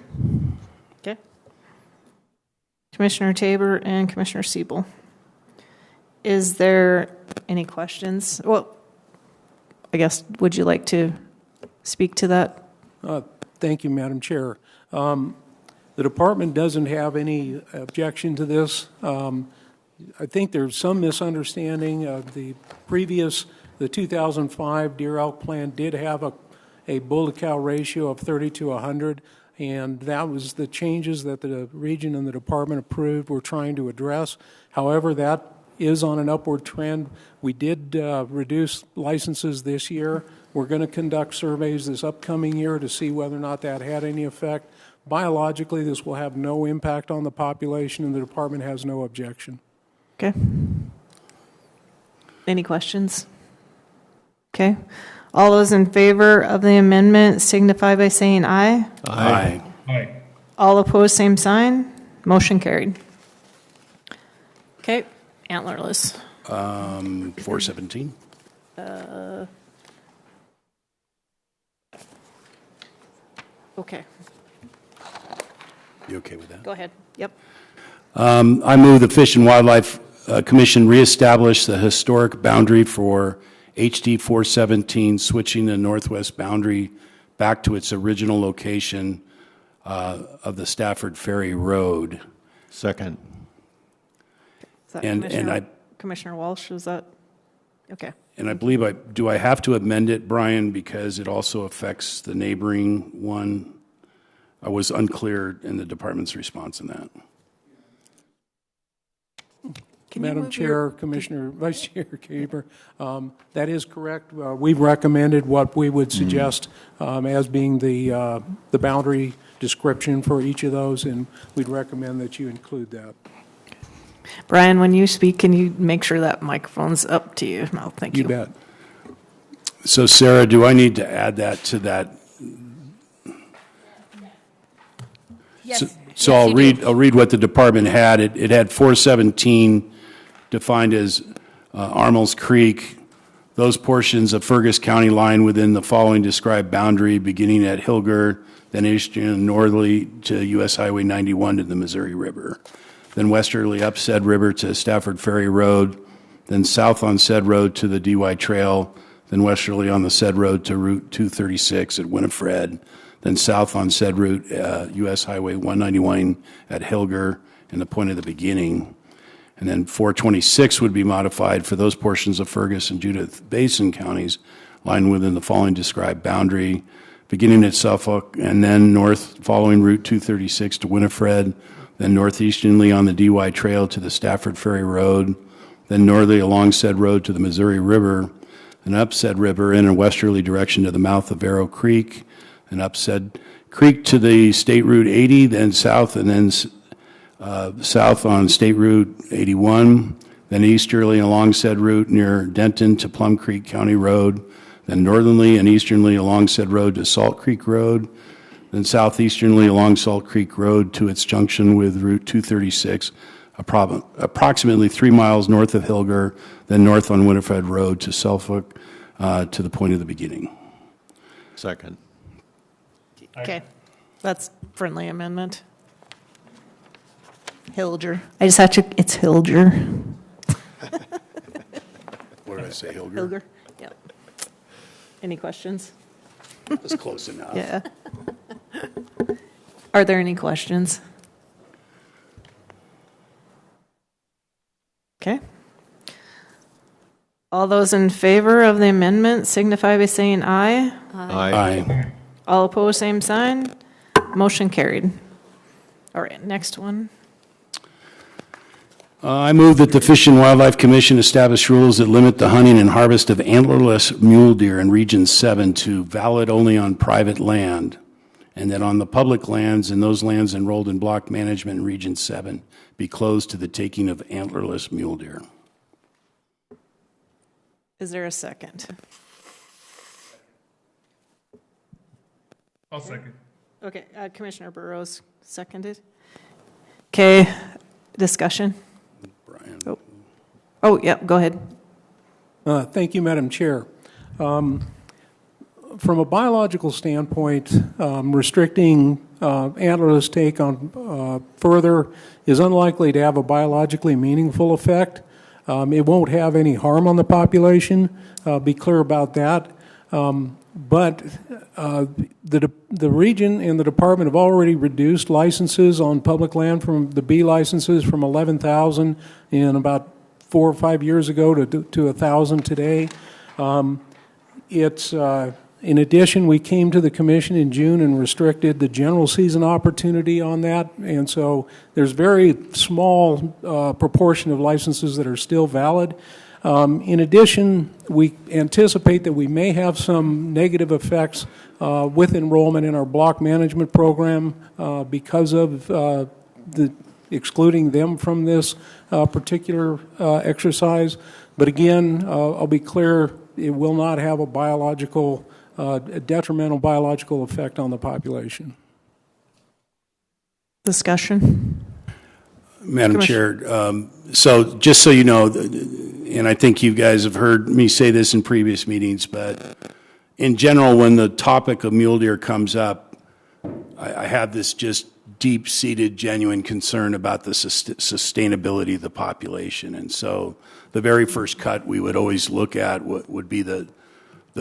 Speaker 5: Okay. Commissioner Tabor and Commissioner Siebel. Is there any questions? Well, I guess, would you like to speak to that?
Speaker 13: Thank you, Madam Chair. The department doesn't have any objection to this. I think there's some misunderstanding of the 2005 deer elk plan did have a bull to cow ratio of 30 to 100, and that was the changes that the region and the department approved we're trying to address. However, that is on an upward trend. We did reduce licenses this year. We're going to conduct surveys this upcoming year to see whether or not that had any effect. Biologically, this will have no impact on the population, and the department has no objection.
Speaker 5: Okay. Any questions? Okay. All those in favor of the amendment signify by saying aye.
Speaker 2: Aye.
Speaker 3: Aye.
Speaker 5: All opposed, same sign. Motion carried. Okay. Antlerless.
Speaker 2: 417.
Speaker 5: Okay.
Speaker 2: You okay with that?
Speaker 5: Go ahead. Yep.
Speaker 2: I move the Fish and Wildlife Commission reestablish the historic boundary for HD 417, switching the northwest boundary back to its original location of the Stafford Ferry Road.
Speaker 6: Second.
Speaker 5: Is that
Speaker 2: And
Speaker 5: Commissioner Walsh, is that? Okay.
Speaker 2: And I believe do I have to amend it, Brian, because it also affects the neighboring one? I was unclear in the department's response in that.
Speaker 13: Madam Chair, Commissioner, Vice Chair Kaber, that is correct. We've recommended what we would suggest as being the boundary description for each of those, and we'd recommend that you include that.
Speaker 5: Brian, when you speak, can you make sure that microphone's up to your mouth? Thank you.
Speaker 13: You bet.
Speaker 2: So, Sarah, do I need to add that to that?
Speaker 10: Yes.
Speaker 2: So I'll read what the department had. It had 417 defined as Armels Creek, those portions of Fergus County line within the following described boundary, beginning at Hilger, then eastern and northerly to U.S. Highway 91 to the Missouri River, then westerly up said river to Stafford Ferry Road, then south on said road to the DY Trail, then westerly on the said road to Route 236 at Winifred, then south on said route, U.S. Highway 191 at Hilger and the point of the beginning. And then 426 would be modified for those portions of Fergus and Judith Basin counties lying within the following described boundary, beginning at Suffolk and then north following Route 236 to Winifred, then northeasternly on the DY Trail to the Stafford Ferry Road, then northerly along said road to the Missouri River, then up said river in a westerly direction to the mouth of Arrow Creek, and up said creek to the State Route 80, then south, and then south on State Route 81, then easterly along said route near Denton to Plum Creek County Road, then northerly and easternly along said road to Salt Creek Road, then southeasternly along Salt Creek Road to its junction with Route 236, approximately 3 miles north of Hilger, then north on Winifred Road to Suffolk to the point of the beginning.
Speaker 6: Second.
Speaker 5: Okay. That's friendly amendment. Hilger. I just had to, it's Hilger.
Speaker 2: What did I say, Hilger?
Speaker 5: Hilger, yeah. Any questions?
Speaker 2: That's close enough.
Speaker 5: Yeah. Are there any questions? Okay. All those in favor of the amendment signify by saying aye.
Speaker 2: Aye.
Speaker 5: All opposed, same sign. Motion carried. All right, next one.
Speaker 2: I move that the Fish and Wildlife Commission establish rules that limit the hunting and harvest of antlerless mule deer in Region 7 to valid only on private land, and that on the public lands and those lands enrolled in block management in Region 7 be closed to the taking of antlerless mule deer.
Speaker 5: Is there a second?
Speaker 3: I'll second.
Speaker 5: Okay, Commissioner Burrows seconded. Okay, discussion? Brian. Oh, yeah, go ahead.
Speaker 13: Thank you, Madam Chair. From a biological standpoint, restricting antlerless take on further is unlikely to have a biologically meaningful effect. It won't have any harm on the population, be clear about that. But the region and the department have already reduced licenses on public land from the B licenses from 11,000 in about 4 or 5 years ago to 1,000 today. In addition, we came to the commission in June and restricted the general season opportunity on that, and so there's very small proportion of licenses that are still valid. In addition, we anticipate that we may have some negative effects with enrollment in our block management program because of excluding them from this particular exercise. But again, I'll be clear, it will not have a detrimental biological effect on the population.
Speaker 5: Discussion?
Speaker 2: Madam Chair, so just so you know, and I think you guys have heard me say this in previous meetings, but in general, when the topic of mule deer comes up, I have this just deep-seated, genuine concern about the sustainability of the population. And so the very first cut we would always look at would be the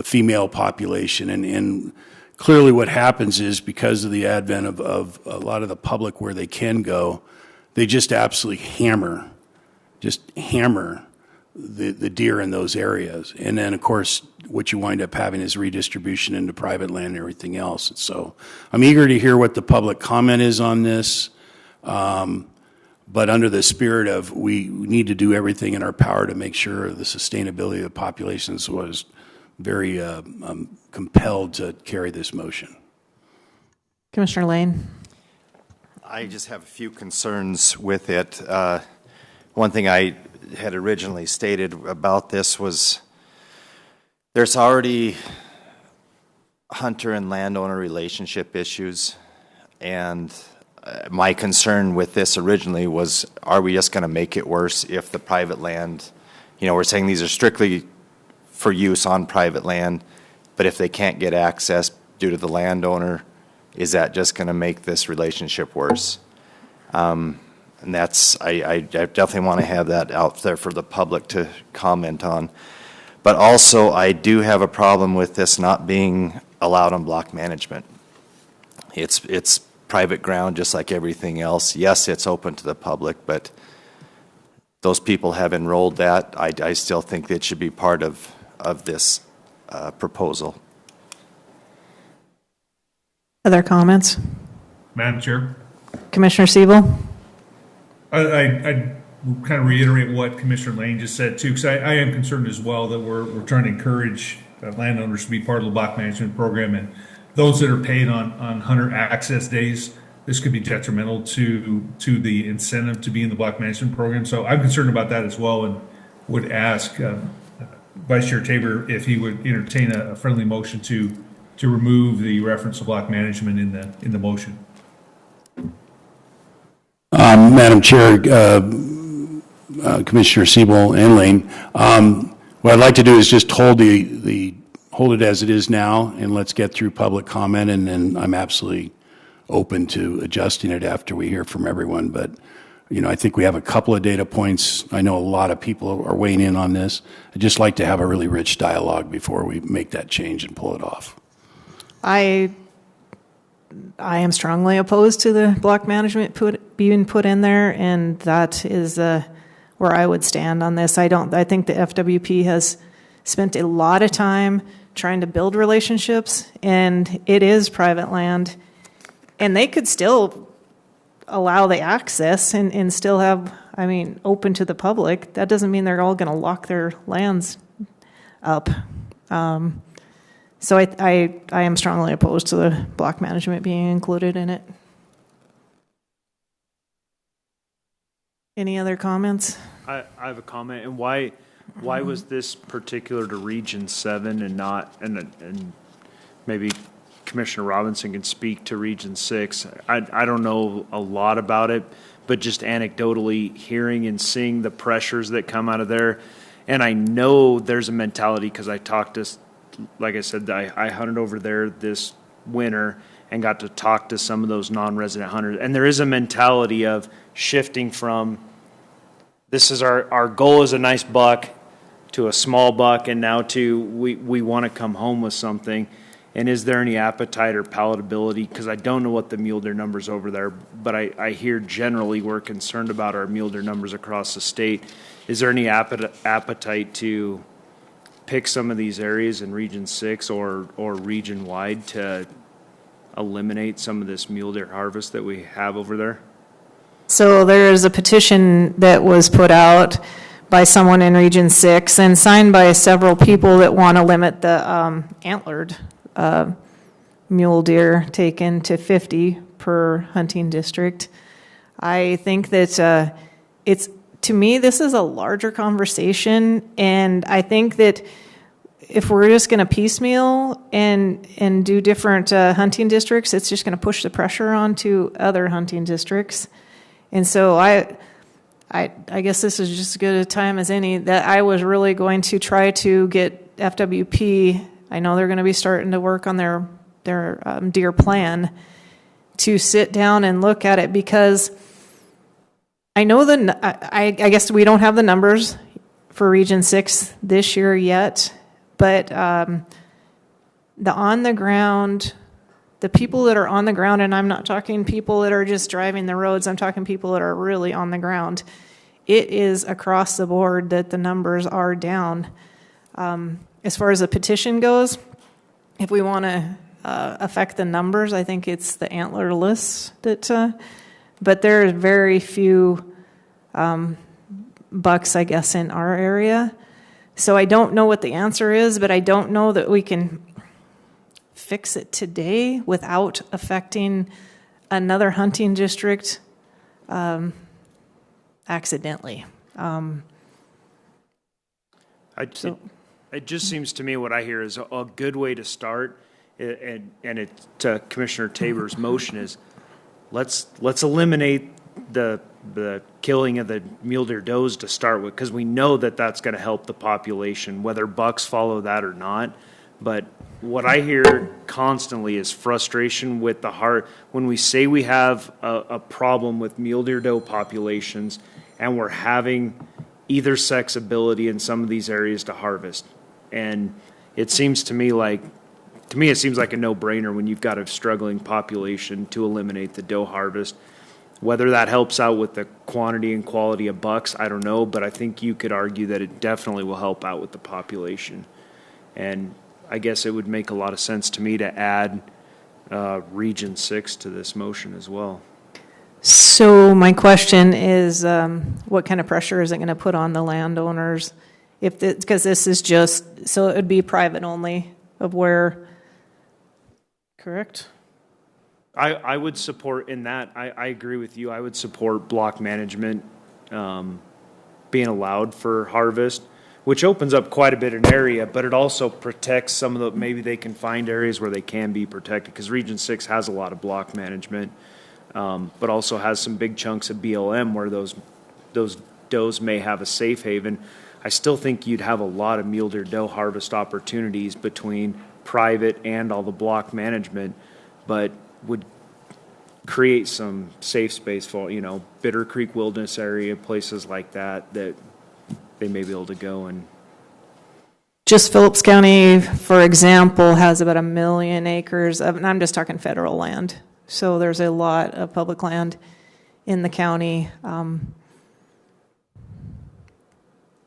Speaker 2: female population. And clearly what happens is because of the advent of a lot of the public where they can go, they just absolutely hammer the deer in those areas. And then, of course, what you wind up having is redistribution into private land and everything else. And so I'm eager to hear what the public comment is on this. But under the spirit of we need to do everything in our power to make sure the sustainability of the populations was very compelled to carry this motion.
Speaker 5: Commissioner Lane.
Speaker 18: I just have a few concerns with it. One thing I had originally stated about this was there's already hunter and landowner relationship issues, and my concern with this originally was, are we just going to make it worse if the private land, we're saying these are strictly for use on private land, but if they can't get access due to the landowner, is that just going to make this relationship worse? And that's, I definitely want to have that out there for the public to comment on. But also, I do have a problem with this not being allowed on block management. It's private ground just like everything else. Yes, it's open to the public, but those people have enrolled that. I still think it should be part of this proposal.
Speaker 5: Other comments?
Speaker 3: Madam Chair?
Speaker 5: Commissioner Siebel?
Speaker 3: I kind of reiterate what Commissioner Lane just said too, because I am concerned as well that we're trying to encourage landowners to be part of the block management program, and those that are paid on hunter access days, this could be detrimental to the incentive to be in the block management program. So I'm concerned about that as well, and would ask Vice Chair Tabor if he would entertain a friendly motion to remove the reference to block management in the motion.
Speaker 2: Madam Chair, Commissioner Siebel and Lane, what I'd like to do is just hold it as it is now, and let's get through public comment, and then I'm absolutely open to adjusting it after we hear from everyone. But I think we have a couple of data points. I know a lot of people are weighing in on this. I'd just like to have a really rich dialogue before we make that change and pull it off.
Speaker 5: I am strongly opposed to the block management being put in there, and that is where I would stand on this. I think the FWP has spent a lot of time trying to build relationships, and it is private land, and they could still allow the access and still have I mean, open to the public. That doesn't mean they're all going to lock their lands up. So I am strongly opposed to the block management being included in it. Any other comments?
Speaker 14: I have a comment. And why was this particular to Region 7 and not, and maybe Commissioner Robinson can speak to Region 6. I don't know a lot about it, but just anecdotally hearing and seeing the pressures that come out of there. And I know there's a mentality because I talked to, like I said, I hunted over there this winter and got to talk to some of those non-resident hunters. And there is a mentality of shifting from this is our goal is a nice buck to a small buck, and now to we want to come home with something. And is there any appetite or palatability? Because I don't know what the mule deer numbers over there, but I hear generally we're concerned about our mule deer numbers across the state. Is there any appetite to pick some of these areas in Region 6 or region-wide to eliminate some of this mule deer harvest that we have over there?
Speaker 5: So there is a petition that was put out by someone in Region 6 and signed by several people that want to limit the antlered mule deer taken to 50 per hunting district. I think that to me, this is a larger conversation, and I think that if we're just going to piecemeal and do different hunting districts, it's just going to push the pressure onto other hunting districts. And so I guess this is just as good a time as any that I was really going to try to get FWP. I know they're going to be starting to work on their deer plan to sit down and look at it, because I know I guess we don't have the numbers for Region 6 this year yet, but the on the ground, the people that are on the ground, and I'm not talking people that are just driving the roads, I'm talking people that are really on the ground. It is across the board that the numbers are down. As far as the petition goes, if we want to affect the numbers, I think it's the antler lists that, but there are very few bucks, I guess, in our area. So I don't know what the answer is, but I don't know that we can fix it today without affecting another hunting district accidentally.
Speaker 14: It just seems to me what I hear is a good way to start, and it to Commissioner Tabor's motion is let's eliminate the killing of the mule deer does to start with, because we know that that's going to help the population, whether bucks follow that or not. But what I hear constantly is frustration with the heart when we say we have a problem with mule deer doe populations and we're having either sex ability in some of these areas to harvest. And it seems to me it seems like a no-brainer when you've got a struggling population to eliminate the doe harvest. Whether that helps out with the quantity and quality of bucks, I don't know, but I think you could argue that it definitely will help out with the population. And I guess it would make a lot of sense to me to add Region 6 to this motion as well.
Speaker 5: So my question is, what kind of pressure is it going to put on the landowners? Because this is just, so it would be private only of where, correct?
Speaker 14: I would support in that. I agree with you. I would support block management being allowed for harvest, which opens up quite a bit of area, but it also protects some of the, maybe they can find areas where they can be protected, because Region 6 has a lot of block management, but also has some big chunks of BLM where those does may have a safe haven. I still think you'd have a lot of mule deer doe harvest opportunities between private and all the block management, but would create some safe space for, Bitter Creek Wilderness area, places like that they may be able to go. And
Speaker 5: just Phillips County, for example, has about 1 million acres of, and I'm just talking federal land. So there's a lot of public land in the county.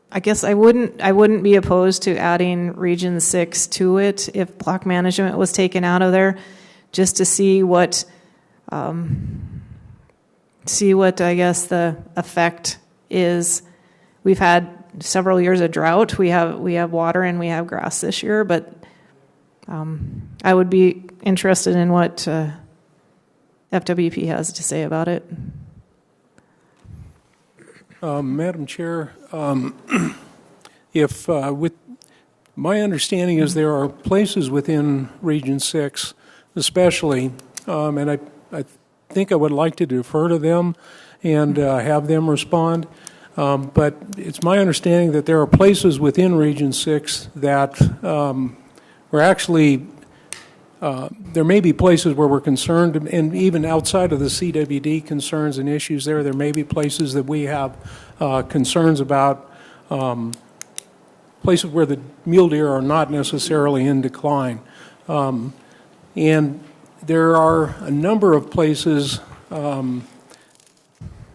Speaker 5: I guess I wouldn't be opposed to adding Region 6 to it if block management was taken out of there, just to see what I guess the effect is we've had several years of drought. We have water and we have grass this year, but I would be interested in what FWP has to say about it.
Speaker 13: Madam Chair, if with my understanding is there are places within Region 6 especially, and I think I would like to defer to them and have them respond, but it's my understanding that there are places within Region 6 that we're actually, there may be places where we're concerned, and even outside of the CWD concerns and issues there may be places that we have concerns about, places where the mule deer are not necessarily in decline. And there are a number of places, to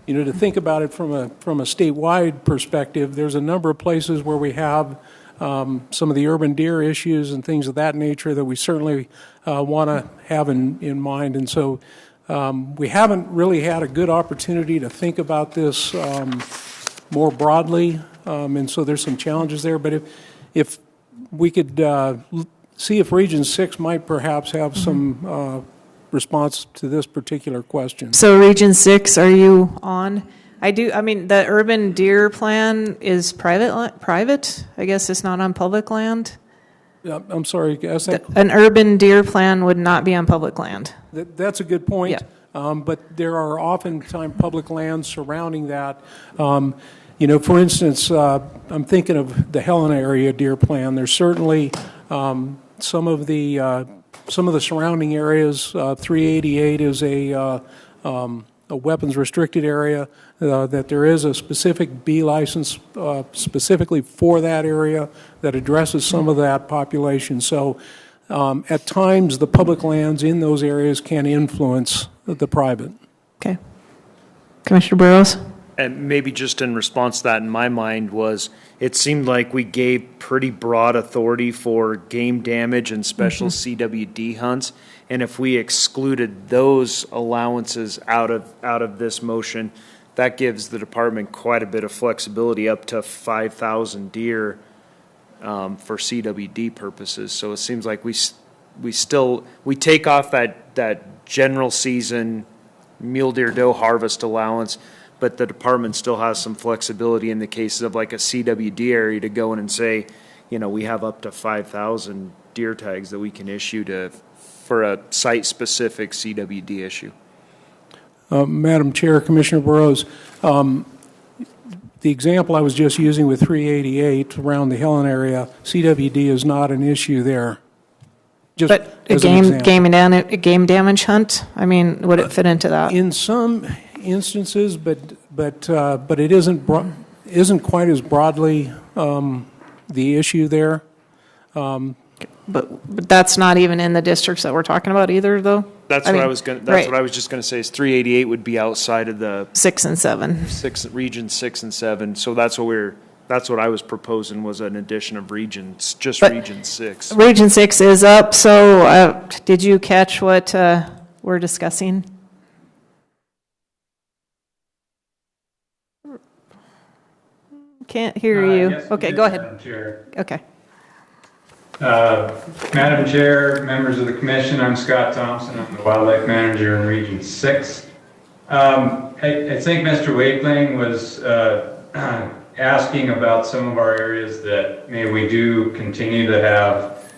Speaker 13: think about it from a statewide perspective, there's a number of places where we have some of the urban deer issues and things of that nature that we certainly want to have in mind. And so we haven't really had a good opportunity to think about this more broadly, and so there's some challenges there. But if we could see if Region 6 might perhaps have some response to this particular question.
Speaker 5: So Region 6, are you on? The urban deer plan is private. I guess it's not on public land.
Speaker 13: I'm sorry,
Speaker 5: An urban deer plan would not be on public land.
Speaker 13: That's a good point.
Speaker 5: Yeah.
Speaker 13: But there are oftentimes public lands surrounding that. For instance, I'm thinking of the Helena area deer plan. There's certainly some of the surrounding areas. 388 is a weapons restricted area. That there is a specific B license specifically for that area that addresses some of that population. So at times the public lands in those areas can influence the private.
Speaker 5: Okay. Commissioner Burrows?
Speaker 14: And maybe just in response to that, in my mind, was it seemed like we gave pretty broad authority for game damage and special CWD hunts. And if we excluded those allowances out of this motion, that gives the department quite a bit of flexibility, up to 5,000 deer for CWD purposes. So it seems like we take off that general season mule deer doe harvest allowance, but the department still has some flexibility in the cases of like a CWD area to go in and say, we have up to 5,000 deer tags that we can issue for a site-specific CWD issue.
Speaker 13: Madam Chair, Commissioner Burrows, the example I was just using with 388 around the Helen area, CWD is not an issue there.
Speaker 5: But a game damage hunt, would it fit into that?
Speaker 13: In some instances, but it isn't quite as broadly the issue there.
Speaker 5: But that's not even in the districts that we're talking about either, though.
Speaker 14: That's what I was just going to say. Is 388 would be outside of the
Speaker 5: 6 and 7,
Speaker 14: region 6 and 7. So that's what I was proposing was an addition of regions, region 6.
Speaker 5: Region 6 is up. So did you catch what we're discussing? Can't hear you.
Speaker 8: Yes,
Speaker 5: okay, go ahead.
Speaker 8: Madam Chair.
Speaker 5: Okay.
Speaker 8: Madam Chair, members of the Commission, I'm Scott Thompson. I'm the Wildlife Manager in Region 6. I think Mr. Wakeling was asking about some of our areas that maybe we do continue to have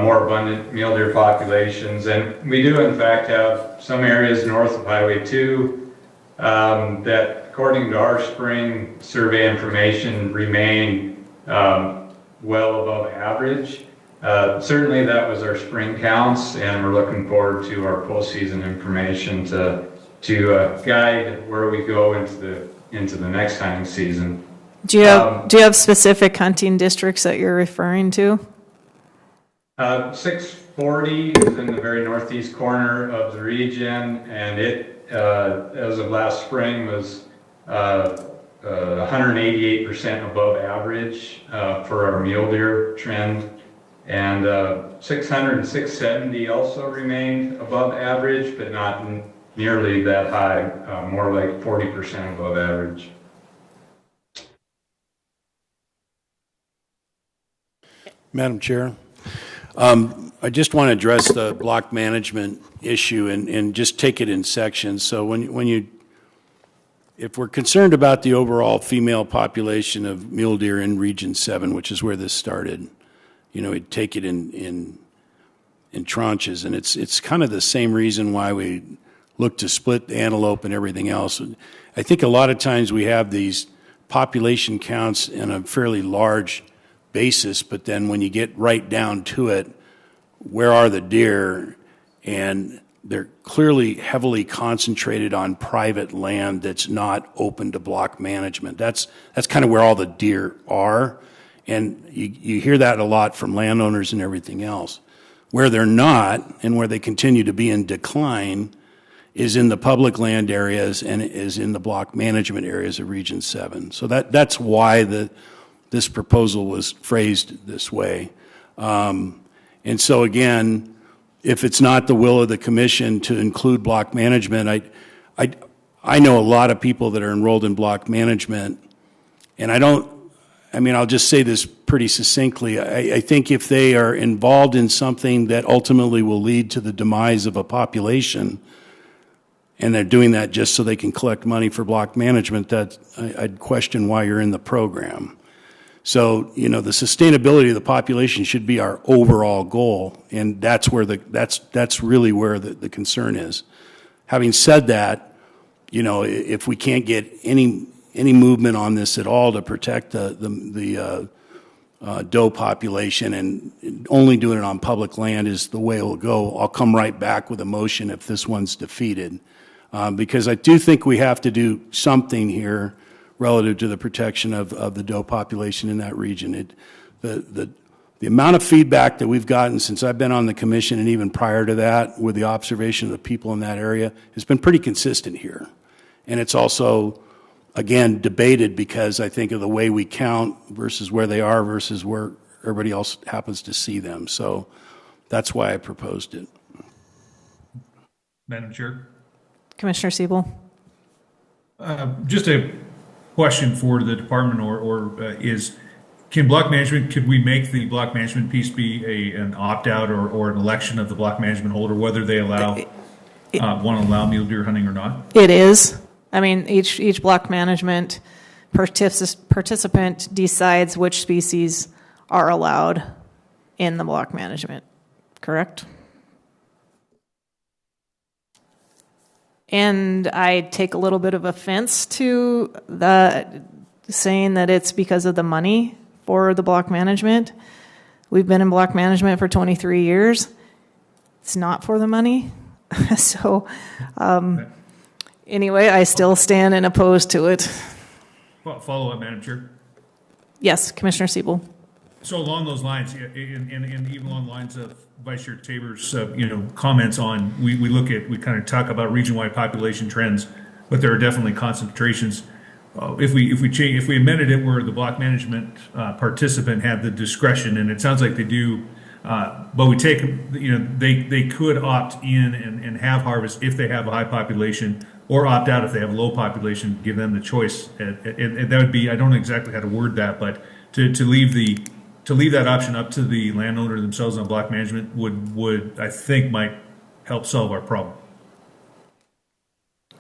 Speaker 8: more abundant mule deer populations. And we do, in fact, have some areas north of Highway 2 that, according to our spring survey information, remain well above average. Certainly that was our spring counts, and we're looking forward to our postseason information to guide where we go into the next hunting season.
Speaker 5: Do you have specific hunting districts that you're referring to?
Speaker 8: 640 is in the very northeast corner of the region, and it, as of last spring, was 188% above average for our mule deer trend. And 600 and 670 also remained above average, but not nearly that high, more like 40% above average.
Speaker 2: Madam Chair, I just want to address the block management issue and just take it in sections. So if we're concerned about the overall female population of mule deer in Region 7, which is where this started, we'd take it in tranches, and it's kind of the same reason why we look to split the antelope and everything else. I think a lot of times we have these population counts in a fairly large basis, but then when you get right down to it, where are the deer? And they're clearly heavily concentrated on private land that's not open to block management. That's kind of where all the deer are, and you hear that a lot from landowners and everything else. Where they're not, and where they continue to be in decline, is in the public land areas and is in the block management areas of Region 7. So that's why this proposal was phrased this way. And so again, if it's not the will of the commission to include block management, I know a lot of people that are enrolled in block management, and I'll just say this pretty succinctly. I think if they are involved in something that ultimately will lead to the demise of a population, and they're doing that just so they can collect money for block management, I'd question why you're in the program. So, the sustainability of the population should be our overall goal, and that's really where the concern is. Having said that, if we can't get any movement on this at all to protect the doe population, and only doing it on public land is the way it will go, I'll come right back with a motion if this one's defeated, because I do think we have to do something here relative to the protection of the doe population in that region. The amount of feedback that we've gotten since I've been on the commission, and even prior to that, with the observation of the people in that area, has been pretty consistent here. And it's also, again, debated because I think of the way we count versus where they are versus where everybody else happens to see them. So that's why I proposed it.
Speaker 3: Madam Chair?
Speaker 5: Commissioner Siebel.
Speaker 3: Just a question for the department, could we make the block management piece be an opt-out or an election of the block management holder, whether they want to allow mule deer hunting or not?
Speaker 5: It is. I mean, each block management participant decides which species are allowed in the block management, correct? And I take a little bit of offense to saying that it's because of the money for the block management. We've been in block management for 23 years. It's not for the money. So anyway, I still stand and oppose to it.
Speaker 3: Follow up, Madam Chair.
Speaker 5: Yes, Commissioner Siebel.
Speaker 3: So along those lines, and even along the lines of Vice Chair Tabor's, comments on, we kind of talk about region-wide population trends, but there are definitely concentrations. If we amended it where the block management participant had the discretion, and it sounds like they do, but we take, they could opt in and have harvest if they have a high population, or opt out if they have a low population. Give them the choice, and that would be, I don't know exactly how to word that, but to leave that option up to the landowner themselves on block management would I think might help solve our problem.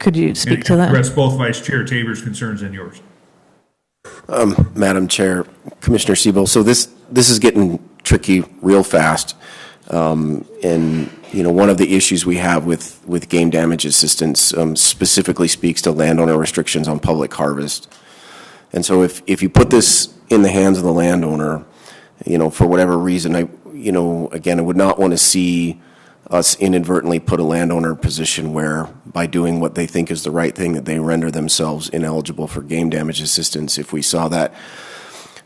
Speaker 5: Could you speak to that?
Speaker 3: Address both Vice Chair Tabor's concerns and yours.
Speaker 4: Madam Chair, Commissioner Siebel, so this is getting tricky real fast. And one of the issues we have with game damage assistance specifically speaks to landowner restrictions on public harvest. And so if you put this in the hands of the landowner, for whatever reason, again, I would not want to see us inadvertently put a landowner in a position where, by doing what they think is the right thing, that they render themselves ineligible for game damage assistance if we saw that.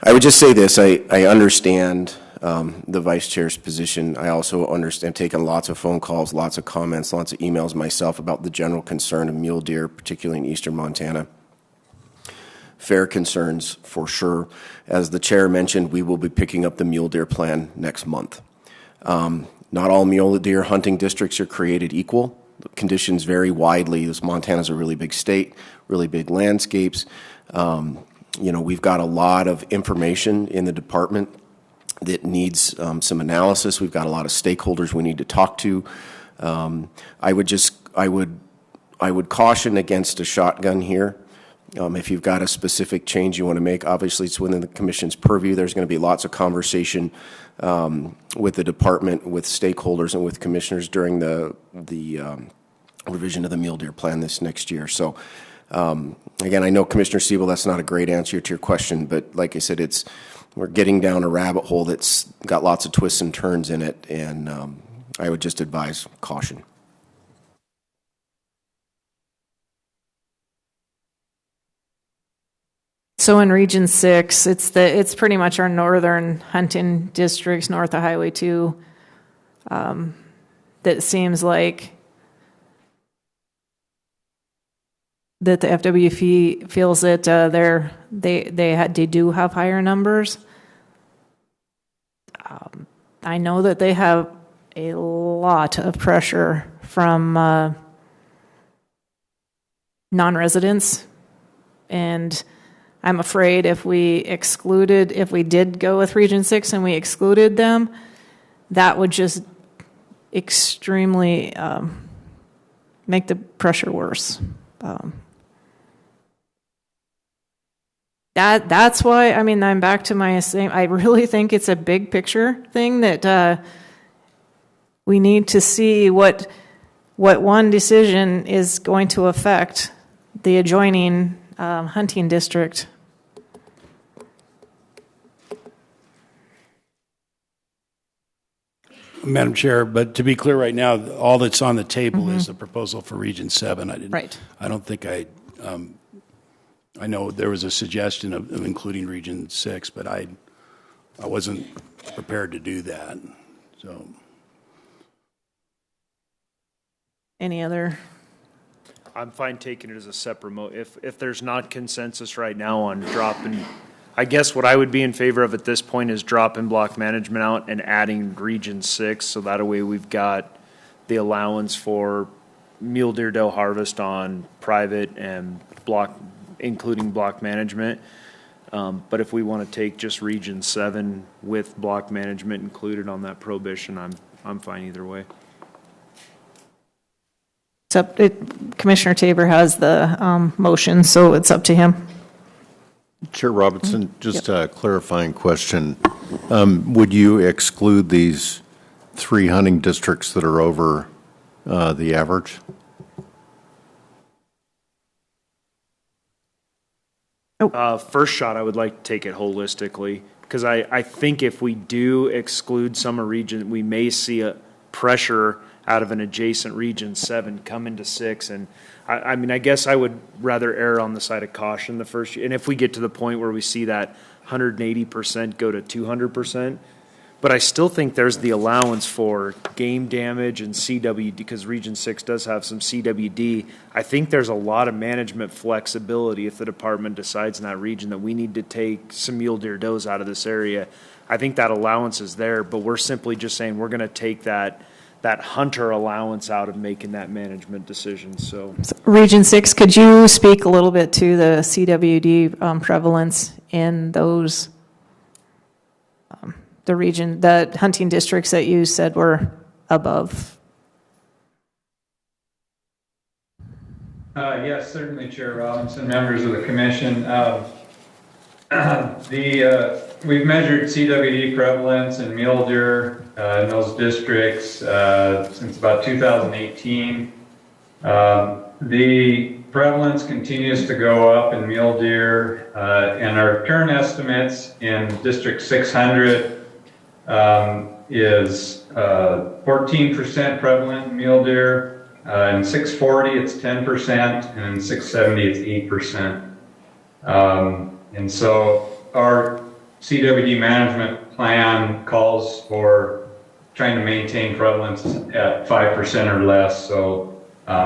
Speaker 4: I would just say this, I understand the Vice Chair's position. I also understand, taken lots of phone calls, lots of comments, lots of emails myself about the general concern of mule deer, particularly in eastern Montana. Fair concerns, for sure. As the Chair mentioned, we will be picking up the mule deer plan next month. Not all mule deer hunting districts are created equal. The conditions vary widely. Montana's a really big state, really big landscapes. We've got a lot of information in the department that needs some analysis. We've got a lot of stakeholders we need to talk to. I would caution against a shotgun here. If you've got a specific change you want to make, obviously it's within the Commission's purview. There's going to be lots of conversation with the department, with stakeholders, and with commissioners during the revision of the mule deer plan this next year. So, again, I know Commissioner Siebel, that's not a great answer to your question, but like I said, we're getting down a rabbit hole that's got lots of twists and turns in it, and I would just advise caution.
Speaker 5: So in Region 6, it's pretty much our northern hunting districts north of Highway 2 that seems like that the FWP feels that they do have higher numbers. I know that they have a lot of pressure from non-residents, and I'm afraid if we did go with Region 6 and we excluded them, that would just extremely make the pressure worse. That's why, I mean, I'm back to my same, I really think it's a big picture thing that we need to see what one decision is going to affect the adjoining hunting district.
Speaker 2: Madam Chair, but to be clear right now, all that's on the table is the proposal for Region 7. I don't think I know there was a suggestion of including Region 6, but I wasn't prepared to do that. So,
Speaker 5: any other?
Speaker 14: I'm fine taking it as a separate if there's not consensus right now on dropping, I guess what I would be in favor of at this point is dropping block management out and adding Region 6, so that way we've got the allowance for mule deer doe harvest on private and including block management. But if we want to take just Region 7 with block management included on that prohibition, I'm fine either way.
Speaker 5: Commissioner Tabor has the motion, so it's up to him.
Speaker 6: Chair Robinson, just a clarifying question. Would you exclude these 3 hunting districts that are over the average?
Speaker 14: First shot, I would like to take it holistically, because I think if we do exclude some region, we may see a pressure out of an adjacent Region 7 come into 6. And I mean, I guess I would rather err on the side of caution the first year. And if we get to the point where we see that 180% go to 200%, but I still think there's the allowance for game damage and CWD, because Region 6 does have some CWD. I think there's a lot of management flexibility if the department decides in that region that we need to take some mule deer does out of this area. I think that allowance is there, but we're simply just saying we're going to take that hunter allowance out of making that management decision. So
Speaker 5: Region 6, could you speak a little bit to the CWD prevalence in those, the hunting districts that you said were above?
Speaker 8: Yes, certainly, Chair Robinson, members of the commission. We've measured CWD prevalence in mule deer in those districts since about 2018. The prevalence continues to go up in mule deer, and our current estimates in District 600 is 14% prevalent in mule deer. In 640, it's 10%, and in 670, it's 8%. And so our CWD management plan calls for trying to maintain prevalence at 5% or less. So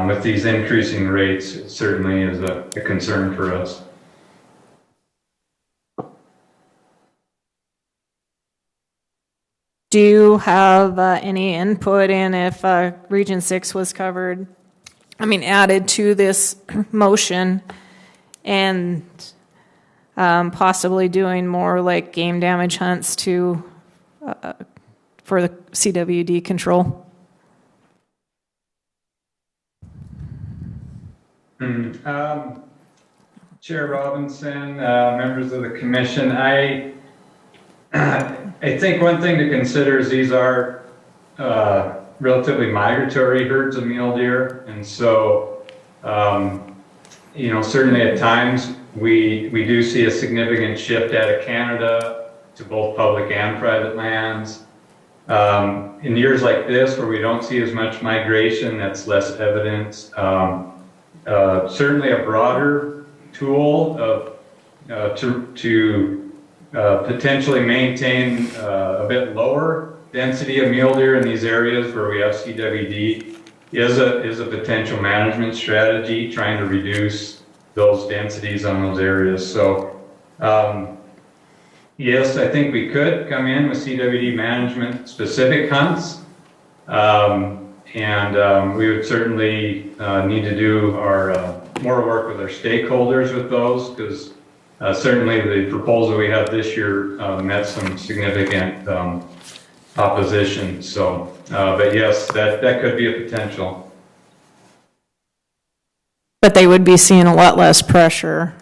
Speaker 8: with these increasing rates, it certainly is a concern for us.
Speaker 5: Do you have any input in if Region 6 was added to this motion, and possibly doing more like game damage hunts to for the CWD control.
Speaker 8: Chair Robinson, members of the commission, I think one thing to consider is these are relatively migratory herds of mule deer, and so certainly at times we do see a significant shift out of Canada to both public and private lands. In years like this, where we don't see as much migration, that's less evident. Certainly a broader tool to potentially maintain a bit lower density of mule deer in these areas where we have CWD is a potential management strategy, trying to reduce those densities on those areas. So yes, I think we could come in with CWD management specific hunts. We would certainly need to do our more work with our stakeholders with those, because certainly the proposal we have this year met some significant opposition. So, but yes, that could be a potential.
Speaker 5: But they would be seeing a lot less pressure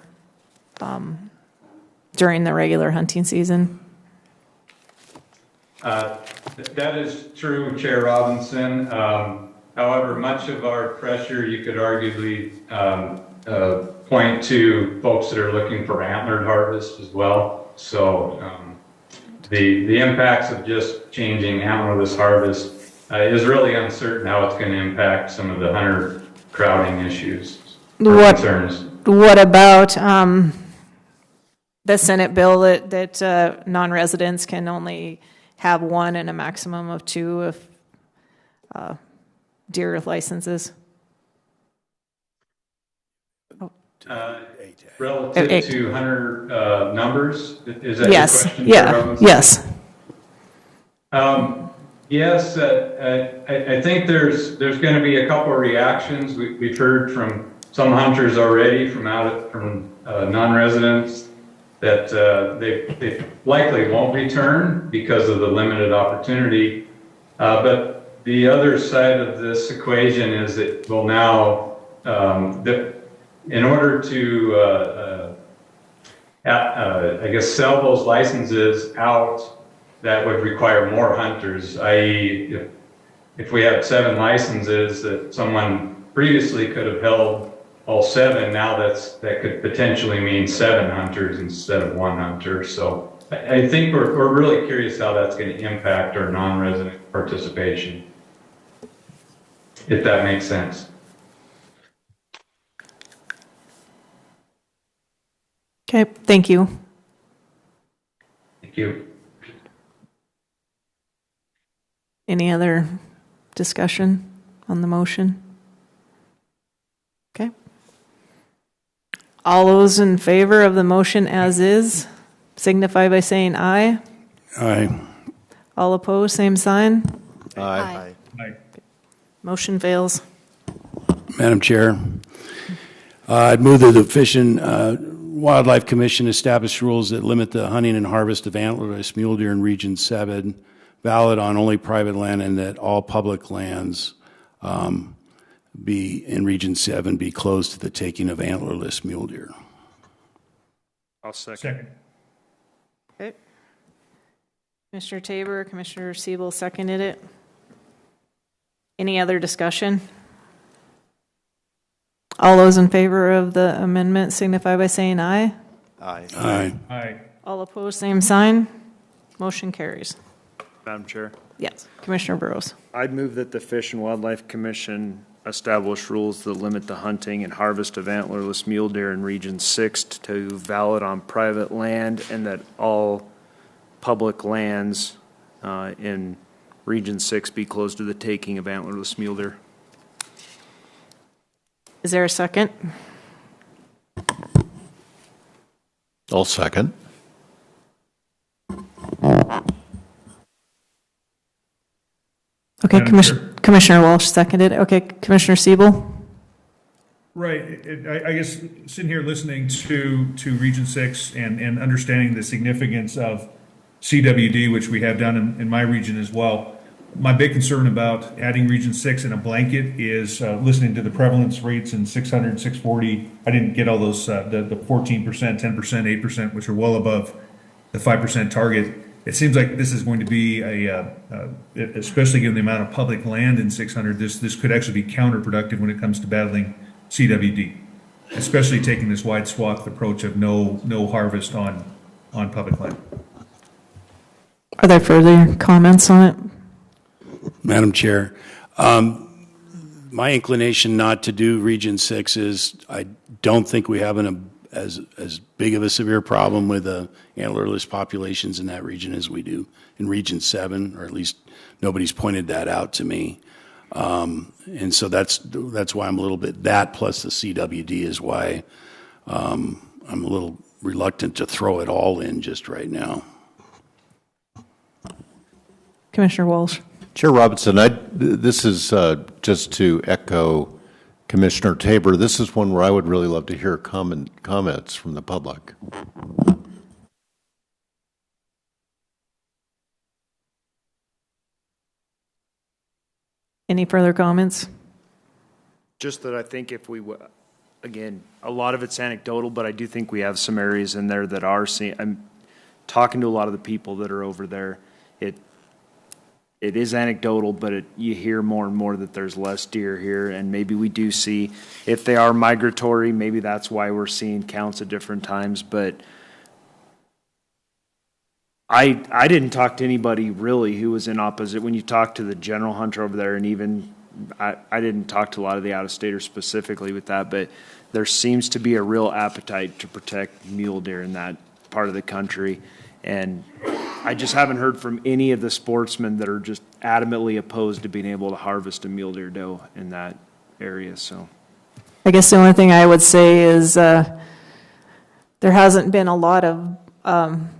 Speaker 5: during the regular hunting season.
Speaker 8: That is true, Chair Robinson. However, much of our pressure, you could arguably point to folks that are looking for antlered harvest as well. So the impacts of just changing antlerless harvest is really uncertain how it's going to impact some of the hunter crowding issues or concerns.
Speaker 5: What about the Senate bill that non-residents can only have one and a maximum of two of deer licenses?
Speaker 8: Relative to hunter numbers, is that
Speaker 5: yes.
Speaker 8: your question?
Speaker 5: Yeah. Yes.
Speaker 8: Yes. I think there's going to be a couple of reactions. We've heard from some hunters already from non-residents that they likely won't return because of the limited opportunity. But the other side of this equation is that will now, in order to, I guess, sell those licenses out, that would require more hunters, i.e. if we have 7 licenses that someone previously could have held all 7, now that could potentially mean 7 hunters instead of 1 hunter. So I think we're really curious how that's going to impact our non-resident participation, if that makes sense.
Speaker 5: Okay, thank you.
Speaker 8: Thank you.
Speaker 5: Any other discussion on the motion? Okay. All those in favor of the motion as is, signify by saying aye.
Speaker 2: Aye.
Speaker 5: All opposed, same sign.
Speaker 18: Aye.
Speaker 3: Aye.
Speaker 5: Motion fails.
Speaker 2: Madam Chair, I'd move that the Fish and Wildlife Commission establish rules that limit the hunting and harvest of antlerless mule deer in Region 7, valid on only private land, and that all public lands be in Region 7 be closed to the taking of antlerless mule deer.
Speaker 14: I'll second.
Speaker 5: Okay. Commissioner Tabor, Commissioner Siebel seconded it. Any other discussion? All those in favor of the amendment signify by saying aye.
Speaker 18: Aye.
Speaker 2: Aye.
Speaker 3: Aye.
Speaker 5: All opposed, same sign. Motion carries.
Speaker 14: Madam Chair,
Speaker 5: Yes. Commissioner Burrows.
Speaker 14: I'd move that the Fish and Wildlife Commission establish rules that limit the hunting and harvest of antlerless mule deer in Region 6 to valid on private land, and that all public lands in Region 6 be closed to the taking of antlerless mule deer.
Speaker 5: Is there a second?
Speaker 6: I'll second.
Speaker 5: Okay,
Speaker 3: Madam Chair.
Speaker 5: Commissioner Walsh seconded. Okay, Commissioner Siebel.
Speaker 3: Right. I guess sitting here listening to Region 6 and understanding the significance of CWD, which we have done in my region as well. My big concern about adding Region 6 in a blanket is listening to the prevalence rates in 600, 640. I didn't get all those, the 14%, 10%, 8%, which are well above the 5% target. It seems like this is going to be especially given the amount of public land in 600, this could actually be counterproductive when it comes to battling CWD, especially taking this wide swath approach of no harvest on public land.
Speaker 5: Are there further comments on it?
Speaker 2: Madam Chair, my inclination not to do Region 6 is I don't think we have as big of a severe problem with antlerless populations in that region as we do in Region 7, or at least nobody's pointed that out to me. And so that's why I'm a little bit, that plus the CWD is why I'm a little reluctant to throw it all in just right now.
Speaker 5: Commissioner Walsh.
Speaker 6: Chair Robinson, this is just to echo Commissioner Tabor. This is one where I would really love to hear comments from the public.
Speaker 5: Any further comments?
Speaker 14: Just that I think if we, again, a lot of it's anecdotal, but I do think we have some areas in there that are seeing, I'm talking to a lot of the people that are over there. It is anecdotal, but you hear more and more that there's less deer here, and maybe we do see, if they are migratory, maybe that's why we're seeing counts at different times, but I didn't talk to anybody really who was in opposite. When you talk to the general hunter over there, and even I didn't talk to a lot of the out-of-staters specifically with that, but there seems to be a real appetite to protect mule deer in that part of the country, and I just haven't heard from any of the sportsmen that are just adamantly opposed to being able to harvest a mule deer doe in that area. So,
Speaker 5: I guess the only thing I would say is there hasn't been a lot of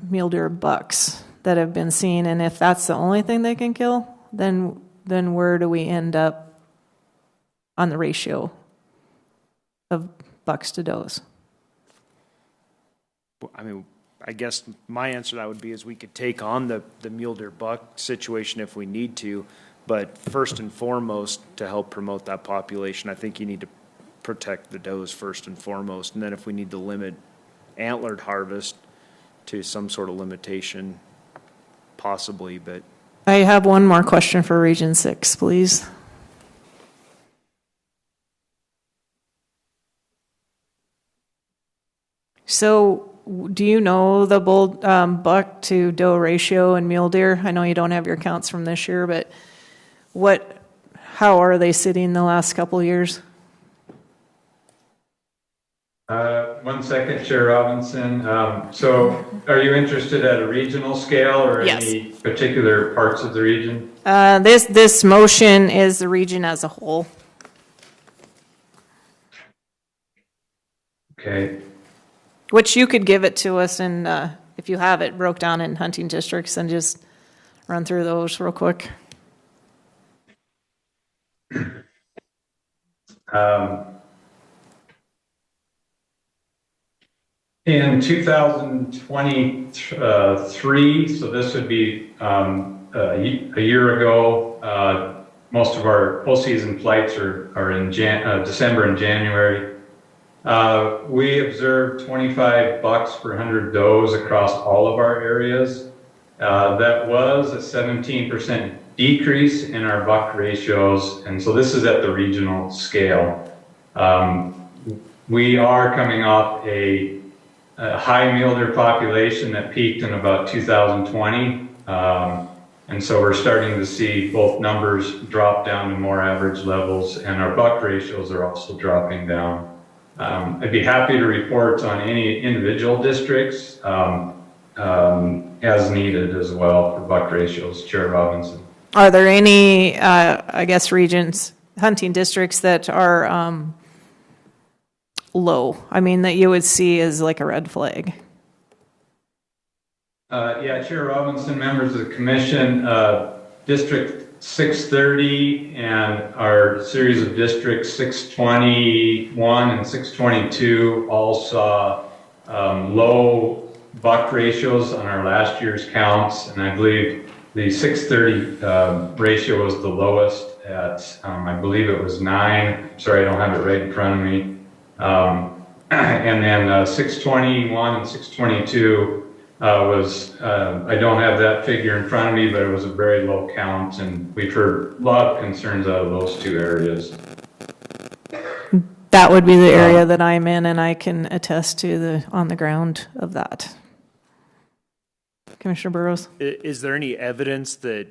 Speaker 5: mule deer bucks that have been seen, and if that's the only thing they can kill, then where do we end up on the ratio of bucks to does?
Speaker 14: I mean, I guess my answer to that would be is we could take on the mule deer buck situation if we need to, but first and foremost, to help promote that population, I think you need to protect the does first and foremost, and then if we need to limit antlered harvest to some sort of limitation, possibly, but.
Speaker 5: I have one more question for Region 6, please. So, do you know the bull buck to doe ratio in mule deer? I know you don't have your counts from this year, but how are they sitting the last couple of years?
Speaker 8: 1 second, Chair Robinson. So are you interested at a regional scale or
Speaker 5: Yes.
Speaker 8: any particular parts of the region?
Speaker 5: This motion is the region as a whole.
Speaker 8: Okay.
Speaker 5: Which you could give it to us, and if you have it broke down in hunting districts, and just run through those real quick.
Speaker 8: In 2023, so this would be a year ago, most of our full season flights are in December and January. We observed 25 bucks per 100 does across all of our areas. That was a 17% decrease in our buck ratios, and so this is at the regional scale. We are coming off a high mule deer population that peaked in about 2020, and so we're starting to see both numbers drop down to more average levels, and our buck ratios are also dropping down. I'd be happy to report on any individual districts as needed as well for buck ratios, Chair Robinson.
Speaker 5: Are there any, regions, hunting districts that are low? I mean, that you would see as like a red flag?
Speaker 8: Yeah, Chair Robinson, members of the commission, District 630 and our series of districts 621 and 622 all saw low buck ratios on our last year's counts, and I believe the 630 ratio was the lowest at, I believe it was 9. Sorry, I don't have it right in front of me. And then 621 and 622 was, I don't have that figure in front of me, but it was a very low count, and we've heard a lot of concerns out of those two areas.
Speaker 5: That would be the area that I'm in, and I can attest to the on the ground of that. Commissioner Burrows?
Speaker 14: Is there any evidence that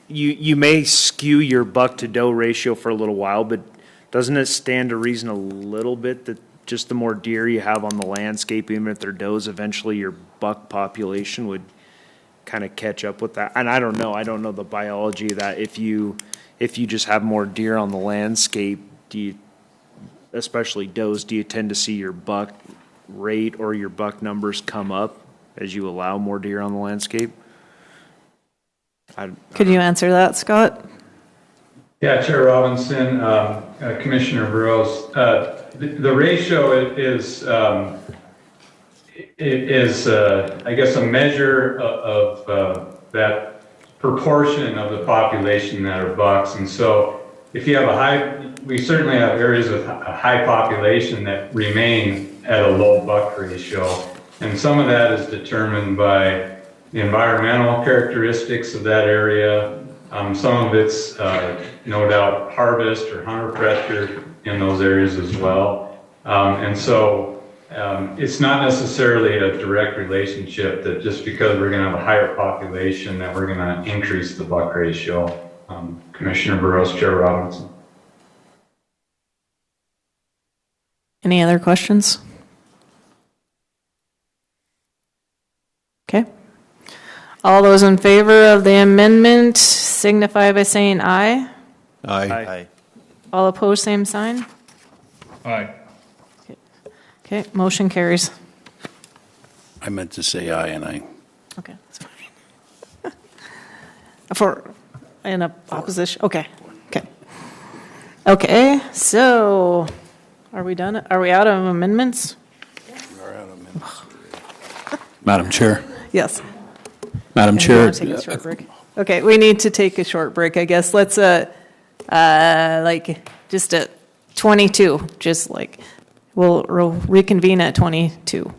Speaker 14: you may skew your buck to doe ratio for a little while, but doesn't it stand to reason a little bit that just the more deer you have on the landscape, even if they're does, eventually your buck population would kind of catch up with that? And I don't know the biology of that. If you just have more deer on the landscape, especially does, do you tend to see your buck rate or your buck numbers come up as you allow more deer on the landscape?
Speaker 5: Could you answer that, Scott?
Speaker 8: Yeah, Chair Robinson, Commissioner Burrows, the ratio is I guess a measure of that proportion of the population that are bucks, and so if you have we certainly have areas with a high population that remain at a low buck ratio, and some of that is determined by the environmental characteristics of that area. Some of it's no doubt harvest or hunter pressure in those areas as well. And so it's not necessarily a direct relationship that just because we're going to have a higher population that we're going to increase the buck ratio. Commissioner Burrows, Chair Robinson.
Speaker 5: Any other questions? Okay. All those in favor of the amendment signify by saying aye.
Speaker 6: Aye.
Speaker 5: All opposed, same sign.
Speaker 3: Aye.
Speaker 5: Okay, motion carries.
Speaker 2: I meant to say aye, and I.
Speaker 5: Okay, that's fine. In a opposition, okay. Okay, so are we done? Are we out of amendments?
Speaker 9: Madam Chair.
Speaker 5: Yes.
Speaker 9: Madam
Speaker 5: And we
Speaker 9: Chair.
Speaker 5: wanna take a short break? Okay, we need to take a short break, I guess. Let's, just at 22, we'll reconvene at 22.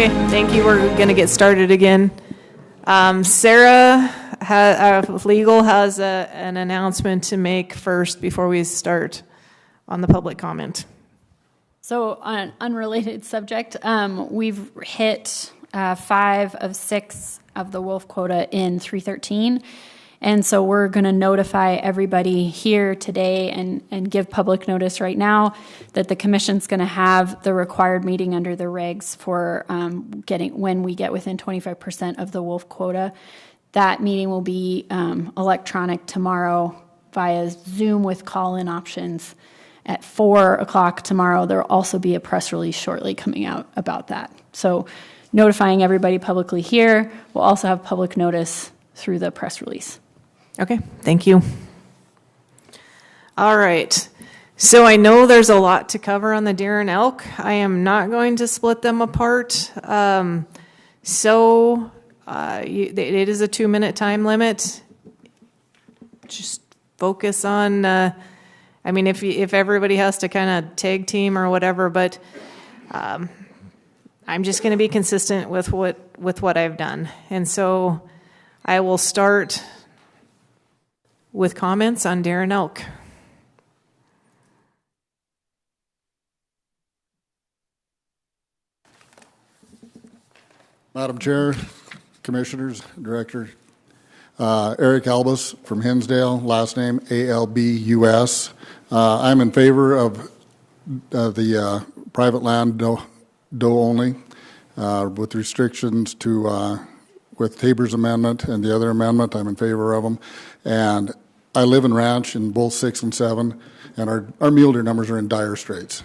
Speaker 5: Okay, thank you. We're going to get started again. Sarah, legal has an announcement to make first before we start on the public comment.
Speaker 10: So on an unrelated subject, we've hit 5 of 6 of the wolf quota in 313. And so we're going to notify everybody here today and give public notice right now that the commission's going to have the required meeting under the regs for when we get within 25% of the wolf quota. That meeting will be electronic tomorrow via Zoom with call-in options at 4 o'clock tomorrow. There will also be a press release shortly coming out about that. So notifying everybody publicly here. We'll also have public notice through the press release.
Speaker 5: Okay, thank you. All right. So I know there's a lot to cover on the deer and elk. I am not going to split them apart. It is a 2-minute time limit. Just focus on, if everybody has to kind of tag team or whatever, but I'm just going to be consistent with what I've done. And so I will start with comments on deer and elk.
Speaker 23: Madam Chair, Commissioners, Director, Eric Albus from Hinsdale, last name Albus. I'm in favor of the private land doe only with restrictions to with Tabor's amendment and the other amendment. I'm in favor of them. And I live and ranch in both 6 and 7, and our mule deer numbers are in dire straits.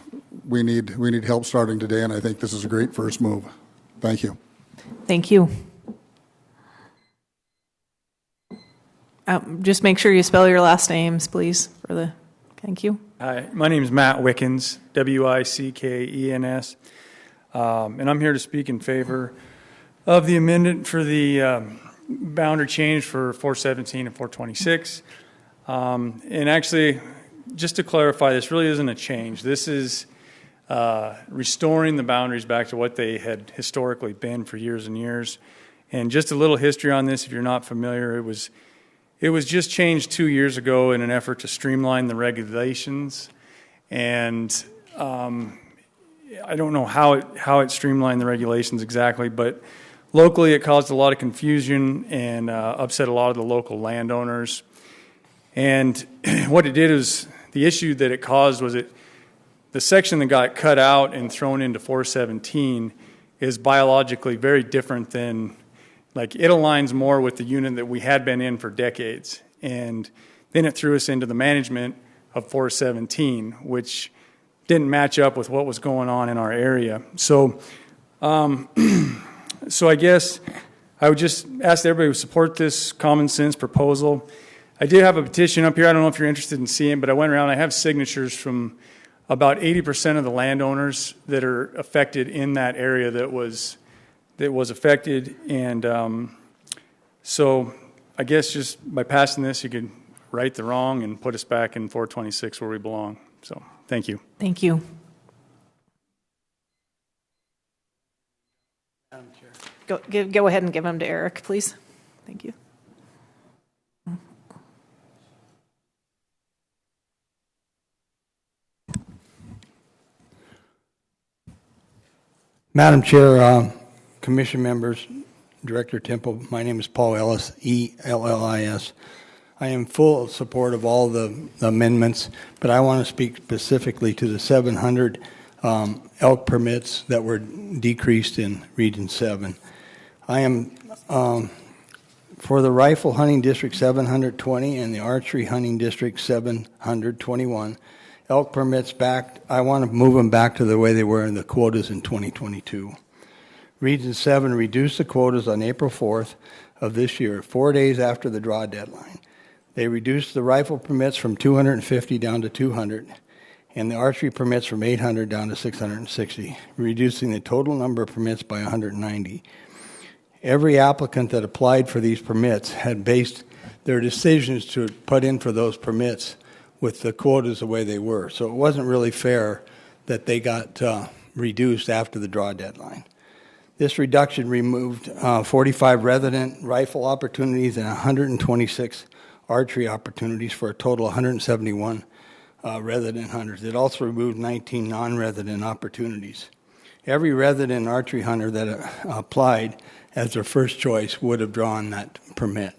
Speaker 23: We need help starting today, and I think this is a great first move. Thank you.
Speaker 5: Thank you. Just make sure you spell your last names, please. Thank you.
Speaker 12: Hi, my name is Matt Wickens, Wickens, and I'm here to speak in favor of the amendment for the boundary change for 417 and 426. And actually, just to clarify, this really isn't a change. This is restoring the boundaries back to what they had historically been for years and years. And just a little history on this, if you're not familiar, it was just changed 2 years ago in an effort to streamline the regulations. And I don't know how it streamlined the regulations exactly, but locally, it caused a lot of confusion and upset a lot of the local landowners. And what it did is, the issue that it caused was the section that got cut out and thrown into 417 is biologically very different than, it aligns more with the unit that we had been in for decades. And then it threw us into the management of 417, which didn't match up with what was going on in our area. So I guess I would just ask everybody to support this common sense proposal. I did have a petition up here. I don't know if you're interested in seeing, but I went around. I have signatures from about 80% of the landowners that are affected in that area that was affected. And so I guess just by passing this, you could right the wrong and put us back in 426 where we belong. So thank you.
Speaker 5: Thank you. Go ahead and give them to Eric, please. Thank you.
Speaker 22: Madam Chair, Commission members, Director Temple, my name is Paul Ellis, Ellis. I am full support of all the amendments, but I want to speak specifically to the 700 elk permits that were decreased in Region 7. I am for the Rifle Hunting District 720 and the Archery Hunting District 721. Elk permits back, I want to move them back to the way they were in the quotas in 2022. Region 7 reduced the quotas on April 4th of this year, 4 days after the draw deadline. They reduced the rifle permits from 250 down to 200, and the archery permits from 800 down to 660, reducing the total number of permits by 190. Every applicant that applied for these permits had based their decisions to put in for those permits with the quotas the way they were. So it wasn't really fair that they got reduced after the draw deadline. This reduction removed 45 resident rifle opportunities and 126 archery opportunities for a total of 171 resident hunters. It also removed 19 non-resident opportunities. Every resident archery hunter that applied as their first choice would have drawn that permit.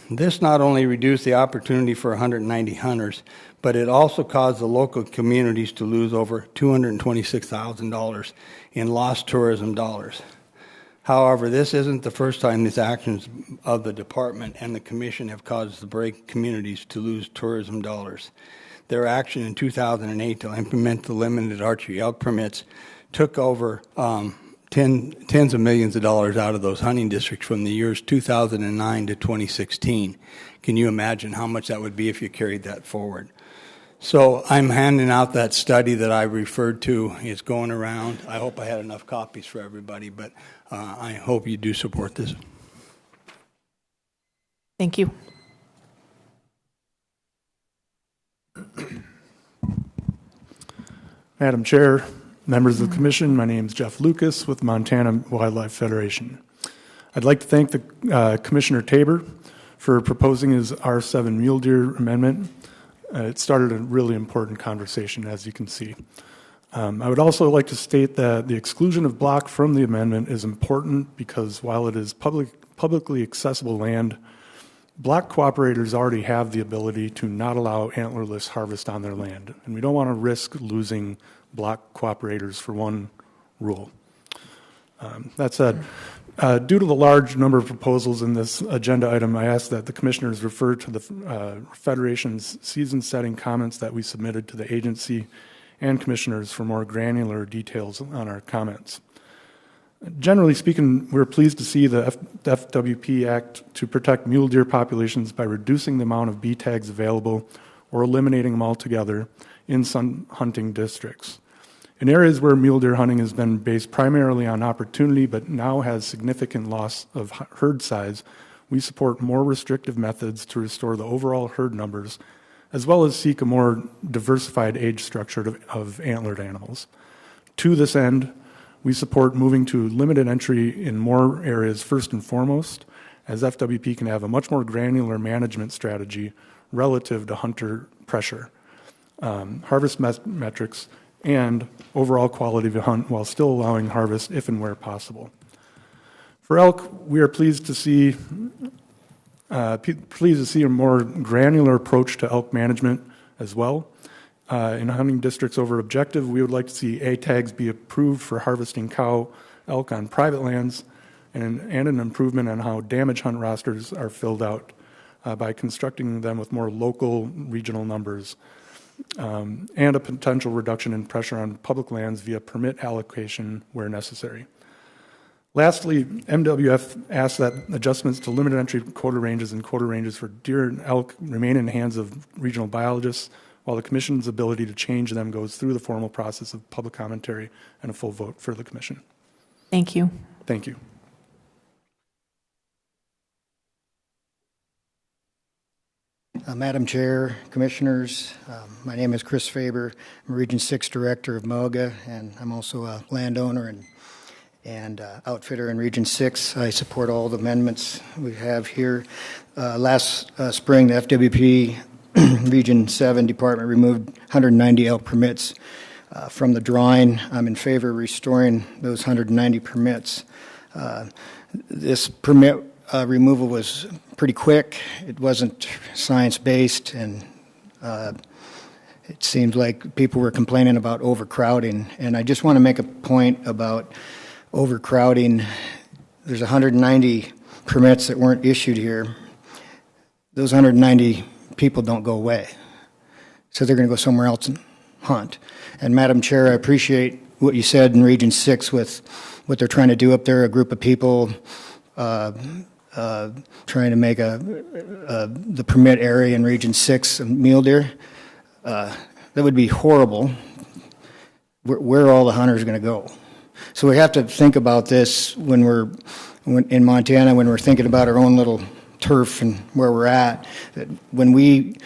Speaker 22: This not only reduced the opportunity for 190 hunters, but it also caused the local communities to lose over $226,000 in lost tourism dollars. However, this isn't the first time these actions of the department and the commission have caused the break communities to lose tourism dollars. Their action in 2008 to implement the limited archery elk permits took over tens of millions of dollars out of those hunting districts from the years 2009 to 2016. Can you imagine how much that would be if you carried that forward? So I'm handing out that study that I referred to. It's going around. I hope I had enough copies for everybody, but I hope you do support this.
Speaker 5: Thank you.
Speaker 19: Madam Chair, members of the Commission, my name is Jeff Lucas with Montana Wildlife Federation. I'd like to thank the Commissioner Tabor for proposing his R7 mule deer amendment. It started a really important conversation, as you can see. I would also like to state that the exclusion of block from the amendment is important because while it is publicly accessible land, block cooperators already have the ability to not allow antlerless harvest on their land, and we don't want to risk losing block cooperators for one rule. That said, due to the large number of proposals in this agenda item, I ask that the commissioners refer to the Federation's season-setting comments that we submitted to the agency and commissioners for more granular details on our comments. Generally speaking, we're pleased to see the FWP Act to protect mule deer populations by reducing the amount of B tags available or eliminating them altogether in some hunting districts. In areas where mule deer hunting has been based primarily on opportunity but now has significant loss of herd size, we support more restrictive methods to restore the overall herd numbers, as well as seek a more diversified age structure of antlered animals. To this end, we support moving to limited entry in more areas first and foremost, as FWP can have a much more granular management strategy relative to hunter pressure, harvest metrics, and overall quality of the hunt while still allowing harvest if and where possible. For elk, we are pleased to see a more granular approach to elk management as well. In hunting districts over objective, we would like to see A tags be approved for harvesting cow elk on private lands and an improvement on how damage hunt rosters are filled out by constructing them with more local regional numbers. And a potential reduction in pressure on public lands via permit allocation where necessary. Lastly, MWF asks that adjustments to limited entry quota ranges and quota ranges for deer and elk remain in the hands of regional biologists, while the Commission's ability to change them goes through the formal process of public commentary and a full vote for the Commission.
Speaker 5: Thank you.
Speaker 19: Thank you.
Speaker 16: Madam Chair, Commissioners, my name is Chris Faber. I'm Region 6 Director of MOGA, and I'm also a landowner and outfitter in Region 6. I support all the amendments we have here. Last spring, the FWP Region 7 Department removed 190 elk permits from the drawing. I'm in favor of restoring those 190 permits. This permit removal was pretty quick. It wasn't science-based, and it seems like people were complaining about overcrowding. And I just want to make a point about overcrowding. There's 190 permits that weren't issued here. Those 190 people don't go away. So they're going to go somewhere else and hunt. And Madam Chair, I appreciate what you said in Region 6 with what they're trying to do up there, a group of people trying to make the permit area in Region 6 a mule deer. That would be horrible. Where are all the hunters going to go? So we have to think about this when in Montana, when we're thinking about our own little turf and where we're at. That when we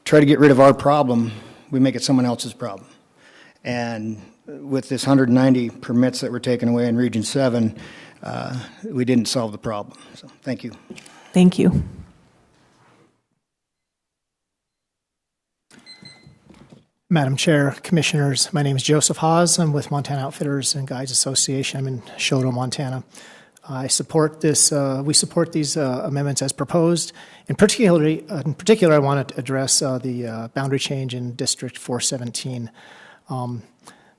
Speaker 16: try to get rid of our problem, we make it someone else's problem. And with this 190 permits that were taken away in Region 7, we didn't solve the problem. So, thank you.
Speaker 5: Thank you.
Speaker 17: Madam Chair, Commissioners, my name is Joseph Hawes. I'm with Montana Outfitters and Guides Association. I'm in Shoto, Montana. I support this. We support these amendments as proposed. In particular, I want to address the boundary change in District 417.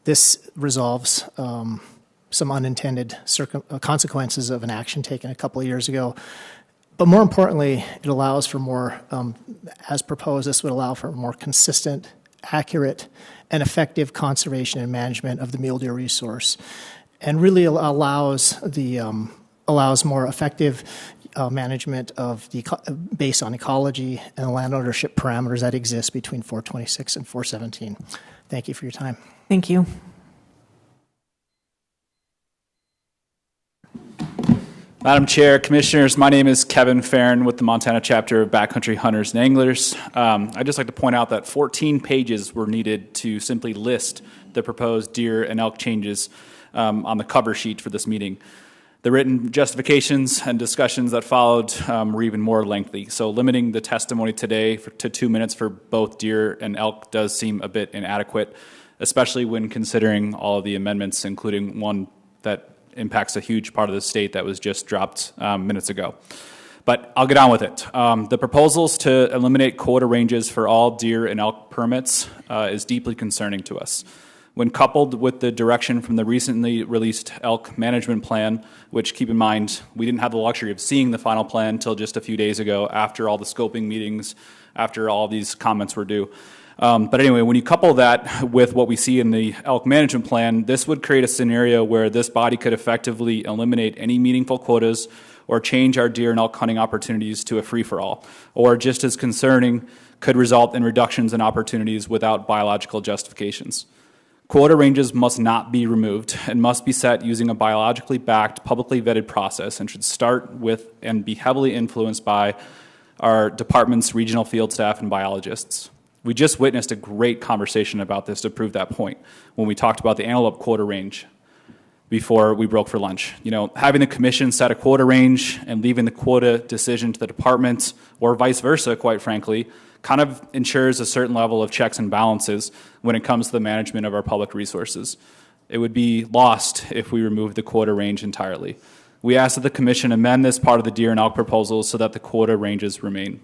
Speaker 17: This resolves some unintended consequences of an action taken a couple of years ago. But more importantly, it allows for more, as proposed, this would allow for more consistent, accurate, and effective conservation and management of the mule deer resource, and really allows more effective management of the based on ecology and land ownership parameters that exist between 426 and 417. Thank you for your time.
Speaker 5: Thank you.
Speaker 9: Madam Chair, Commissioners, my name is Kevin Farron with the Montana chapter of Backcountry Hunters and Anglers. I'd just like to point out that 14 pages were needed to simply list the proposed deer and elk changes on the cover sheet for this meeting. The written justifications and discussions that followed were even more lengthy. So limiting the testimony today to 2 minutes for both deer and elk does seem a bit inadequate, especially when considering all of the amendments, including one that impacts a huge part of the state that was just dropped minutes ago. But I'll get on with it. The proposals to eliminate quota ranges for all deer and elk permits is deeply concerning to us. When coupled with the direction from the recently released elk management plan, which, keep in mind, we didn't have the luxury of seeing the final plan until just a few days ago after all the scoping meetings, after all these comments were due. But anyway, when you couple that with what we see in the elk management plan, this would create a scenario where this body could effectively eliminate any meaningful quotas or change our deer and elk hunting opportunities to a free-for-all, or just as concerning, could result in reductions in opportunities without biological justifications. Quota ranges must not be removed and must be set using a biologically backed, publicly vetted process, and should start with and be heavily influenced by our department's regional field staff and biologists. We just witnessed a great conversation about this to prove that point when we talked about the antelope quota range before we broke for lunch. You know, having the commission set a quota range and leaving the quota decision to the department, or vice versa, quite frankly, kind of ensures a certain level of checks and balances when it comes to the management of our public resources. It would be lost if we removed the quota range entirely. We ask that the commission amend this part of the deer and elk proposals so that the quota ranges remain.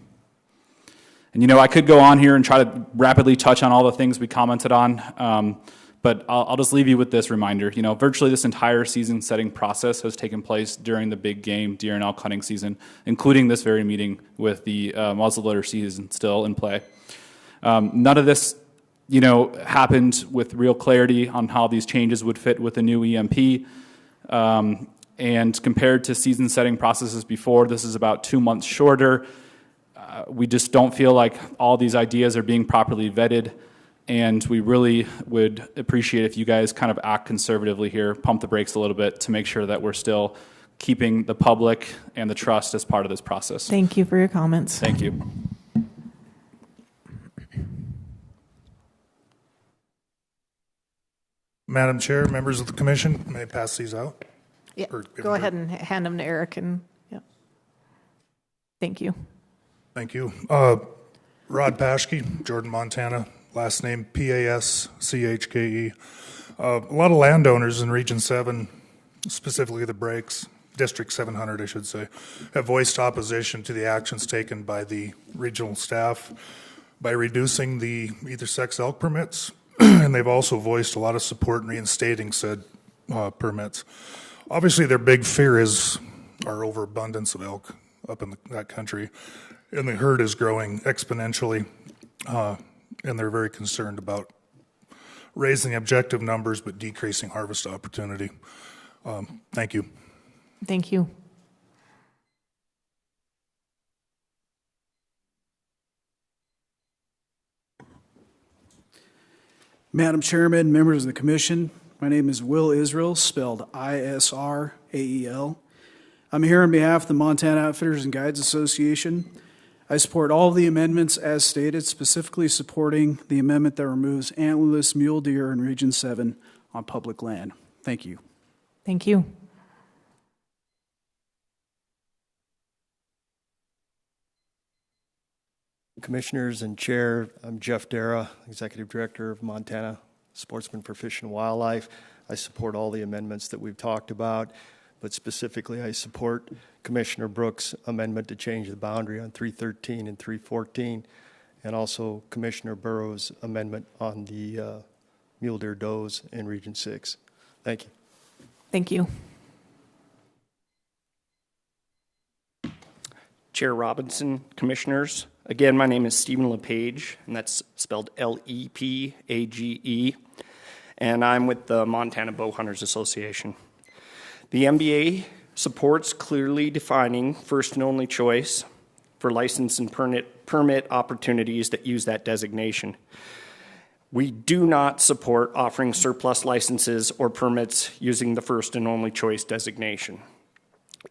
Speaker 9: And you know, I could go on here and try to rapidly touch on all the things we commented on, but I'll just leave you with this reminder. You know, virtually this entire season setting process has taken place during the big game deer and elk hunting season, including this very meeting with the muzzleloader season still in play. None of this, you know, happened with real clarity on how these changes would fit with the new EMP. And compared to season setting processes before, this is about 2 months shorter. We just don't feel like all these ideas are being properly vetted. And we really would appreciate if you guys kind of act conservatively here, pump the brakes a little bit to make sure that we're still keeping the public and the trust as part of this process.
Speaker 5: Thank you for your comments.
Speaker 9: Thank you.
Speaker 20: Madam Chair, members of the commission, may I pass these out?
Speaker 5: Yeah, go ahead and hand them to Eric. And yeah. Thank you.
Speaker 20: Thank you. Rod Paschke, Jordan, Montana. Last name Paschke. A lot of landowners in Region 7, specifically the Breaks, District 700, I should say, have voiced opposition to the actions taken by the regional staff by reducing the either sex elk permits, and they've also voiced a lot of support in reinstating said permits. Obviously, their big fear is our overabundance of elk up in that country, and the herd is growing exponentially. And they're very concerned about raising objective numbers but decreasing harvest opportunity. Thank you.
Speaker 5: Thank you.
Speaker 21: Madam Chairman, members of the commission, my name is Will Israel, spelled I-S-R-A-E-L. I'm here on behalf of the Montana Outfitters and Guides Association. I support all of the amendments as stated, specifically supporting the amendment that removes antlerless mule deer in Region 7 on public land. Thank you.
Speaker 5: Thank you.
Speaker 1: Commissioners and Chair, I'm Jeff Dara, Executive Director of Montana Sportsmen for Fish and Wildlife. I support all the amendments that we've talked about, but specifically I support Commissioner Brooks' amendment to change the boundary on 313 and 314, and also Commissioner Burrow's amendment on the mule deer does in Region 6. Thank you.
Speaker 5: Thank you.
Speaker 11: Chair Robinson, Commissioners. Again, my name is Stephen LePage, and that's spelled L-E-P-A-G-E, and I'm with the Montana Bow Hunters Association. The MBA supports clearly defining first and only choice for license and permit opportunities that use that designation. We do not support offering surplus licenses or permits using the first and only choice designation.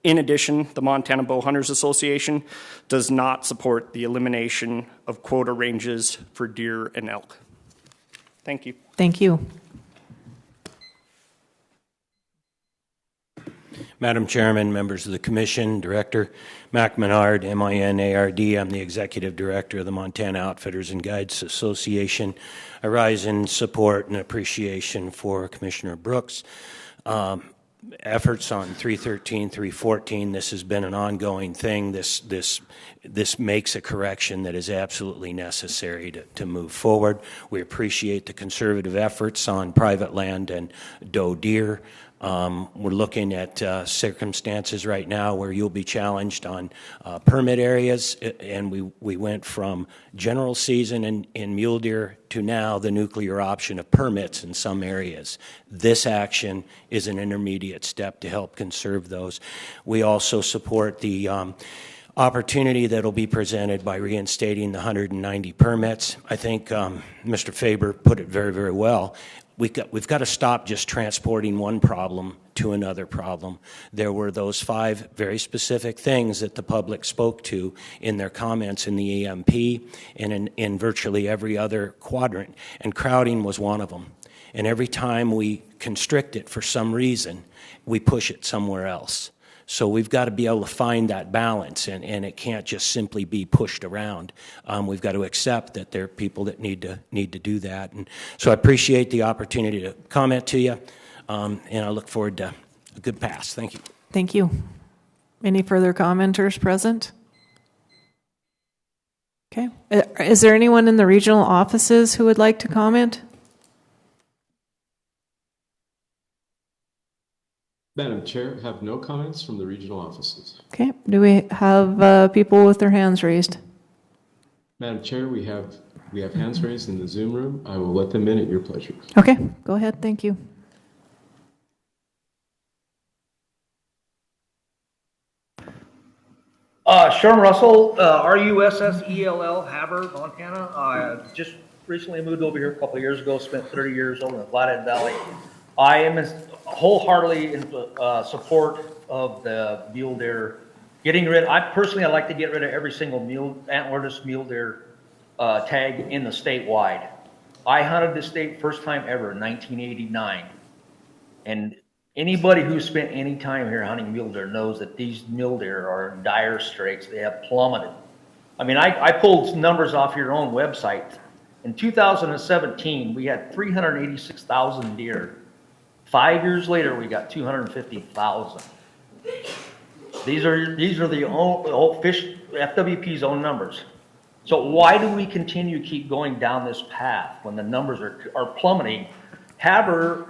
Speaker 11: In addition, the Montana Bow Hunters Association does not support the elimination of quota ranges for deer and elk. Thank you.
Speaker 5: Thank you.
Speaker 15: Madam Chairman, members of the Commission, Director Mac Menard, M-I-N-A-R-D. I'm the Executive Director of the Montana Outfitters and Guides Association. I rise in support and appreciation for Commissioner Brooks' efforts on 313, 314. This has been an ongoing thing. This makes a correction that is absolutely necessary to move forward. We appreciate the conservative efforts on private land and doe deer. We're looking at circumstances right now where you'll be challenged on permit areas, and we went from general season in mule deer to now the nuclear option of permits in some areas. This action is an intermediate step to help conserve those. We also support the opportunity that will be presented by reinstating the 190 permits. I think Mr. Faber put it very, very well. We've got to stop just transporting one problem to another problem. There were those 5 very specific things that the public spoke to in their comments in the EMP and in virtually every other quadrant, and crowding was one of them. And every time we constrict it for some reason, we push it somewhere else. So we've got to be able to find that balance, and it can't just simply be pushed around. We've got to accept that there are people that need to do that. And so I appreciate the opportunity to comment to you, and I look forward to a good pass. Thank you.
Speaker 5: Thank you. Any further commenters present? Okay. Is there anyone in the regional offices who would like to comment?
Speaker 24: Madam Chair, have no comments from the regional offices.
Speaker 5: Okay. Do we have people with their hands raised?
Speaker 24: Madam Chair, we have hands raised in the Zoom room. I will let them in at your pleasure.
Speaker 5: Okay. Go ahead. Thank you.
Speaker 25: Sherm Russell, R-U-S-S-E-L-L, Haber, Montana. I just recently moved over here a couple of years ago, spent 30 years over in the Flathead Valley. I am wholeheartedly in support of the mule deer. I'd like to get rid of every single antlerless mule deer tag in the statewide. I hunted this state first time ever in 1989. And anybody who spent any time here hunting mule deer knows that these mule deer are in dire straits. They have plummeted. I mean, I pulled some numbers off your own website. In 2017, we had 386,000 deer. 5 years later, we got 250,000. These are the old fish FWP's own numbers. So why do we continue to keep going down this path when the numbers are plummeting? Haber,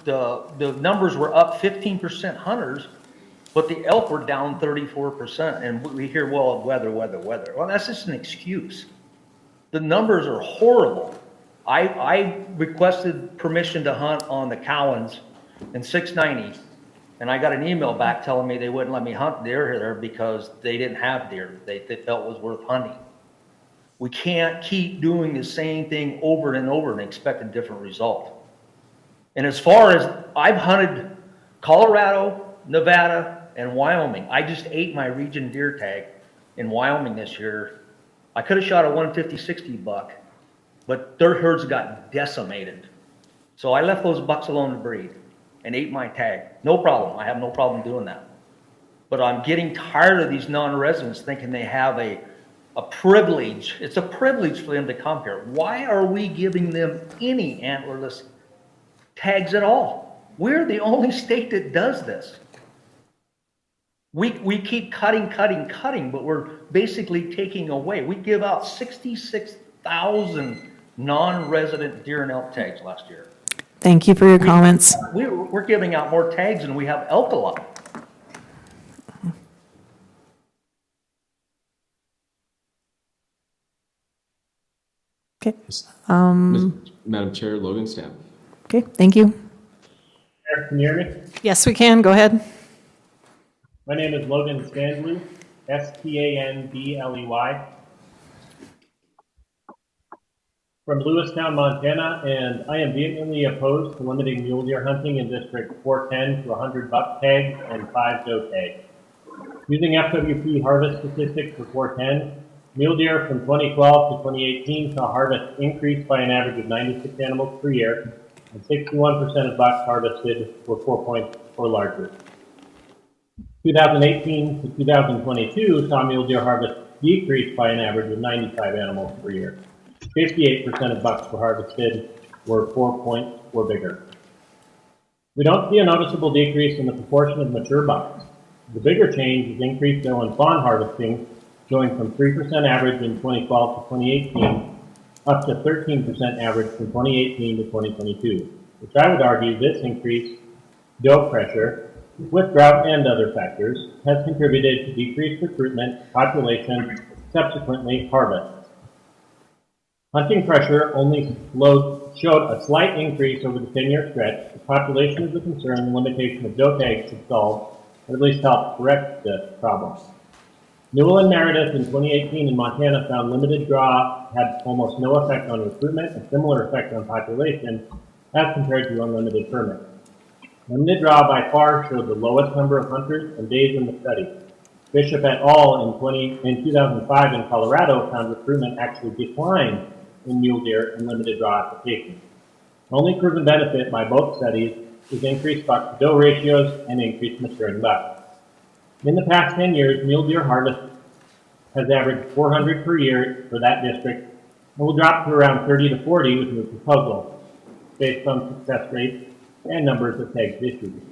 Speaker 25: the numbers were up 15% hunters, but the elk were down 34%. And we hear, well, weather. Well, that's just an excuse. The numbers are horrible. I requested permission to hunt on the Cowans in 690, and I got an email back telling me they wouldn't let me hunt deer there because they didn't have deer they felt was worth hunting. We can't keep doing the same thing over and over and expect a different result. And as far as I've hunted Colorado, Nevada, and Wyoming, I just ate my region deer tag in Wyoming this year. I could have shot a 150-60 buck, but their herds got decimated. So I left those bucks alone to breed and ate my tag. No problem. I have no problem doing that. But I'm getting tired of these non-residents thinking they have a privilege. It's a privilege for them to come here. Why are we giving them any antlerless tags at all? We're the only state that does this. We keep cutting, but we're basically taking away. We give out 66,000 non-resident deer and elk tags last year.
Speaker 5: Thank you for your comments.
Speaker 25: We're giving out more tags than we have elk alive.
Speaker 5: Okay.
Speaker 24: Madam Chair, Logan Stamp.
Speaker 5: Okay, thank you.
Speaker 4: Can you hear me?
Speaker 5: Yes, we can. Go ahead.
Speaker 4: My name is Logan Standley, Standley, from Lewistown, Montana, and I am vehemently opposed to limiting mule deer hunting in District 410 to 100 buck tags and 5 doe tags. Using FWP harvest statistics for 410, mule deer from 2012 to 2018 saw harvest increase by an average of 96 animals per year, and 61% of bucks harvested were 4 points or larger. 2018 to 2022 saw mule deer harvest decrease by an average of 95 animals per year. 58% of bucks were harvested were 4 points or bigger. We don't see a noticeable decrease in the proportion of mature bucks. The bigger change is increased doe and fawn harvesting, going from 3% average in 2012 to 2018 up to 13% average from 2018 to 2022, which I would argue this increased doe pressure with drought and other factors has contributed to decreased recruitment, population, subsequently harvest. Hunting pressure only showed a slight increase over the 10-year stretch. The population is a concern, and the limitation of doe tags should solve, or at least help correct this problem. Newell and Meredith in 2018 in Montana found limited draw had almost no effect on recruitment and similar effect on population as compared to unlimited permits. Limited draw by far showed the lowest number of hunters and days in the study. Bishop et al. in 2005 in Colorado found recruitment actually declined in mule deer and limited draw applications. The only proven benefit by both studies is increased buck to doe ratios and increased maturing bucks. In the past 10 years, mule deer harvest has averaged 400 per year for that district and will drop to around 30 to 40 with new proposals based on success rates and numbers of tags issued.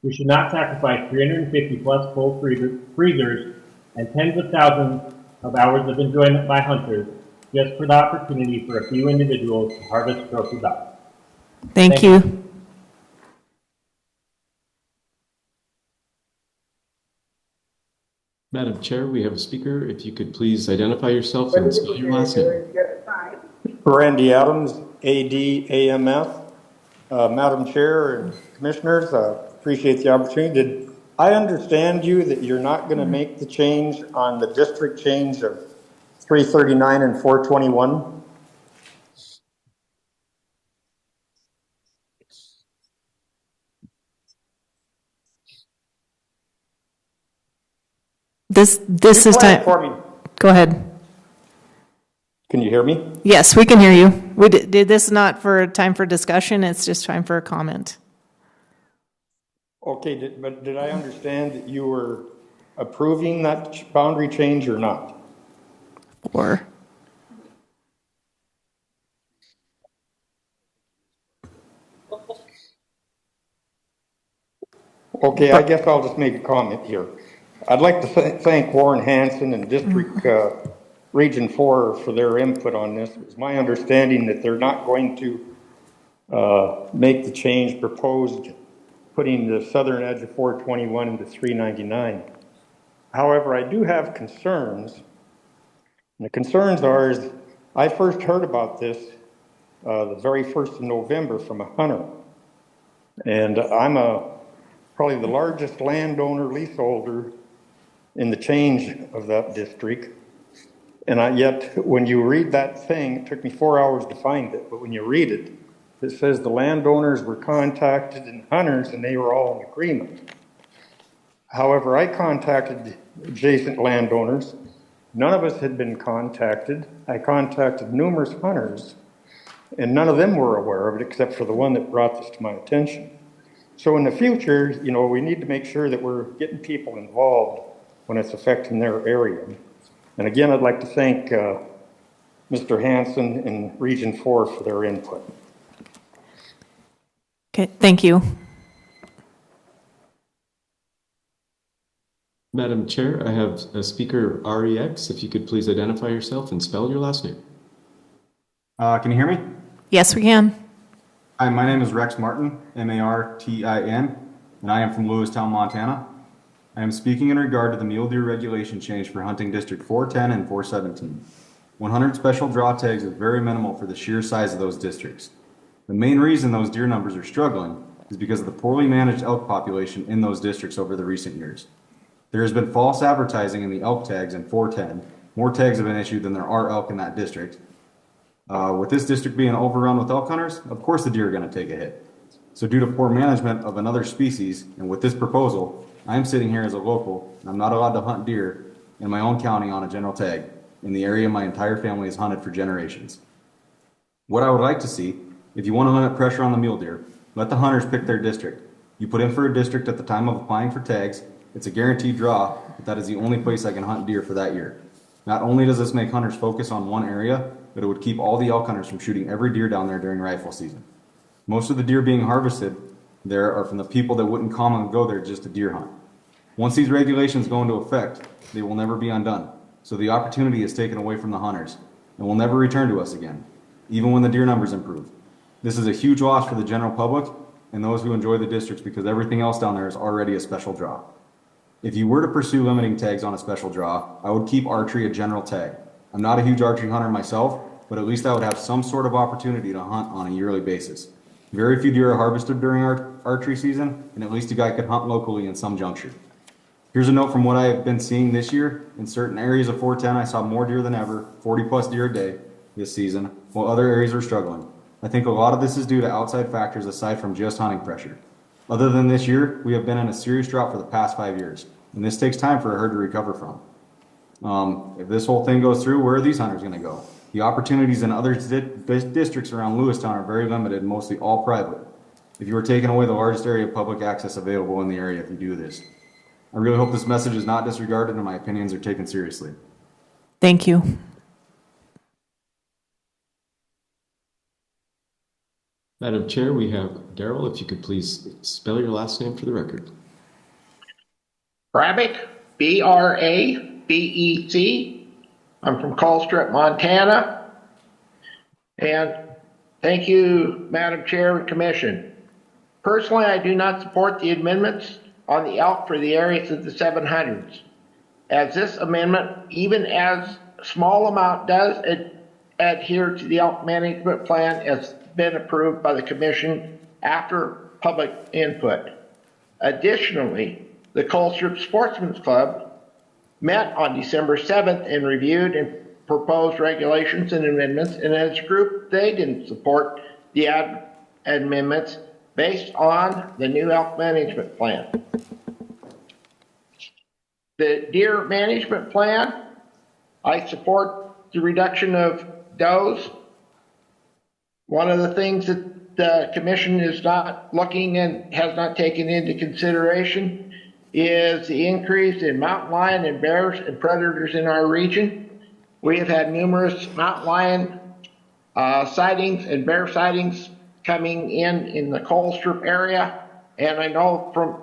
Speaker 4: We should not sacrifice 350 plus full freezers and tens of thousands of hours of enjoyment by hunters just for the opportunity for a few individuals to harvest trophy bucks.
Speaker 5: Thank you.
Speaker 24: Madam Chair, we have a speaker. If you could please identify yourself and spell your last name.
Speaker 11: Randy Adams, ADAMF. Madam Chair and Commissioners, appreciate the opportunity. Did I understand you that you're not going to make the change on the district change of 339 and 421?
Speaker 5: This is time.
Speaker 11: For me.
Speaker 5: Go ahead.
Speaker 11: Can you hear me?
Speaker 5: Yes, we can hear you. We did this not for time for discussion. It's just time for a comment.
Speaker 11: Okay, but did I understand that you were approving that boundary change or not?
Speaker 5: Or
Speaker 11: okay, I guess I'll just make a comment here. I'd like to thank Warren Hansen and District Region 4 for their input on this. It's my understanding that they're not going to make the change proposed, putting the southern edge of 421 into 399. However, I do have concerns. And the concerns are is I first heard about this the very 1st of November from a hunter. And I'm probably the largest landowner, leaseholder in the change of that district. And yet, when you read that thing, it took me 4 hours to find it, but when you read it, it says the landowners were contacted and hunters, and they were all in agreement. However, I contacted adjacent landowners. None of us had been contacted. I contacted numerous hunters,
Speaker 7: and none of them were aware of it except for the one that brought this to my attention. So in the future, we need to make sure that we're getting people involved when it's affecting their area. And again, I'd like to thank Mr. Hanson and Region 4 for their input.
Speaker 5: Okay, thank you.
Speaker 24: Madam Chair, I have a speaker REX. If you could please identify yourself and spell your last name.
Speaker 8: Can you hear me?
Speaker 5: Yes, we can.
Speaker 8: Hi, my name is Rex Martin, Martin, and I am from Lewistown, Montana. I am speaking in regard to the mule deer regulation change for hunting District 410 and 417. 100 special draw tags is very minimal for the sheer size of those districts. The main reason those deer numbers are struggling is because of the poorly managed elk population in those districts over the recent years. There has been false advertising in the elk tags in 410. More tags have been issued than there are elk in that district. With this district being overrun with elk hunters, of course the deer are going to take a hit. So due to poor management of another species, and with this proposal, I am sitting here as a local, and I'm not allowed to hunt deer in my own county on a general tag, in the area my entire family has hunted for generations. What I would like to see, if you want to limit pressure on the mule deer, let the hunters pick their district. You put in for a district at the time of applying for tags, it's a guaranteed draw, but that is the only place I can hunt deer for that year. Not only does this make hunters focus on one area, but it would keep all the elk hunters from shooting every deer down there during rifle season. Most of the deer being harvested there are from the people that wouldn't commonly go there just to deer hunt. Once these regulations go into effect, they will never be undone. So the opportunity is taken away from the hunters and will never return to us again, even when the deer numbers improve. This is a huge loss for the general public and those who enjoy the districts because everything else down there is already a special draw. If you were to pursue limiting tags on a special draw, I would keep archery a general tag. I'm not a huge archery hunter myself, but at least I would have some sort of opportunity to hunt on a yearly basis. Very few deer are harvested during archery season, and at least a guy could hunt locally in some juncture. Here's a note from what I have been seeing this year. In certain areas of 410, I saw more deer than ever, 40 plus deer a day this season, while other areas are struggling. I think a lot of this is due to outside factors aside from just hunting pressure. Other than this year, we have been in a serious drought for the past 5 years, and this takes time for a herd to recover from. If this whole thing goes through, where are these hunters going to go? The opportunities in other districts around Lewistown are very limited, mostly all private. If you are taking away the largest area of public access available in the area if you do this. I really hope this message is not disregarded and my opinions are taken seriously.
Speaker 5: Thank you.
Speaker 24: Madam Chair, we have Daryl. If you could please spell your last name for the record.
Speaker 13: Brabec, B-R-A-B-E-C. I'm from Colstrip, Montana. And thank you, Madam Chair and Commission. Personally, I do not support the amendments on the elk for the areas of the 700s, as this amendment, even as a small amount, does adhere to the elk management plan as been approved by the Commission after public input. Additionally, the Colstrip Sportsman's Club met on December 7th and reviewed and proposed regulations and amendments, and as a group, they didn't support the amendments based on the new elk management plan. The deer management plan, I support the reduction of does. One of the things that the Commission is not looking and has not taken into consideration is the increase in mountain lion and bears and predators in our region. We have had numerous mountain lion sightings and bear sightings coming in the Colstrip area, and I know from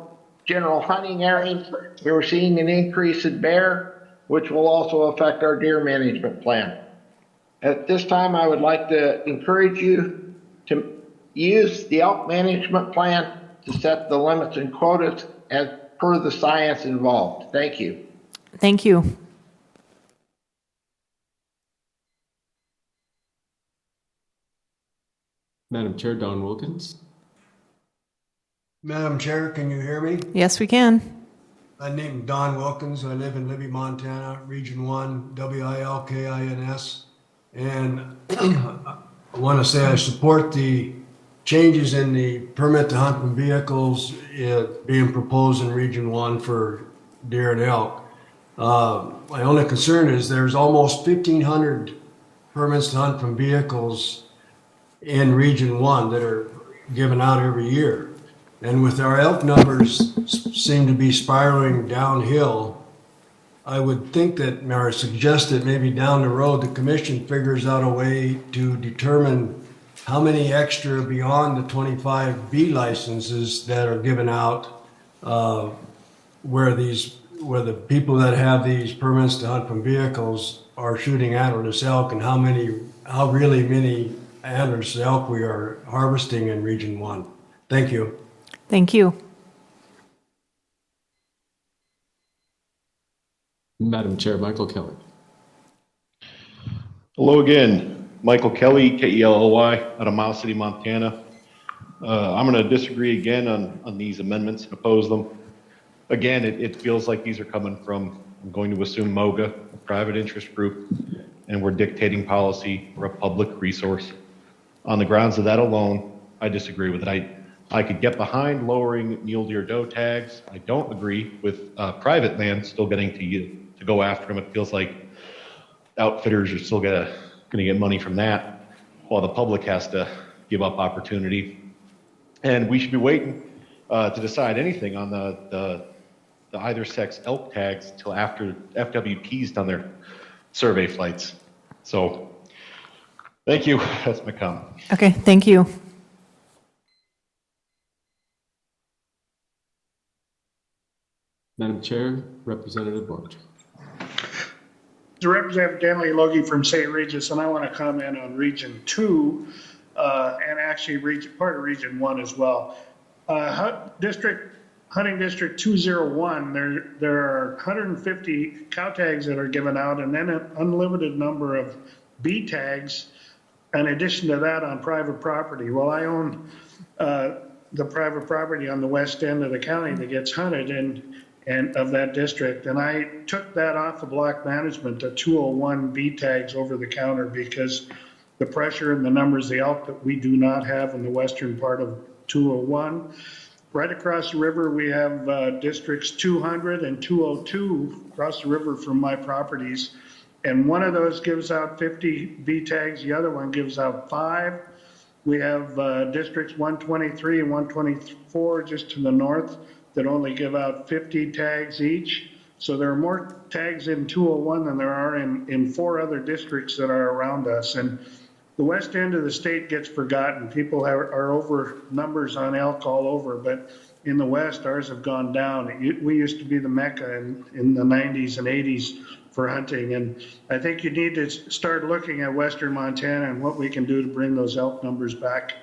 Speaker 13: general hunting areas we were seeing an increase in bear, which will also affect our deer management plan. At this time, I would like to encourage you to use the elk management plan to set the limits and quotas as per the science involved. Thank you.
Speaker 5: Thank you.
Speaker 24: Madam Chair, Don Wilkins.
Speaker 14: Madam Chair, can you hear me?
Speaker 5: Yes, we can.
Speaker 14: My name is Don Wilkins. I live in Libby, Montana, Region 1, WILKINS. And I want to say I support the changes in the permit to hunt from vehicles being proposed in Region 1 for deer and elk. My only concern is there's almost 1,500 permits to hunt from vehicles in Region 1 that are given out every year. And with our elk numbers seem to be spiraling downhill, I would think that, or suggest that maybe down the road, the commission figures out a way to determine how many extra beyond the 25B licenses that are given out, where the people that have these permits to hunt from vehicles are shooting antlerless elk, and how really many antlerless elk we are harvesting in Region 1. Thank you.
Speaker 5: Thank you.
Speaker 24: Madam Chair, Michael Kelly.
Speaker 2: Hello again, Michael Kelly, Kelly, out of Miles City, Montana. I'm going to disagree again on these amendments and oppose them. Again, it feels like these are coming from, I'm going to assume MOGA, a private interest group, and we're dictating policy for a public resource. On the grounds of that alone, I disagree with it. I could get behind lowering mule deer doe tags. I don't agree with private land still getting to go after them. It feels like outfitters are still going to get money from that, while the public has to give up opportunity. And we should be waiting to decide anything on the either sex elk tags until after FWP's done their survey flights. So, thank you. That's my comment.
Speaker 5: Okay, thank you.
Speaker 24: Madam Chair, Representative Bort.
Speaker 3: Representative Denley Logie from St. Regis, and I want to comment on Region 2 and actually part of Region 1 as well. Hunting District 201, there are 150 cow tags that are given out, and then an unlimited number of B tags in addition to that on private property. Well, I own the private property on the west end of the county that gets hunted and of that district, and I took that off of block management to 201 B tags over the counter because the pressure and the numbers of the elk that we do not have in the western part of 201. Right across the river, we have districts 200 and 202 across the river from my properties. And one of those gives out 50 B tags. The other one gives out 5. We have districts 123 and 124 just to the north that only give out 50 tags each. So there are more tags in 201 than there are in 4 other districts that are around us. And the west end of the state gets forgotten. People are over numbers on elk all over, but in the west, ours have gone down. We used to be the mecca in the 90s and 80s for hunting, and I think you need to start looking at western Montana and what we can do to bring those elk numbers back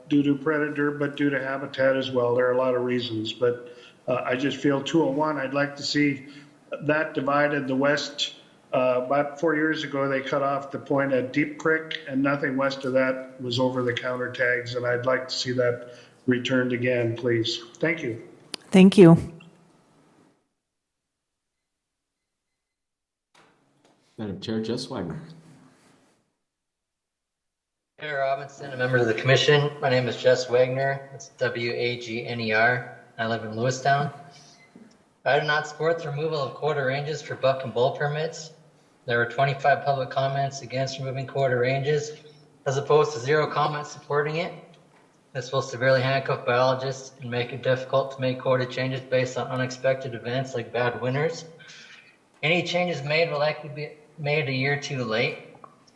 Speaker 3: due to predator, but due to habitat as well. There are a lot of reasons, but I just feel 201, I'd like to see that divided. The west, about 4 years ago, they cut off the point at Deep Creek, and nothing west of that was over-the-counter tags, and I'd like to see that returned again, please. Thank you.
Speaker 5: Thank you.
Speaker 24: Madam Chair, Jess Wagner.
Speaker 6: Mayor Robinson, a member of the commission. My name is Jess Wagner. It's W-A-G-N-E-R. I live in Lewistown. I do not support the removal of quarter ranges for buck and bull permits. There were 25 public comments against removing quarter ranges, as opposed to 0 comments supporting it. This will severely handcuff biologists and make it difficult to make quota changes based on unexpected events like bad winters. Any changes made will likely be made a year too late,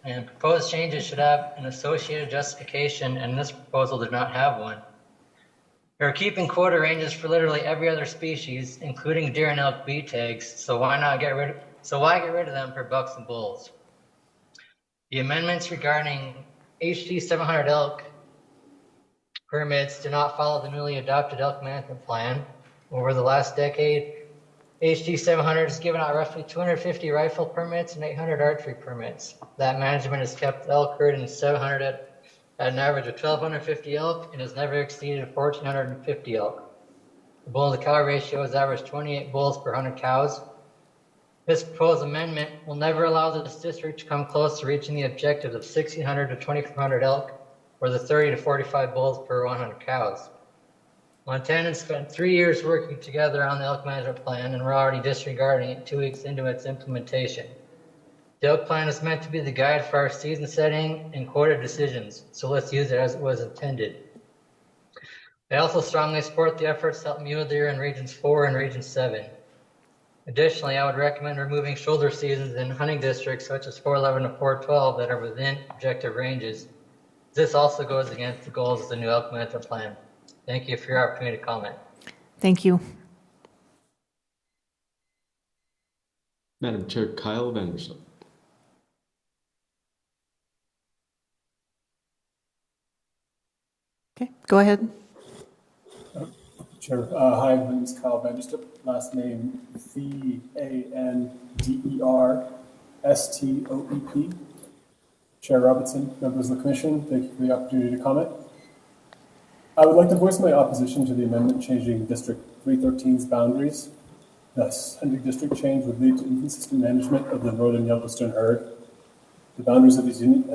Speaker 6: and proposed changes should have an associated justification, and this proposal did not have one. We're keeping quota ranges for literally every other species, including deer and elk B tags, so why get rid of them for bucks and bulls? The amendments regarding HD 700 elk permits do not follow the newly adopted elk management plan. Over the last decade, HD 700 has given out roughly 250 rifle permits and 800 archery permits. That management has kept the elk herd in 700 at an average of 1,250 elk and has never exceeded 1,450 elk. The bull to cow ratio has averaged 28 bulls per 100 cows. This proposed amendment will never allow this district to come close to reaching the objectives of 1,600 to 2,400 elk or the 30 to 45 bulls per 100 cows. Montanans spent 3 years working together on the elk management plan, and we're already disregarding it 2 weeks into its implementation. The elk plan is meant to be the guide for our season setting and quota decisions, so let's use it as it was intended. I also strongly support the efforts to help mule deer in Regions 4 and Region 7. Additionally, I would recommend removing shoulder seasons in hunting districts such as 411 to 412 that are within objective ranges. This also goes against the goals of the new elk management plan. Thank you for your opportunity to comment.
Speaker 5: Thank you.
Speaker 24: Madam Chair, Kyle Vandersloot.
Speaker 5: Okay, go ahead.
Speaker 10: Chair, hi, my name is Kyle Vanderstip, last name Vanderstop. Chair Robinson, members of the Commission, thank you for the opportunity to comment. I would like to voice my opposition to the amendment changing District 313's boundaries. Thus, hunting district change would lead to inconsistent management of the northern Yellowstone herd. The boundaries of these units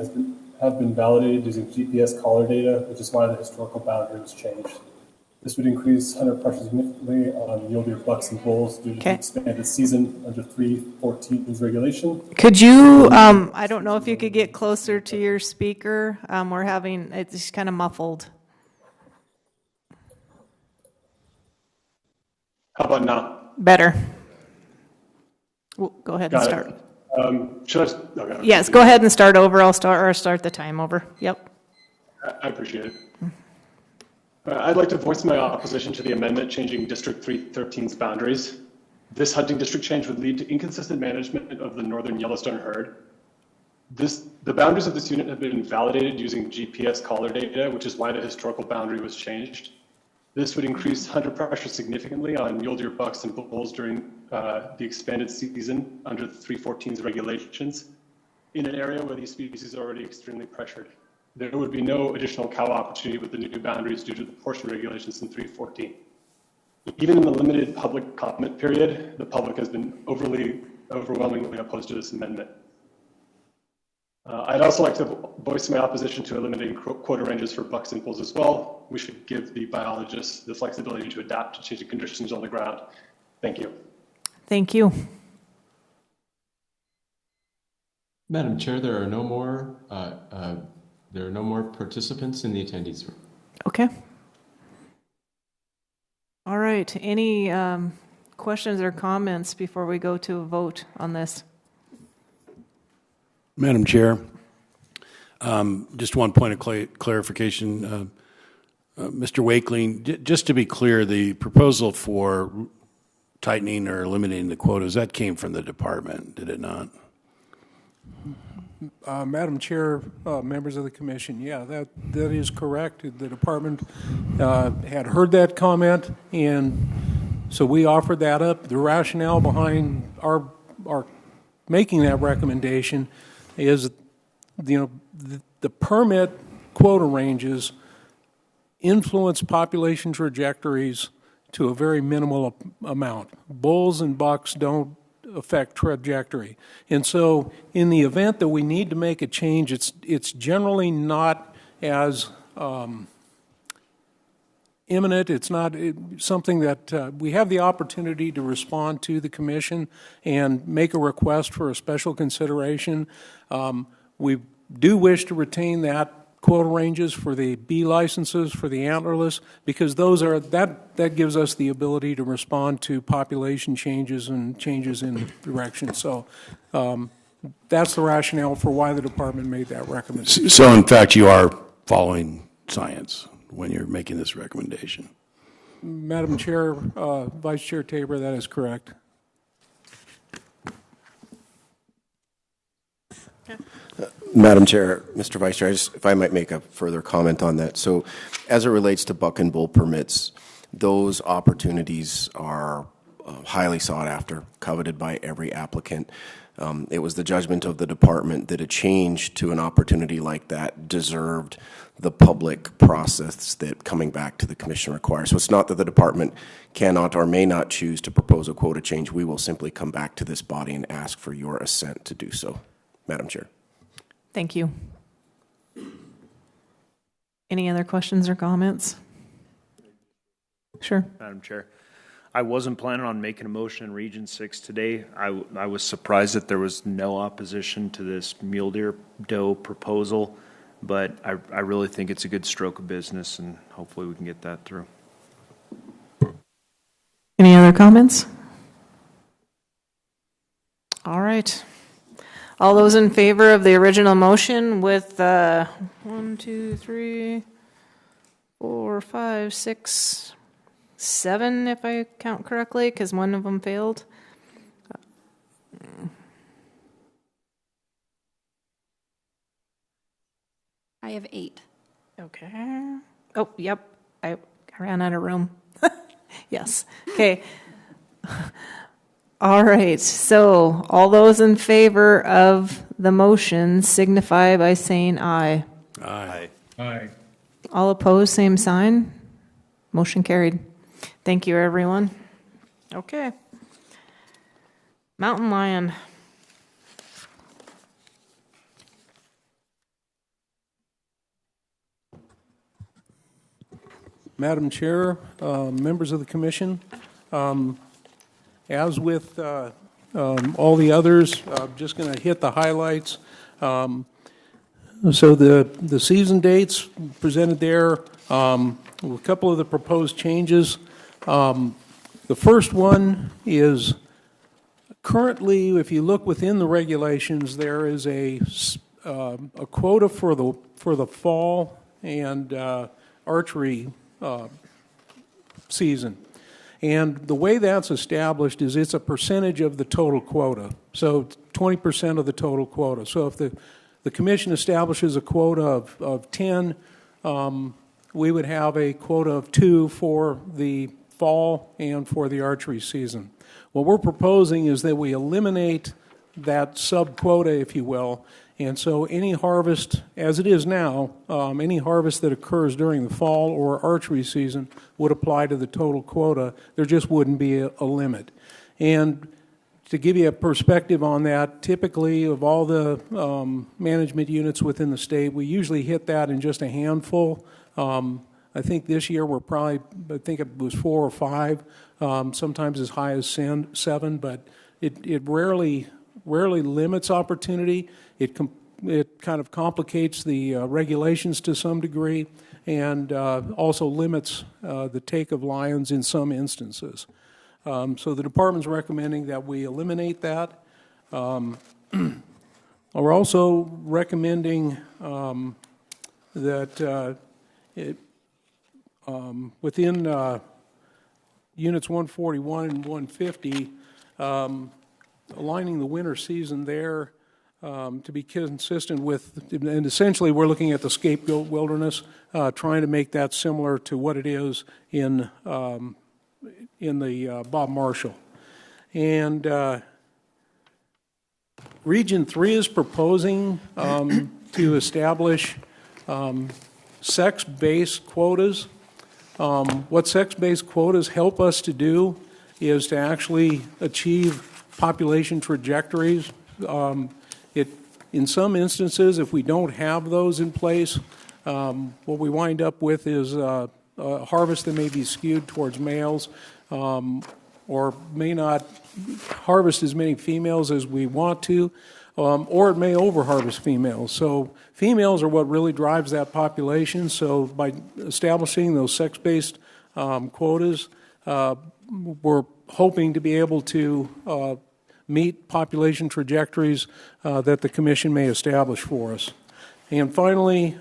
Speaker 10: have been validated using GPS collar data, which is why the historical boundary was changed. This would increase hunter pressure significantly on mule deer, bucks, and bulls due to the expanded season under 314's regulation.
Speaker 5: Could you, I don't know if you could get closer to your speaker. It's just kind of muffled.
Speaker 10: How about now?
Speaker 5: Better. Well, go ahead and
Speaker 10: Got
Speaker 5: start.
Speaker 10: Should I? Okay.
Speaker 5: Yes, go ahead and start over. I'll start the time over. Yep.
Speaker 10: I appreciate it. I'd like to voice my opposition to the amendment changing District 313's boundaries. This hunting district change would lead to inconsistent management of the northern Yellowstone herd. The boundaries of this unit have been validated using GPS collar data, which is why the historical boundary was changed. This would increase hunter pressure significantly on mule deer, bucks, and bulls during the expanded season under the 314's regulations in an area where these species are already extremely pressured. There would be no additional cow opportunity with the new boundaries due to the portion regulations in 314. Even in the limited public comment period, the public has been overwhelmingly opposed to this amendment. I'd also like to voice my opposition to eliminating quota ranges for bucks and bulls as well. We should give the biologists the flexibility to adapt to changing conditions on the ground. Thank you.
Speaker 5: Thank you.
Speaker 24: Madam Chair, there are no more participants in the attendees room.
Speaker 5: Okay. All right. Any questions or comments before we go to a vote on this?
Speaker 12: Madam Chair, just one point of clarification. Mr. Wakeling, just to be clear, the proposal for tightening or eliminating the quotas, that came from the department, did it not?
Speaker 18: Madam Chair, members of the Commission, yeah, that is correct. The department had heard that comment, and so we offered that up. The rationale behind our making that recommendation is, the permit quota ranges influence population trajectories to a very minimal amount. Bulls and bucks don't affect trajectory. And so in the event that we need to make a change, it's generally not as imminent. It's not something that we have the opportunity to respond to the Commission and make a request for a special consideration. We do wish to retain that quota ranges for the B licenses for the antlerless, because those are that gives us the ability to respond to population changes and changes in direction. So that's the rationale for why the department made that recommendation.
Speaker 12: So in fact, you are following science when you're making this recommendation?
Speaker 18: Madam Chair, Vice Chair Tabor, that is correct.
Speaker 22: Madam Chair, Mr. Vice Chair, if I might make a further comment on that. So as it relates to buck and bull permits, those opportunities are highly sought after, coveted by every applicant. It was the judgment of the department that a change to an opportunity like that deserved the public process that coming back to the Commission requires. So it's not that the department cannot or may not choose to propose a quota change. We will simply come back to this body and ask for your assent to do so, Madam Chair.
Speaker 5: Thank you. Any other questions or comments? Sure.
Speaker 1: Madam Chair.
Speaker 9: I wasn't planning on making a motion in Region 6 today. I was surprised that there was no opposition to this mule deer doe proposal, but I really think it's a good stroke of business, and hopefully we can get that through.
Speaker 5: Any other comments? All right. All those in favor of the original motion with 1, 2, 3, 4, 5, 6, 7, if I count correctly, because one of them failed.
Speaker 16: I have 8.
Speaker 5: Okay. Oh, yep. I ran out of room. Yes. Okay. All right. So all those in favor of the motion signify by saying aye.
Speaker 12: Aye.
Speaker 10: Aye.
Speaker 5: All opposed, same sign. Motion carried. Thank you, everyone. Okay. Mountain lion.
Speaker 18: Madam Chair, members of the commission, as with all the others, I'm just going to hit the highlights. So the season dates presented there, a couple of the proposed changes. The first one is currently, if you look within the regulations, there is a quota for the fall and archery season. And the way that's established is it's a percentage of the total quota. So 20% of the total quota. So if the commission establishes a quota of 10, we would have a quota of 2 for the fall and for the archery season. What we're proposing is that we eliminate that sub-quota, if you will, and so any harvest, as it is now, any harvest that occurs during the fall or archery season would apply to the total quota. There just wouldn't be a limit. And to give you a perspective on that, typically of all the management units within the state, we usually hit that in just a handful. I think this year we're probably, I think it was 4 or 5, sometimes as high as 7, but it rarely limits opportunity. It kind of complicates the regulations to some degree, and also limits the take of lions in some instances. So the department's recommending that we eliminate that. We're also recommending that within units 141 and 150, aligning the winter season there to be consistent with, and essentially we're looking at the scapegoat wilderness, trying to make that similar to what it is in the Bob Marshall. And Region 3 is proposing to establish sex-based quotas. What sex-based quotas help us to do is to actually achieve population trajectories. In some instances, if we don't have those in place, what we wind up with is a harvest that may be skewed towards males, or may not harvest as many females as we want to, or it may overharvest females. So females are what really drives that population. So by establishing those sex-based quotas, we're hoping to be able to meet population trajectories that the commission may establish for us. And finally,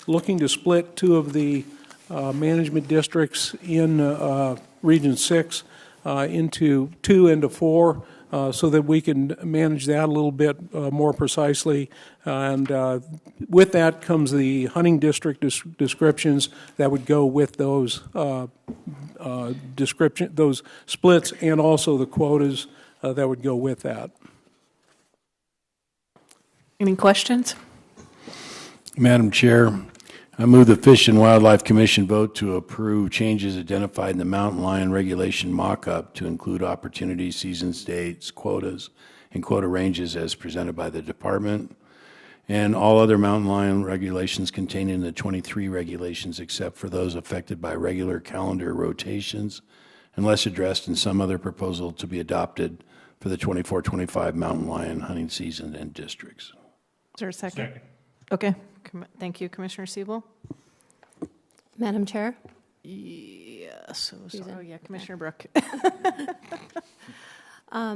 Speaker 18: looking to split 2 of the management districts in Region 6 into 2 into 4, so that we can manage that a little bit more precisely. And with that comes the hunting district descriptions that would go with those those splits, and also the quotas that would go with that.
Speaker 5: Any questions?
Speaker 12: Madam Chair, I move the Fish and Wildlife Commission vote to approve changes identified in the mountain lion regulation mock-up to include opportunity, seasons, dates, quotas, and quota ranges as presented by the department, and all other mountain lion regulations contained in the 23 regulations except for those affected by regular calendar rotations unless addressed in some other proposal to be adopted for the 24-25 mountain lion hunting season and districts.
Speaker 5: Is there a second? Okay. Thank you, Commissioner Siebel.
Speaker 16: Madam Chair?
Speaker 5: Yes. Oh, yeah, Commissioner Brook.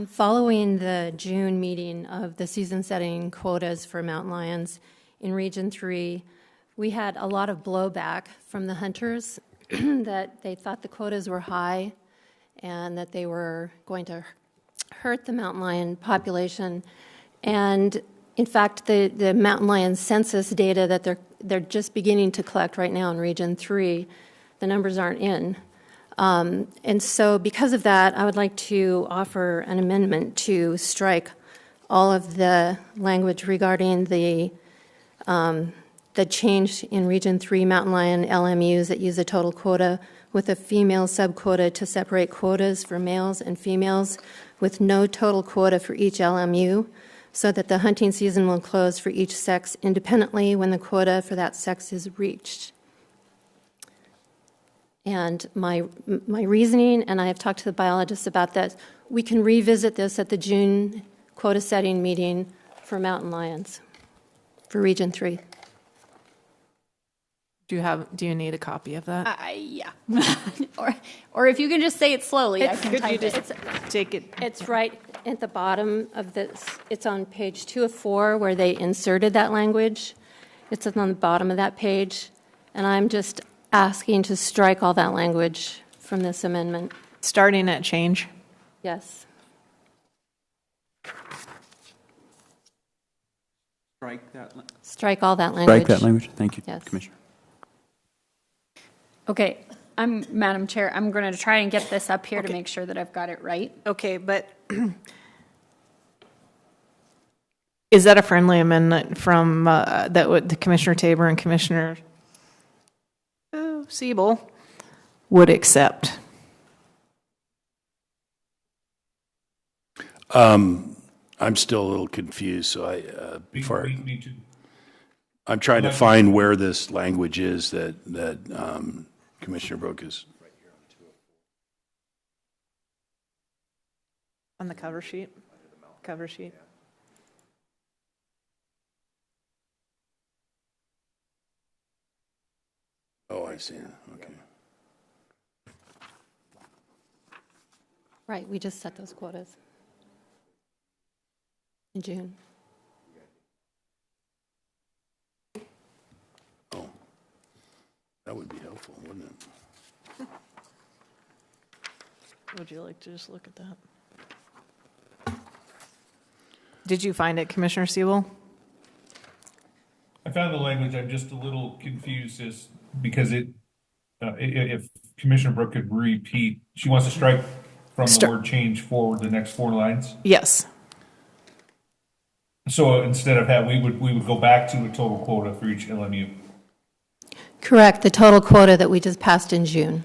Speaker 16: Following the June meeting of the season setting quotas for mountain lions in Region 3, we had a lot of blowback from the hunters that they thought the quotas were high and that they were going to hurt the mountain lion population. And in fact, the mountain lion census data that they're just beginning to collect right now in Region 3, the numbers aren't in. And so because of that, I would like to offer an amendment to strike all of the language regarding the change in Region 3 mountain lion LMUs that use a total quota with a female subquota to separate quotas for males and females with no total quota for each LMU, so that the hunting season will close for each sex independently when the quota for that sex is reached. And my reasoning, and I have talked to the biologists about this, we can revisit this at the June quota setting meeting for mountain lions for Region 3.
Speaker 5: Do you need a copy of that?
Speaker 16: Yeah.
Speaker 17: or if you can just say it slowly, I can
Speaker 5: Could
Speaker 17: type
Speaker 5: you just
Speaker 17: it.
Speaker 5: take it?
Speaker 16: It's right at the bottom of this. It's on page 2 of 4 where they inserted that language. It's on the bottom of that page. And I'm just asking to strike all that language from this amendment.
Speaker 5: Starting at change?
Speaker 16: Yes.
Speaker 19: Strike that.
Speaker 16: Strike all that language.
Speaker 19: Strike that language. Thank you,
Speaker 16: yes.
Speaker 19: Commissioner.
Speaker 17: Okay, Madam Chair, I'm going to try and get this up here to make sure that I've got it right.
Speaker 5: Okay, but is that a friendly amendment from that would the Commissioner Tabor and Commissioner Siebel would accept?
Speaker 12: I'm still a little confused, so
Speaker 20: Me too.
Speaker 12: I'm trying to find where this language is that Commissioner Brook is.
Speaker 5: On the cover sheet? Cover sheet.
Speaker 12: Oh, I see. Okay.
Speaker 16: Right, we just set those quotas in June.
Speaker 12: Oh, that would be helpful, wouldn't it?
Speaker 5: Would you like to just look at that? Did you find it, Commissioner Siebel?
Speaker 20: I found the language. I'm just a little confused as because if Commissioner Brook could repeat, she wants to strike from the word change forward the next 4 lines.
Speaker 5: Yes.
Speaker 20: So instead of that, we would go back to a total quota for each LMU.
Speaker 16: Correct, the total quota that we just passed in June.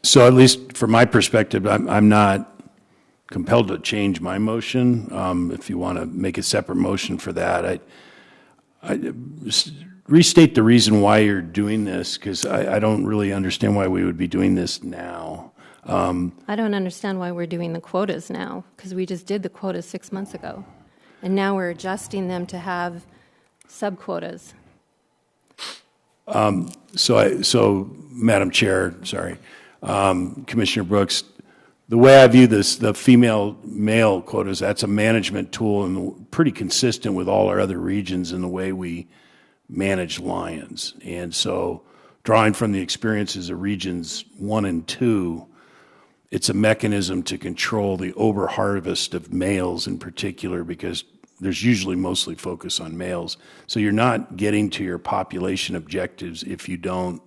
Speaker 12: So at least from my perspective, I'm not compelled to change my motion. If you want to make a separate motion for that, I restate the reason why you're doing this, because I don't really understand why we would be doing this now.
Speaker 16: I don't understand why we're doing the quotas now, because we just did the quotas 6 months ago. And now we're adjusting them to have sub-quotas.
Speaker 12: So, Madam Chair, sorry, Commissioner Brooks, the way I view this, the female-male quotas, that's a management tool and pretty consistent with all our other regions in the way we manage lions. And so, drawing from the experiences of regions 1 and 2, it's a mechanism to control the overharvest of males in particular, because there's usually mostly focus on males. So you're not getting to your population objectives if you don't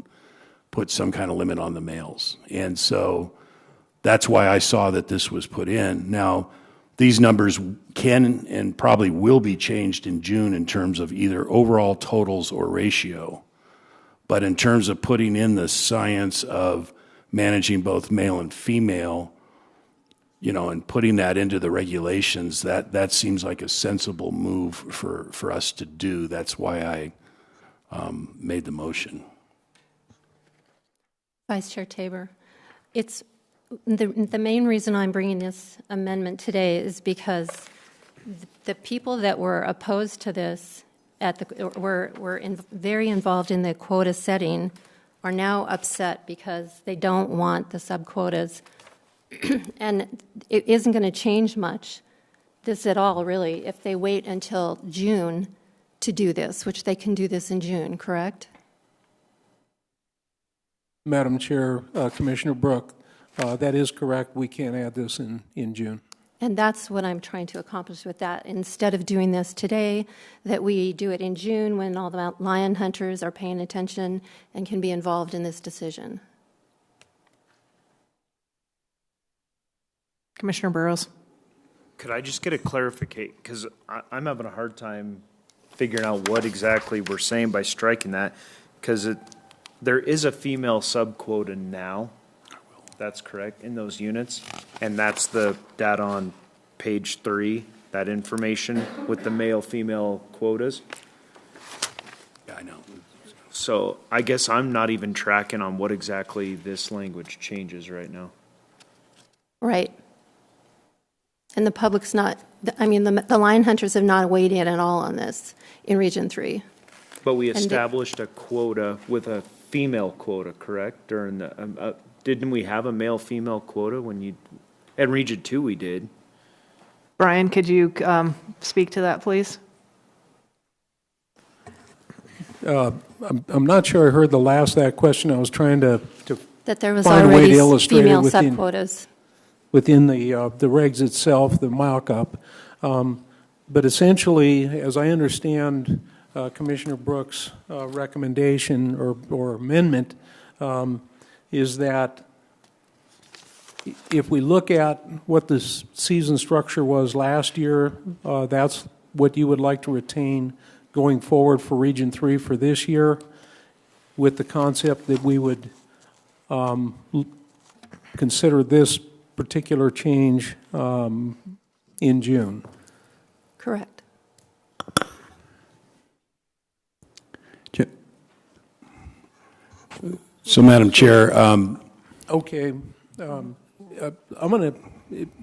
Speaker 12: put some kind of limit on the males. And so that's why I saw that this was put in. Now, these numbers can and probably will be changed in June in terms of either overall totals or ratio. But in terms of putting in the science of managing both male and female, you know, and putting that into the regulations, that seems like a sensible move for us to do. That's why made the motion.
Speaker 16: Vice Chair Tabor, it's the main reason I'm bringing this amendment today is because the people that were opposed to this very involved in the quota setting are now upset because they don't want the sub-quotas. And it isn't going to change much, this at all, really, if they wait until June to do this, which they can do this in June, correct?
Speaker 18: Madam Chair, Commissioner Brook, that is correct. We can't add this in June.
Speaker 16: And that's what I'm trying to accomplish with that. Instead of doing this today, that we do it in June when all the lion hunters are paying attention and can be involved in this decision.
Speaker 5: Commissioner Burrows.
Speaker 9: Could I just get a clarification? Because I'm having a hard time figuring out what exactly we're saying by striking that. Because there is a female sub-quota now. That's correct, in those units. And that's the data on page 3, that information with the male-female quotas.
Speaker 12: Yeah, I know.
Speaker 9: So I guess I'm not even tracking on what exactly this language changes right now.
Speaker 16: Right. And the public's not, I mean, the lion hunters have not weighed in at all on this in Region 3.
Speaker 9: But we established a quota with a female quota, correct? During the, didn't we have a male-female quota when you, at Region 2 we did.
Speaker 5: Brian, could you speak to that, please?
Speaker 18: I'm not sure I heard the last of that question. I was trying to
Speaker 16: that there was
Speaker 18: find a way
Speaker 16: already
Speaker 18: to illustrate
Speaker 16: female
Speaker 18: it
Speaker 16: sub-quotas.
Speaker 18: within the regs itself, the mock-up. But essentially, as I understand Commissioner Brooks' recommendation or amendment, is that if we look at what the season structure was last year, that's what you would like to retain going forward for Region 3 for this year, with the concept that we would consider this particular change in June.
Speaker 16: Correct.
Speaker 12: So, Madam Chair.
Speaker 18: Okay. I'm going to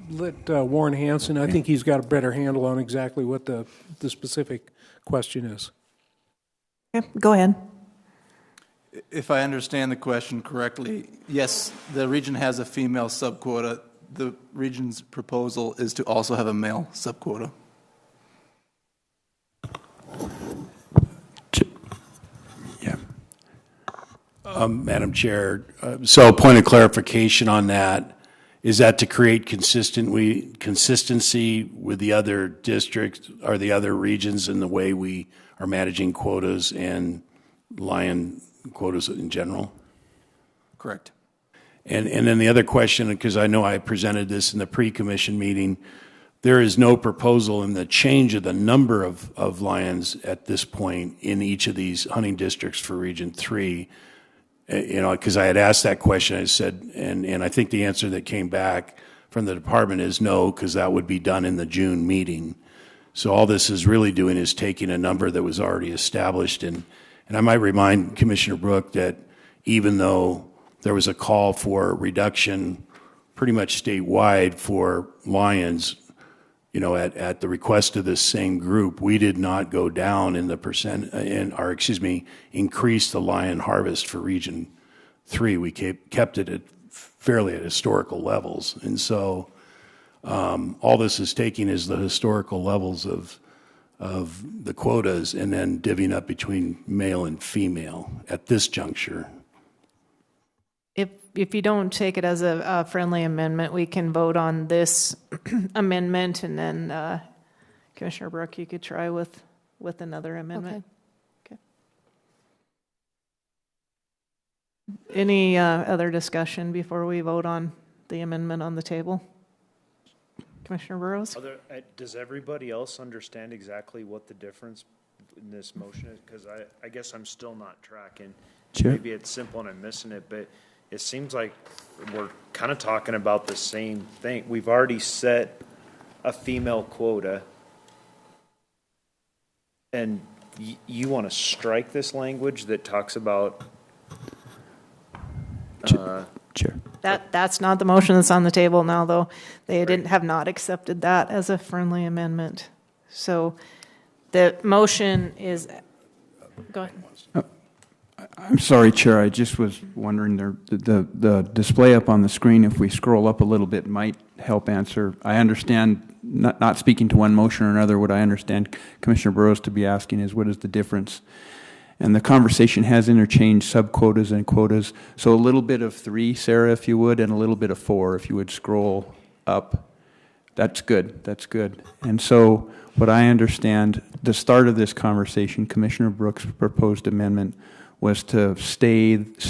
Speaker 18: let Warren Hansen, I think he's got a better handle on exactly what the specific question is.
Speaker 5: Okay, go ahead.
Speaker 4: If I understand the question correctly, yes, the region has a female subquota. The region's proposal is to also have a male subquota.
Speaker 12: Yeah. Madam Chair, so point of clarification on that, is that to create consistency with the other districts or the other regions in the way we are managing quotas and lion quotas in general?
Speaker 4: Correct.
Speaker 12: And then the other question, because I know I presented this in the pre-commission meeting, there is no proposal in the change of the number of lions at this point in each of these hunting districts for Region 3. You know, because I had asked that question, I said, and I think the answer that came back from the department is no, because that would be done in the June meeting. So all this is really doing is taking a number that was already established. And I might remind Commissioner Brook that even though there was a call for reduction pretty much statewide for lions, you know, at the request of this same group, we did not go down in the increase the lion harvest for Region 3. We kept it at fairly at historical levels. And so all this is taking is the historical levels of the quotas and then divvying up between male and female at this juncture.
Speaker 5: If you don't take it as a friendly amendment, we can vote on this amendment, and then Commissioner Brook, you could try with another amendment. Okay. Any other discussion before we vote on the amendment on the table? Commissioner Burrows?
Speaker 9: Does everybody else understand exactly what the difference in this motion is? Because I guess I'm still not tracking.
Speaker 18: Sure.
Speaker 9: Maybe it's simple and I'm missing it, but it seems like we're kind of talking about the same thing. We've already set a female quota, and you want to strike this language that talks about,
Speaker 19: Chair.
Speaker 5: That's not the motion that's on the table now, though. They have not accepted that as a friendly amendment. So the motion is, go ahead.
Speaker 19: I'm sorry, Chair. I just was wondering, the display up on the screen, if we scroll up a little bit, might help answer. I understand, not speaking to one motion or another, what I understand Commissioner Burrows to be asking is, what is the difference? And the conversation has interchanged subquotas and quotas. So a little bit of 3, Sarah, if you would, and a little bit of 4, if you would scroll up. That's good. That's good. And so what I understand, the start of this conversation, Commissioner Brooks' proposed amendment was to stay with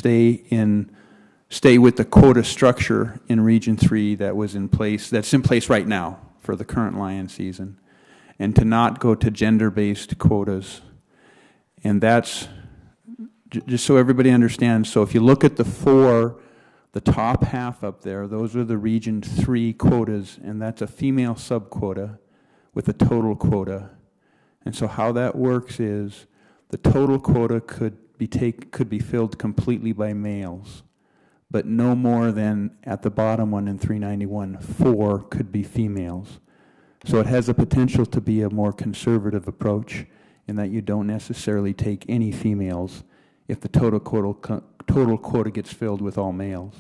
Speaker 19: the quota structure in Region 3 that was in place, that's in place right now for the current lion season, and to not go to gender-based quotas. And that's, just so everybody understands, so if you look at the top half up there, those are the Region 3 quotas, and that's a female subquota with a total quota. And so how that works is the total quota could be filled completely by males, but no more than, at the bottom one in 391, 4 could be females. So it has the potential to be a more conservative approach in that you don't necessarily take any females if the total quota gets filled with all males.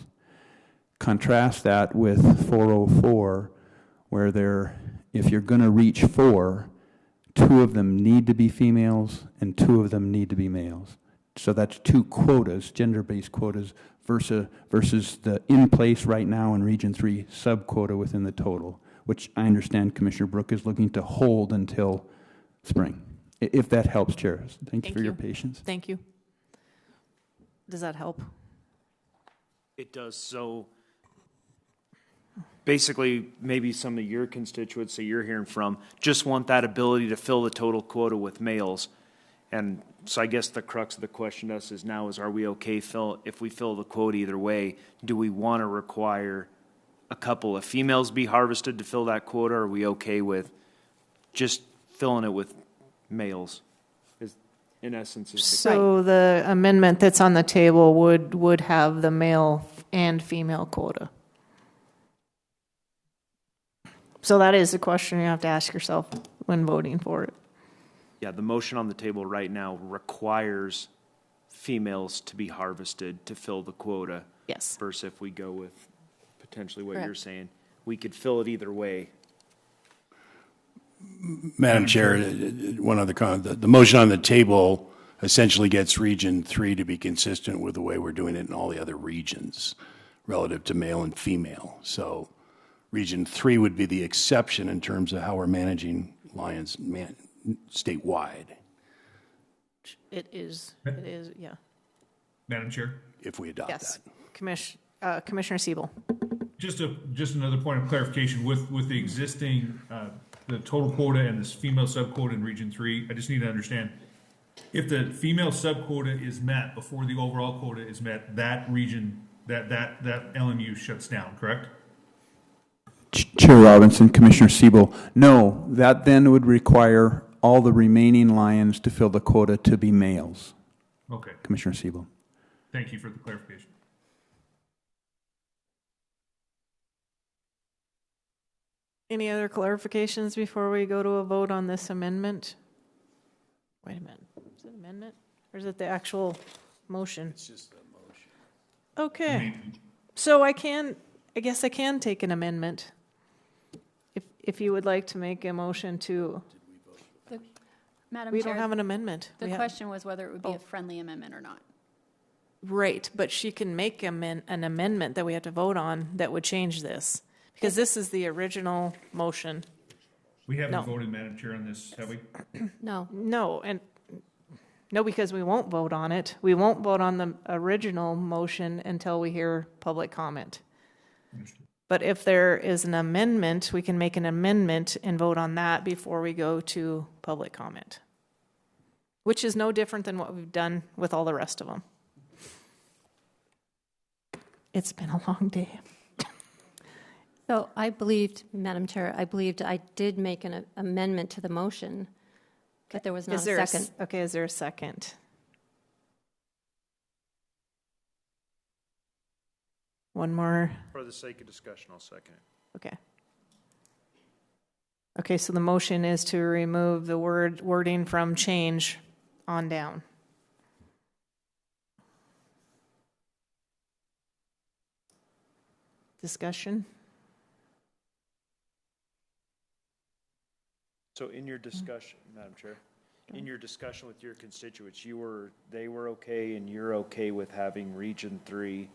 Speaker 19: Contrast that with 404, where if you're going to reach 4, 2 of them need to be females and 2 of them need to be males. So that's 2 quotas, gender-based quotas, versus the in place right now in Region 3 subquota within the total, which I understand Commissioner Brooke is looking to hold until spring. If that helps, Chair. Thank you for your patience.
Speaker 5: Thank you. Does that help?
Speaker 9: it does. So basically, maybe some of your constituents that you're hearing from just want that ability to fill the total quota with males. And so I guess the crux of the question to us is now is, are we okay if we fill the quota either way? Do we want to require a couple of females be harvested to fill that quota? Or are we okay with just filling it with males? In essence, is
Speaker 5: so the amendment that's on the table would have the male and female quota. So that is the question you have to ask yourself when voting for it.
Speaker 9: Yeah, the motion on the table right now requires females to be harvested to fill the quota.
Speaker 5: Yes.
Speaker 9: Versus if we go with potentially what
Speaker 5: Correct.
Speaker 9: you're saying, we could fill it either way.
Speaker 12: Madam Chair, one other comment. The motion on the table essentially gets Region 3 to be consistent with the way we're doing it in all the other regions relative to male and female. So Region 3 would be the exception in terms of how we're managing lions statewide.
Speaker 5: It is, yeah.
Speaker 20: Madam Chair?
Speaker 12: If we adopt
Speaker 5: Yes.
Speaker 12: that.
Speaker 5: Commissioner Siebel.
Speaker 20: Just another point of clarification with the existing, the total quota and this female subquota in Region 3, I just need to understand, if the female subquota is met before the overall quota is met, that region, that LMU shuts down, correct?
Speaker 19: Chair Robinson, Commissioner Siebel, no, that then would require all the remaining lions to fill the quota to be males.
Speaker 20: Okay.
Speaker 19: Commissioner Siebel.
Speaker 20: Thank you for the clarification.
Speaker 5: Any other clarifications before we go to a vote on this amendment? Wait a minute. Is it an amendment or is it the actual motion?
Speaker 12: It's just the motion.
Speaker 5: Okay. So I guess I can take an amendment. If you would like to make a motion to.
Speaker 17: Madam
Speaker 5: We
Speaker 17: Chair,
Speaker 5: don't have an amendment.
Speaker 17: The question was whether it would be a friendly amendment or not.
Speaker 5: Right, but she can make an amendment that we have to vote on that would change this. Because this is the original motion.
Speaker 20: We haven't voted, Madam Chair, on this, have we?
Speaker 5: No, because we won't vote on it. We won't vote on the original motion until we hear public comment. But if there is an amendment, we can make an amendment and vote on that before we go to public comment, which is no different than what we've done with all the rest of them. It's been a long day.
Speaker 16: So I believed, Madam Chair, I did make an amendment to the motion but there was not
Speaker 5: Is
Speaker 16: a
Speaker 5: there
Speaker 16: second.
Speaker 5: Okay, is there a second? One more.
Speaker 9: For the sake of discussion, I'll second it.
Speaker 5: Okay. Okay, so the motion is to remove the wording from change on down. Discussion?
Speaker 9: So in your discussion, Madam Chair, in your discussion with your constituents, they were okay and you're okay with having Region 3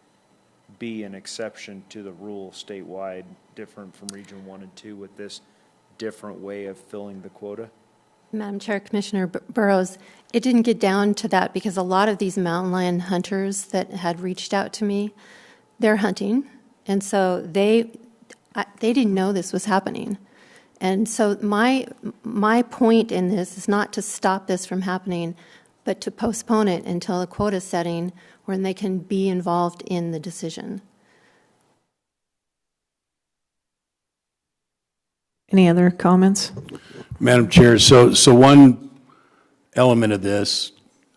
Speaker 9: be an exception to the rule statewide, different from Region 1 and 2 with this different way of filling the quota?
Speaker 16: Madam Chair, Commissioner Burrows, it didn't get down to that because a lot of these mountain lion hunters that had reached out to me, they're hunting, and so they didn't know this was happening. And so my point in this is not to stop this from happening, but to postpone it until a quota setting when they can be involved in the decision.
Speaker 5: Any other comments?
Speaker 12: Madam Chair, so one element of this,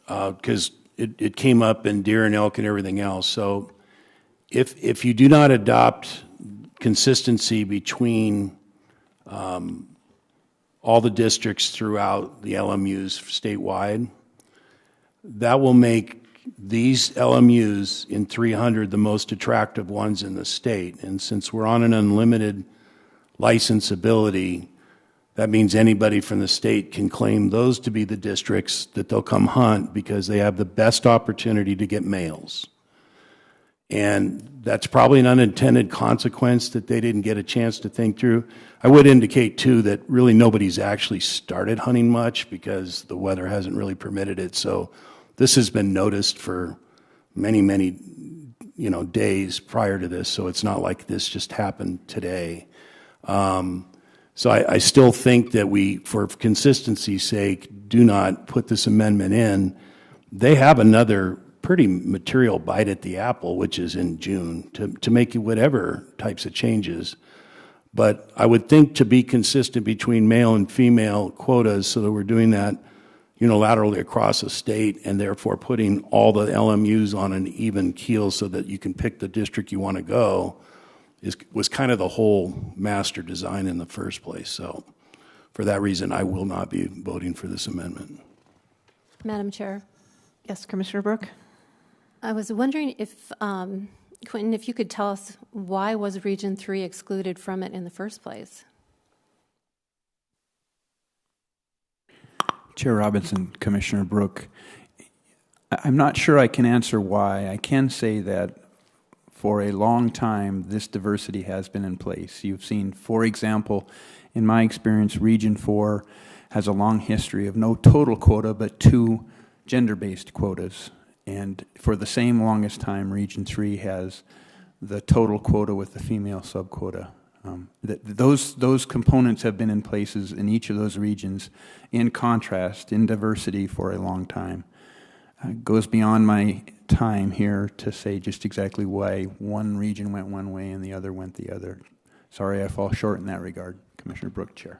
Speaker 12: because it came up in deer and elk and everything else. So if you do not adopt consistency between all the districts throughout the LMUs statewide, that will make these LMUs in 300 the most attractive ones in the state. And since we're on an unlimited licensability, that means anybody from the state can claim those to be the districts that they'll come hunt because they have the best opportunity to get males. And that's probably an unintended consequence that they didn't get a chance to think through. I would indicate, too, that really nobody's actually started hunting much because the weather hasn't really permitted it. So this has been noticed for many, many, days prior to this. So it's not like this just happened today. So I still think that we, for consistency's sake, do not put this amendment in. They have another pretty material bite at the apple, which is in June, to make whatever types of changes. But I would think to be consistent between male and female quotas so that we're doing that unilaterally across the state and therefore putting all the LMUs on an even keel so that you can pick the district you want to go was kind of the whole master design in the first place. So for that reason, I will not be voting for this amendment.
Speaker 16: Madam Chair.
Speaker 5: Yes, Commissioner Brooke.
Speaker 16: I was wondering if, Quentin, if you could tell us why was Region 3 excluded from it in the first place?
Speaker 19: Chair Robinson, Commissioner Brooke, I'm not sure I can answer why. I can say that for a long time, this diversity has been in place. You've seen, for example, in my experience, Region 4 has a long history of no total quota, but 2 gender-based quotas. And for the same longest time, Region 3 has the total quota with the female subquota. Those components have been in places in each of those regions, in contrast, in diversity for a long time. It goes beyond my time here to say just exactly why one region went one way and the other went the other. Sorry I fall short in that regard. Commissioner Brooke, Chair.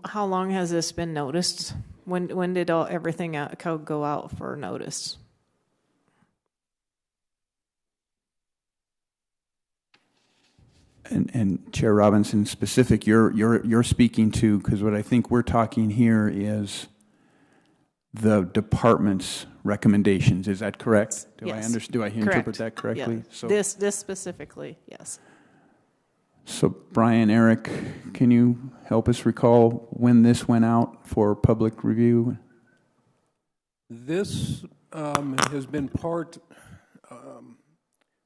Speaker 5: How long has this been noticed? When did everything go out for notice?
Speaker 19: And Chair Robinson, specific, you're speaking to, because what I think we're talking here is the department's recommendations. Is that correct?
Speaker 5: Yes.
Speaker 19: Do I interpret that correctly?
Speaker 5: Yeah.
Speaker 19: So,
Speaker 5: this specifically, yes.
Speaker 19: So Brian, Eric, can you help us recall when this went out for public review?
Speaker 18: This has been part.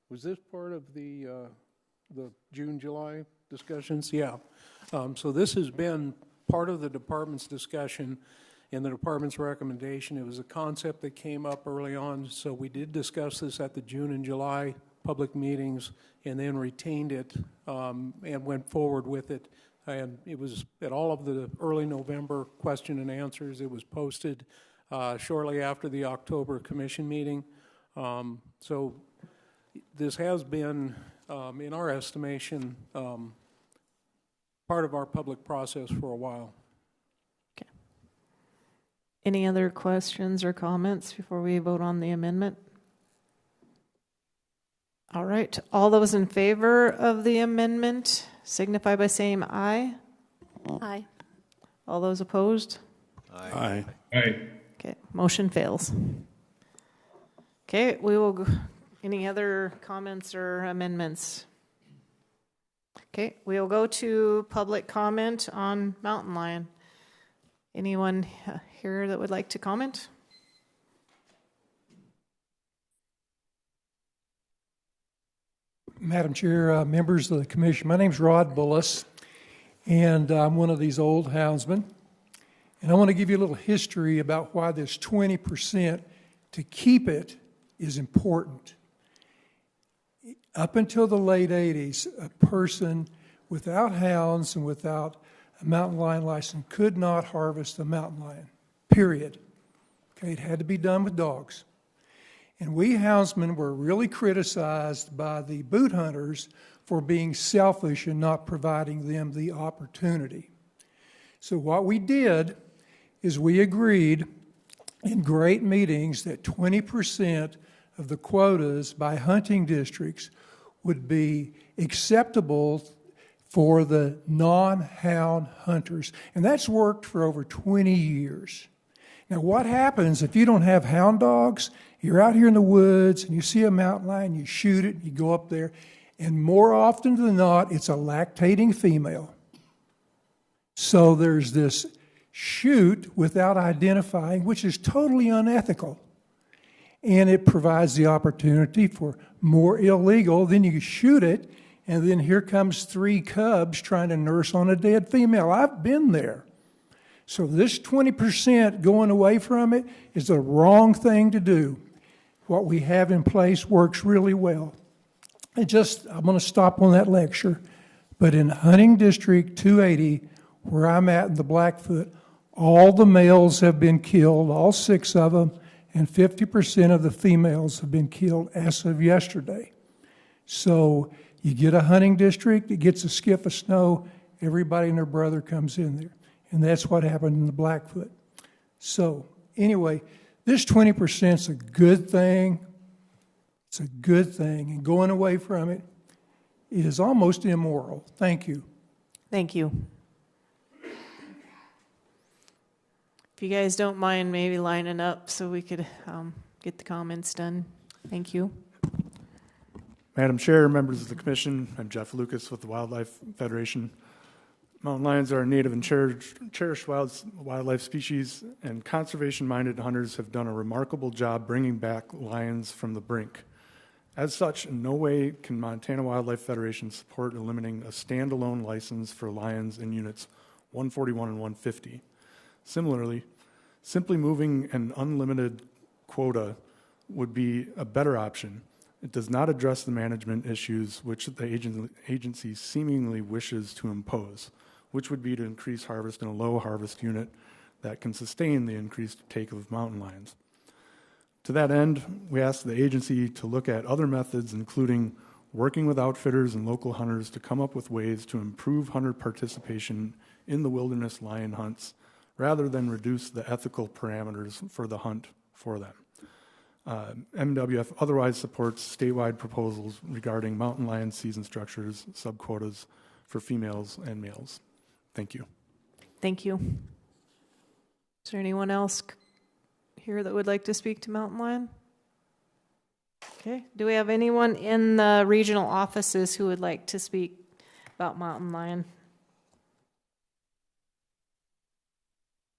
Speaker 18: Was this part of the June, July discussions? Yeah. So this has been part of the department's discussion and the department's recommendation. It was a concept that came up early on, so we did discuss this at the June and July public meetings and then retained it and went forward with it. And it was at all of the early November question and answers. It was posted shortly after the October commission meeting. So this has been, in our estimation, part of our public process for a while.
Speaker 5: Any other questions or comments before we vote on the amendment? All right. All those in favor of the amendment signify by saying aye.
Speaker 16: Aye.
Speaker 5: All those opposed?
Speaker 12: Aye.
Speaker 20: Aye.
Speaker 5: Okay, motion fails. Okay, we will go. Any other comments or amendments? Okay, we will go to public comment on Mountain Lion. Anyone here that would like to comment?
Speaker 11: Madam Chair, members of the commission, my name's Rod Bullis, and I'm one of these old houndsmen. And I want to give you a little history about why this 20% to keep it is important. Up until the late 80s, a person without hounds and without a mountain lion license could not harvest a mountain lion, period. Okay, it had to be done with dogs. And we houndsmen were really criticized by the boot hunters for being selfish and not providing them the opportunity. So what we did is we agreed in great meetings that 20% of the quotas by hunting districts would be acceptable for the non-hound hunters. And that's worked for over 20 years. Now, what happens if you don't have hound dogs? You're out here in the woods and you see a mountain lion, you shoot it, you go up there, and more often than not, it's a lactating female. So there's this shoot without identifying, which is totally unethical. And it provides the opportunity for more illegal. Then you shoot it, and then here comes 3 cubs trying to nurse on a dead female. I've been there. So this 20% going away from it is the wrong thing to do. What we have in place works really well. I'm going to stop on that lecture, but in Hunting District 280, where I'm at in the Blackfoot, all the males have been killed, all 6 of them, and 50% of the females have been killed as of yesterday. So you get a hunting district, it gets a skiff of snow, everybody and their brother comes in there. And that's what happened in the Blackfoot. So anyway, this 20% is a good thing. It's a good thing. And going away from it is almost immoral. Thank you.
Speaker 5: Thank you. If you guys don't mind maybe lining up so we could get the comments done. Thank you.
Speaker 15: Madam Chair, members of the Commission, I'm Jeff Lucas with the Wildlife Federation. Mountain lions are a native and cherished wildlife species, and conservation-minded hunters have done a remarkable job bringing back lions from the brink. As such, in no way can Montana Wildlife Federation support eliminating a standalone license for lions in units 141 and 150. Similarly, simply moving an unlimited quota would be a better option. It does not address the management issues which the agency seemingly wishes to impose, which would be to increase harvest in a low harvest unit that can sustain the increased take of mountain lions. To that end, we ask the agency to look at other methods, including working with outfitters and local hunters to come up with ways to improve hunter participation in the wilderness lion hunts, rather than reduce the ethical parameters for the hunt for them. MWF otherwise supports statewide proposals regarding mountain lion season structures, subquotas for females and males. Thank you.
Speaker 5: Thank you. Is there anyone else here that would like to speak to mountain lion? Okay. Do we have anyone in the regional offices who would like to speak about mountain lion?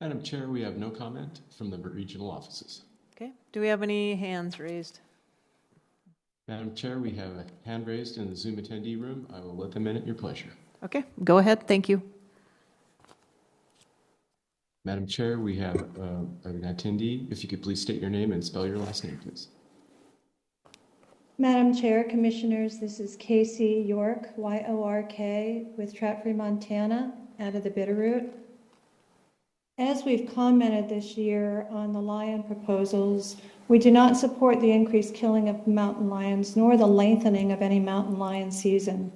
Speaker 24: Madam Chair, we have no comment from the regional offices.
Speaker 5: Okay. Do we have any hands raised?
Speaker 24: Madam Chair, we have a hand raised in the Zoom attendee room. I will let them in at your pleasure.
Speaker 5: Okay. Go ahead. Thank you.
Speaker 24: Madam Chair, we have an attendee. If you could please state your name and spell your last name, please.
Speaker 21: Madam Chair, Commissioners, this is Casey York, Y-O-R-K, with Stratford, Montana, out of the Bitterroot. As we've commented this year on the lion proposals, we do not support the increased killing of mountain lions, nor the lengthening of any mountain lion season.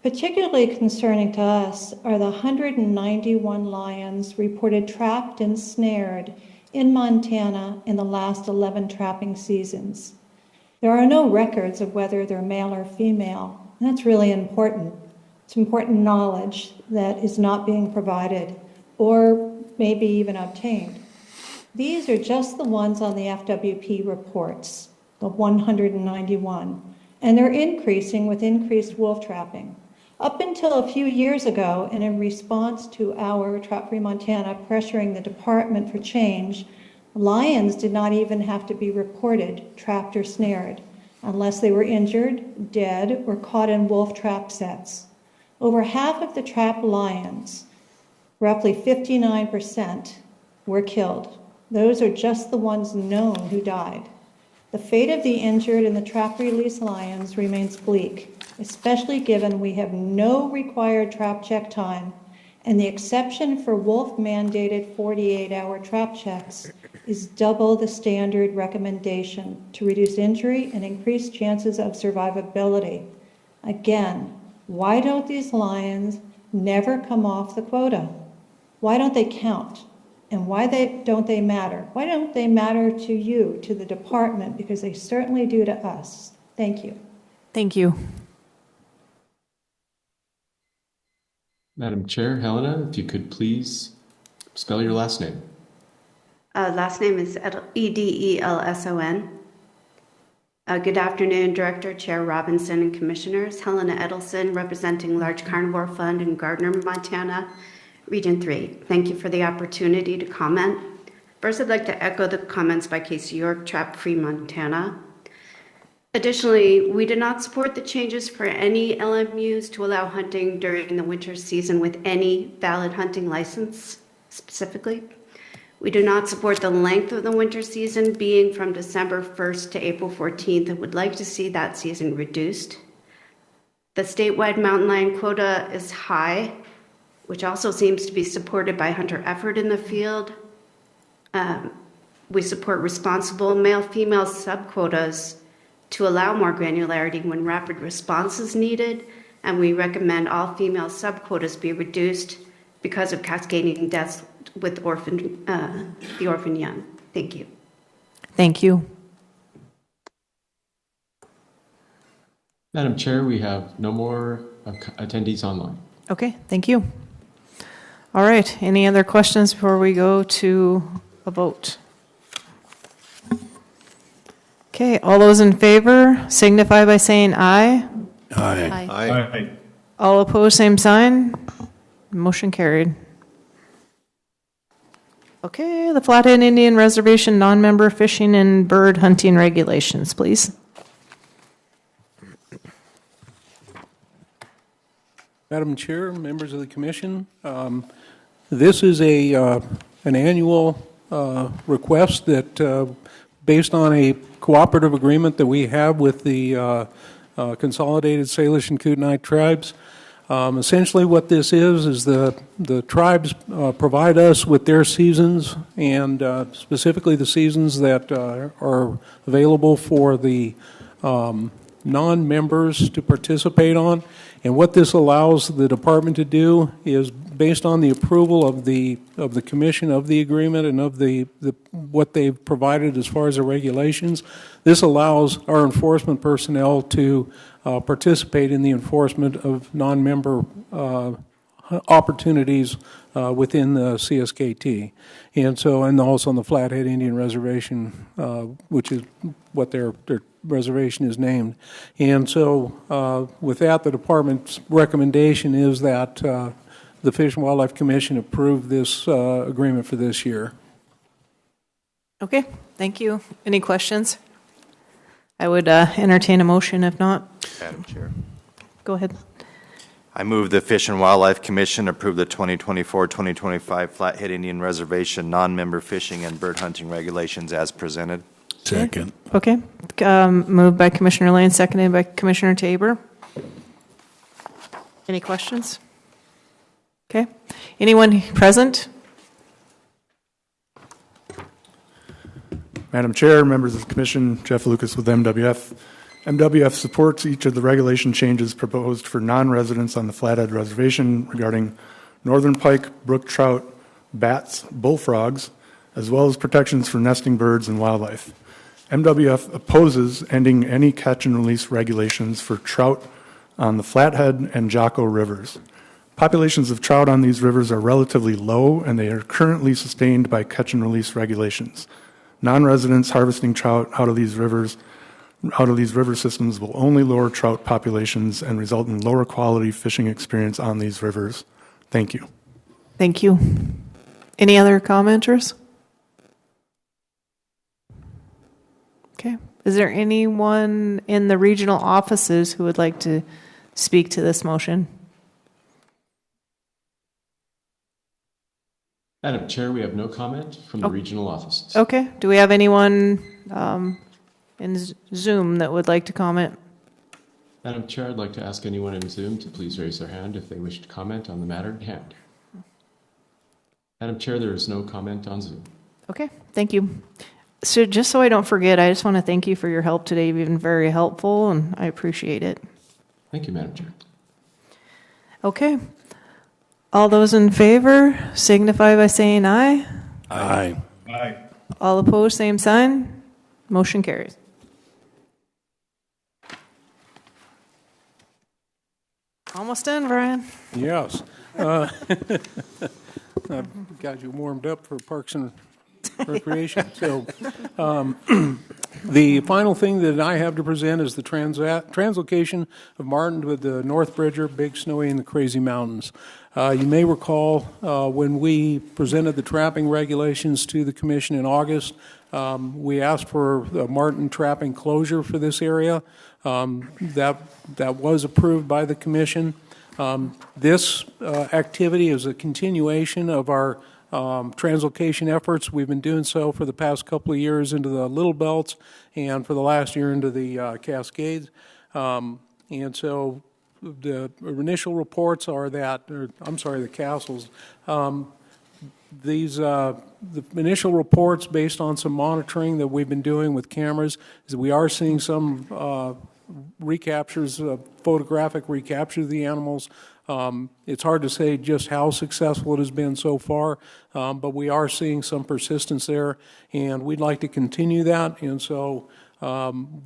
Speaker 21: Particularly concerning to us are the 191 lions reported trapped and snared in Montana in the last 11 trapping seasons. There are no records of whether they're male or female. That's really important. It's important knowledge that is not being provided or maybe even obtained. These are just the ones on the FWP reports, the 191, and they're increasing with increased wolf trapping. Up until a few years ago, and in response to our Trap Free Montana pressuring the department for change, lions did not even have to be reported trapped or snared unless they were injured, dead, or caught in wolf trap sets. Over half of the trapped lions, roughly 59%, were killed. Those are just the ones known who died. The fate of the injured in the trap release lions remains bleak, especially given we have no required trap check time, and the exception for wolf-mandated 48-hour trap checks is double the standard recommendation to reduce injury and increase chances of survivability. Again, why don't these lions never come off the quota? Why don't they count? And why don't they matter? Why don't they matter to you, to the department? Because they certainly do to us. Thank you.
Speaker 5: Thank you.
Speaker 24: Madam Chair, Helena, if you could please spell your last name.
Speaker 7: Last name is Edelson. Good afternoon, Director, Chair Robinson, and Commissioners. Helena Edelson, representing Large Carnivore Fund in Gardner, Montana, Region 3. Thank you for the opportunity to comment. First, I'd like to echo the comments by Casey York, Trap Free Montana. Additionally, we did not support the changes for any LMUs to allow hunting during the winter season with any valid hunting license specifically. We do not support the length of the winter season being from December 1st to April 14th and would like to see that season reduced. The statewide mountain lion quota is high, which also seems to be supported by hunter effort in the field. We support responsible male-female subquotas to allow more granularity when rapid response is needed, and we recommend all female subquotas be reduced because of cascading deaths with the orphan young. Thank you.
Speaker 5: Thank you.
Speaker 24: Madam Chair, we have no more attendees online.
Speaker 5: Okay, thank you. All right, any other questions before we go to a vote? Okay, all those in favor signify by saying aye.
Speaker 24: Aye.
Speaker 5: Aye. All opposed, same sign. Motion carried. Okay, the Flathead Indian Reservation non-member fishing and bird hunting regulations, please.
Speaker 18: Madam Chair, members of the Commission, this is an annual request that, based on a cooperative agreement that we have with the Consolidated Salish and Kootenai tribes. Essentially what this is the tribes provide us with their seasons, and specifically the seasons that are available for the non-members to participate on. And what this allows the department to do is, based on the approval of the commission of the agreement and of what they've provided as far as the regulations, this allows our enforcement personnel to participate in the enforcement of non-member opportunities within the CSKT, and also on the Flathead Indian Reservation, which is what their reservation is named. And so with that, the department's recommendation is that the Fish and Wildlife Commission approve this agreement for this year.
Speaker 5: Okay, thank you. Any questions? I would entertain a motion if not.
Speaker 8: Madam Chair.
Speaker 5: Go ahead.
Speaker 8: I move the Fish and Wildlife Commission approve the 2024-2025 Flathead Indian Reservation non-member fishing and bird hunting regulations as presented.
Speaker 12: Second.
Speaker 5: Okay, moved by Commissioner Lane, seconded by Commissioner Tabor. Any questions? Okay, anyone present?
Speaker 15: Madam Chair, members of the Commission, Jeff Lucas with MWF. MWF supports each of the regulation changes proposed for non-residents on the Flathead Reservation regarding northern pike, brook trout, bats, bullfrogs, as well as protections for nesting birds and wildlife. MWF opposes ending any catch and release regulations for trout on the Flathead and Jocko rivers. Populations of trout on these rivers are relatively low, and they are currently sustained by catch and release regulations. Non-residents harvesting trout out of these river systems will only lower trout populations and result in lower quality fishing experience on these rivers. Thank you.
Speaker 5: Thank you. Any other commenters? Okay. Is there anyone in the regional offices who would like to speak to this motion?
Speaker 24: Madam Chair, we have no comment from the regional offices.
Speaker 5: Okay. Do we have anyone in Zoom that would like to comment?
Speaker 24: Madam Chair, I'd like to ask anyone in Zoom to please raise their hand if they wish to comment on the matter at hand. Madam Chair, there is no comment on Zoom.
Speaker 5: Okay. Thank you. So just so I don't forget, I just want to thank you for your help today. You've been very helpful, and I appreciate it.
Speaker 24: Thank you, Madam Chair.
Speaker 5: Okay. All those in favor signify by saying aye.
Speaker 12: Aye.
Speaker 20: Aye.
Speaker 5: All opposed, same sign. Motion carries. Almost done, Brian.
Speaker 18: Yes. I've got you warmed up for Parks and Recreation. So the final thing that I have to present is the translocation of Martin with the North Bridger, Big Snowy, and the Crazy Mountains. You may recall when we presented the trapping regulations to the Commission in August, we asked for a Martin trapping closure for this area. That was approved by the Commission. This activity is a continuation of our translocation efforts. We've been doing so for the past couple of years into the Little Belts and for the last year into the Cascades. And so the initial reports are that, the castles. The initial reports based on some monitoring that we've been doing with cameras is that we are seeing some recaptures, photographic recapture of the animals. It's hard to say just how successful it has been so far, but we are seeing some persistence there, and we'd like to continue that. And so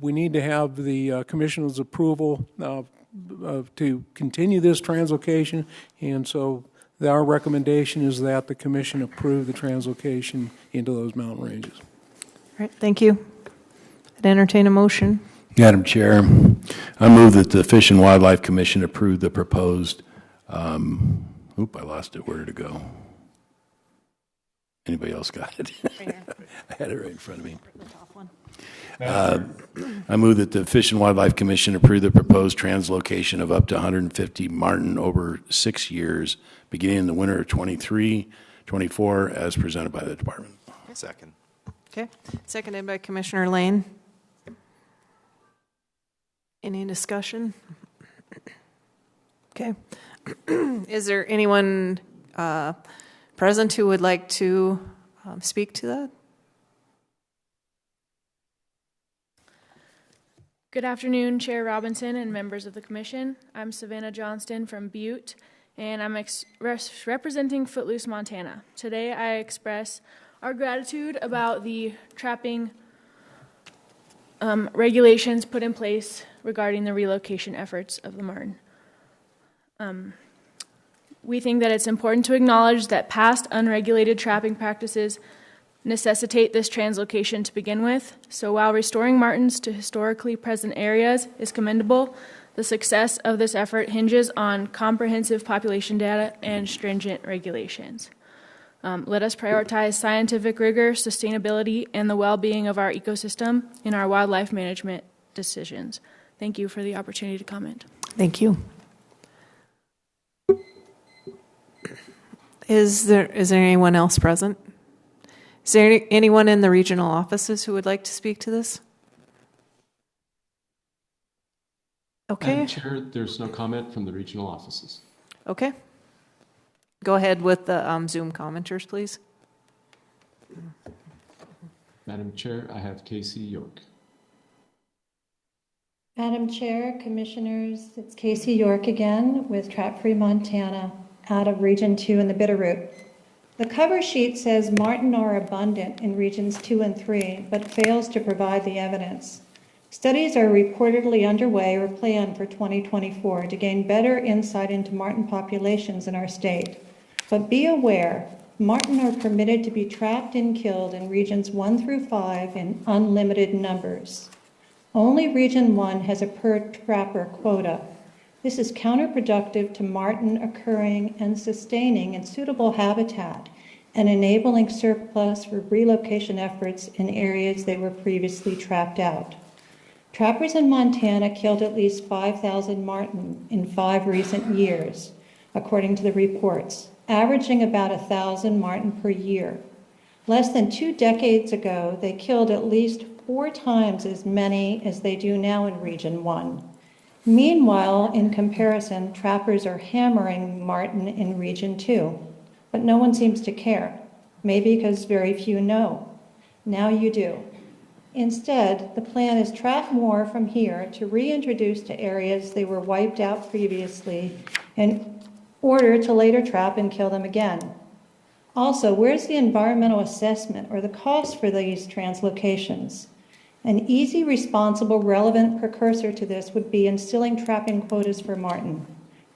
Speaker 18: we need to have the Commission's approval to continue this translocation, and so our recommendation is that the Commission approve the translocation into those mountain ranges.
Speaker 5: All right, thank you. I'd entertain a motion.
Speaker 12: Madam Chair, I move that the Fish and Wildlife Commission approve the proposed, I lost it. Where did it go? Anybody else got it? I had it right in front of me. I move that the Fish and Wildlife Commission approve the proposed translocation of up to 150 marten over 6 years, beginning in the winter of 23-24, as presented by the department.
Speaker 8: Second.
Speaker 5: Okay, seconded by Commissioner Lane. Any discussion? Okay. Is there anyone present who would like to speak to that?
Speaker 2: Good afternoon, Chair Robinson and members of the Commission. I'm Savannah Johnston from Butte, and I'm representing Footloose, Montana. Today I express our gratitude about the trapping regulations put in place regarding the relocation efforts of the marten. We think that it's important to acknowledge that past unregulated trapping practices necessitate this translocation to begin with. So while restoring martens to historically present areas is commendable, the success of this effort hinges on comprehensive population data and stringent regulations. Let us prioritize scientific rigor, sustainability, and the well-being of our ecosystem in our wildlife management decisions. Thank you for the opportunity to comment.
Speaker 5: Thank you. Is there anyone else present? Is there anyone in the regional offices who would like to speak to this? Okay.
Speaker 24: Madam Chair, there's no comment from the regional offices.
Speaker 5: Okay. Go ahead with the Zoom commenters, please.
Speaker 24: Madam Chair, I have Casey York.
Speaker 21: Madam Chair, Commissioners, it's Casey York again with Trap-Free Montana out of Region 2 in the Bitterroot. The cover sheet says marten are abundant in Regions 2 and 3, but fails to provide the evidence. Studies are reportedly underway or planned for 2024 to gain better insight into marten populations in our state. But be aware, marten are permitted to be trapped and killed in Regions 1 through 5 in unlimited numbers. Only Region 1 has a per-trapper quota. This is counterproductive to marten occurring and sustaining in suitable habitat and enabling surplus for relocation efforts in areas they were previously trapped out. Trappers in Montana killed at least 5,000 marten in 5 recent years, according to the reports, averaging about 1,000 marten per year. Less than 2 decades ago, they killed at least 4 times as many as they do now in Region 1. Meanwhile, in comparison, trappers are hammering marten in Region 2, but no one seems to care, maybe because very few know. Now you do. Instead, the plan is trap more from here to reintroduce to areas they were wiped out previously in order to later trap and kill them again. Also, where's the environmental assessment or the cost for these translocations? An easy, responsible, relevant precursor to this would be instilling trapping quotas for marten.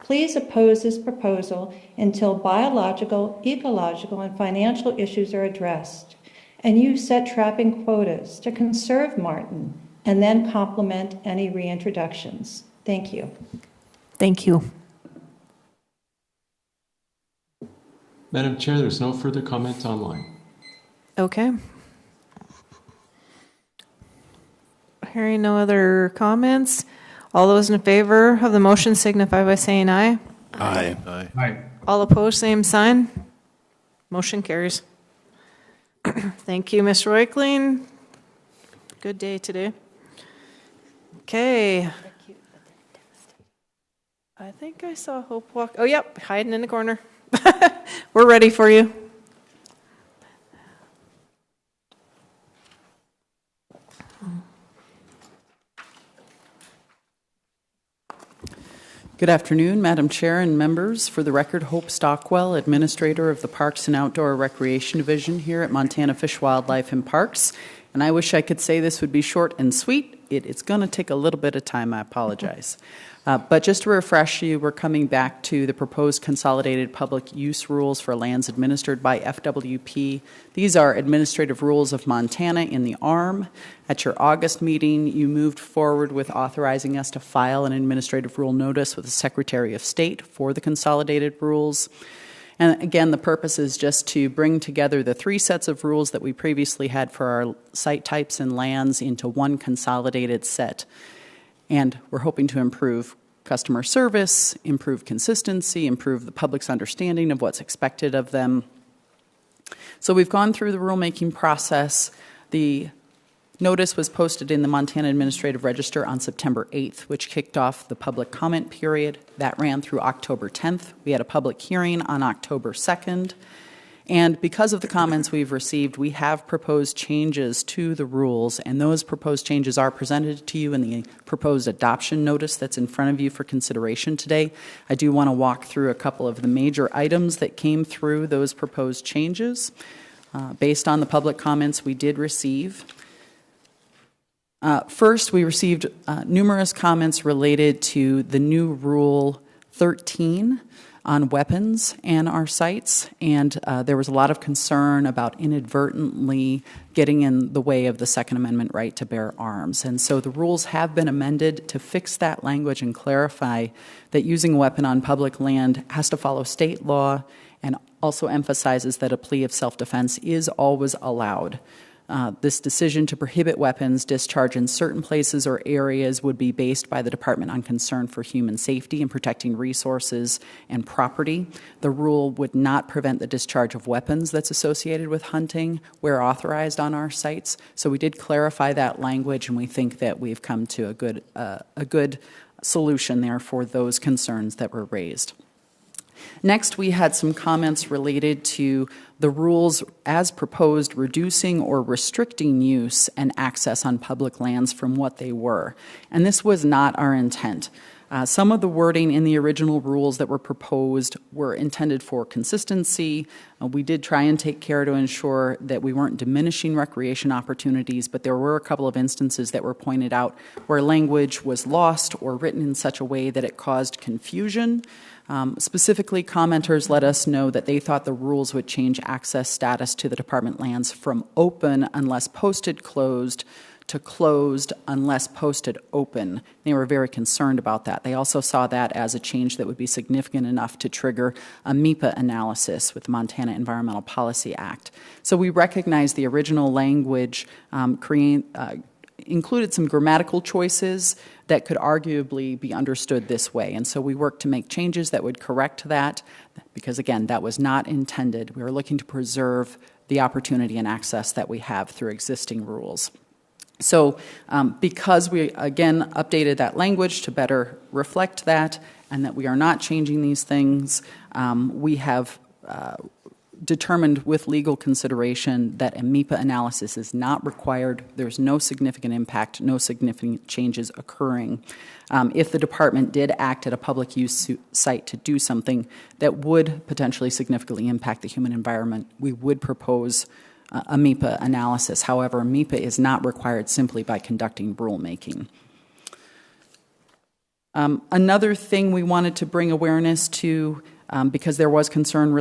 Speaker 21: Please oppose this proposal until biological, ecological, and financial issues are addressed. And you set trapping quotas to conserve marten and then complement any reintroductions. Thank you.
Speaker 5: Thank you.
Speaker 24: Madam Chair, there's no further comments online.
Speaker 5: Okay. Hearing no other comments, all those in favor of the motion signify by saying aye.
Speaker 12: Aye.
Speaker 20: Aye.
Speaker 5: All opposed, same sign. Motion carries. Thank you, Ms. Roykling. Good day today. Okay. I think I saw Hope walk. Oh, yep, hiding in the corner. We're ready for you.
Speaker 3: Good afternoon, Madam Chair and members. For the record, Hope Stockwell, Administrator of the Parks and Outdoor Recreation Division here at Montana Fish, Wildlife, and Parks. And I wish I could say this would be short and sweet. It's going to take a little bit of time. I apologize. But just to refresh you, we're coming back to the proposed consolidated public use rules for lands administered by FWP. These are administrative rules of Montana in the ARM. At your August meeting, you moved forward with authorizing us to file an administrative rule notice with the Secretary of State for the consolidated rules. And again, the purpose is just to bring together the 3 sets of rules that we previously had for our site types and lands into one consolidated set. And we're hoping to improve customer service, improve consistency, improve the public's understanding of what's expected of them. So we've gone through the rulemaking process. The notice was posted in the Montana Administrative Register on September 8th, which kicked off the public comment period. That ran through October 10th. We had a public hearing on October 2nd. And because of the comments we've received, we have proposed changes to the rules, and those proposed changes are presented to you in the proposed adoption notice that's in front of you for consideration today. I do want to walk through a couple of the major items that came through those proposed changes. Based on the public comments we did receive. First, we received numerous comments related to the new Rule 13 on weapons and our sites, and there was a lot of concern about inadvertently getting in the way of the Second Amendment right to bear arms. And so the rules have been amended to fix that language and clarify that using a weapon on public land has to follow state law, and also emphasizes that a plea of self-defense is always allowed. This decision to prohibit weapons discharge in certain places or areas would be based by the Department on concern for human safety and protecting resources and property. The rule would not prevent the discharge of weapons that's associated with hunting where authorized on our sites. So we did clarify that language, and we think that we've come to a good solution there for those concerns that were raised. Next, we had some comments related to the rules as proposed reducing or restricting use and access on public lands from what they were. And this was not our intent. Some of the wording in the original rules that were proposed were intended for consistency. We did try and take care to ensure that we weren't diminishing recreation opportunities, but there were a couple of instances that were pointed out where language was lost or written in such a way that it caused confusion. Specifically, commenters let us know that they thought the rules would change access status to the department lands from open unless posted closed to closed unless posted open. They were very concerned about that. They also saw that as a change that would be significant enough to trigger a MEPA analysis with the Montana Environmental Policy Act. So we recognize the original language included some grammatical choices that could arguably be understood this way. And so we worked to make changes that would correct that because, again, that was not intended. We were looking to preserve the opportunity and access that we have through existing rules. So because we, again, updated that language to better reflect that and that we are not changing these things, we have determined with legal consideration that a MEPA analysis is not required. There's no significant impact, no significant changes occurring. If the department did act at a public use site to do something that would potentially significantly impact the human environment, we would propose a MEPA analysis. However, MEPA is not required simply by conducting rulemaking. Another thing we wanted to bring awareness to, because there was concern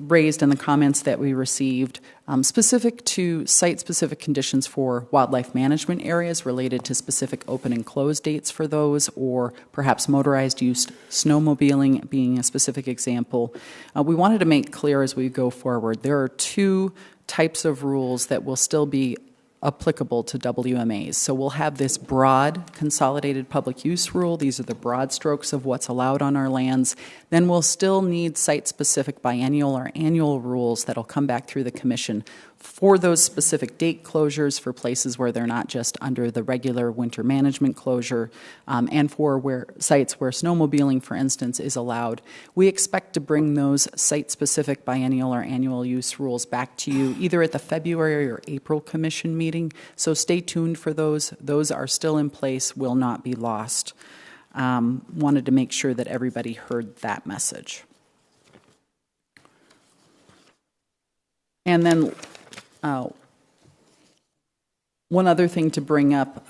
Speaker 3: raised in the comments that we received, specific to site-specific conditions for wildlife management areas related to specific open and close dates for those, or perhaps motorized use, snowmobiling being a specific example. We wanted to make clear as we go forward, there are two types of rules that will still be applicable to WMAs. So we'll have this broad consolidated public use rule. These are the broad strokes of what's allowed on our lands. Then we'll still need site-specific biennial or annual rules that'll come back through the commission for those specific date closures for places where they're not just under the regular winter management closure, and for sites where snowmobiling, for instance, is allowed. We expect to bring those site-specific biennial or annual use rules back to you either at the February or April commission meeting, so stay tuned for those. Those are still in place, will not be lost. Wanted to make sure that everybody heard that message. And then one other thing to bring up,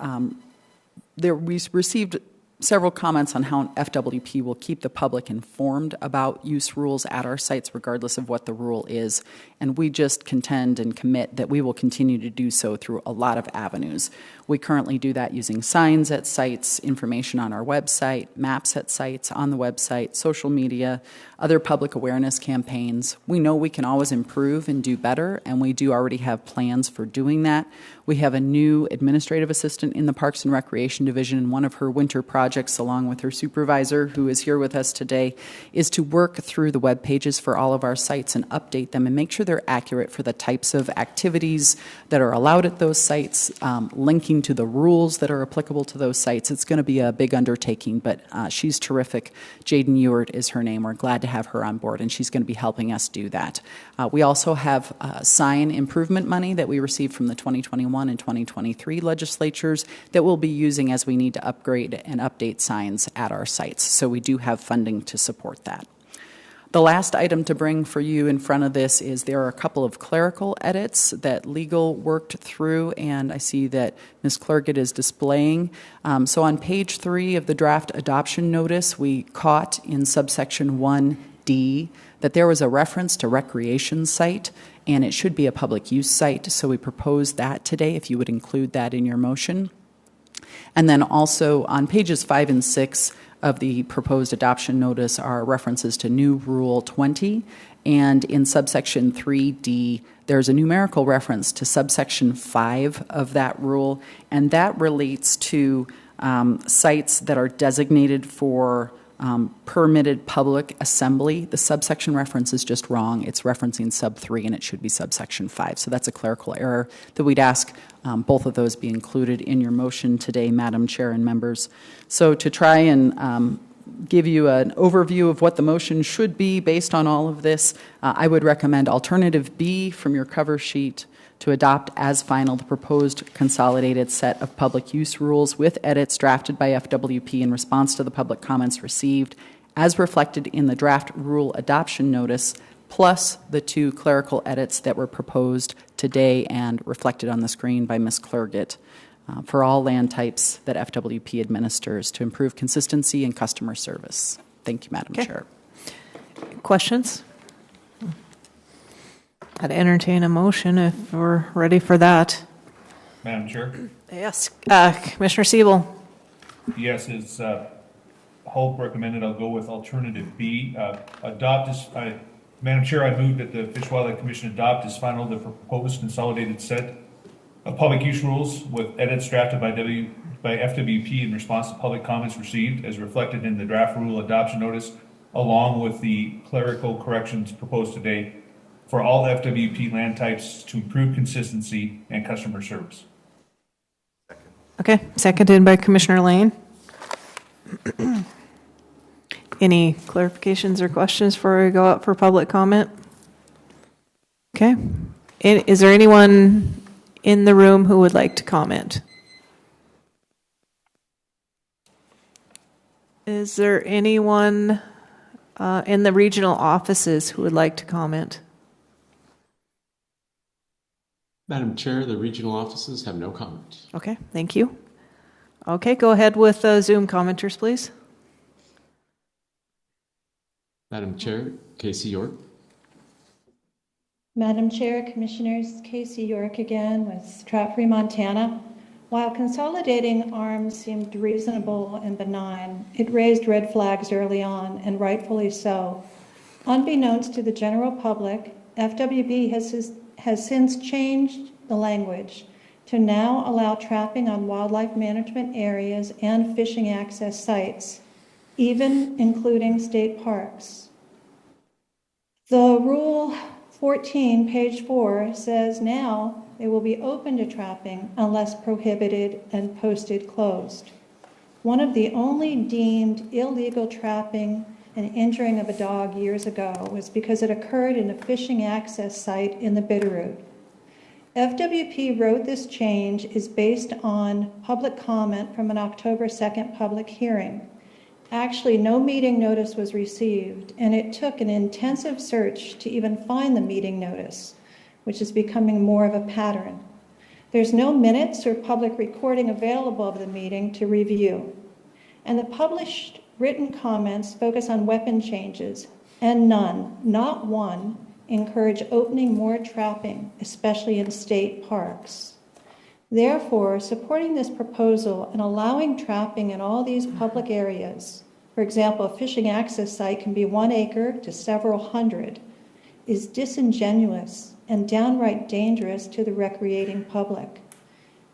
Speaker 3: we received several comments on how FWP will keep the public informed about use rules at our sites regardless of what the rule is, and we just contend and commit that we will continue to do so through a lot of avenues. We currently do that using signs at sites, information on our website, maps at sites, on the website, social media, other public awareness campaigns. We know we can always improve and do better, and we do already have plans for doing that. We have a new administrative assistant in the Parks and Recreation Division, and one of her winter projects, along with her supervisor, who is here with us today, is to work through the web pages for all of our sites and update them and make sure they're accurate for the types of activities that are allowed at those sites, linking to the rules that are applicable to those sites. It's going to be a big undertaking, but she's terrific. Jaden Ewert is her name. We're glad to have her on board, and she's going to be helping us do that. We also have sign improvement money that we received from the 2021 and 2023 legislatures that we'll be using as we need to upgrade and update signs at our sites. So we do have funding to support that. The last item to bring for you in front of this is there are a couple of clerical edits that legal worked through, and I see that Ms. Clergett is displaying. So on page 3 of the draft adoption notice, we caught in subsection 1D that there was a reference to recreation site, and it should be a public use site, so we proposed that today, if you would include that in your motion. And then also on pages 5 and 6 of the proposed adoption notice are references to new Rule 20, and in subsection 3D, there's a numerical reference to subsection 5 of that rule, and that relates to sites that are designated for permitted public assembly. The subsection reference is just wrong. It's referencing sub 3 and it should be subsection 5. So that's a clerical error that we'd ask both of those be included in your motion today, Madam Chair and members. So to try and give you an overview of what the motion should be based on all of this, I would recommend alternative B from your cover sheet, to adopt as final the proposed consolidated set of public use rules with edits drafted by FWP in response to the public comments received, as reflected in the draft rule adoption notice, plus the 2 clerical edits that were proposed today and reflected on the screen by Ms. Clergett, for all land types that FWP administers to improve consistency and customer service. Thank you, Madam Chair.
Speaker 5: Questions? I'd entertain a motion if we're ready for that.
Speaker 20: Madam Chair?
Speaker 5: Yes. Commissioner Siebel?
Speaker 20: Yes, it's Hope recommended. I'll go with alternative B. Madam Chair, I move that the Fish and Wildlife Commission adopt as final the proposed consolidated set of public use rules with edits drafted by FWP in response to public comments received as reflected in the draft rule adoption notice, along with the clerical corrections proposed today for all FWP land types to improve consistency and customer service.
Speaker 5: Okay, seconded by Commissioner Lane. Any clarifications or questions before we go up for public comment? Okay. Is there anyone in the room who would like to comment? Is there anyone in the regional offices who would like to comment?
Speaker 24: Madam Chair, the regional offices have no comment.
Speaker 5: Okay, thank you. Okay, go ahead with Zoom commenters, please.
Speaker 24: Madam Chair, Casey York.
Speaker 21: Madam Chair, Commissioners, Casey York again with Stratford, Montana. While consolidating arms seemed reasonable and benign, it raised red flags early on, and rightfully so. Unbeknownst to the general public, FWB has since changed the language to now allow trapping on wildlife management areas and fishing access sites, even including state parks. The Rule 14, page 4, says now they will be open to trapping unless prohibited and posted closed. One of the only deemed illegal trapping and injuring of a dog years ago was because it occurred in a fishing access site in the Bitterroot. FWP wrote this change is based on public comment from an October 2nd public hearing. Actually, no meeting notice was received, and it took an intensive search to even find the meeting notice, which is becoming more of a pattern. There's no minutes or public recording available of the meeting to review. And the published written comments focus on weapon changes, and none, not one, encourage opening more trapping, especially in state parks. Therefore, supporting this proposal and allowing trapping in all these public areas, for example, a fishing access site can be 1 acre to several hundred, is disingenuous and downright dangerous to the recreating public.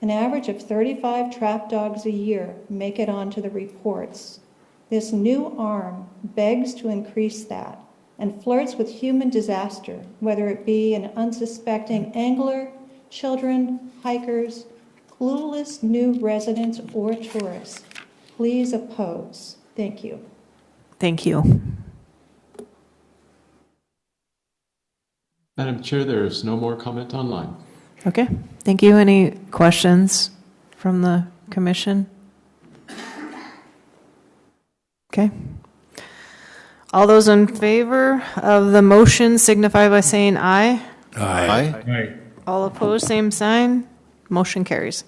Speaker 21: An average of 35 trap dogs a year make it onto the reports. This new arm begs to increase that and flirts with human disaster, whether it be an unsuspecting angler, children, hikers, clueless new residents, or tourists. Please oppose. Thank you.
Speaker 5: Thank you.
Speaker 24: Madam Chair, there is no more comment online.
Speaker 5: Okay, thank you. Any questions from the commission? Okay. All those in favor of the motion signify by saying aye.
Speaker 12: Aye.
Speaker 20: Aye.
Speaker 5: All opposed, same sign. Motion carries.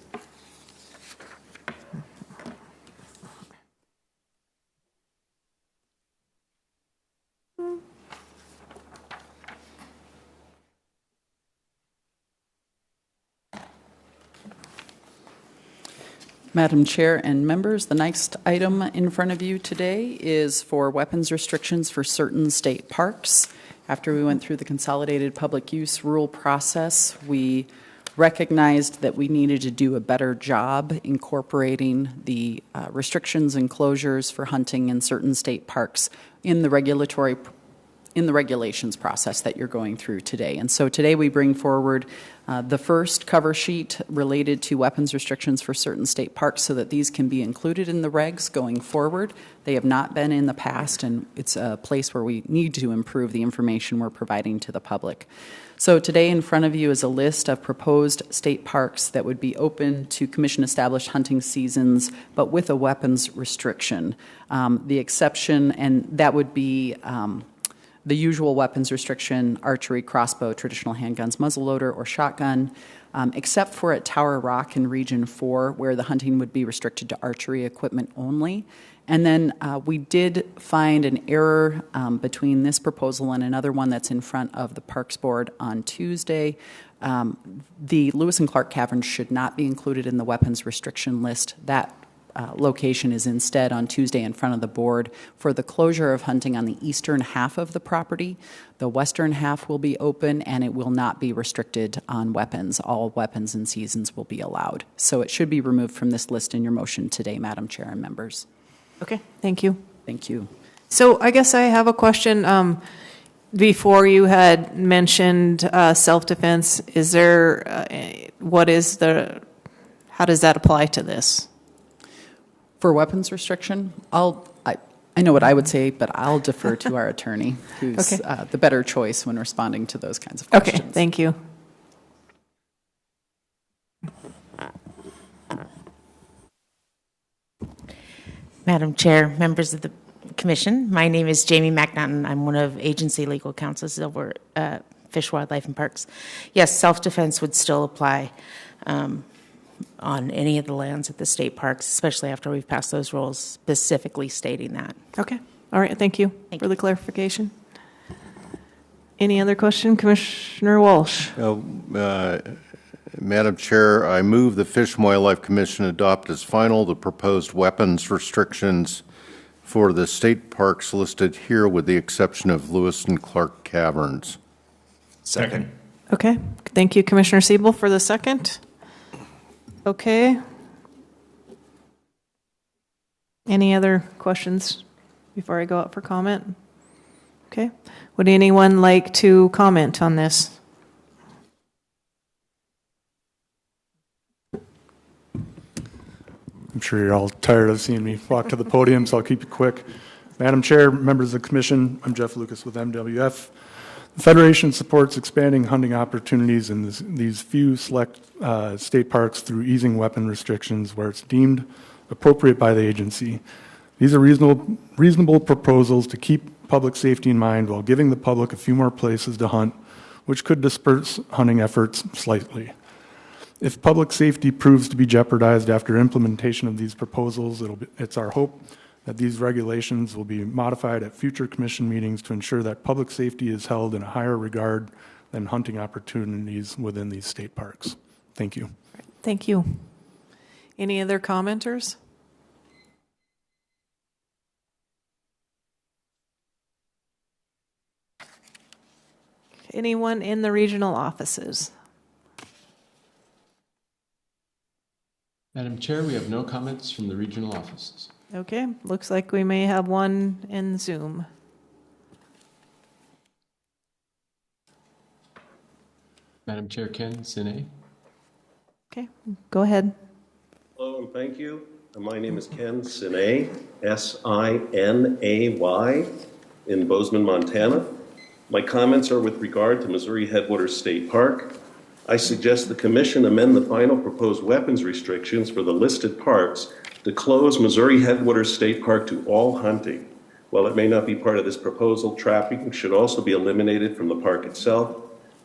Speaker 3: Madam Chair and members, the next item in front of you today is for weapons restrictions for certain state parks. After we went through the consolidated public use rule process, we recognized that we needed to do a better job incorporating the restrictions and closures for hunting in certain state parks in the regulatory in the regulations process that you're going through today. And so today we bring forward the first cover sheet related to weapons restrictions for certain state parks so that these can be included in the regs going forward. They have not been in the past, and it's a place where we need to improve the information we're providing to the public. So today in front of you is a list of proposed state parks that would be open to commission-established hunting seasons, but with a weapons restriction. The exception, and that would be the usual weapons restriction: archery, crossbow, traditional handguns, muzzleloader, or shotgun, except for at Tower Rock in Region 4, where the hunting would be restricted to archery equipment only. And then we did find an error between this proposal and another one that's in front of the Parks Board on Tuesday. The Lewis and Clark Caverns should not be included in the weapons restriction list. That location is instead on Tuesday in front of the board for the closure of hunting on the eastern half of the property. The western half will be open, and it will not be restricted on weapons. All weapons and seasons will be allowed. So it should be removed from this list in your motion today, Madam Chair and members.
Speaker 5: Okay, thank you.
Speaker 3: Thank you.
Speaker 5: So I guess I have a question. Before you had mentioned self-defense, is there, how does that apply to this?
Speaker 3: For weapons restriction, I know what I would say, but I'll defer to our attorney, who's
Speaker 5: Okay.
Speaker 3: the better choice when responding to those kinds of questions.
Speaker 5: Okay, thank you.
Speaker 6: Madam Chair, members of the Commission, my name is Jamie McNaughton. I'm one of agency legal counsels over Fish, Wildlife, and Parks. Yes, self-defense would still apply on any of the lands at the state parks, especially after we've passed those rules specifically stating that.
Speaker 5: Okay, all right, thank you for the clarification. Any other question? Commissioner Walsh.
Speaker 13: Madam Chair, I move the Fish and Wildlife Commission adopt as final the proposed weapons restrictions for the state parks listed here with the exception of Lewis and Clark Caverns.
Speaker 4: Second.
Speaker 5: Okay, thank you, Commissioner Siebel, for the second. Okay. Any other questions before I go out for comment? Okay. Would anyone like to comment on this?
Speaker 15: I'm sure you're all tired of seeing me walk to the podium, so I'll keep it quick. Madam Chair, members of the Commission, I'm Jeff Lucas with MWF. The Federation supports expanding hunting opportunities in these few select state parks through easing weapon restrictions where it's deemed appropriate by the agency. These are reasonable proposals to keep public safety in mind while giving the public a few more places to hunt, which could disperse hunting efforts slightly. If public safety proves to be jeopardized after implementation of these proposals, it's our hope that these regulations will be modified at future commission meetings to ensure that public safety is held in a higher regard than hunting opportunities within these state parks. Thank you.
Speaker 5: Thank you. Any other commenters? Anyone in the regional offices?
Speaker 24: Madam Chair, we have no comments from the regional offices.
Speaker 5: Okay, looks like we may have one in Zoom.
Speaker 24: Madam Chair, Ken Sine.
Speaker 5: Okay, go ahead.
Speaker 14: Hello and thank you. My name is Ken Sinay, S-I-N-A-Y, in Bozeman, Montana. My comments are with regard to Missouri Headwaters State Park. I suggest the Commission amend the final proposed weapons restrictions for the listed parks to close Missouri Headwaters State Park to all hunting. While it may not be part of this proposal, trapping should also be eliminated from the park itself.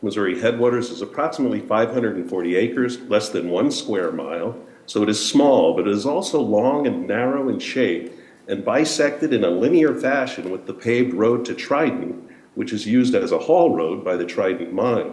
Speaker 14: Missouri Headwaters is approximately 540 acres, less than 1 square mile, so it is small, but it is also long and narrow in shape and bisected in a linear fashion with the paved road to Trident, which is used as a haul road by the Trident mine.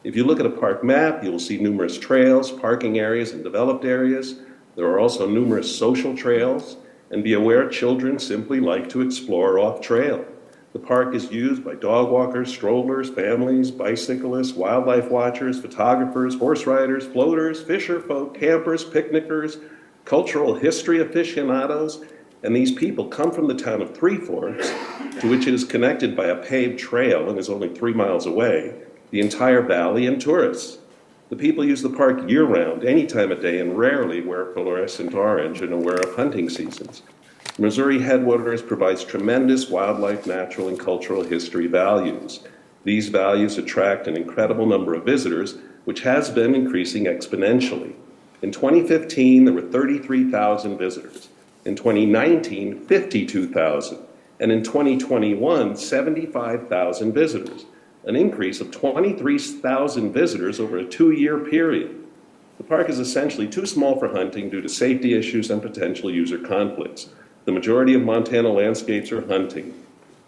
Speaker 14: If you look at a park map, you will see numerous trails, parking areas, and developed areas. There are also numerous social trails, and be aware children simply like to explore off-trail. The park is used by dog walkers, strollers, families, bicyclists, wildlife watchers, photographers, horse riders, floaters, fisher folk, campers, picnickers, cultural history aficionados, And these people come from the town of Three Forks, to which it is connected by a paved trail and is only 3 miles away, the entire valley, and tourists. The people use the park year-round, any time of day, and rarely wear fluorescent orange and aware of hunting seasons. Missouri Headwaters provides tremendous wildlife, natural, and cultural history values. These values attract an incredible number of visitors, which has been increasing exponentially. In 2015, there were 33,000 visitors. In 2019, 52,000. And in 2021, 75,000 visitors, an increase of 23,000 visitors over a 2-year period. The park is essentially too small for hunting due to safety issues and potential user conflicts. The majority of Montana landscapes are hunted.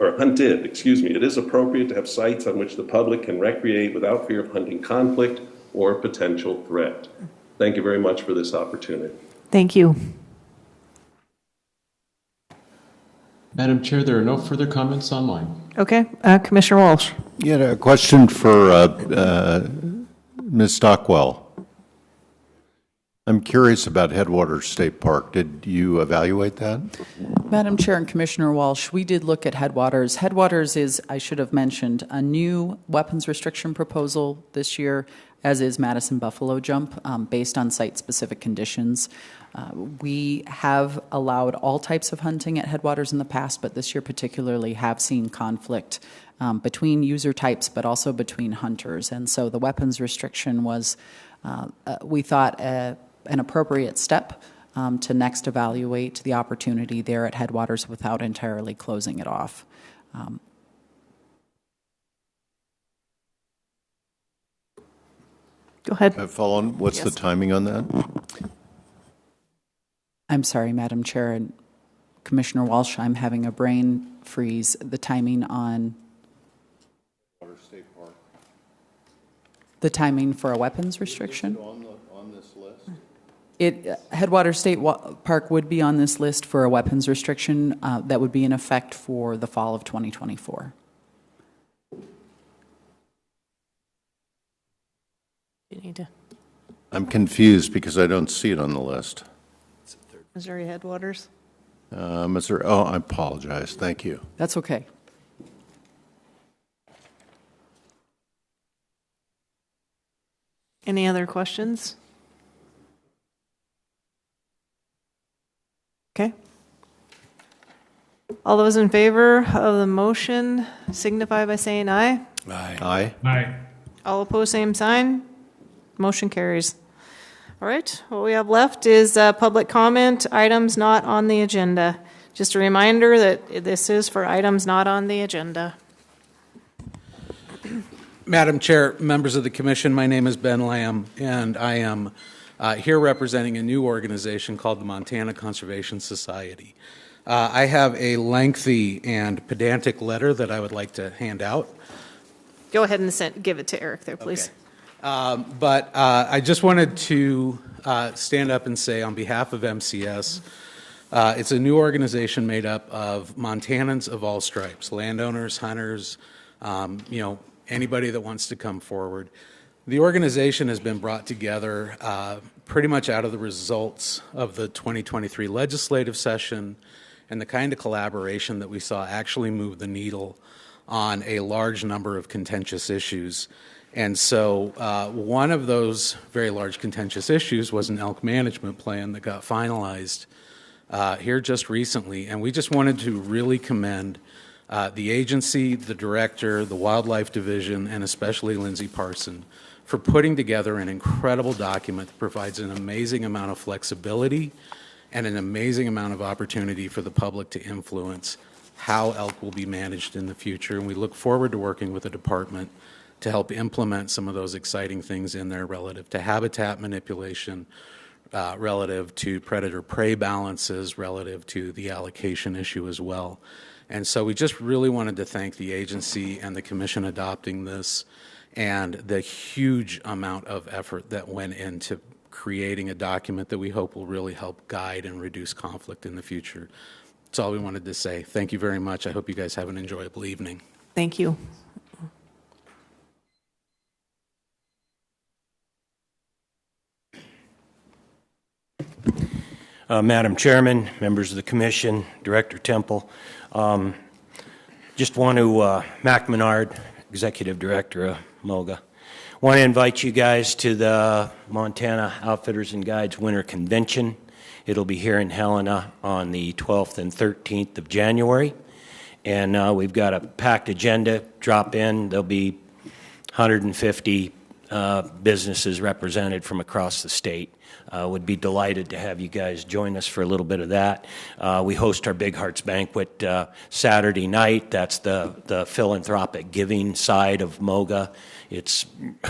Speaker 14: It is appropriate to have sites on which the public can recreate without fear of hunting conflict or potential threat. Thank you very much for this opportunity.
Speaker 5: Thank you.
Speaker 24: Madam Chair, there are no further comments online.
Speaker 5: Okay, Commissioner Walsh.
Speaker 13: Yeah, a question for Ms. Stockwell. I'm curious about Headwaters State Park. Did you evaluate that?
Speaker 3: Madam Chair and Commissioner Walsh, we did look at Headwaters. Headwaters is, I should have mentioned, a new weapons restriction proposal this year, as is Madison Buffalo Jump, based on site-specific conditions. We have allowed all types of hunting at Headwaters in the past, but this year particularly have seen conflict between user types, but also between hunters. And so the weapons restriction was, we thought, an appropriate step to next evaluate the opportunity there at Headwaters without entirely closing it off.
Speaker 5: Go ahead.
Speaker 13: What's the timing on that?
Speaker 3: I'm sorry, Madam Chair and Commissioner Walsh, I'm having a brain freeze. The timing on the timing for a weapons restriction?
Speaker 13: On this list?
Speaker 3: Headwaters State Park would be on this list for a weapons restriction that would be in effect for the fall of 2024.
Speaker 5: You need to.
Speaker 13: I'm confused because I don't see it on the list.
Speaker 5: Missouri Headwaters.
Speaker 13: Missouri. Oh, I apologize. Thank you.
Speaker 3: That's okay.
Speaker 5: Any other questions? Okay. All those in favor of the motion signify by saying aye.
Speaker 13: Aye.
Speaker 20: Aye.
Speaker 5: All opposed, same sign. Motion carries. All right, what we have left is public comment, items not on the agenda. Just a reminder that this is for items not on the agenda.
Speaker 19: Madam Chair, members of the Commission, my name is Ben Lamb, and I am here representing a new organization called the Montana Conservation Society. I have a lengthy and pedantic letter that I would like to hand out.
Speaker 5: Go ahead and give it to Eric there, please.
Speaker 19: Okay. But I just wanted to stand up and say on behalf of MCS, it's a new organization made up of Montanans of all stripes, landowners, hunters, anybody that wants to come forward. The organization has been brought together pretty much out of the results of the 2023 legislative session and the kind of collaboration that we saw actually move the needle on a large number of contentious issues. And so one of those very large contentious issues was an elk management plan that got finalized here just recently. And we just wanted to really commend the agency, the director, the Wildlife Division, and especially Lindsay Parson for putting together an incredible document that provides an amazing amount of flexibility and an amazing amount of opportunity for the public to influence how elk will be managed in the future. And we look forward to working with the department to help implement some of those exciting things in there relative to habitat manipulation, relative to predator-prey balances, relative to the allocation issue as well. And so we just really wanted to thank the agency and the commission adopting this and the huge amount of effort that went into creating a document that we hope will really help guide and reduce conflict in the future. That's all we wanted to say. Thank you very much. I hope you guys have an enjoyable evening.
Speaker 5: Thank you.
Speaker 1: Madam Chairman, members of the Commission, Director Temple, just want to, Mac Menard, Executive Director of MOGA, want to invite you guys to the Montana Outfitters and Guides Winter Convention. It'll be here in Helena on the 12th and 13th of January. And we've got a packed agenda. Drop in. There'll be 150 businesses represented from across the state. Would be delighted to have you guys join us for a little bit of that. We host our Big Hearts Banquet Saturday night. That's the philanthropic giving side of MOGA. It's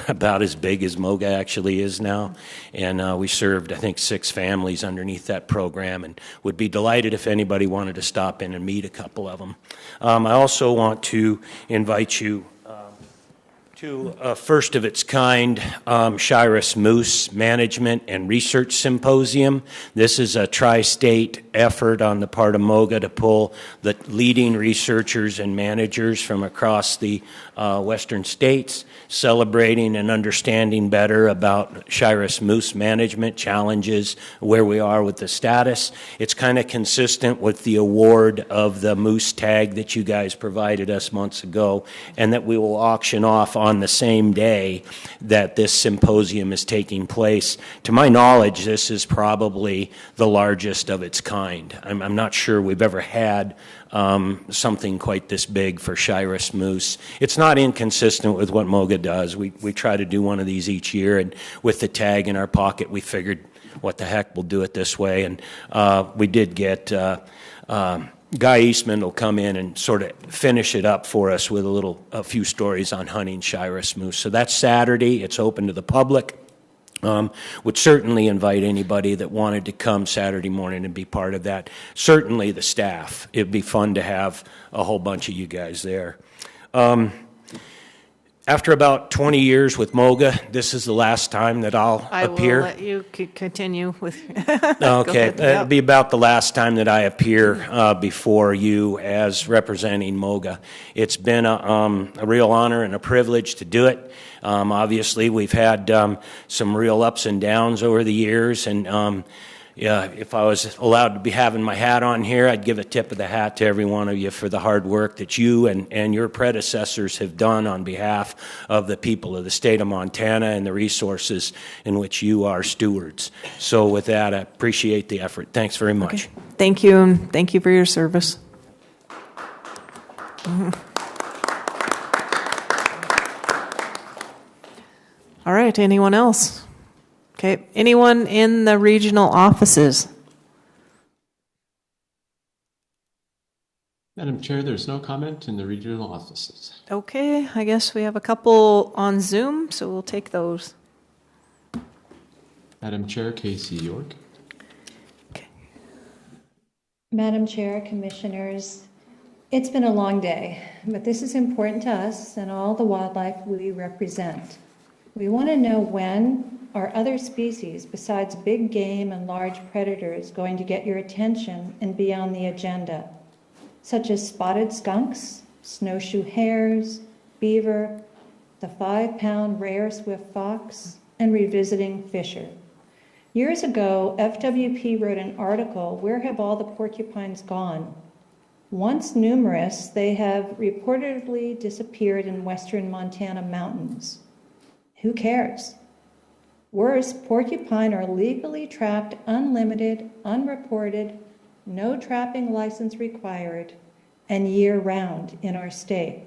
Speaker 1: about as big as MOGA actually is now. And we served, I think, 6 families underneath that program, and would be delighted if anybody wanted to stop in and meet a couple of them. I also want to invite you to a first of its kind Shiras Moose Management and Research Symposium. This is a tri-state effort on the part of MOGA to pull the leading researchers and managers from across the western states, celebrating and understanding better about Shiras Moose management challenges, where we are with the status. It's kind of consistent with the award of the moose tag that you guys provided us months ago, and that we will auction off on the same day that this symposium is taking place. To my knowledge, this is probably the largest of its kind. I'm not sure we've ever had something quite this big for Shiras Moose. It's not inconsistent with what MOGA does. We try to do one of these each year, and with the tag in our pocket, we figured, what the heck, we'll do it this way. And we did get Guy Eastman will come in and sort of finish it up for us with a few stories on hunting Shiras Moose. So that's Saturday. It's open to the public. Would certainly invite anybody that wanted to come Saturday morning and be part of that. Certainly the staff. It'd be fun to have a whole bunch of you guys there. After about 20 years with MOGA, this is the last time that I'll appear.
Speaker 5: I will let you continue with.
Speaker 1: Okay, it'll be about the last time that I appear before you as representing MOGA. It's been a real honor and a privilege to do it. Obviously, we've had some real ups and downs over the years, and if I was allowed to be having my hat on here, I'd give a tip of the hat to every one of you for the hard work that you and your predecessors have done on behalf of the people of the state of Montana and the resources in which you are stewards. So with that, I appreciate the effort. Thanks very much.
Speaker 5: Okay. Thank you, and thank you for your service. All right, anyone else? Okay, anyone in the regional offices?
Speaker 24: Madam Chair, there's no comment in the regional offices.
Speaker 5: Okay, I guess we have a couple on Zoom, so we'll take those.
Speaker 24: Madam Chair, Casey York.
Speaker 21: Madam Chair, Commissioners, it's been a long day, but this is important to us and all the wildlife we represent. We want to know when are other species besides big game and large predators going to get your attention and be on the agenda, such as spotted skunks, snowshoe hares, beaver, the 5-pound rare swift fox, and revisiting fisher. Years ago, FWP wrote an article, "Where Have All the Porcupines Gone?" Once numerous, they have reportedly disappeared in western Montana mountains. Who cares? Worse, porcupine are legally trapped, unlimited, unreported, no trapping license required, and year-round in our state.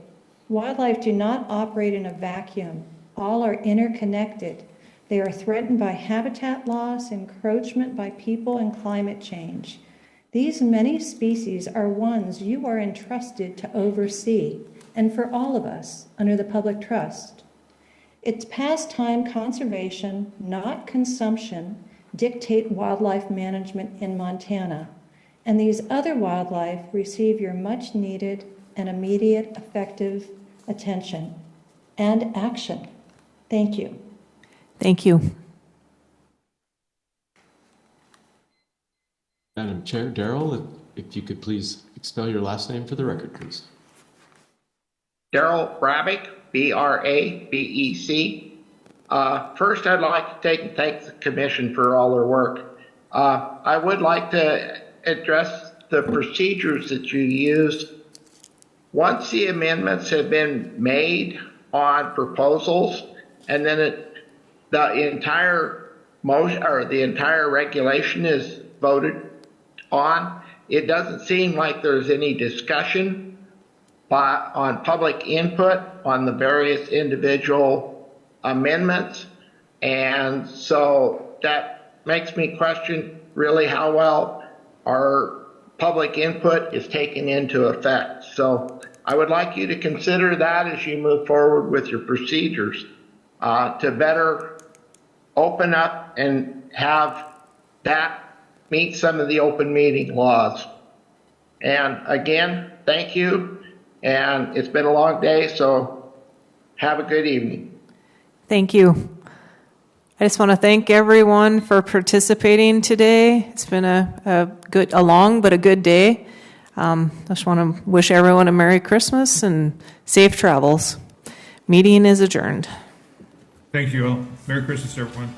Speaker 21: Wildlife do not operate in a vacuum. All are interconnected. They are threatened by habitat loss, encroachment by people, and climate change. These many species are ones you are entrusted to oversee, and for all of us, under the public trust. It's past time conservation, not consumption, dictate wildlife management in Montana, and these other wildlife receive your much needed and immediate effective attention and action. Thank you.
Speaker 5: Thank you.
Speaker 24: Madam Chair, Darrell, if you could please expel your last name for the record, please.
Speaker 10: Darrell Brabec, B-R-A-B-E-C. First, I'd like to thank the Commission for all their work. I would like to address the procedures that you used. Once the amendments have been made on proposals, and then the entire motion or the entire regulation is voted on, it doesn't seem like there's any discussion on public input on the various individual amendments. And so that makes me question really how well our public input is taken into effect. So I would like you to consider that as you move forward with your procedures to better open up and have that meet some of the open meeting laws. And again, thank you. And it's been a long day, so have a good evening.
Speaker 5: Thank you. I just want to thank everyone for participating today. It's been a long but a good day. I just want to wish everyone a Merry Christmas and safe travels. Meeting is adjourned.
Speaker 20: Thank you all. Merry Christmas, everyone.